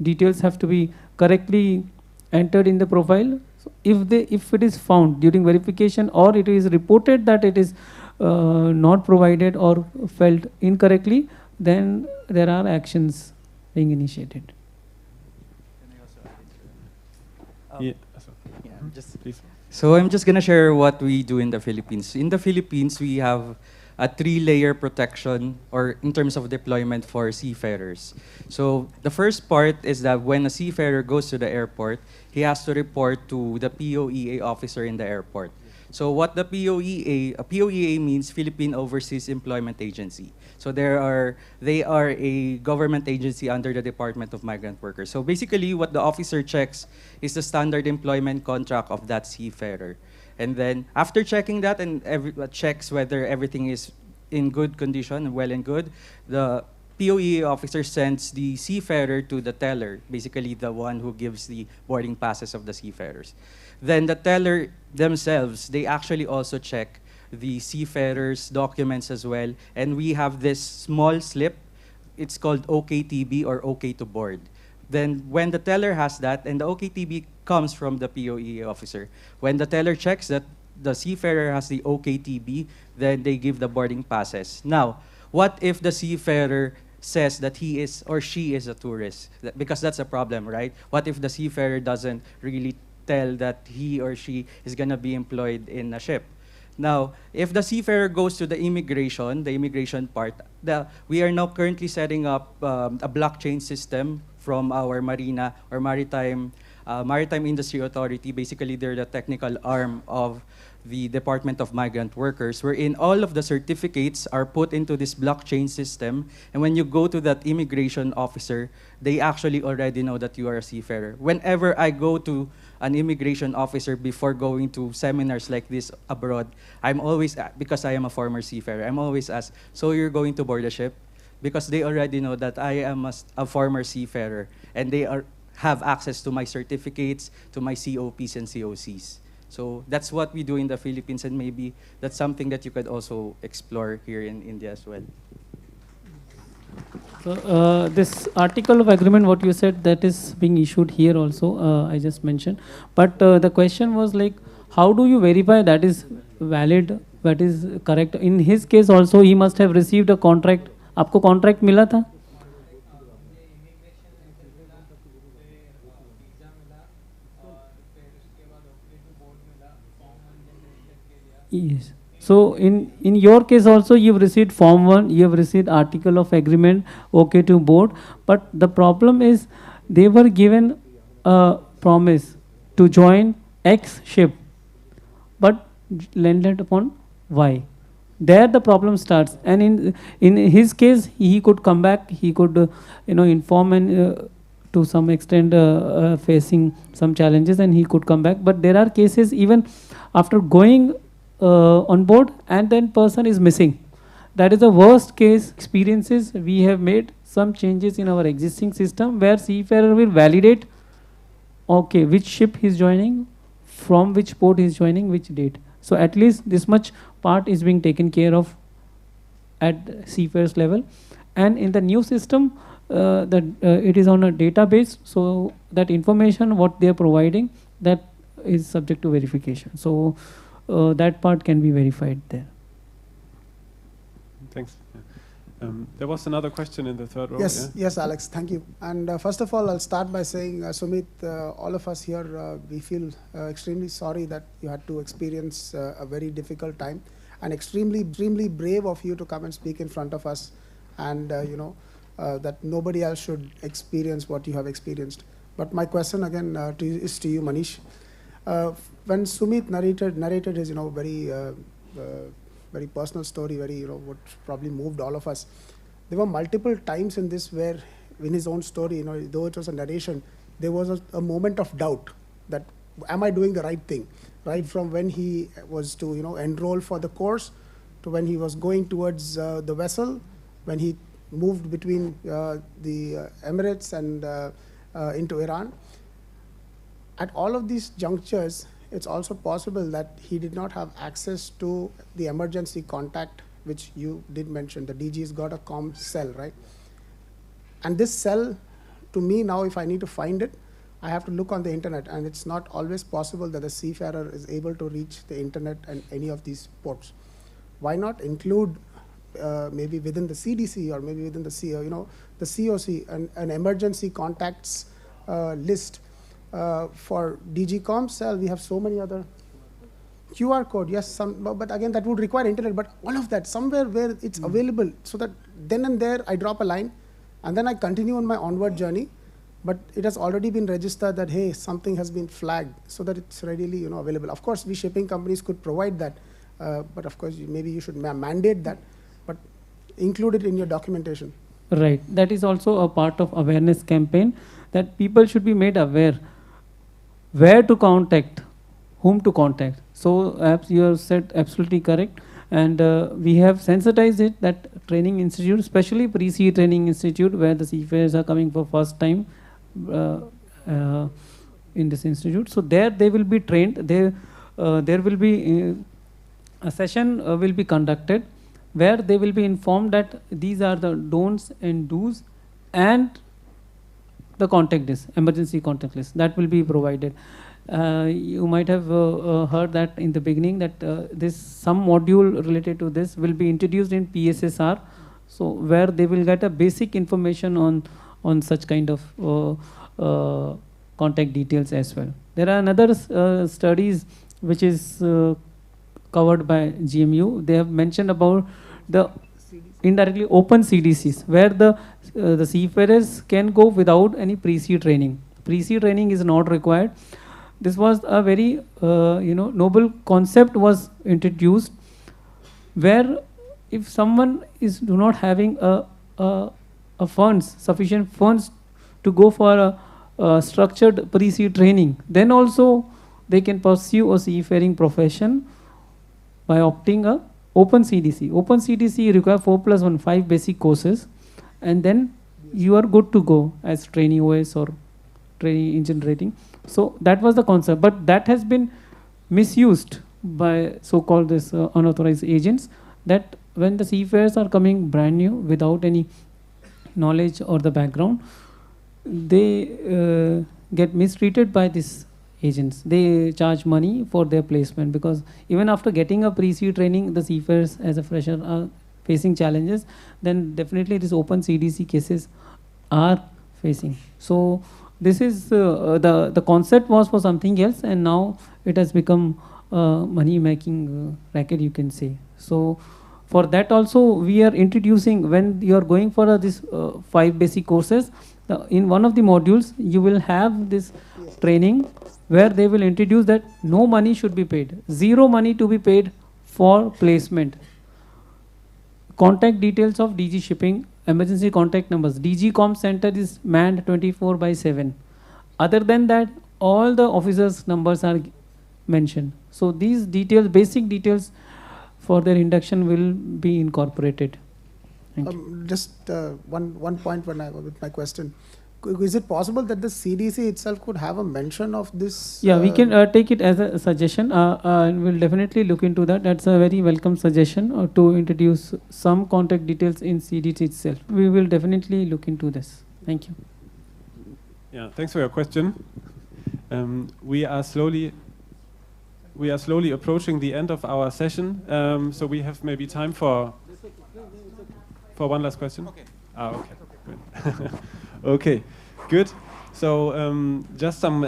details have to be correctly entered in the profile. So if it is found during verification or it is reported that it is not provided or felt incorrectly, then there are actions being initiated. So I'm just going to share what we do in the Philippines. In the Philippines, we have a 3-layer protection, or in terms of deployment for seafarers. So the first part is that when a seafarer goes to the airport, he has to report to the POEA officer in the airport. So what the POEA means Philippine Overseas Employment Agency. So they are a government agency under the Department of Migrant Workers. So basically what the officer checks is the standard employment contract of that seafarer. And then after checking that and checks whether everything is in good condition, well and good, the POEA officer sends the seafarer to the teller, basically the one who gives the boarding passes of the seafarers. Then the teller themselves, they actually also check the seafarers' documents as well. And we have this small slip. It's called OKTB, or OK to board. Then when the teller has that, and the OKTB comes from the POEA officer, when the teller checks that the seafarer has the OKTB, then they give the boarding passes. Now, what if the seafarer says that he is or she is a tourist? Because that's a problem, right? What if the seafarer doesn't really tell that he or she is going to be employed in a ship? Now, if the seafarer goes to the immigration part, we are now currently setting up a blockchain system from our Marina or Maritime Industry Authority. Basically, they're the technical arm of the Department of Migrant Workers, wherein all of the certificates are put into this blockchain system. And when you go to that immigration officer, they actually already know that you are a seafarer. Whenever I go to an immigration officer before going to seminars like this abroad, I'm always, because I am a former seafarer, I'm always asked, so you're going to board a ship? Because they already know that I am a former seafarer, and they have access to my certificates, to my COPs and COCs. So that's what we do in the Philippines, and maybe that's something that you could also explore here in India as well. So this article of agreement, what you said, that is being issued here also, I just mentioned. But the question was like, how do you verify that is valid, that is correct? In his case also, he must have received a contract. आपको contract मिला था? Yes. So in your case also, you've received Form 1, you've received article of agreement, okay to board. But the problem is they were given a promise to join X ship, but landed upon Y. There the problem starts. And in his case, he could come back, he could inform and to some extent facing some challenges, and he could come back. But there are cases even after going on board and then person is missing. That is the worst case experiences. We have made some changes in our existing system where seafarer will validate, okay, which ship he is joining, from which port he is joining, which date. So at least this much part is being taken care of at seafarers level. And in the new system, it is on a database, so that information what they are providing, that is subject to verification. So that part can be verified there. Thanks. There was another question in the third row. Yes, yeah? Yes, Alex, thank you. And first of all, I'll start by saying, Sumeet, all of us here, we feel extremely sorry that you had to experience a very difficult time, and extremely brave of you to come and speak in front of us, and that nobody else should experience what you have experienced. But my question again is to you, Manish. When Sumeet narrated his, very personal story, what probably moved all of us. There were multiple times in this where, in his own story, though it was a narration, there was a moment of doubt that, am I doing the right thing? Right from when he was to, enroll for the course, to when he was going towards the vessel, when he moved between the Emirates and into Iran. At all of these junctures, it's also possible that he did not have access to the emergency contact, which you did mention. The DG's got a comm cell, right? And this cell, to me now, if I need to find it, I have to look on the internet, and it's not always possible that the seafarer is able to reach the internet and any of these ports. Why not include maybe within the CDC or maybe within the the COC, an emergency contacts list for DG comm cell? We have so many other QR code, yes, but again that would require internet. But all of that somewhere where it's available, so that then and there I drop a line, and then I continue on my onward journey. But it has already been registered that, hey, something has been flagged, so that it's readily available. Of course, we shipping companies could provide that, but of course maybe you should mandate that, but include it in your documentation. Right. That is also a part of awareness campaign, that people should be made aware where to contact, whom to contact. So as you have said, absolutely correct. And we have sensitized it, that training institute, especially pre-sea training institute, where the seafarers are coming for first time in this institute. So there they will be trained. There will be a session will be conducted where they will be informed that these are the don'ts and do's, and the contact list, emergency contact list, that will be provided. You might have heard that in the beginning that some module related to this will be introduced in PSSR, so where they will get a basic information on such kind of contact details as well. There are another studies which is covered by GMU. They have mentioned about the indirectly open CDCs, where the seafarers can go without any pre-sea training. Pre-sea training is not required. This was a very noble concept was introduced, where if someone is not having sufficient funds to go for a structured pre-sea training, then also they can pursue a seafaring profession by opting a open CDC. Open CDC require 4+1, 5 basic courses, and then you are good to go as trainee OS or trainee engine rating. So that was the concept, but that has been misused by so-called this unauthorized agents, that when the seafarers are coming brand new without any knowledge or the background, they get mistreated by these agents. They charge money for their placement, because even after getting a pre-sea training, the seafarers as a fresher are facing challenges. Then definitely these open CDC cases are facing. So this is the concept was for something else, and now it has become money making racket, you can say. So for that also we are introducing, when you are going for this 5 basic courses, in one of the modules you will have this training where they will introduce that no money should be paid, 0 money to be paid for placement. Contact details of DG shipping, emergency contact numbers. DG comm center is manned 24/7. Other than that, all the officers' numbers are mentioned. So these details, basic details for their induction will be incorporated. Just one point with my question. Is it possible that the CDC itself could have a mention of this? Yeah, we can take it as a suggestion, and we'll definitely look into that. That's a very welcome suggestion to introduce some contact details in CDC itself. We will definitely look into this. Thank you. Yeah, thanks for your question. We are slowly approaching the end of our session, so we have maybe time for one last question. Okay. Okay. Good. Okay, good. So just some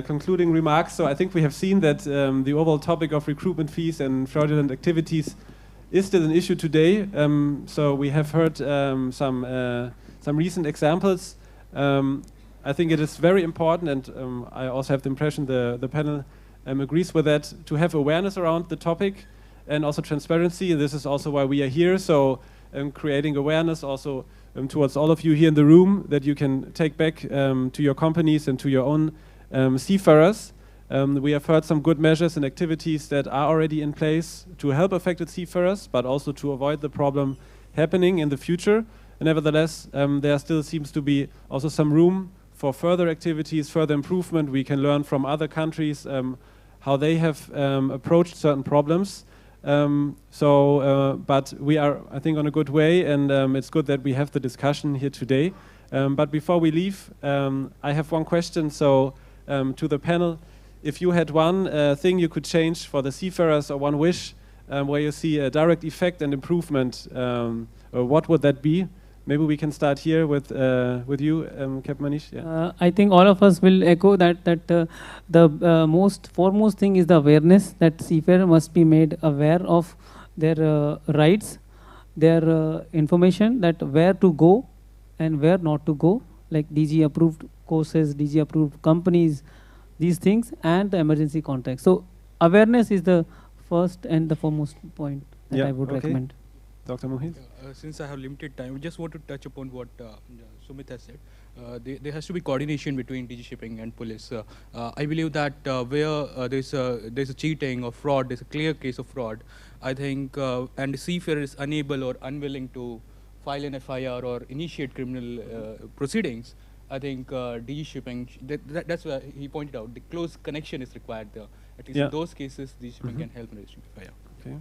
concluding remarks. So I think we have seen that the overall topic of recruitment fees and fraudulent activities is still an issue today. So we have heard some recent examples. I think it is very important, and I also have the impression the panel agrees with that, to have awareness around the topic and also transparency. And this is also why we are here. So creating awareness also towards all of you here in the room, that you can take back to your companies and to your own seafarers. We have heard some good measures and activities that are already in place to help affected seafarers, but also to avoid the problem happening in the future. And nevertheless, there still seems to be also some room for further activities, further improvement. We can learn from other countries how they have approached certain problems. But we are, I think, on a good way, and it's good that we have the discussion here today. But before we leave, I have one question. So to the panel, if you had one thing you could change for the seafarers, or one wish where you see a direct effect and improvement, what would that be? Maybe we can start here with you, Capt. Manish. Yeah. I think all of us will echo that the most foremost thing is the awareness that seafarer must be made aware of their rights, their information, that where to go and where not to go, like DG approved courses, DG approved companies, these things, and the emergency contact. So awareness is the first and the foremost point that I would recommend. Dr. Mohit? Since I have limited time, I just want to touch upon what Sumeet has said. There has to be coordination between DG Shipping and police. I believe that where there's a cheating or fraud, there's a clear case of fraud, I think, and the seafarer is unable or unwilling to file an FIR or initiate criminal proceedings, I think DG Shipping, that's why he pointed out, the close connection is required there. At least in those cases, DG Shipping can help in registering FIR. Okay.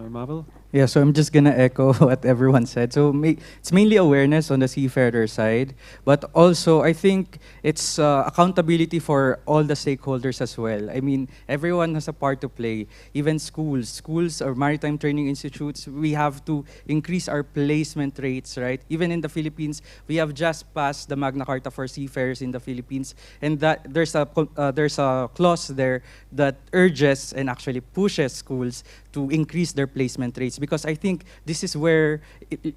Marville? Yeah, so I'm just going to echo what everyone said. So it's mainly awareness on the seafarer side, but also I think it's accountability for all the stakeholders as well. I mean, everyone has a part to play, even schools or maritime training institutes. We have to increase our placement rates, right? Even in the Philippines, we have just passed the Magna Carta for seafarers in the Philippines, and that there's a clause there that urges and actually pushes schools to increase their placement rates, because I think this is where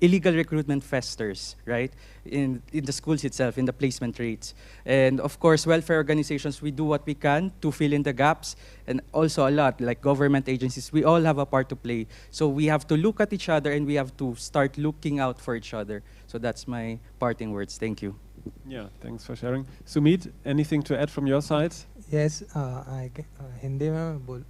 illegal recruitment festers, right? In the schools itself, in the placement rates. And of course, welfare organizations, we do what we can to fill in the gaps, and also a lot, like government agencies, we all have a part to play. So we have to look at each other and we have to start looking out for each other. So that's my parting words. Thank you. Yeah, thanks for sharing. Sumeet, anything to add from your side? Yes, Hindi में बोल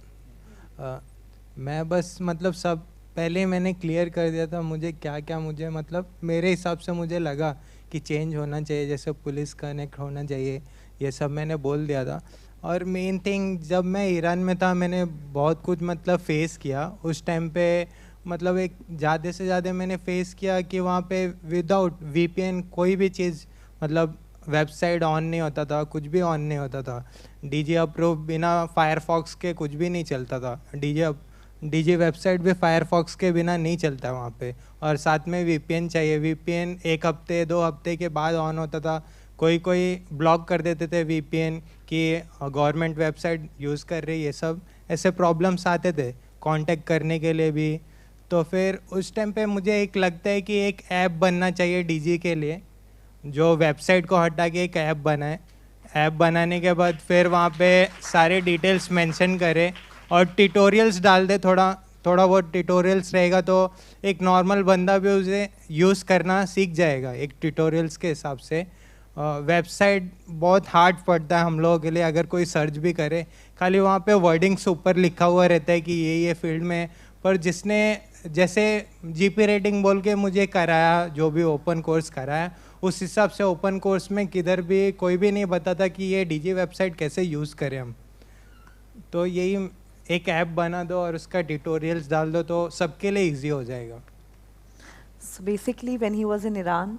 मैं बस मतलब सब पहले मैंने clear कर दिया था मुझे क्या मुझे मतलब मेरे हिसाब से मुझे लगा कि चेंज होना चाहिए, जैसे पुलिस कनेक्ट होना चाहिए, ये सब मैंने बोल दिया था. और मेन थिंग, जब मैं ईरान में था मैंने बहुत कुछ मतलब फेस किया उस टाइम पे, मतलब एक ज़्यादा से ज़्यादा मैंने फेस किया कि वहाँ पे विदाउट VPN कोई भी चीज़, मतलब वेबसाइट ऑन नहीं होता था, कुछ भी ऑन नहीं होता था. DG अप्रूव बिना फायरफॉक्स के कुछ भी नहीं चलता था. DG वेबसाइट भी फायरफॉक्स के बिना नहीं चलता वहाँ पे, और साथ में VPN चाहिए. VPN 1 हफ्ते 2 हफ्ते के बाद ऑन होता था. कोई ब्लॉक कर देते थे VPN कि गवर्नमेंट वेबसाइट यूज़ कर रही, ये सब ऐसे प्रॉब्लम्स आते थे कांटेक्ट करने के लिए भी. तो फिर उस टाइम पे मुझे एक लगता है कि एक ऐप बनना चाहिए DG के लिए, जो वेबसाइट को हटा के एक ऐप बनाए. ऐप बनाने के बाद फिर वहाँ पे सारे डिटेल्स मेंशन करे और ट्यूटोरियल्स डाल दे. थोड़ा बहुत ट्यूटोरियल्स रहेगा तो एक नॉर्मल बंदा भी उसे यूज़ करना सीख जाएगा एक ट्यूटोरियल्स के हिसाब से. वेबसाइट बहुत हार्ड पड़ता है हम लोगों के लिए, अगर कोई सर्च भी करे खाली वहाँ पे वर्डिंग्स ऊपर लिखा हुआ रहता है कि ये फील्ड में. पर जिसने जैसे GP रेटिंग बोल के मुझे कराया, जो भी ओपन कोर्स कराया, उस हिसाब से ओपन कोर्स में किधर भी कोई भी नहीं बताता कि ये DG वेबसाइट कैसे यूज़ करें हम. तो यही एक ऐप बना दो और उसका ट्यूटोरियल्स डाल दो तो सबके लिए इजी हो जाएगा. So basically, when he was in Iran,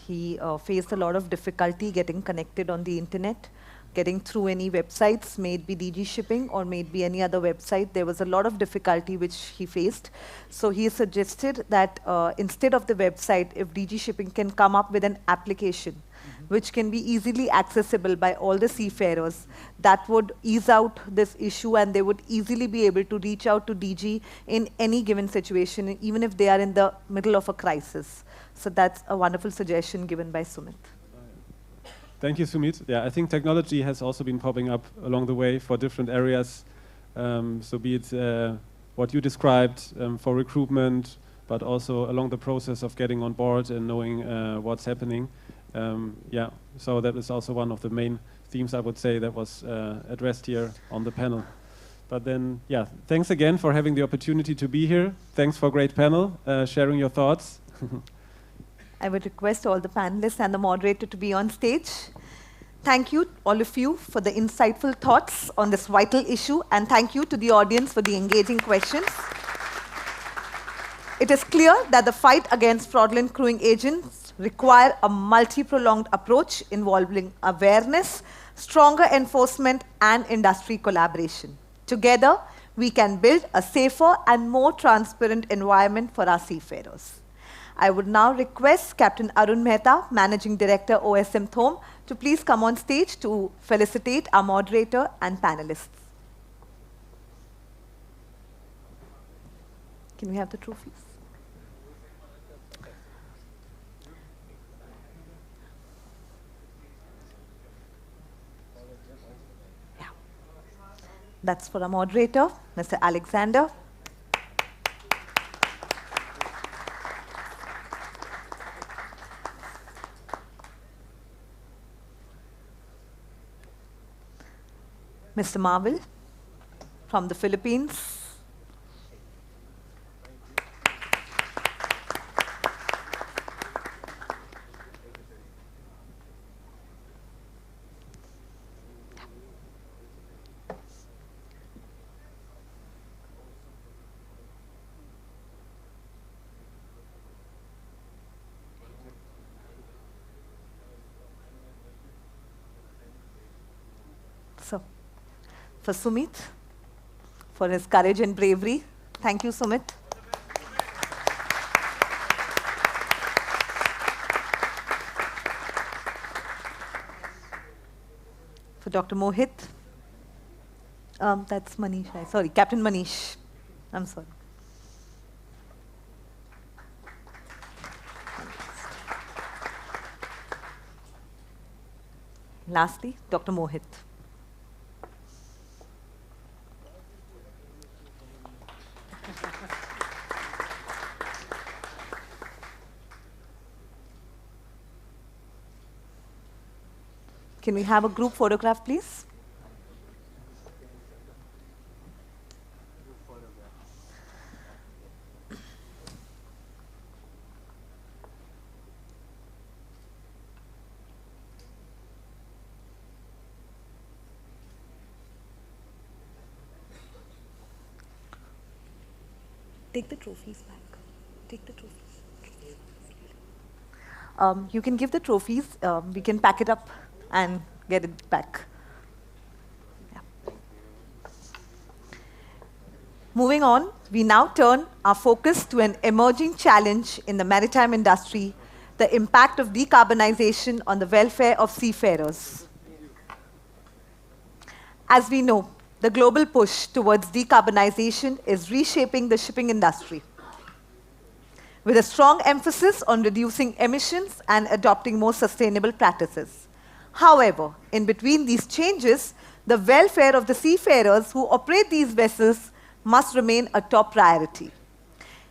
he faced a lot of difficulty getting connected on the internet, getting through any websites, may it be DG Shipping or may it be any other website. There was a lot of difficulty which he faced. So he suggested that instead of the website, if DG Shipping can come up with an application which can be easily accessible by all the seafarers, that would ease out this issue and they would easily be able to reach out to DG in any given situation, even if they are in the middle of a crisis. So that's a wonderful suggestion given by Sumeet. Thank you, Sumeet. Yeah, I think technology has also been popping up along the way for different areas. So be it what you described for recruitment, but also along the process of getting on board and knowing what's happening. Yeah, so that is also one of the main themes, I would say, that was addressed here on the panel. But then, yeah, thanks again for having the opportunity to be here. Thanks for a great panel, sharing your thoughts. I would request all the panelists and the moderator to be on stage. Thank you, all of you, for the insightful thoughts on this vital issue, and thank you to the audience for the engaging questions. It is clear that the fight against fraudulent crewing agents require a multi-pronged approach involving awareness, stronger enforcement, and industry collaboration. Together, we can build a safer and more transparent environment for our seafarers. I would now request Captain Arun Mehta, Managing Director, OSM Thom, to please come on stage to felicitate our moderator and panelists. Can we have the trophies? Yeah. That's for our moderator, Mr. Alexander. Mr. Marville from the Philippines. So, for Sumeet, for his courage and bravery. Thank you, Sumeet. For Dr. Mohit. That's Manish. Sorry, Captain Manish. I'm sorry. Lastly, Dr. Mohit. Can we have a group photograph, please? Take the trophies back. Take the trophies. You can give the trophies. We can pack it up and get it back. Yeah. Moving on, we now turn our focus to an emerging challenge in the maritime industry, the impact of decarbonization on the welfare of seafarers. As we know, the global push towards decarbonization is reshaping the shipping industry, with a strong emphasis on reducing emissions and adopting more sustainable practices. However, in between these changes, the welfare of the seafarers who operate these vessels must remain a top priority.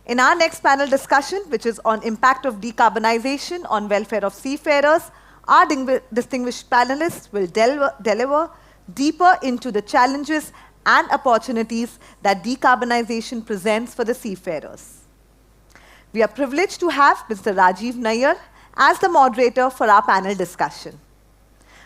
In our next panel discussion, which is on impact of decarbonization on welfare of seafarers, our distinguished panelists will delve deeper into the challenges and opportunities that decarbonization presents for the seafarers. We are privileged to have Mr. Rajiv Nair as the moderator for our panel discussion.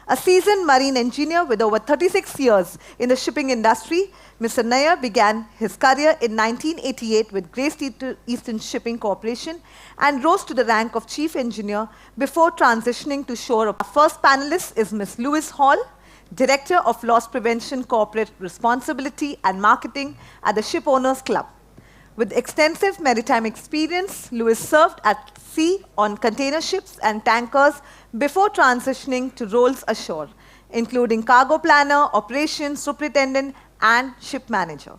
A seasoned marine engineer with over 36 years in the shipping industry, Mr. Nair began his career in 1988 with Great Eastern Shipping Corporation and rose to the rank of chief engineer before transitioning to shore. Our first panelist is Ms. Louise Hall, Director of Loss Prevention, Corporate Responsibility and Marketing at the Ship Owners Club. With extensive maritime experience, Louise served at sea on container ships and tankers before transitioning to roles ashore, including cargo planner, operations superintendent, and ship manager.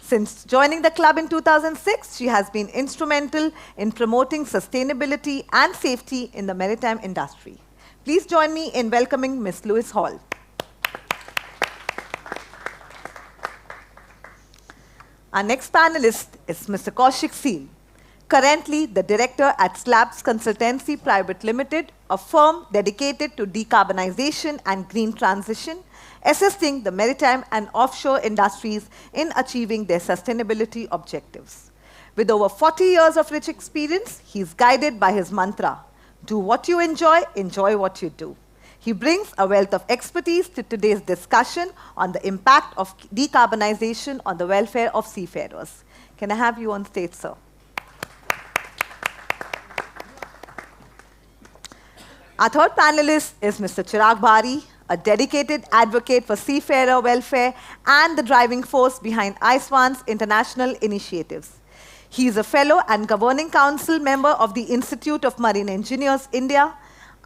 Since joining the club in 2006, she has been instrumental in promoting sustainability and safety in the maritime industry. Please join me in welcoming Ms. Louise Hall. Our next panelist is Mr. Kaushik Seal, currently the director at Slabs Consultancy Private Limited, a firm dedicated to decarbonization and green transition, assisting the maritime and offshore industries in achieving their sustainability objectives. With over 40 years of rich experience, he is guided by his mantra, do what you enjoy what you do. He brings a wealth of expertise to today's discussion on the impact of decarbonization on the welfare of seafarers. Can I have you on stage, sir? Our third panelist is Mr. Chirag Bari, a dedicated advocate for seafarer welfare and the driving force behind ISWAN's international initiatives. He is a fellow and governing council member of the Institute of Marine Engineers, India.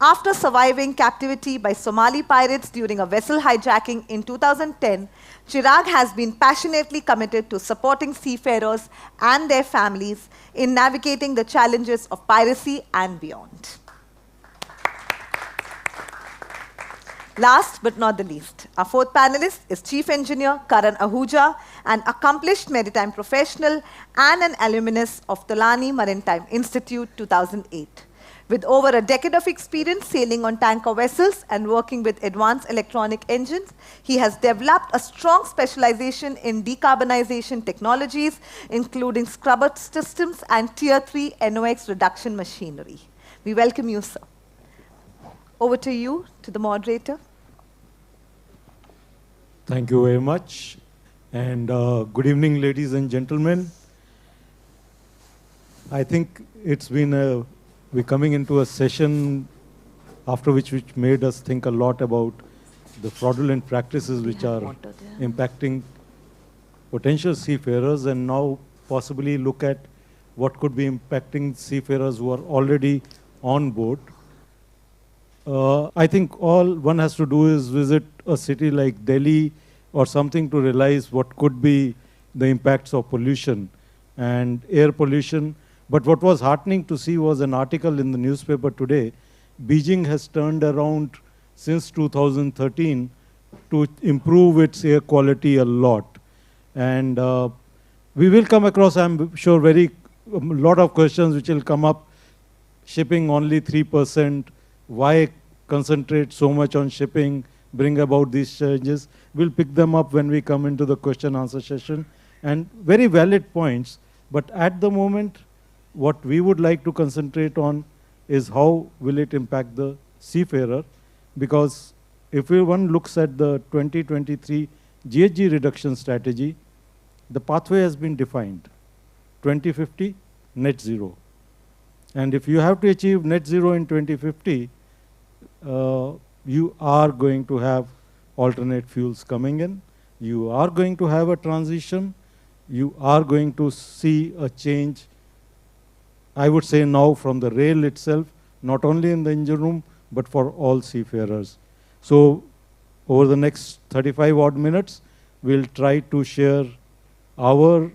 After surviving captivity by Somali pirates during a vessel hijacking in 2010, Chirag has been passionately committed to supporting seafarers and their families in navigating the challenges of piracy and beyond. Last but not the least, our fourth panelist is Chief Engineer Karan, an accomplished maritime professional and an alumnus of Tulani Maritime Institute 2008. With over a decade of experience sailing on tanker vessels and working with advanced electronic engines, he has developed a strong specialization in decarbonization technologies, including scrubber systems and Tier 3 NOx reduction machinery. We welcome you, sir. Over to you, to the moderator. Thank you very much. And good evening, ladies and gentlemen. I think it's been we're coming into a session after which made us think a lot about the fraudulent practices which are impacting potential seafarers, and now possibly look at what could be impacting seafarers who are already on board. I think all one has to do is visit a city like Delhi or something to realize what could be the impacts of pollution and air pollution. But what was heartening to see was an article in the newspaper today. Beijing has turned around since 2013 to improve its air quality a lot. And we will come across, I'm sure, a lot of questions which will come up. Shipping only 3%. Why concentrate so much on shipping, bring about these changes? We'll pick them up when we come into the question answer session. And very valid points, but at the moment, what we would like to concentrate on is how will it impact the seafarer, because if one looks at the 2023 GHG reduction strategy, the pathway has been defined. 2050, net zero. And if you have to achieve net zero in 2050, you are going to have alternate fuels coming in. You are going to have a transition. You are going to see a change, I would say now, from the rail itself, not only in the engine room, but for all seafarers. So over the next 35 odd minutes, we'll try to share our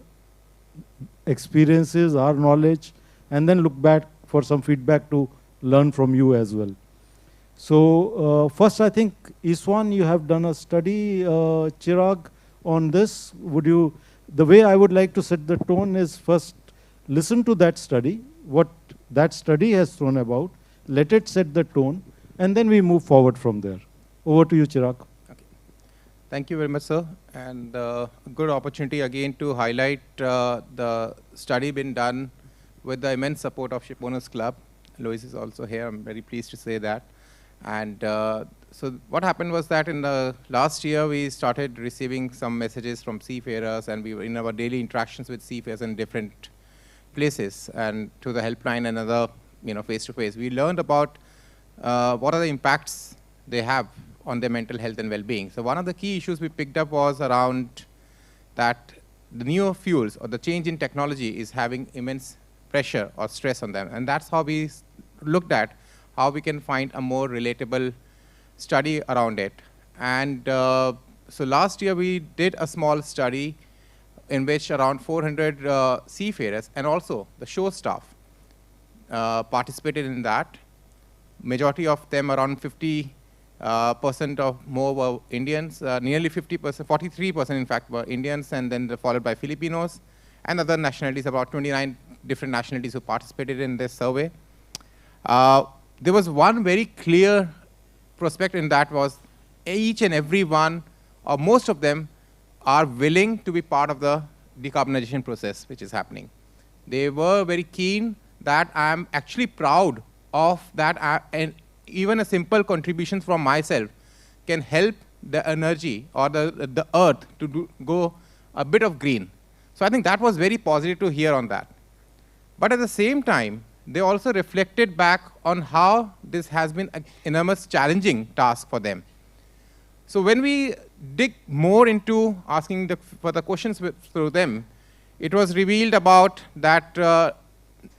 experiences, our knowledge, and then look back for some feedback to learn from you as well. So first, I think, ISWAN, you have done a study, Chirag, on this. The way I would like to set the tone is first listen to that study, what that study has thrown about, let it set the tone, and then we move forward from there. Over to you, Chirag. Okay. Thank you very much, sir. And a good opportunity again to highlight the study been done with the immense support of Shipowners Club. Lois is also here. I'm very pleased to say that. And so what happened was that in the last year, we started receiving some messages from seafarers, and we were in our daily interactions with seafarers in different places and to the helpline and other, face-to-face. We learned about what are the impacts they have on their mental health and well-being. So one of the key issues we picked up was around that the newer fuels or the change in technology is having immense pressure or stress on them. And that's how we looked at how we can find a more relatable study around it. And so last year we did a small study in which around 400 seafarers and also the shore staff participated in that. Majority of them, around 50% or more, were Indians. Nearly 50%, 43% in fact, were Indians, and then followed by Filipinos and other nationalities, about 29 different nationalities who participated in this survey. There was one very clear prospect in that was each and every one, or most of them, are willing to be part of the decarbonization process which is happening. They were very keen that I'm actually proud of that, and even a simple contribution from myself can help the energy or the earth to go a bit of green. So I think that was very positive to hear on that. But at the same time, they also reflected back on how this has been an enormous challenging task for them. So when we dig more into asking for the questions through them, it was revealed about that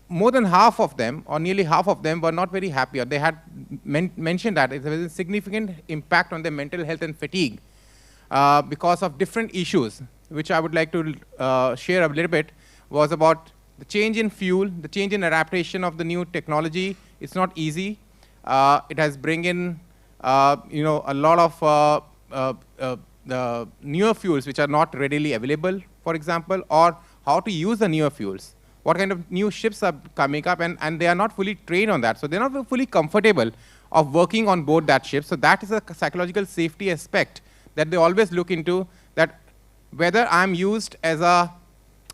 more than half of them, or nearly half of them, were not very happy, or they had mentioned that it was a significant impact on their mental health and fatigue because of different issues, which I would like to share a little bit, was about the change in fuel, the change in adaptation of the new technology. It's not easy. It has bring in a lot of the newer fuels which are not readily available, for example, or how to use the newer fuels. What kind of new ships are coming up, and they are not fully trained on that. So they're not fully comfortable of working on board that ship. So that is a psychological safety aspect that they always look into, that whether I'm used as a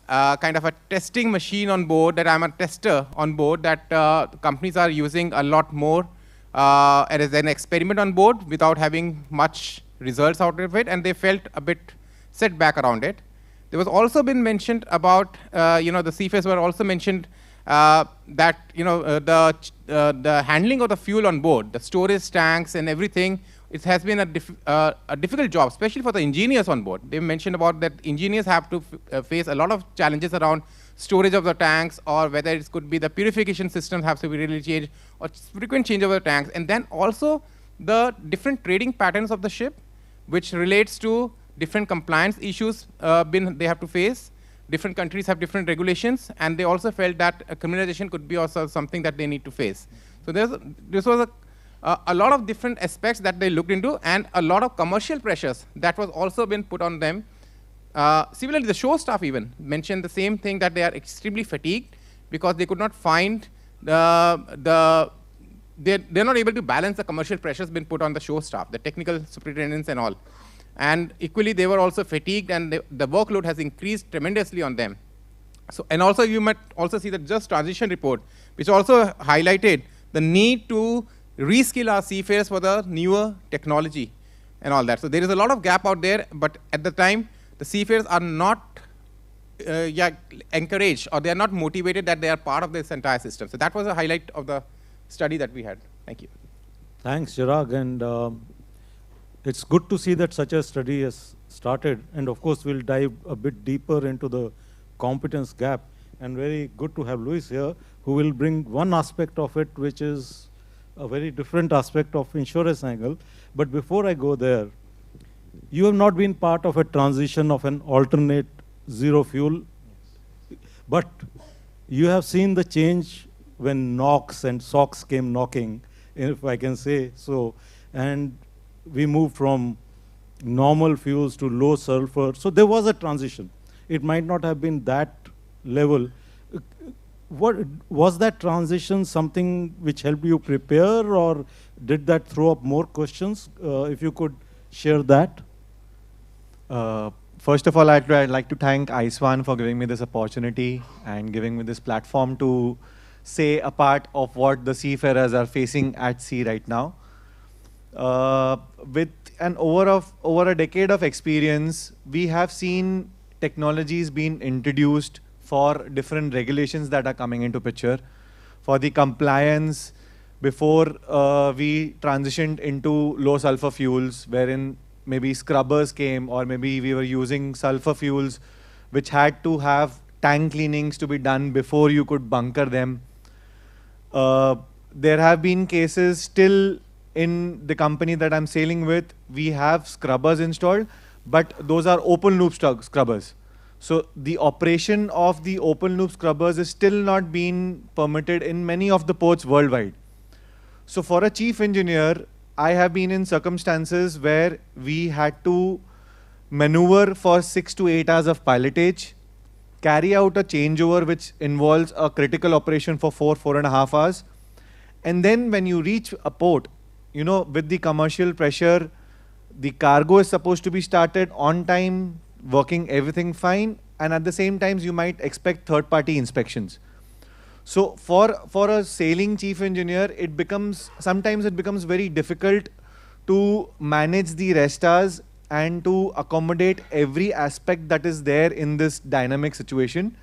kind of a testing machine on board, that I'm a tester on board, that companies are using a lot more as an experiment on board without having much results out of it, and they felt a bit setback around it. There was also been mentioned about, the seafarers were also mentioned that, the handling of the fuel on board, the storage tanks and everything, it has been a difficult job, especially for the engineers on board. They mentioned about that engineers have to face a lot of challenges around storage of the tanks, or whether it could be the purification systems have to be really changed, or frequent change of the tanks. And then also the different trading patterns of the ship, which relates to different compliance issues they have to face. Different countries have different regulations, and they also felt that criminalization could be also something that they need to face. So this was a lot of different aspects that they looked into, and a lot of commercial pressures that was also been put on them. Similarly, the show staff even mentioned the same thing, that they are extremely fatigued because they could not find they're not able to balance the commercial pressures been put on the show staff, the technical superintendents and all. And equally, they were also fatigued, and the workload has increased tremendously on them. So, and also you might also see the Just Transition report, which also highlighted the need to reskill our seafarers for the newer technology and all that. So there is a lot of gap out there, but at the time, the seafarers are not encouraged, or they are not motivated that they are part of this entire system. So that was a highlight of the study that we had. Thank you. Thanks, Chirag. And it's good to see that such a study has started. And of course, we'll dive a bit deeper into the competence gap. And very good to have Luis here, who will bring one aspect of it, which is a very different aspect of insurance angle. But before I go there, you have not been part of a transition of an alternate zero fuel, but you have seen the change when NOx and SOx came knocking, if I can say so, and we moved from normal fuels to low sulfur. So there was a transition. It might not have been that level. What was that transition something which helped you prepare, or did that throw up more questions? If you could share that. First of all, I'd like to thank ISWAN for giving me this opportunity and giving me this platform to say a part of what the seafarers are facing at sea right now. With an over a decade of experience, we have seen technologies being introduced for different regulations that are coming into picture. For the compliance, before we transitioned into low sulfur fuels, wherein maybe scrubbers came, or maybe we were using sulfur fuels which had to have tank cleanings to be done before you could bunker them. There have been cases still in the company that I'm sailing with, we have scrubbers installed, but those are open loop scrubbers. So the operation of the open loop scrubbers is still not being permitted in many of the ports worldwide. So for a chief engineer, I have been in circumstances where we had to maneuver for 6 to 8 hours of pilotage, carry out a changeover which involves a critical operation for 4.5 hours. And then when you reach a port, you know, with the commercial pressure, the cargo is supposed to be started on time, working everything fine, and at the same time you might expect third-party inspections. So for a sailing chief engineer, sometimes it becomes very difficult to manage the rest hours and to accommodate every aspect that is there in this dynamic situation.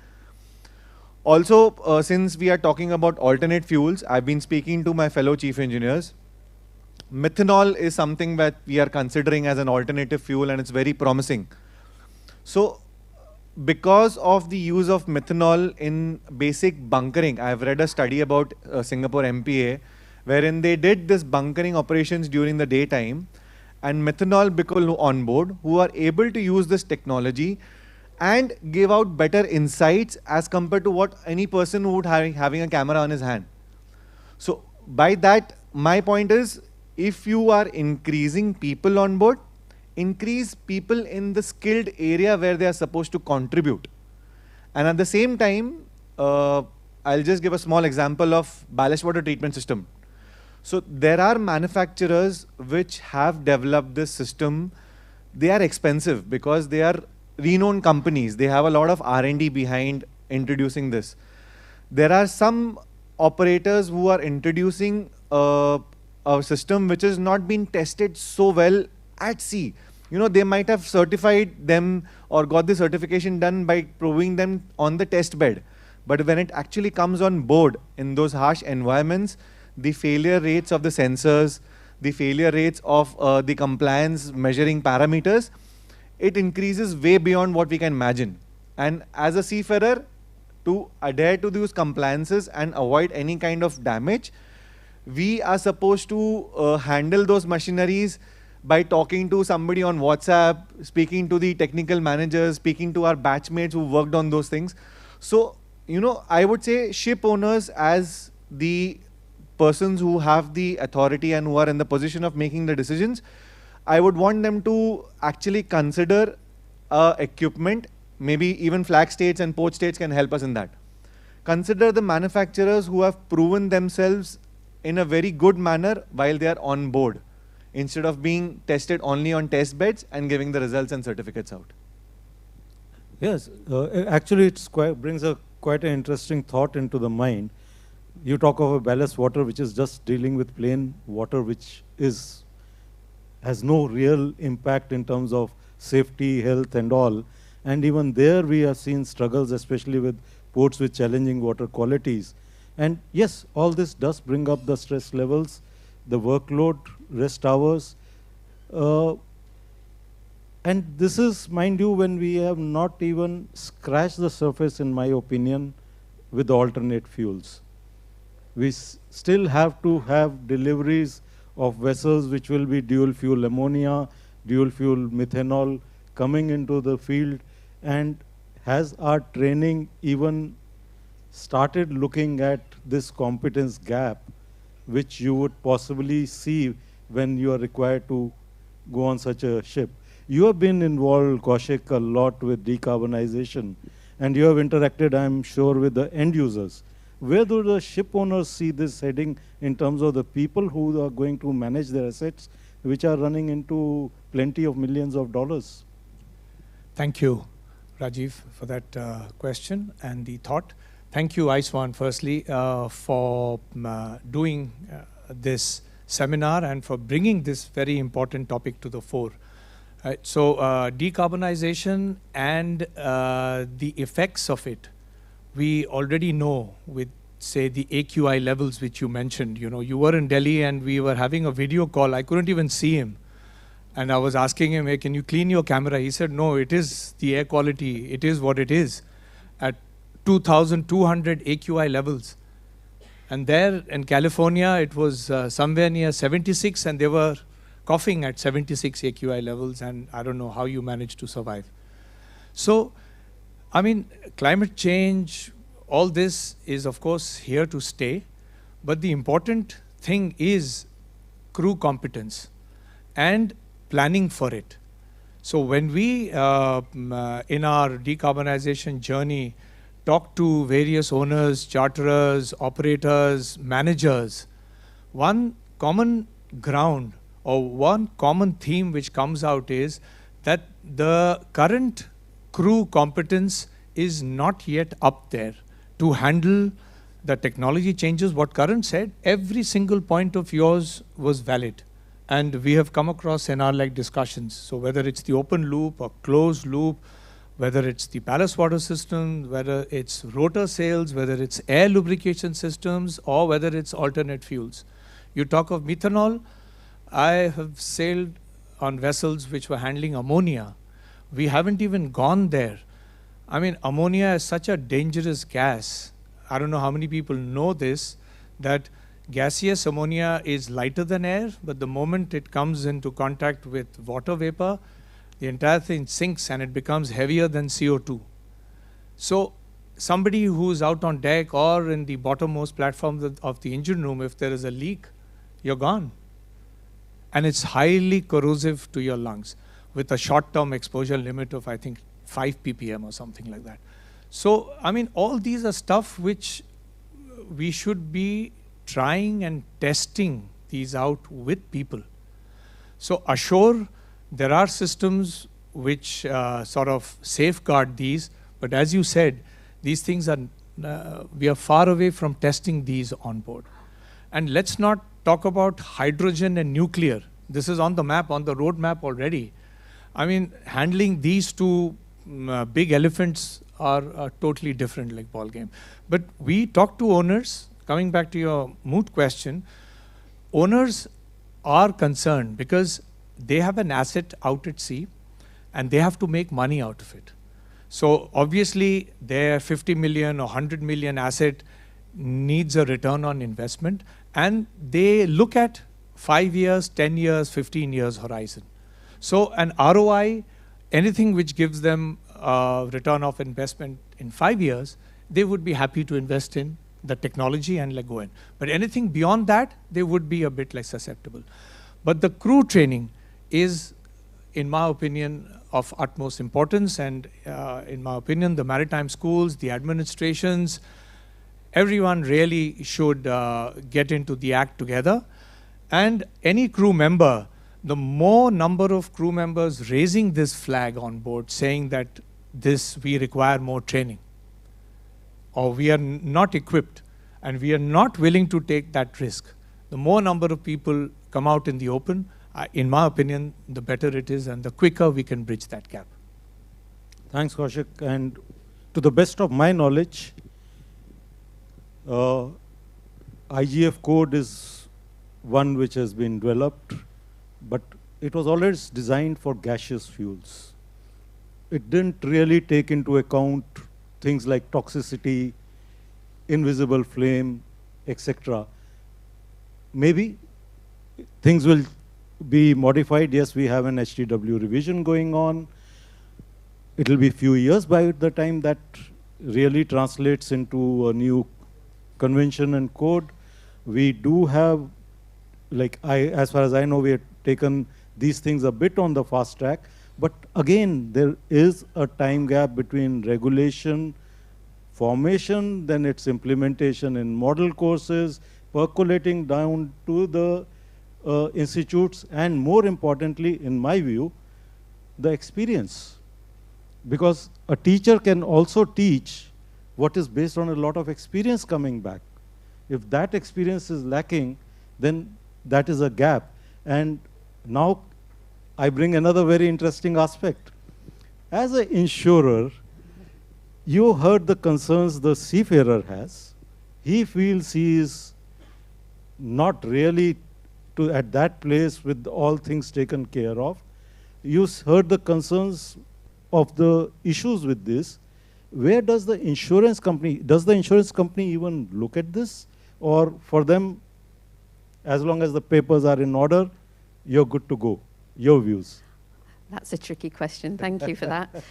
Also, since we are talking about alternate fuels, I've been speaking to my fellow chief engineers. Methanol is something that we are considering as an alternative fuel, and it's very promising. So because of the use of methanol in basic bunkering, I've read a study about Singapore MPA, wherein they did this bunkering operations during the daytime, and methanol people on board who are able to use this technology and give out better insights as compared to what any person would having a camera on his hand. So by that, my point is, if you are increasing people on board, increase people in the skilled area where they are supposed to contribute. And at the same time, I'll just give a small example of ballast water treatment system. So there are manufacturers which have developed this system. They are expensive because they are renowned companies. They have a lot of R&D behind introducing this. There are some operators who are introducing a system which has not been tested so well at sea. You know, they might have certified them or got the certification done by proving them on the test bed. But when it actually comes on board in those harsh environments, the failure rates of the sensors, the failure rates of the compliance measuring parameters, it increases way beyond what we can imagine. And as a seafarer, to adhere to those compliances and avoid any kind of damage, we are supposed to handle those machineries by talking to somebody on WhatsApp, speaking to the technical managers, speaking to our batchmates who worked on those things. So, you know, I would say ship owners, as the persons who have the authority and who are in the position of making the decisions, I would want them to actually consider equipment. Maybe even flag states and port states can help us in that. Consider the manufacturers who have proven themselves in a very good manner while they are on board, instead of being tested only on test beds and giving the results and certificates out. Yes, actually it brings quite an interesting thought into the mind. You talk of a ballast water which is just dealing with plain water, which has no real impact in terms of safety, health and all. And even there we have seen struggles, especially with ports with challenging water qualities. And yes, all this does bring up the stress levels, the workload, rest hours. And this is, mind you, when we have not even scratched the surface, in my opinion, with the alternate fuels. We still have to have deliveries of vessels which will be dual fuel ammonia, dual fuel methanol coming into the field. And has our training even started looking at this competence gap, which you would possibly see when you are required to go on such a ship? You have been involved, Kaushik, a lot with decarbonization, and you have interacted, I'm sure, with the end users. Where do the ship owners see this heading in terms of the people who are going to manage their assets, which are running into plenty of millions of dollars? Thank you, Rajiv, for that question and the thought. Thank you, ISWAN, firstly, for doing this seminar and for bringing this very important topic to the fore. So decarbonization and the effects of it, we already know with, say, the AQI levels which you mentioned. You know, you were in Delhi and we were having a video call. I couldn't even see him. And I was asking him, hey, can you clean your camera? He said, no, it is the air quality. It is what it is at 2,200 AQI levels. And there in California, it was somewhere near 76, and they were coughing at 76 AQI levels, and I don't know how you managed to survive. So, I mean, climate change, all this is, of course, here to stay. But the important thing is crew competence and planning for it. So when we, in our decarbonization journey, talk to various owners, charterers, operators, managers, one common ground or one common theme which comes out is that the current crew competence is not yet up there to handle the technology changes, what Karan said, every single point of yours was valid. And we have come across scenario-like discussions. So whether it's the open loop or closed loop, whether it's the ballast water system, whether it's rotor sails, whether it's air lubrication systems, or whether it's alternate fuels. You talk of methanol. I have sailed on vessels which were handling ammonia. We haven't even gone there. I mean, ammonia is such a dangerous gas. I don't know how many people know this, that gaseous ammonia is lighter than air, but the moment it comes into contact with water vapor, the entire thing sinks and it becomes heavier than CO2. So somebody who's out on deck or in the bottommost platform of the engine room, if there is a leak, you're gone. And it's highly corrosive to your lungs with a short-term exposure limit of, I think, 5 ppm or something like that. So, I mean, all these are stuff which we should be trying and testing these out with people. So ashore, there are systems which sort of safeguard these, but as you said, these things are, we are far away from testing these on board. And let's not talk about hydrogen and nuclear. This is on the map, on the road map already. I mean, handling these two big elephants are totally different, like ball game. But we talk to owners, coming back to your moot question, owners are concerned because they have an asset out at sea and they have to make money out of it. So obviously their 50 million or 100 million asset needs a return on investment, and they look at 5 years, 10 years, 15 years horizon. So an ROI, anything which gives them return of investment in 5 years, they would be happy to invest in the technology and like go in. But anything beyond that, they would be a bit less susceptible. But the crew training is, in my opinion, of utmost importance, and in my opinion, the maritime schools, the administrations, everyone really should get into the act together. And any crew member, the more number of crew members raising this flag on board, saying that we require more training, or we are not equipped, and we are not willing to take that risk, the more number of people come out in the open, in my opinion, the better it is, and the quicker we can bridge that gap. Thanks, Kaushik. And to the best of my knowledge, IGF code is one which has been developed, but it was always designed for gaseous fuels. It didn't really take into account things like toxicity, invisible flame, etc. Maybe things will be modified. Yes, we have an HTW revision going on. It'll be a few years by the time that really translates into a new convention and code. We do have, like, as far as I know, we have taken these things a bit on the fast track. But again, there is a time gap between regulation, formation, then its implementation in model courses, percolating down to the institutes, and more importantly, in my view, the experience. Because a teacher can also teach what is based on a lot of experience coming back. If that experience is lacking, then that is a gap. And now I bring another very interesting aspect. As an insurer, you heard the concerns the seafarer has. He feels he is not really at that place with all things taken care of. You heard the concerns of the issues with this. Where does the insurance company even look at this? Or for them, as long as the papers are in order, you're good to go? Your views? That's a tricky question. Thank you for that.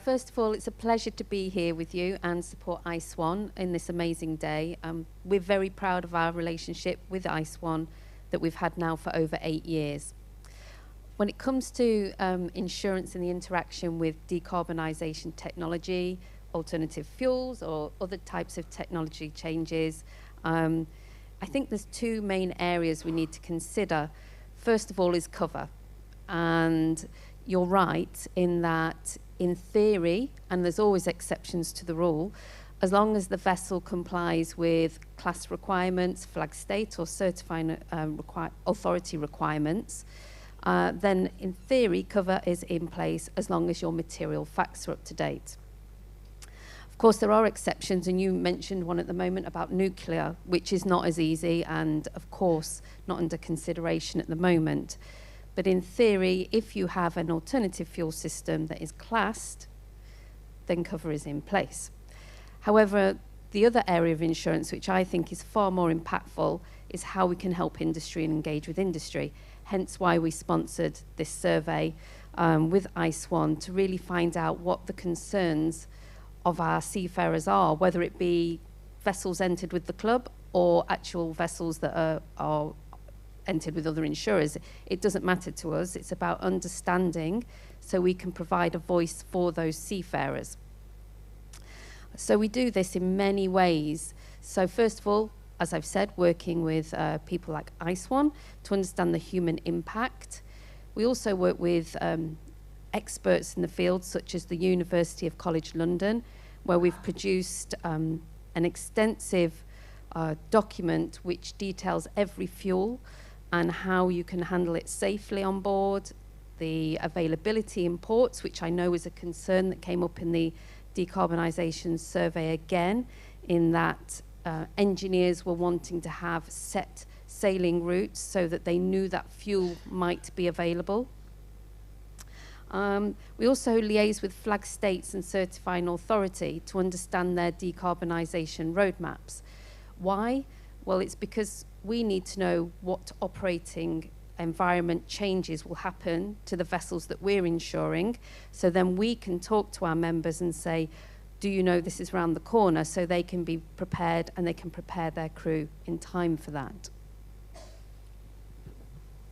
First of all, it's a pleasure to be here with you and support ISWAN in this amazing day. We're very proud of our relationship with ISWAN that we've had now for over 8 years. When it comes to insurance and the interaction with decarbonisation technology, alternative fuels, or other types of technology changes, I think there's two main areas we need to consider. First of all is cover. And you're right in that, in theory, and there's always exceptions to the rule, as long as the vessel complies with class requirements, flag state or certifying authority requirements, then in theory cover is in place as long as your material facts are up to date. Of course, there are exceptions, and you mentioned one at the moment about nuclear, which is not as easy and, of course, not under consideration at the moment. But in theory, if you have an alternative fuel system that is classed, then cover is in place. However, the other area of insurance, which I think is far more impactful, is how we can help industry and engage with industry. Hence why we sponsored this survey with ISWAN to really find out what the concerns of our seafarers are, whether it be vessels entered with the club or actual vessels that are entered with other insurers. It doesn't matter to us. It's about understanding so we can provide a voice for those seafarers. So we do this in many ways. So first of all, as I've said, working with people like ISWAN to understand the human impact. We also work with experts in the field, such as the University of College London, where we've produced an extensive document which details every fuel and how you can handle it safely on board, the availability in ports, which I know is a concern that came up in the Decarbonisation survey again, in that engineers were wanting to have set sailing routes so that they knew that fuel might be available. We also liaise with flag states and certifying authority to understand their decarbonisation roadmaps. Why? Well, it's because we need to know what operating environment changes will happen to the vessels that we're insuring, so then we can talk to our members and say, do you know this is around the corner, so they can be prepared and they can prepare their crew in time for that.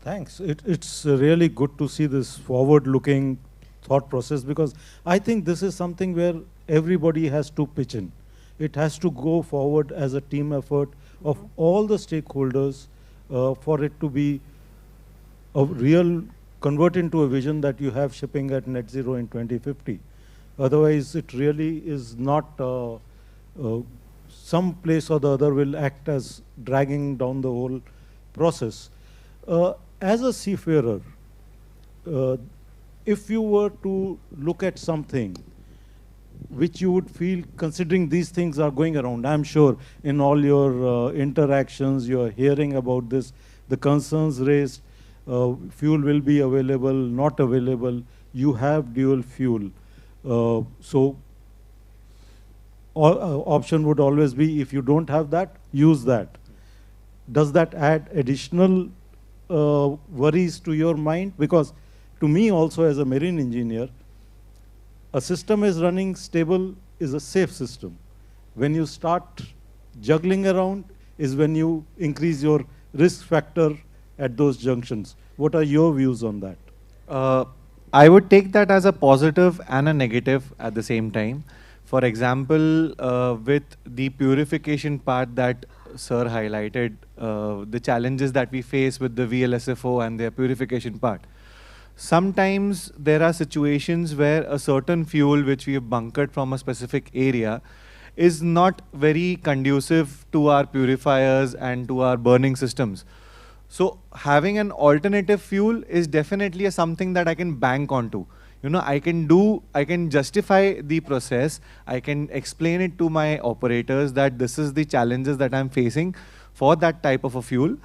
Thanks. It's really good to see this forward-looking thought process, because I think this is something where everybody has to pitch in. It has to go forward as a team effort of all the stakeholders for it to be a real convert into a vision that you have shipping at net zero in 2050. Otherwise, it really is not some place or the other will act as dragging down the whole process. As a seafarer, if you were to look at something which you would feel, considering these things are going around, I'm sure in all your interactions, you're hearing about this, the concerns raised, fuel will be available, not available, you have dual fuel. So option would always be, if you don't have that, use that. Does that add additional worries to your mind? Because to me also as a marine engineer, a system is running stable is a safe system. When you start juggling around is when you increase your risk factor at those junctions. What are your views on that? I would take that as a positive and a negative at the same time. For example, with the purification part that Sir highlighted, the challenges that we face with the VLSFO and their purification part. Sometimes there are situations where a certain fuel which we have bunkered from a specific area is not very conducive to our purifiers and to our burning systems. So having an alternative fuel is definitely something that I can bank onto. You know, I can justify the process, I can explain it to my operators that this is the challenges that I'm facing for that type of a fuel.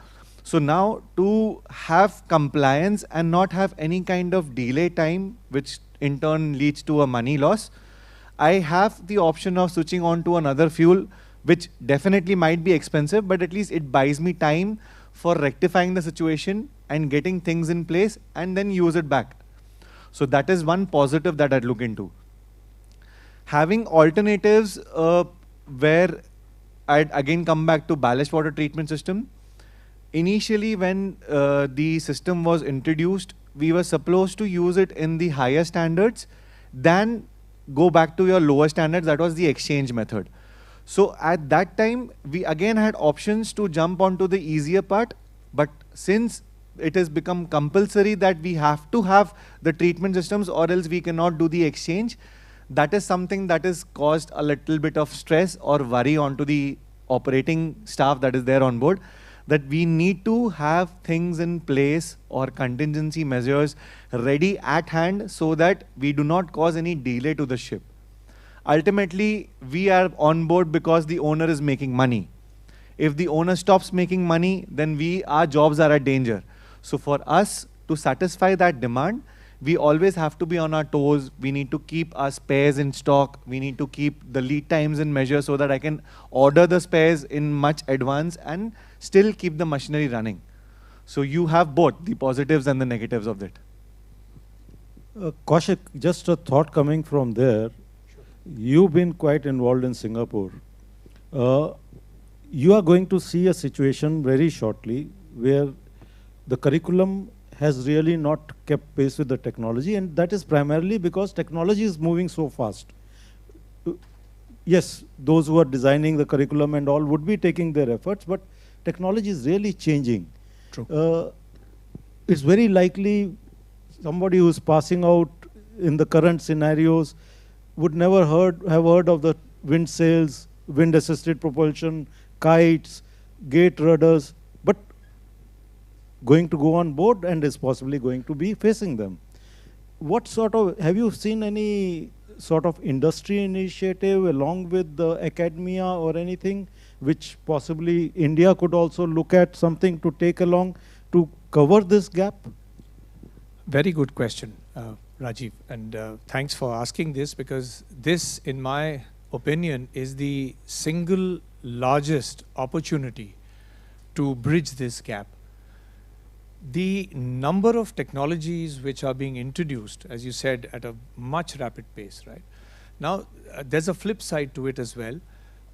So now to have compliance and not have any kind of delay time, which in turn leads to a money loss, I have the option of switching on to another fuel, which definitely might be expensive, but at least it buys me time for rectifying the situation and getting things in place and then use it back. So that is one positive that I'd look into. Having alternatives where I'd again come back to ballast water treatment system. Initially when the system was introduced, we were supposed to use it in the higher standards, then go back to your lower standards. That was the exchange method. So at that time, we again had options to jump onto the easier part, but since it has become compulsory that we have to have the treatment systems or else we cannot do the exchange, that is something that is caused a little bit of stress or worry onto the operating staff that is there on board, that we need to have things in place or contingency measures ready at hand so that we do not cause any delay to the ship. Ultimately, we are on board because the owner is making money. If the owner stops making money, then our jobs are at danger. So for us to satisfy that demand, we always have to be on our toes. We need to keep our spares in stock. We need to keep the lead times in measure so that I can order the spares in much advance and still keep the machinery running. So you have both the positives and the negatives of it. Kaushik, just a thought coming from there. Sure. You've been quite involved in Singapore. You are going to see a situation very shortly where the curriculum has really not kept pace with the technology, and that is primarily because technology is moving so fast. Yes, those who are designing the curriculum and all would be taking their efforts, but technology is really changing. True. It's very likely somebody who's passing out in the current scenarios would never have heard of the wind sails, wind-assisted propulsion, kites, gate rudders, but going to go on board and is possibly going to be facing them. What sort of, have you seen any sort of industry initiative along with the academia or anything which possibly India could also look at something to take along to cover this gap? Very good question, Rajiv, and thanks for asking this, because this, in my opinion, is the single largest opportunity to bridge this gap. The number of technologies which are being introduced, as you said, at a much rapid pace, right? Now, there's a flip side to it as well.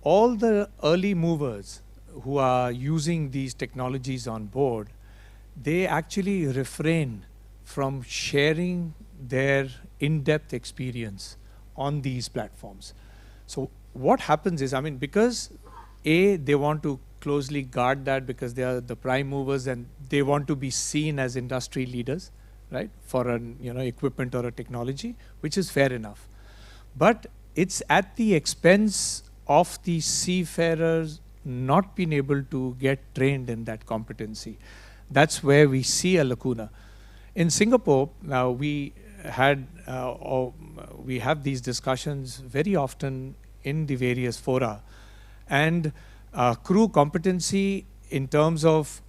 All the early movers who are using these technologies on board, they actually refrain from sharing their in-depth experience on these platforms. So what happens is, I mean, because they want to closely guard that because they are the prime movers and they want to be seen as industry leaders, right, for an equipment or a technology, which is fair enough. But it's at the expense of the seafarers not being able to get trained in that competency. That's where we see a lacuna. In Singapore, now we have these discussions very often in the various fora, and crew competency in terms of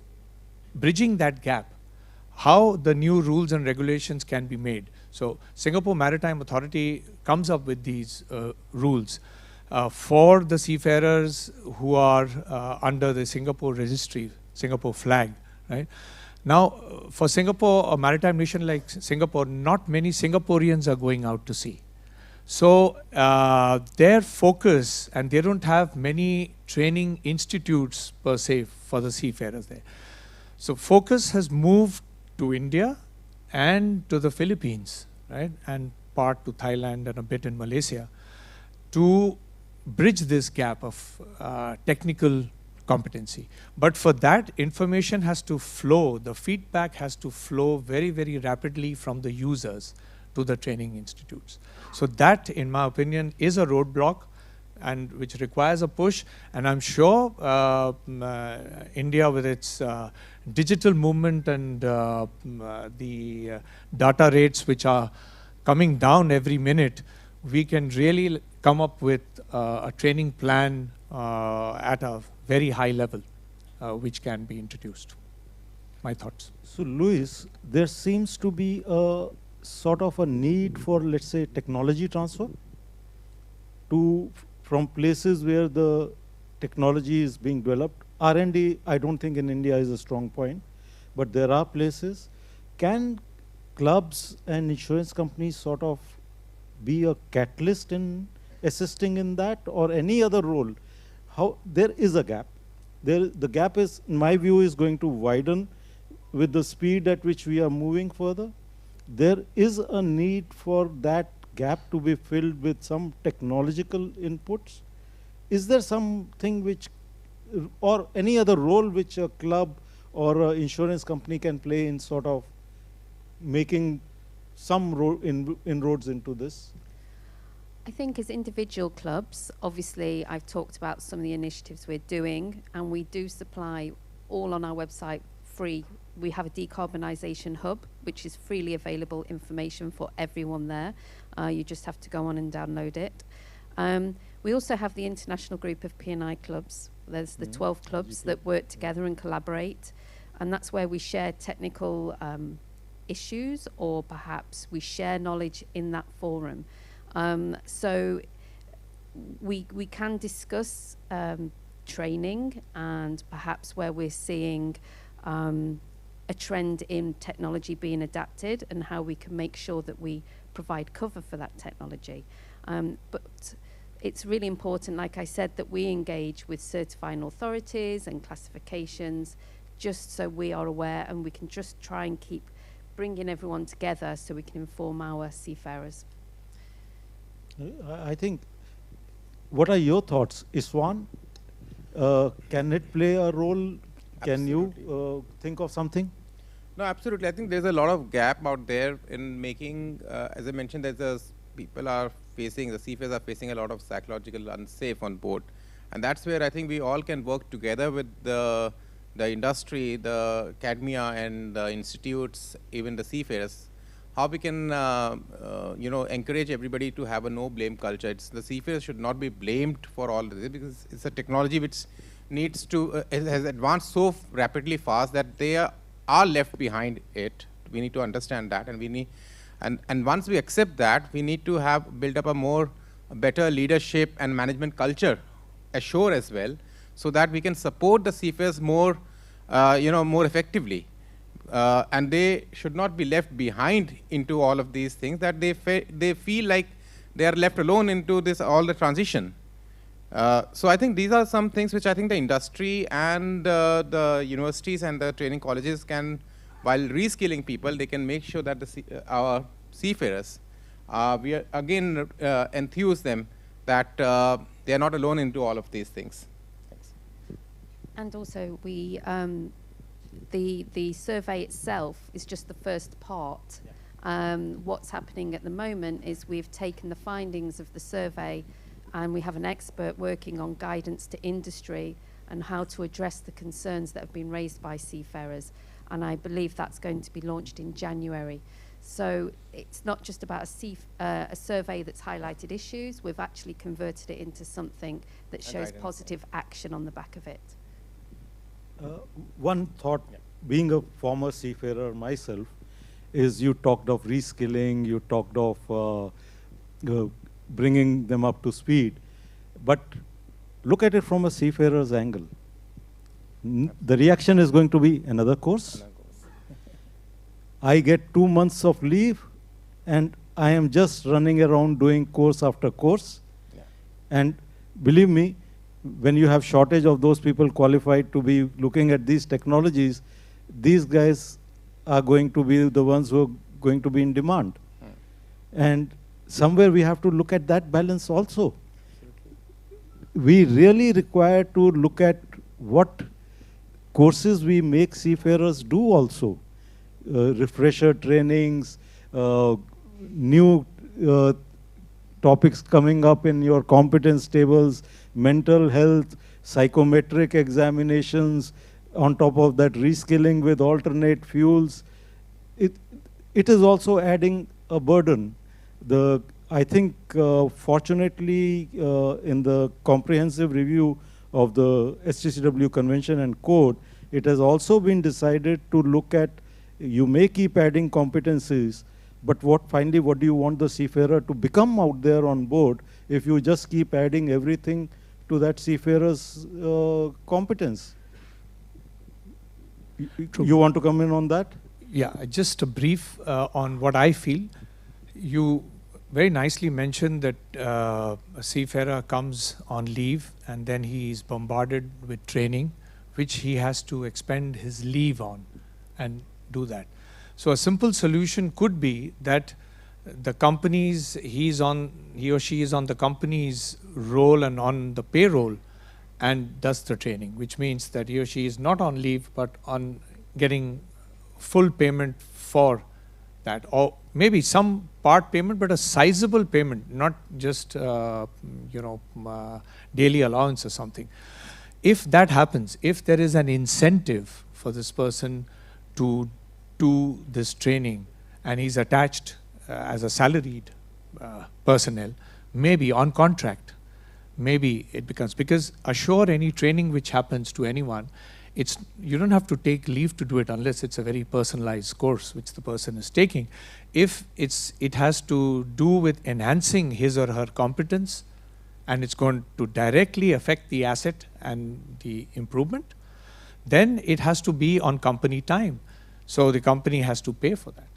bridging that gap, how the new rules and regulations can be made. So Singapore Maritime Authority comes up with these rules for the seafarers who are under the Singapore registry, Singapore flag, right? Now, for Singapore, a maritime nation like Singapore, not many Singaporeans are going out to sea. So their focus, and they don't have many training institutes per se for the seafarers there. So focus has moved to India and to the Philippines, right, and part to Thailand and a bit in Malaysia, to bridge this gap of technical competency. But for that, information has to flow, the feedback has to flow very, very rapidly from the users to the training institutes. So that, in my opinion, is a roadblock, and which requires a push. And I'm sure India, with its digital movement and the data rates which are coming down every minute, we can really come up with a training plan at a very high level, which can be introduced. My thoughts. So, Luis, there seems to be a sort of a need for, let's say, technology transfer from places where the technology is being developed. R&D, I don't think in India is a strong point, but there are places. Can clubs and insurance companies sort of be a catalyst in assisting in that, or any other role? How there is a gap. The gap is, in my view, is going to widen with the speed at which we are moving further. There is a need for that gap to be filled with some technological inputs. Is there something which, or any other role which a club or an insurance company can play in sort of making some inroads into this? I think as individual clubs, obviously I've talked about some of the initiatives we're doing, and we do supply all on our website free. We have a decarbonisation hub, which is freely available information for everyone there. You just have to go on and download it. We also have the international group of P&I clubs. There's the 12 clubs that work together and collaborate, and that's where we share technical issues, or perhaps we share knowledge in that forum. So we can discuss training and perhaps where we're seeing a trend in technology being adapted and how we can make sure that we provide cover for that technology. But it's really important, like I said, that we engage with certifying authorities and classifications, just so we are aware and we can just try and keep bringing everyone together so we can inform our seafarers. I think, what are your thoughts? ISWAN, can it play a role? Can you think of something? No, absolutely. I think there's a lot of gap out there in making, as I mentioned, the seafarers are facing a lot of psychological unsafe on board. And that's where I think we all can work together with the industry, the academia and the institutes, even the seafarers, how we can encourage everybody to have a no blame culture. The seafarers should not be blamed for all this, because it's a technology which needs to has advanced so rapidly fast that they are left behind it. We need to understand that, and we need and once we accept that, we need to build up a better leadership and management culture ashore as well, so that we can support the seafarers more effectively. And they should not be left behind into all of these things, that they feel like they are left alone into all the transition. So I think these are some things which I think the industry and the universities and the training colleges can, while reskilling people, they can make sure that our seafarers, we are, again enthuse them that they are not alone into all of these things. Thanks. And also we the survey itself is just the first part. Yeah. What's happening at the moment is we've taken the findings of the survey and we have an expert working on guidance to industry and how to address the concerns that have been raised by seafarers. And I believe that's going to be launched in January. So it's not just about a survey that's highlighted issues, we've actually converted it into something that shows positive action on the back of it. One thought, being a former seafarer myself, is you talked of reskilling, you talked of bringing them up to speed, but look at it from a seafarer's angle. The reaction is going to be another course. I get 2 months of leave and I am just running around doing course after course. Yeah. And believe me, when you have shortage of those people qualified to be looking at these technologies, these guys are going to be the ones who are going to be in demand. And somewhere we have to look at that balance also. We really require to look at what courses we make seafarers do also. Refresher trainings, new topics coming up in your competence tables, mental health, psychometric examinations, on top of that reskilling with alternate fuels. It is also adding a burden. I think fortunately in the comprehensive review of the STCW Convention and Code, it has also been decided to look at, you may keep adding competencies, but finally what do you want the seafarer to become out there on board if you just keep adding everything to that seafarer's competence? You want to come in on that? Yeah, just a brief on what I feel. You very nicely mentioned that a seafarer comes on leave and then he is bombarded with training, which he has to expend his leave on and do that. So a simple solution could be that the companies, he or she is on the company's role and on the payroll and does the training, which means that he or she is not on leave but on getting full payment for that, or maybe some part payment, but a sizable payment, not just daily allowance or something. If that happens, if there is an incentive for this person to do this training, and he's attached as a salaried personnel, maybe on contract, maybe it becomes, because assure any training which happens to anyone, you don't have to take leave to do it unless it's a very personalized course which the person is taking. If it has to do with enhancing his or her competence, and it's going to directly affect the asset and the improvement, then it has to be on company time. So the company has to pay for that.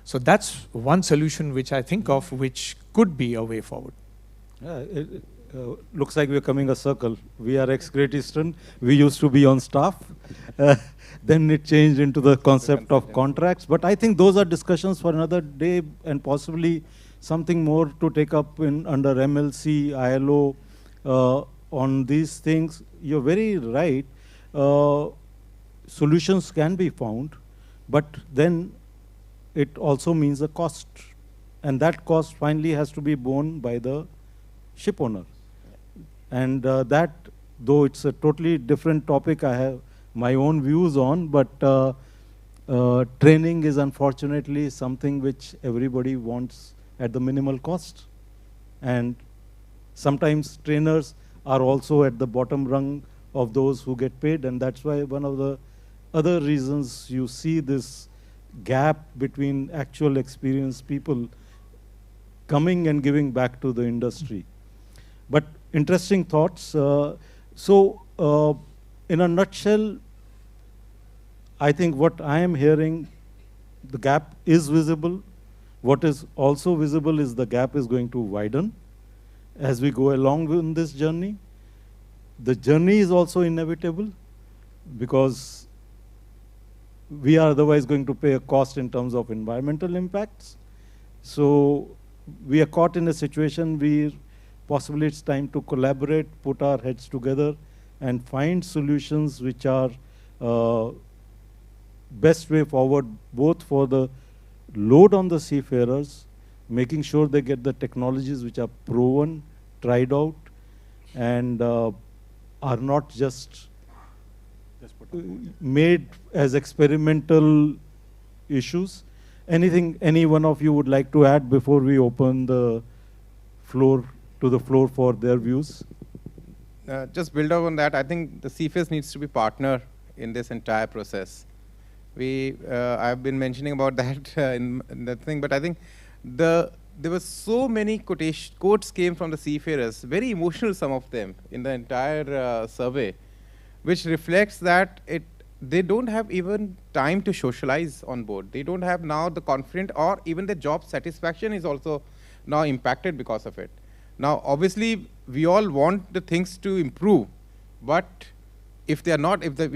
So that's one solution which I think of, which could be a way forward. It looks like we're coming a circle. We are ex-Great Eastern. We used to be on staff. Then it changed into the concept of contracts. But I think those are discussions for another day, and possibly something more to take up under MLC, ILO on these things. You're very right. Solutions can be found, but then it also means a cost. And that cost finally has to be borne by the ship owner. And that, though it's a totally different topic, I have my own views on, but training is unfortunately something which everybody wants at the minimal cost. And sometimes trainers are also at the bottom rung of those who get paid, and that's why one of the other reasons you see this gap between actual experienced people coming and giving back to the industry. But interesting thoughts. In a nutshell, I think what I am hearing, the gap is visible. What is also visible is the gap is going to widen as we go along in this journey. The journey is also inevitable because we are otherwise going to pay a cost in terms of environmental impacts. So we are caught in a situation where possibly it's time to collaborate, put our heads together, and find solutions which are best way forward, both for the load on the seafarers, making sure they get the technologies which are proven, tried out, and are not just made as experimental issues. Anything any one of you would like to add before we open the floor for their views? Just build up on that. I think the Seafarers needs to be partner in this entire process. I've been mentioning about that in the thing, but I think there were so many quotes came from the seafarers, very emotional, some of them, in the entire survey, which reflects that they don't have even time to socialize on board. They don't have now the confidence, or even the job satisfaction is also now impacted because of it. Now, obviously, we all want the things to improve, but if they are not, if the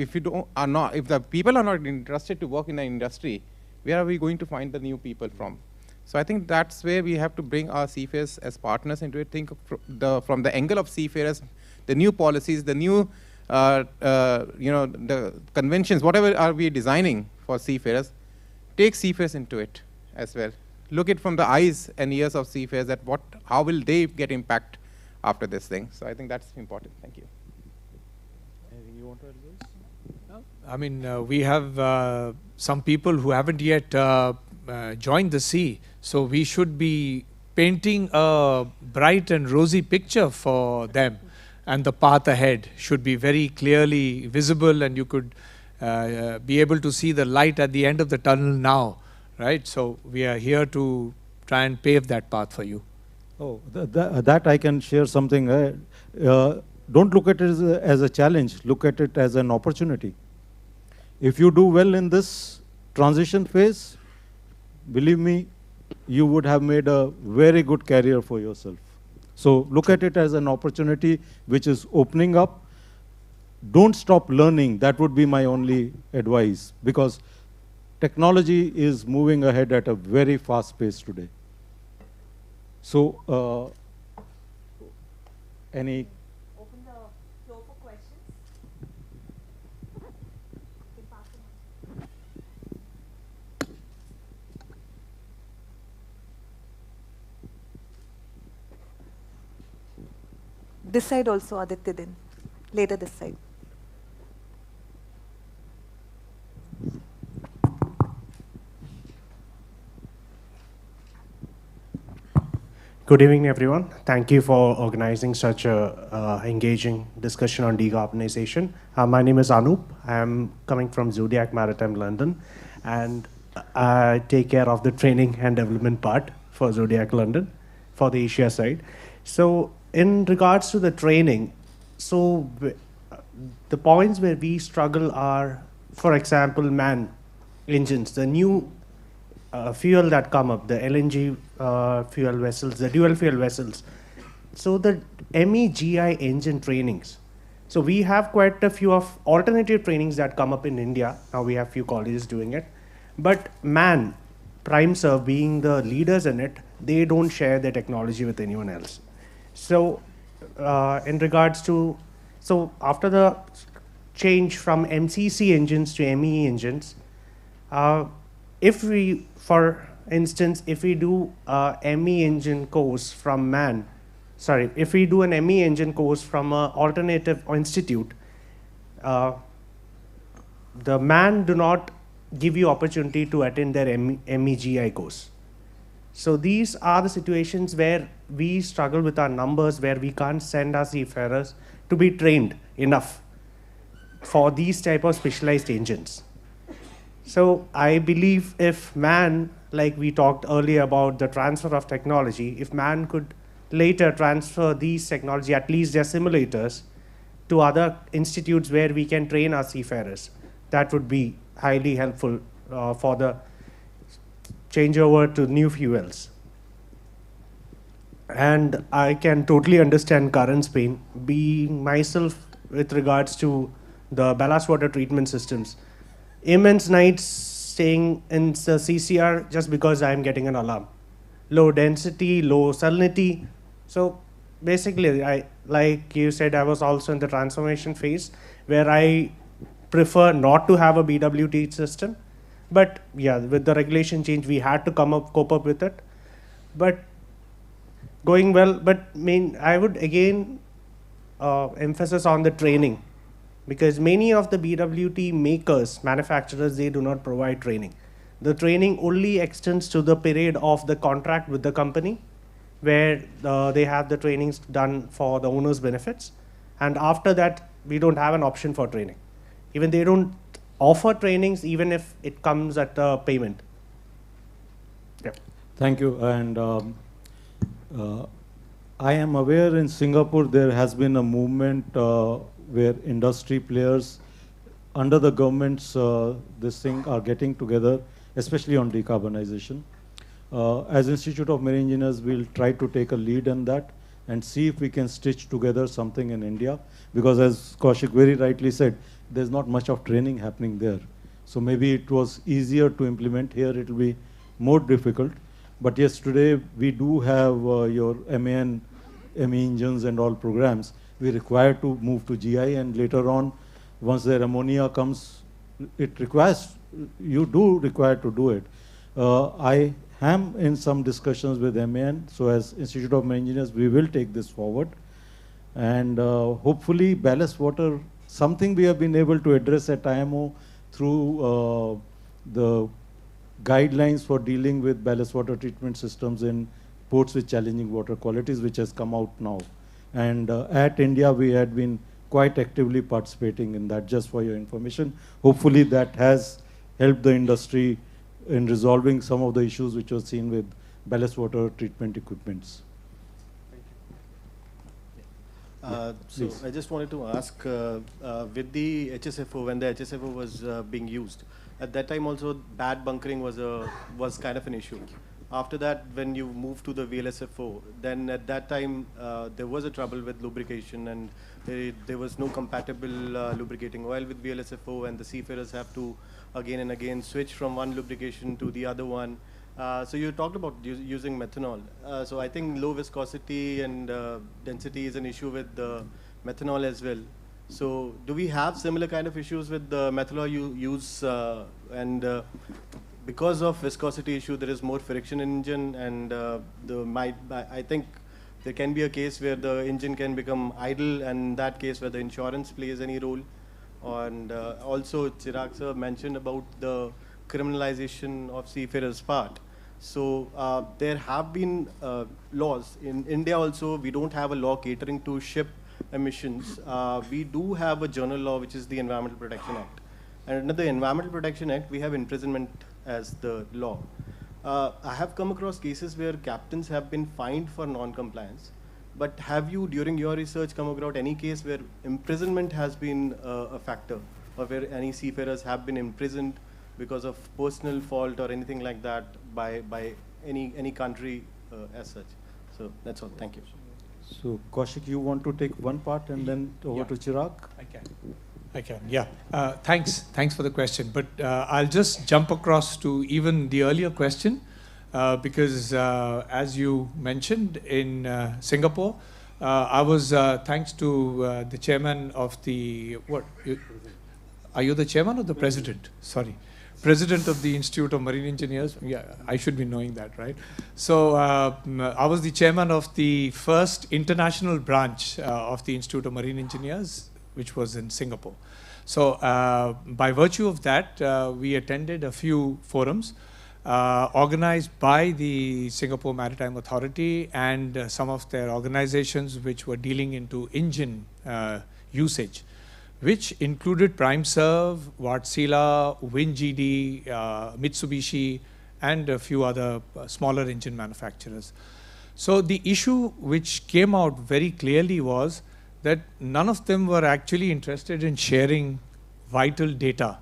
people are not interested to work in the industry, where are we going to find the new people from? So I think that's where we have to bring our seafarers as partners into it. Think from the angle of seafarers, the new policies, the new the conventions, whatever are we designing for seafarers, take seafarers into it as well. Look it from the eyes and ears of seafarers, that how will they get impact after this thing. So I think that's important. Thank you. Anything you want to add? I mean, we have some people who haven't yet joined the sea, so we should be painting a bright and rosy picture for them, and the path ahead should be very clearly visible, and you could be able to see the light at the end of the tunnel now, right? So we are here to try and pave that path for you. Oh, that I can share something. Don't look at it as a challenge. Look at it as an opportunity. If you do well in this transition phase, believe me, you would have made a very good career for yourself. So look at it as an opportunity which is opening up. Don't stop learning. That would be my only advice, because technology is moving ahead at a very fast pace today. So, any? Open the floor for questions. This side also, Aditya then. Later this side. Good evening, everyone. Thank you for organizing such a engaging discussion on decarbonization. My name is Anup. I'm coming from Zodiac Maritime London, and I take care of the training and development part for Zodiac London, for the Asia side. So in regards to the training, so the points where we struggle are, for example, man engines, the new fuel that come up, the LNG fuel vessels, the dual fuel vessels. So the MEGI engine trainings. So we have quite a few of alternative trainings that come up in India. Now we have few colleges doing it. But MAN, Prime Serve being the leaders in it, they don't share their technology with anyone else. So in regards to, so after the change from MCC engines to ME engines, if we, for instance, if we do a ME engine course from MAN, sorry, if we do an ME engine course from an alternative institute, the MAN do not give you opportunity to attend their MEGI course. So these are the situations where we struggle with our numbers, where we can't send our seafarers to be trained enough for these type of specialized engines. So I believe if MAN, like we talked earlier about the transfer of technology, if MAN could later transfer these technology, at least their simulators, to other institutes where we can train our seafarers, that would be highly helpful for the changeover to new fuels. And I can totally understand Karan's pain, being myself with regards to the ballast water treatment systems. Immense nights staying in the CCR just because I'm getting an alarm. Low density, low salinity. So basically, like you said, I was also in the transformation phase where I prefer not to have a BWT system. But yeah, with the regulation change, we had to cope up with it. But going well, but I would again emphasis on the training. Because many of the BWT makers, manufacturers, they do not provide training. The training only extends to the period of the contract with the company, where they have the trainings done for the owner's benefits. And after that, we don't have an option for training. Even they don't offer trainings, even if it comes at a payment. Yeah. Thank you. And I am aware in Singapore there has been a movement where industry players under the government's this thing are getting together, especially on decarbonization. As Institute of Marine Engineers, we'll try to take a lead in that and see if we can stitch together something in India. Because as Kaushik very rightly said, there's not much of training happening there. So maybe it was easier to implement here, it will be more difficult. But yes, today we do have your ME engines and all programs. We require to move to GI, and later on, once their ammonia comes, it requires, you do require to do it. I am in some discussions with MAN, so as Institute of Marine Engineers, we will take this forward. And hopefully ballast water, something we have been able to address at IMO through the guidelines for dealing with ballast water treatment systems in ports with challenging water qualities, which has come out now. And at India, we had been quite actively participating in that, just for your information. Hopefully that has helped the industry in resolving some of the issues which were seen with ballast water treatment equipments. So I just wanted to ask, with the HSFO, when the HSFO was being used, at that time also bad bunkering was kind of an issue. After that, when you moved to the VLSFO, then at that time there was a trouble with lubrication, and there was no compatible lubricating oil with VLSFO, and the seafarers have to again and again switch from one lubrication to the other one. So you talked about using methanol. So I think low viscosity and density is an issue with methanol as well. So do we have similar kind of issues with the methanol you use? Because of viscosity issue, there is more friction in engine, and I think There can be a case where the engine can become idle, and in that case where the insurance plays any role. And also Chirag sir mentioned about the criminalization of seafarers' part. So there have been laws. In India also, we don't have a law catering to ship emissions. We do have a general law, which is the Environmental Protection Act. And under the Environmental Protection Act, we have imprisonment as the law. I have come across cases where captains have been fined for non-compliance. But have you, during your research, come across any case where imprisonment has been a factor, or where any seafarers have been imprisoned because of personal fault or anything like that by any country as such? So that's all. Thank you. So Kaushik, you want to take one part and then over to Chirag? I can, yeah. Thanks for the question. But I'll just jump across to even the earlier question because as you mentioned in Singapore, I was, thanks to the chairman of the, are you the chairman or the president? Sorry. President of the Institute of Marine Engineers. Yeah, I should be knowing that, right? So I was the chairman of the first international branch of the Institute of Marine Engineers, which was in Singapore. So by virtue of that, we attended a few forums organized by the Singapore Maritime Authority and some of their organizations which were dealing into engine usage, which included PrimeServe, Wärtsilä, WinGD, Mitsubishi, and a few other smaller engine manufacturers. So the issue which came out very clearly was that none of them were actually interested in sharing vital data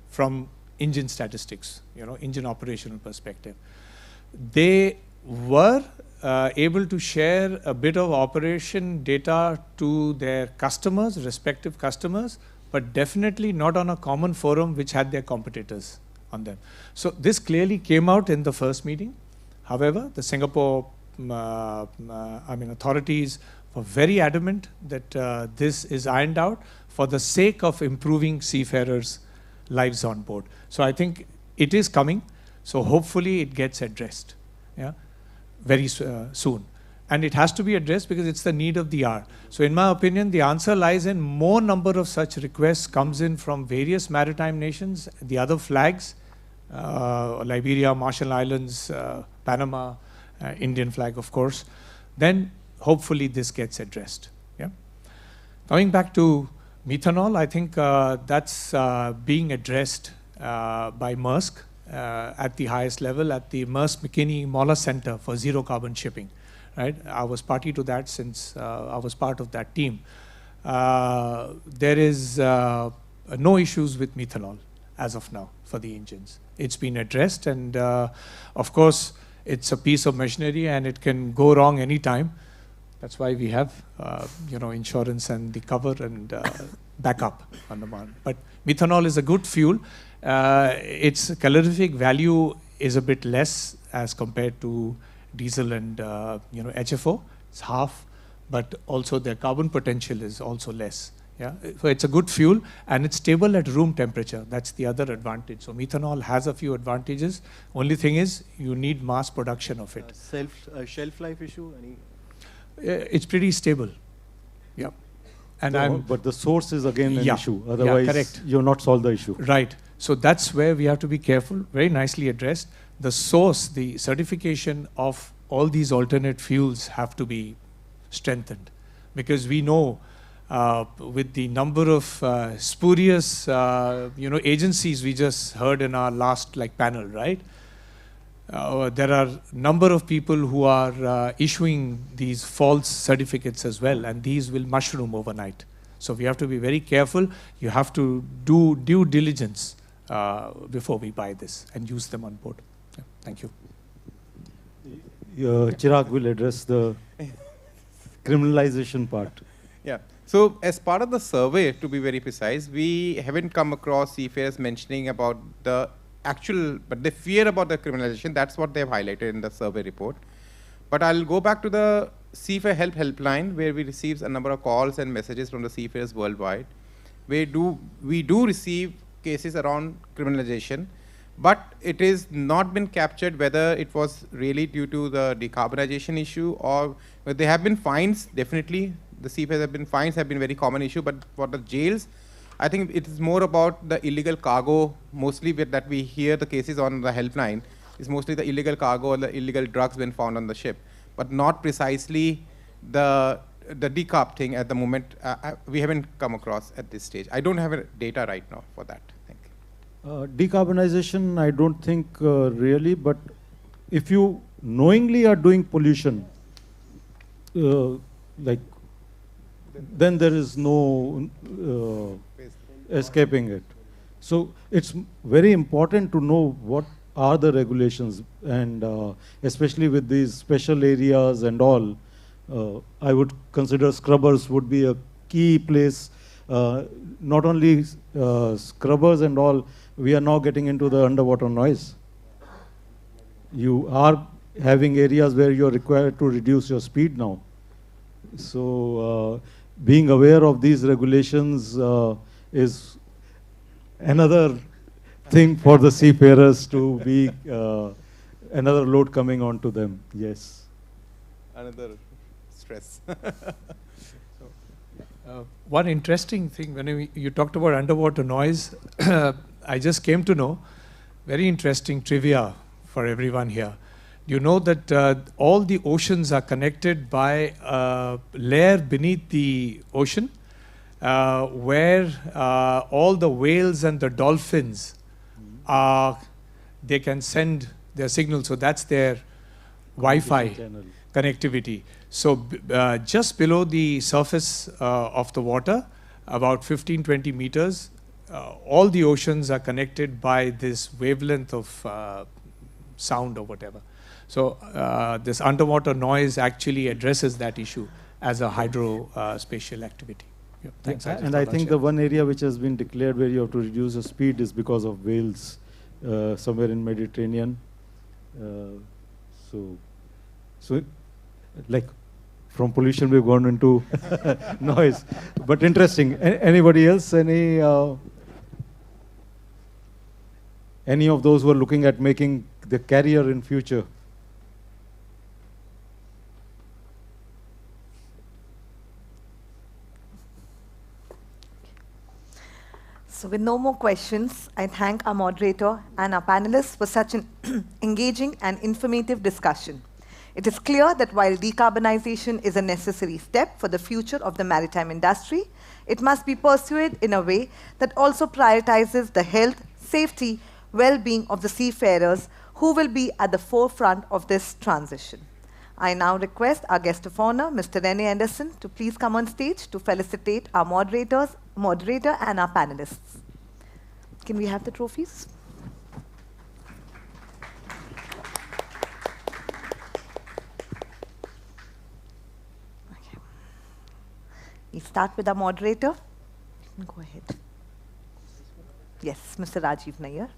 from engine statistics, engine operational perspective. They were able to share a bit of operation data to their customers, respective customers, but definitely not on a common forum which had their competitors on them. So this clearly came out in the first meeting. However, the Singapore authorities were very adamant that this is ironed out for the sake of improving seafarers' lives on board. So I think it is coming. So hopefully it gets addressed. Yeah. Very soon. And it has to be addressed because it's the need of the hour. So in my opinion, the answer lies in more number of such requests comes in from various maritime nations, the other flags, Liberia, Marshall Islands, Panama, Indian flag, of course. Then hopefully this gets addressed. Yeah. Coming back to methanol, I think that's being addressed by Maersk. At the highest level, at the Maersk McKinney Moller Center for Zero Carbon Shipping. Right? I was party to that since I was part of that team. There is no issues with methanol as of now for the engines. It's been addressed, and of course, it's a piece of machinery and it can go wrong anytime. That's why we have insurance and the cover and backup on the market. But methanol is a good fuel. Its calorific value is a bit less as compared to diesel and HFO. It's half, but also their carbon potential is also less. Yeah, so it's a good fuel and it's stable at room temperature. That's the other advantage. So methanol has a few advantages. Only thing is you need mass production of it. Shelf life issue? It's pretty stable. Yeah. And but the source is again an issue. Otherwise, correct. You'll not solve the issue. Right. So that's where we have to be careful, very nicely addressed. The source, the certification of all these alternate fuels have to be strengthened. Because we know with the number of spurious agencies we just heard in our last panel, right? There are a number of people who are issuing these false certificates as well, and these will mushroom overnight. So we have to be very careful. You have to do due diligence before we buy this and use them on board. Yeah, thank you. Chirag will address the criminalization part. Yeah. So as part of the survey, to be very precise, we haven't come across seafarers mentioning about the actual, but they fear about the criminalization. That's what they've highlighted in the survey report. But I'll go back to the Seafarer Help Helpline, where we receive a number of calls and messages from the seafarers worldwide. We do receive cases around criminalization, but it is not been captured whether it was really due to the decarbonization issue or there have been fines. Definitely the seafarers have been fines, have been very common issue, but for the jails, I think it is more about the illegal cargo, mostly that we hear the cases on the helpline, is mostly the illegal cargo or the illegal drugs been found on the ship, but not precisely the decarb thing at the moment. We haven't come across at this stage. I don't have data right now for that. Thank you. Decarbonization, I don't think really, but if you knowingly are doing pollution, then there is no escaping it. So it's very important to know what are the regulations, and especially with these special areas and all, I would consider scrubbers would be a key place. Not only scrubbers and all, we are now getting into the underwater noise. You are having areas where you are required to reduce your speed now. So being aware of these regulations is another thing for the seafarers to be another load coming onto them. Yes. Another stress. One interesting thing, when you talked about underwater noise, I just came to know, very interesting trivia for everyone here. You know that all the oceans are connected by a layer beneath the ocean where all the whales and the dolphins they can send their signal. So that's their Wi-Fi connectivity. So just below the surface of the water, about 15-20 meters, all the oceans are connected by this wavelength of sound or whatever. So this underwater noise actually addresses that issue as a hydrospatial activity. Yeah, thanks. And I think the one area which has been declared where you have to reduce the speed is because of whales somewhere in Mediterranean. So like from pollution we've gone into noise, but interesting. Anybody else? Any of those who are looking at making the carrier in future? So with no more questions, I thank our moderator and our panelists for such an engaging and informative discussion. It is clear that while decarbonization is a necessary step for the future of the maritime industry, it must be pursued in a way that also prioritizes the health, safety, well-being of the seafarers who will be at the forefront of this transition. I now request our guest of honor, Mr. Rene Anderson, to please come on stage to felicitate our moderator and our panelists. Can we have the trophies? Okay. We start with our moderator. Go ahead. Yes, Mr. Rajiv Nair.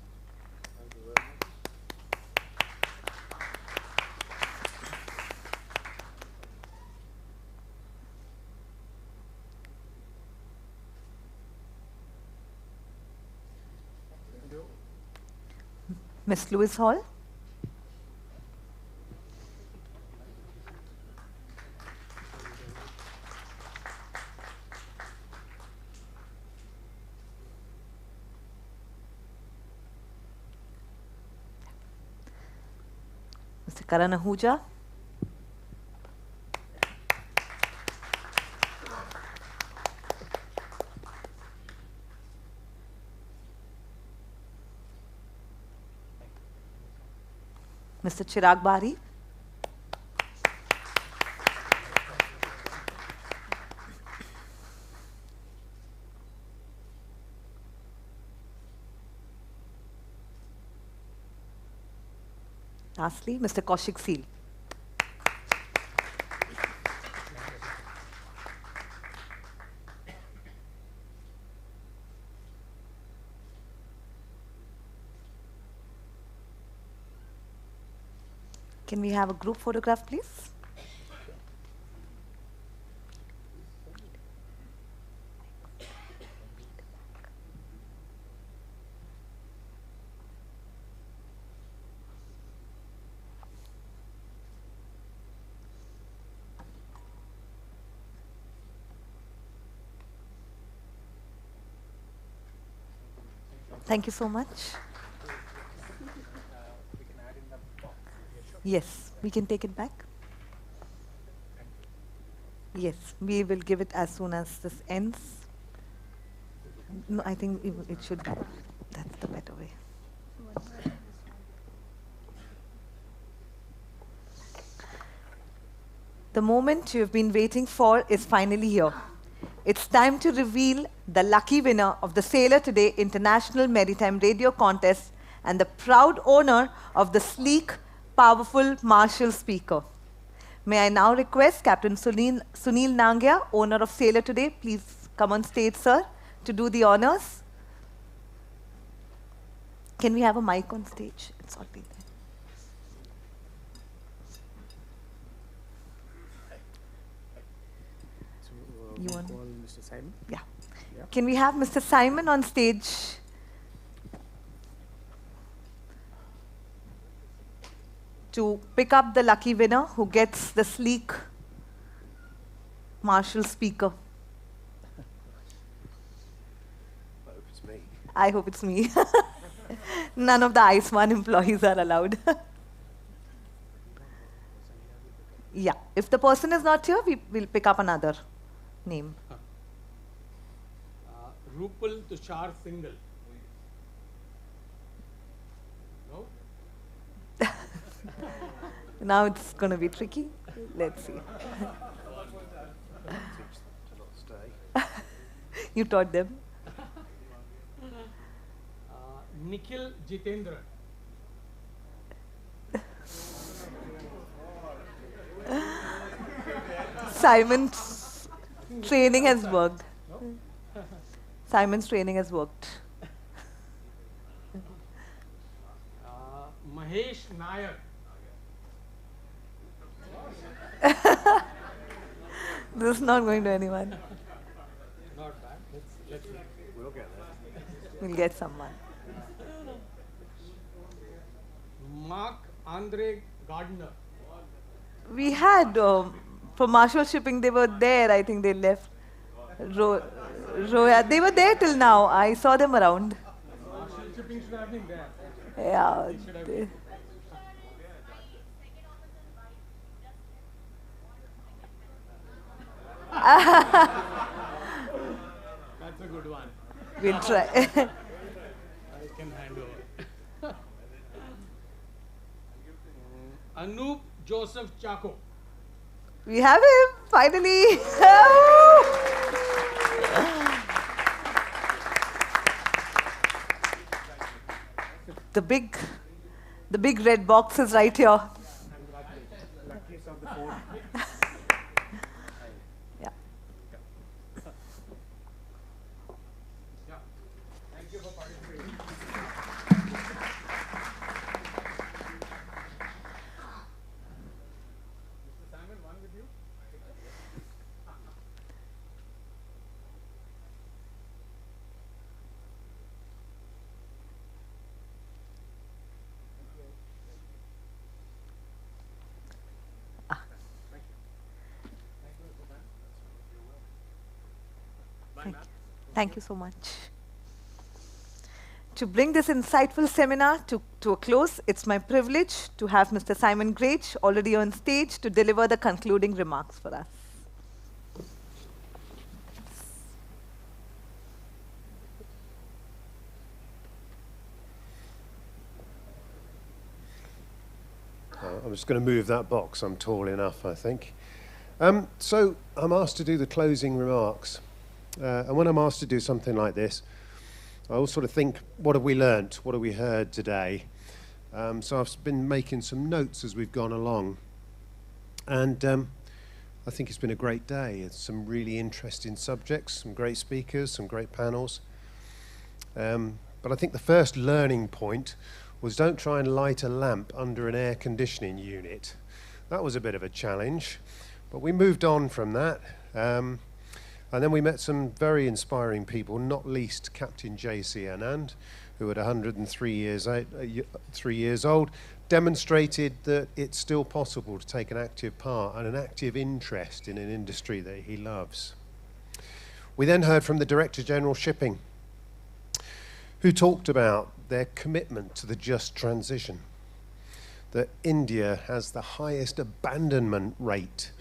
Ms. Lewis Hall. Mr. Karan Ahuja. Mr. Chirag Bari. Lastly, Mr. Kaushik Seal. Can we have a group photograph, please? Thank you so much. Yes, we can take it back. Yes, we will give it as soon as this ends. No, I think it should be. That's the better way. The moment you've been waiting for is finally here. It's time to reveal the lucky winner of the Sailor Today International Maritime Radio Contest and the proud owner of the sleek, powerful Marshall speaker. May I now request Captain Sunil Nangia, owner of Sailor Today, please come on stage, sir, to do the honors. Can we have a mic on stage? It's not been there. You want call Mr. Simon? Yeah. Can we have Mr. Simon on stage? To pick up the lucky winner who gets the sleek Marshall speaker. I hope it's me. I hope it's me. None of the ISWAN employees are allowed. Yeah, if the person is not here, we will pick up another name. Rupal Tushar Singhal. No? Now it's going to be tricky. Let's see. You taught them. Nikhil Jitendra. Simon's training has worked. Simon's training has worked. Mahesh Nair. This is not going to anyone. Not bad. Let's see. We'll get there. We'll get someone. Mark Andre Gardner. We had, for Marshall Shipping, they were there. I think they left. They were there till now. I saw them around. Marshall Shipping should have been there. Yeah. That's a good one. We'll try. I can hand over. Anoop Joseph Chako. We have him, finally. The big red box is right here. Luckiest of the four. Yeah. Thank you for participating. Mr. Simon, one with you. Thank you so much. To bring this insightful seminar to a close, it's my privilege to have Mr. Simon Grainge already on stage to deliver the concluding remarks for us. I'm just going to move that box. I'm tall enough, I think. So I'm asked to do the closing remarks. And when I'm asked to do something like this, I always sort of think, what have we learnt? What have we heard today? So I've been making some notes as we've gone along. And I think it's been a great day. It's some really interesting subjects, some great speakers, some great panels. But I think the first learning point was don't try and light a lamp under an air conditioning unit. That was a bit of a challenge, but we moved on from that. And then we met some very inspiring people, not least Captain J.C. Anand, who at 103 years old, demonstrated that it's still possible to take an active part and an active interest in an industry that he loves. We then heard from the Director General Shipping, who talked about their commitment to the just transition, that India has the highest abandonment rate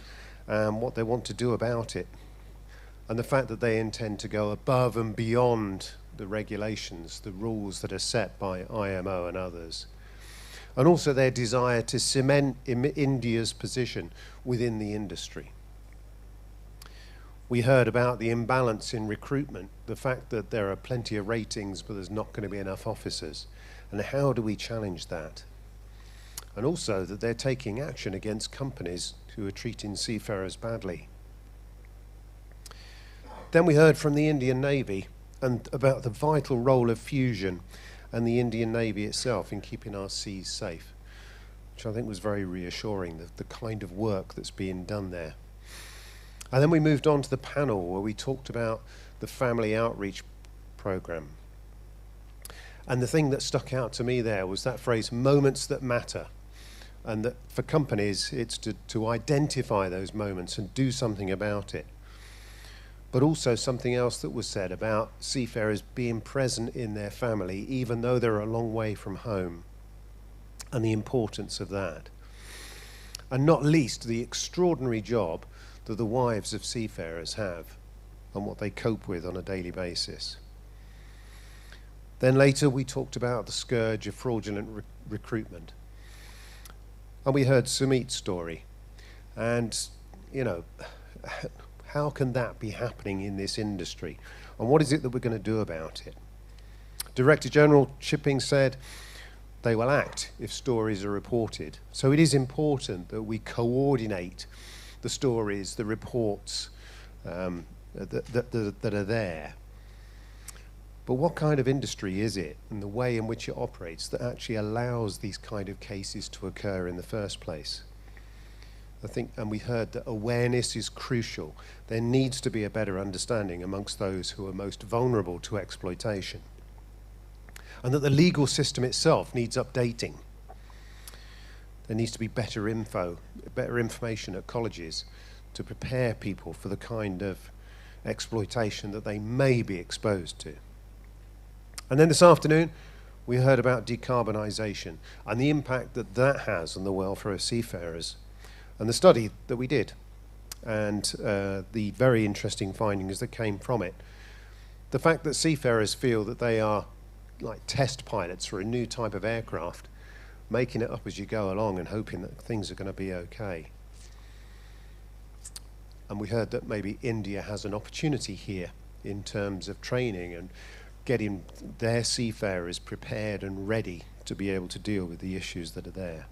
and what they want to do about it, and the fact that they intend to go above and beyond the regulations, the rules that are set by IMO and others, and also their desire to cement India's position within the industry. We heard about the imbalance in recruitment, the fact that there are plenty of ratings but there's not going to be enough officers, and how do we challenge that? And also that they're taking action against companies who are treating seafarers badly. Then we heard from the Indian Navy and about the vital role of fusion and the Indian Navy itself in keeping our seas safe, which I think was very reassuring, the kind of work that's being done there. And then we moved on to the panel where we talked about the family outreach program. And the thing that stuck out to me there was that phrase, moments that matter. And that for companies, it's to identify those moments and do something about it. But also something else that was said about seafarers being present in their family, even though they're a long way from home, and the importance of that. And not least, the extraordinary job that the wives of seafarers have and what they cope with on a daily basis. Then later we talked about the scourge of fraudulent recruitment. And we heard Sumeet's story. And, you know, how can that be happening in this industry? And what is it that we're going to do about it? Director General Shipping said they will act if stories are reported. So it is important that we coordinate the stories, the reports that are there. But what kind of industry is it, and the way in which it operates, that actually allows these kind of cases to occur in the first place? I think, and we heard that awareness is crucial. There needs to be a better understanding amongst those who are most vulnerable to exploitation. And that the legal system itself needs updating. There needs to be better information at colleges to prepare people for the kind of exploitation that they may be exposed to. And then this afternoon, we heard about decarbonisation and the impact that that has on the welfare of seafarers, and the study that we did, and the very interesting findings that came from it. The fact that seafarers feel that they are like test pilots for a new type of aircraft, making it up as you go along and hoping that things are going to be okay. And we heard that maybe India has an opportunity here in terms of training and getting their seafarers prepared and ready to be able to deal with the issues that are there.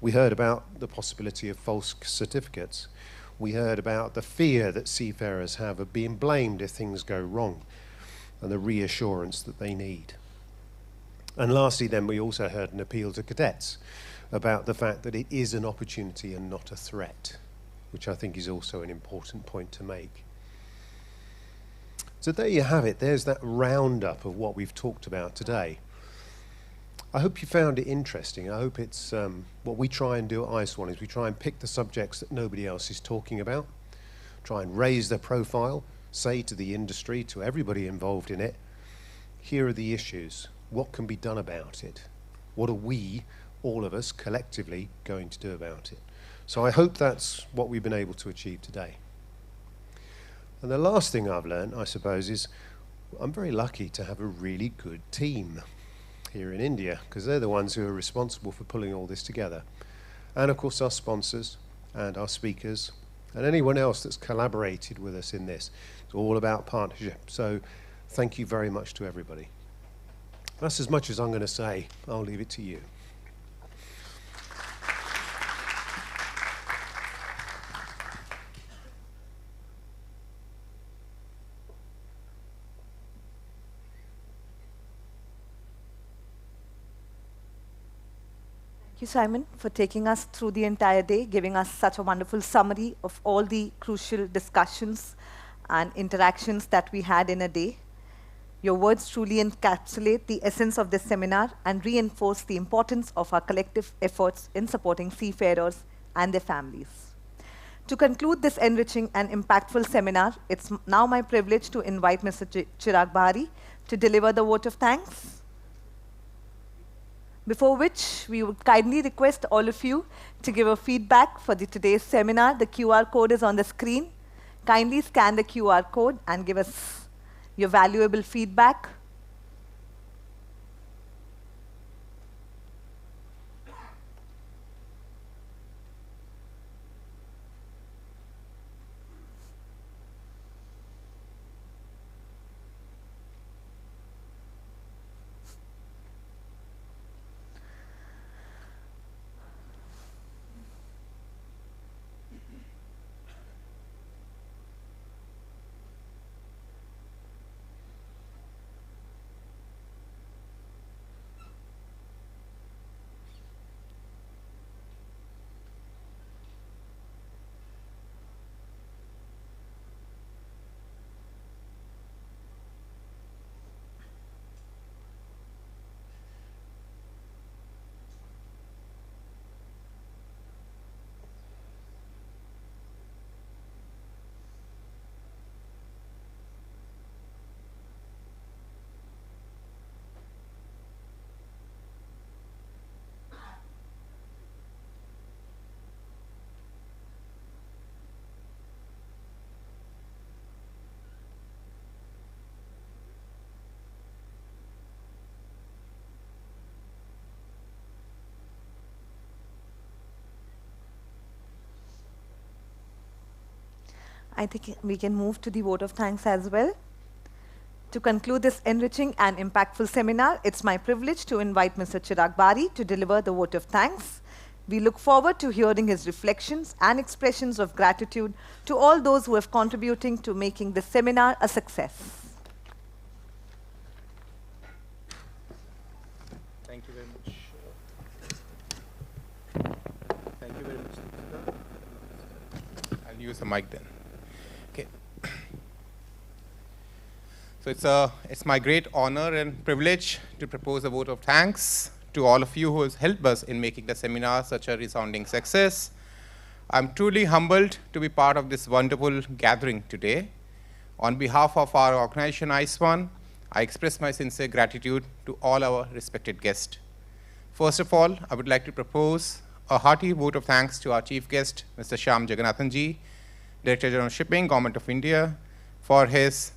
We heard about the possibility of false certificates. We heard about the fear that seafarers have of being blamed if things go wrong, and the reassurance that they need. And lastly, then, we also heard an appeal to cadets about the fact that it is an opportunity and not a threat, which I think is also an important point to make. So there you have it. There's that roundup of what we've talked about today. I hope you found it interesting. I hope it's what we try and do at ISWAN is we try and pick the subjects that nobody else is talking about, try and raise their profile, say to the industry, to everybody involved in it, here are the issues. What can be done about it? What are we, all of us, collectively going to do about it? So I hope that's what we've been able to achieve today. And the last thing I've learned, I suppose, is I'm very lucky to have a really good team here in India, because they're the ones who are responsible for pulling all this together. And of course our sponsors and our speakers and anyone else that's collaborated with us in this. It's all about partnership. So thank you very much to everybody. That's as much as I'm going to say. I'll leave it to you. Thank you, Simon, for taking us through the entire day, giving us such a wonderful summary of all the crucial discussions and interactions that we had in a day. Your words truly encapsulate the essence of this seminar and reinforce the importance of our collective efforts in supporting seafarers and their families. To conclude this enriching and impactful seminar, it's now my privilege to invite Mr. Chirag Bahari to deliver the vote of thanks. Before which, we would kindly request all of you to give a feedback for today's seminar. The QR code is on the screen. Kindly scan the QR code and give us your valuable feedback. I think we can move to the vote of thanks as well. To conclude this enriching and impactful seminar, it's my privilege to invite Mr. Chirag Bari to deliver the vote of thanks. We look forward to hearing his reflections and expressions of gratitude to all those who have contributing to making this seminar a success. Thank you very much. Thank you very much. I'll use the mic then. Okay. So it's my great honor and privilege to propose a vote of thanks to all of you who has helped us in making the seminar such a resounding success. I'm truly humbled to be part of this wonderful gathering today. On behalf of our organization ISWAN, I express my sincere gratitude to all our respected guests. First of all, I would like to propose a hearty vote of thanks to our chief guest, Mr. Shyam Jagannathanji, Director General Shipping, Government of India, for his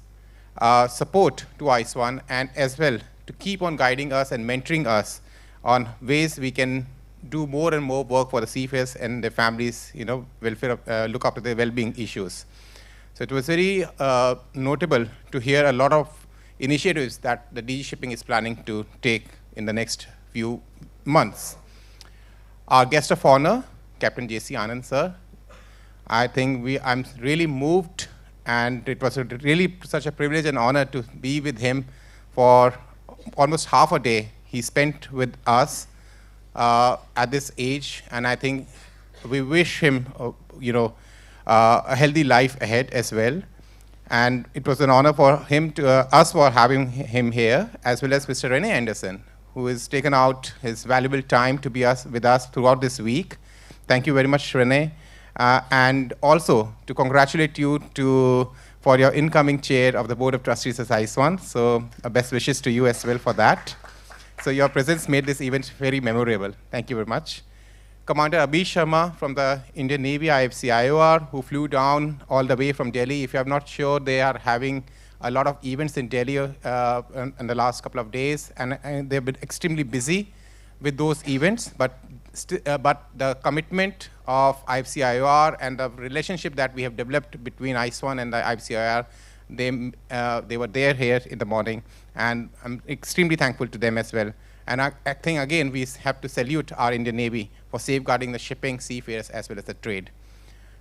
support to ISWAN, and as well to keep on guiding us and mentoring us on ways we can do more and more work for the seafarers and their families, welfare, look after their well-being issues. So it was very notable to hear a lot of initiatives that the DG Shipping is planning to take in the next few months. Our guest of honor, Captain J.C. Anand, sir, I think I'm really moved, and it was really such a privilege and honor to be with him for almost half a day he spent with us at this age, and I think we wish him, a healthy life ahead as well. And it was an honor for him us for having him here, as well as Mr. Rene Anderson, who has taken out his valuable time to be with us throughout this week. Thank you very much, Rene. And also to congratulate you for your incoming chair of the Board of Trustees as ISWAN. So best wishes to you as well for that. So your presence made this event very memorable. Thank you very much. Commander Abhi Sharma from the Indian Navy IFC IOR, who flew down all the way from Delhi. If you are not sure, they are having a lot of events in Delhi in the last couple of days, and they've been extremely busy with those events. But the commitment of IFC IOR and the relationship that we have developed between ISWAN and the IFC IOR, they were there here in the morning, and I'm extremely thankful to them as well. And I think, again, we have to salute our Indian Navy for safeguarding the shipping, seafarers, as well as the trade.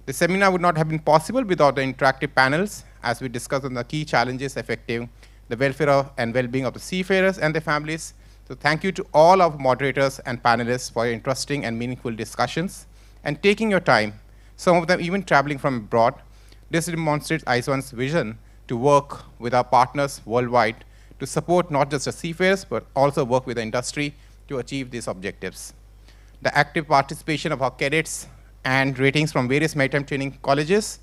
The seminar would not have been possible without the interactive panels, as we discussed on the key challenges affecting the welfare and well-being of the seafarers and their families. So thank you to all of moderators and panelists for your interesting and meaningful discussions and taking your time, some of them even traveling from abroad. This demonstrates ISWAN's vision to work with our partners worldwide to support not just the seafarers, but also work with the industry to achieve these objectives. The active participation of our cadets and ratings from various maritime training colleges,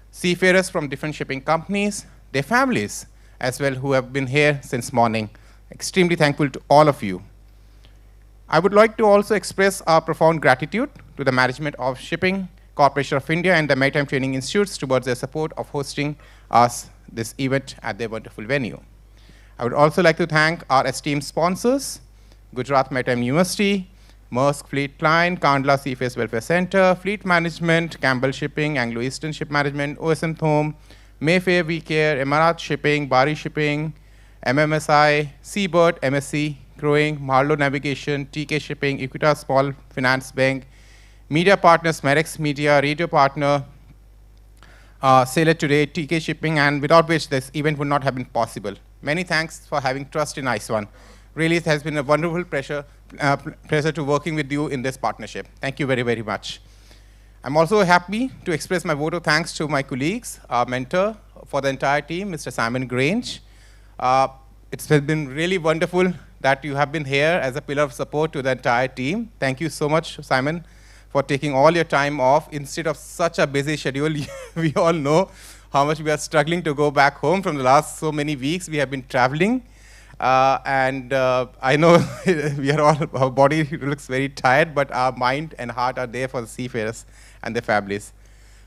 seafarers from different shipping companies, their families, as well who have been here since morning. Extremely thankful to all of you. I would like to also express our profound gratitude to the management of Shipping Corporation of India and the Maritime Training Institutes towards their support of hosting us this event at their wonderful venue. I would also like to thank our esteemed sponsors, Gujarat Maritime University, Maersk Fleet Line, Kandla Seafarers Welfare Center, Fleet Management, Campbell Shipping, Anglo-Eastern Ship Management, OSM Thome, Mayfair WeCare, Emarat Shipping, Bari Shipping, MMSI, Seabird, MSC, Growing, Marlow Navigation, TK Shipping, Equita Small Finance Bank, Media Partners, Merex Media, Radio Partner, Sailor Today, TK Shipping, and without which this event would not have been possible. Many thanks for having trust in ISWAN. Really, it has been a wonderful pleasure to working with you in this partnership. Thank you very, very much. I'm also happy to express my vote of thanks to my colleagues, our mentor for the entire team, Mr. Simon Grainge. It's been really wonderful that you have been here as a pillar of support to the entire team. Thank you so much, Simon, for taking all your time off instead of such a busy schedule. We all know how much we are struggling to go back home from the last so many weeks. We have been traveling. I know our body looks very tired, but our mind and heart are there for the seafarers and their families.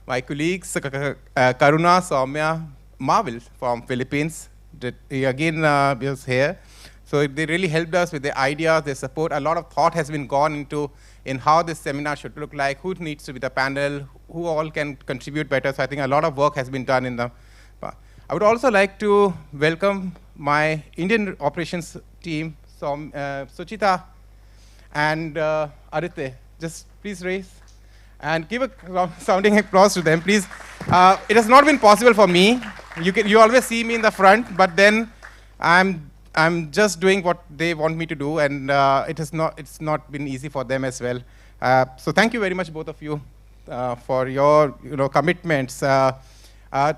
My colleagues, Karuna, Soumya, Marville from Philippines, again was here. So they really helped us with their ideas, their support. A lot of thought has been gone into in how this seminar should look like, who needs to be the panel, who all can contribute better. So I think a lot of work has been done in the. I would also like to welcome my Indian operations team, Suchita and Aditya. Just please raise and give a sounding applause to them, please. It has not been possible for me. You always see me in the front, but then I'm just doing what they want me to do, and it's not been easy for them as well. So thank you very much, both of you, for your commitments.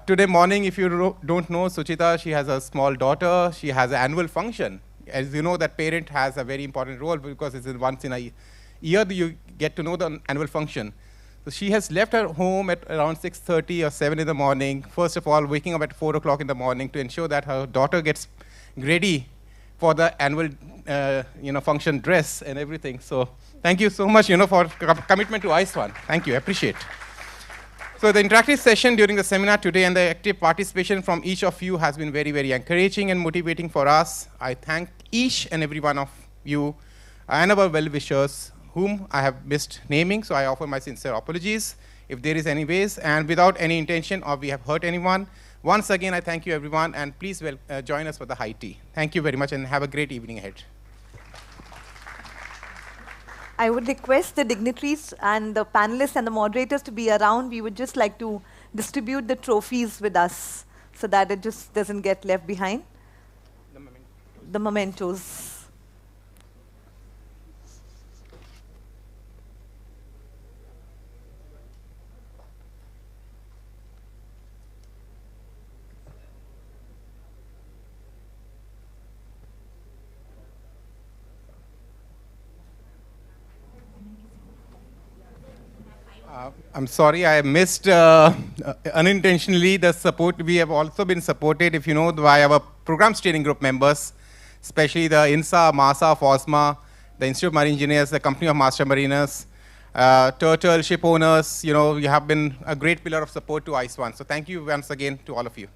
Today morning, if you don't know Suchita, she has a small daughter. She has an annual function. As you know, that parent has a very important role because it's once in a year that you get to know the annual function. So she has left her home at around 6:30 or 7 in the morning. First of all, waking up at 4 o'clock in the morning to ensure that her daughter gets ready for the annual function dress and everything. So thank you so much for commitment to ISWAN. Thank you, I appreciate. So the interactive session during the seminar today and the active participation from each of you has been very, very encouraging and motivating for us. I thank each and every one of you and our well-wishers whom I have missed naming, so I offer my sincere apologies if there is any ways, and without any intention or we have hurt anyone. Once again, I thank you everyone, and please join us for the high tea. Thank you very much and have a great evening ahead. I would request the dignitaries and the panelists and the moderators to be around. We would just like to distribute the trophies with us so that it just doesn't get left behind. The mementos. I'm sorry, I missed unintentionally the support. We have also been supported, if you know, by our program steering group members, especially the INSA, MASA, FOSMA, the Institute of Marine Engineers, the Company of Master Mariners, Turtle, ship owners. You have been a great pillar of support to ISWAN. So thank you once again to all of you.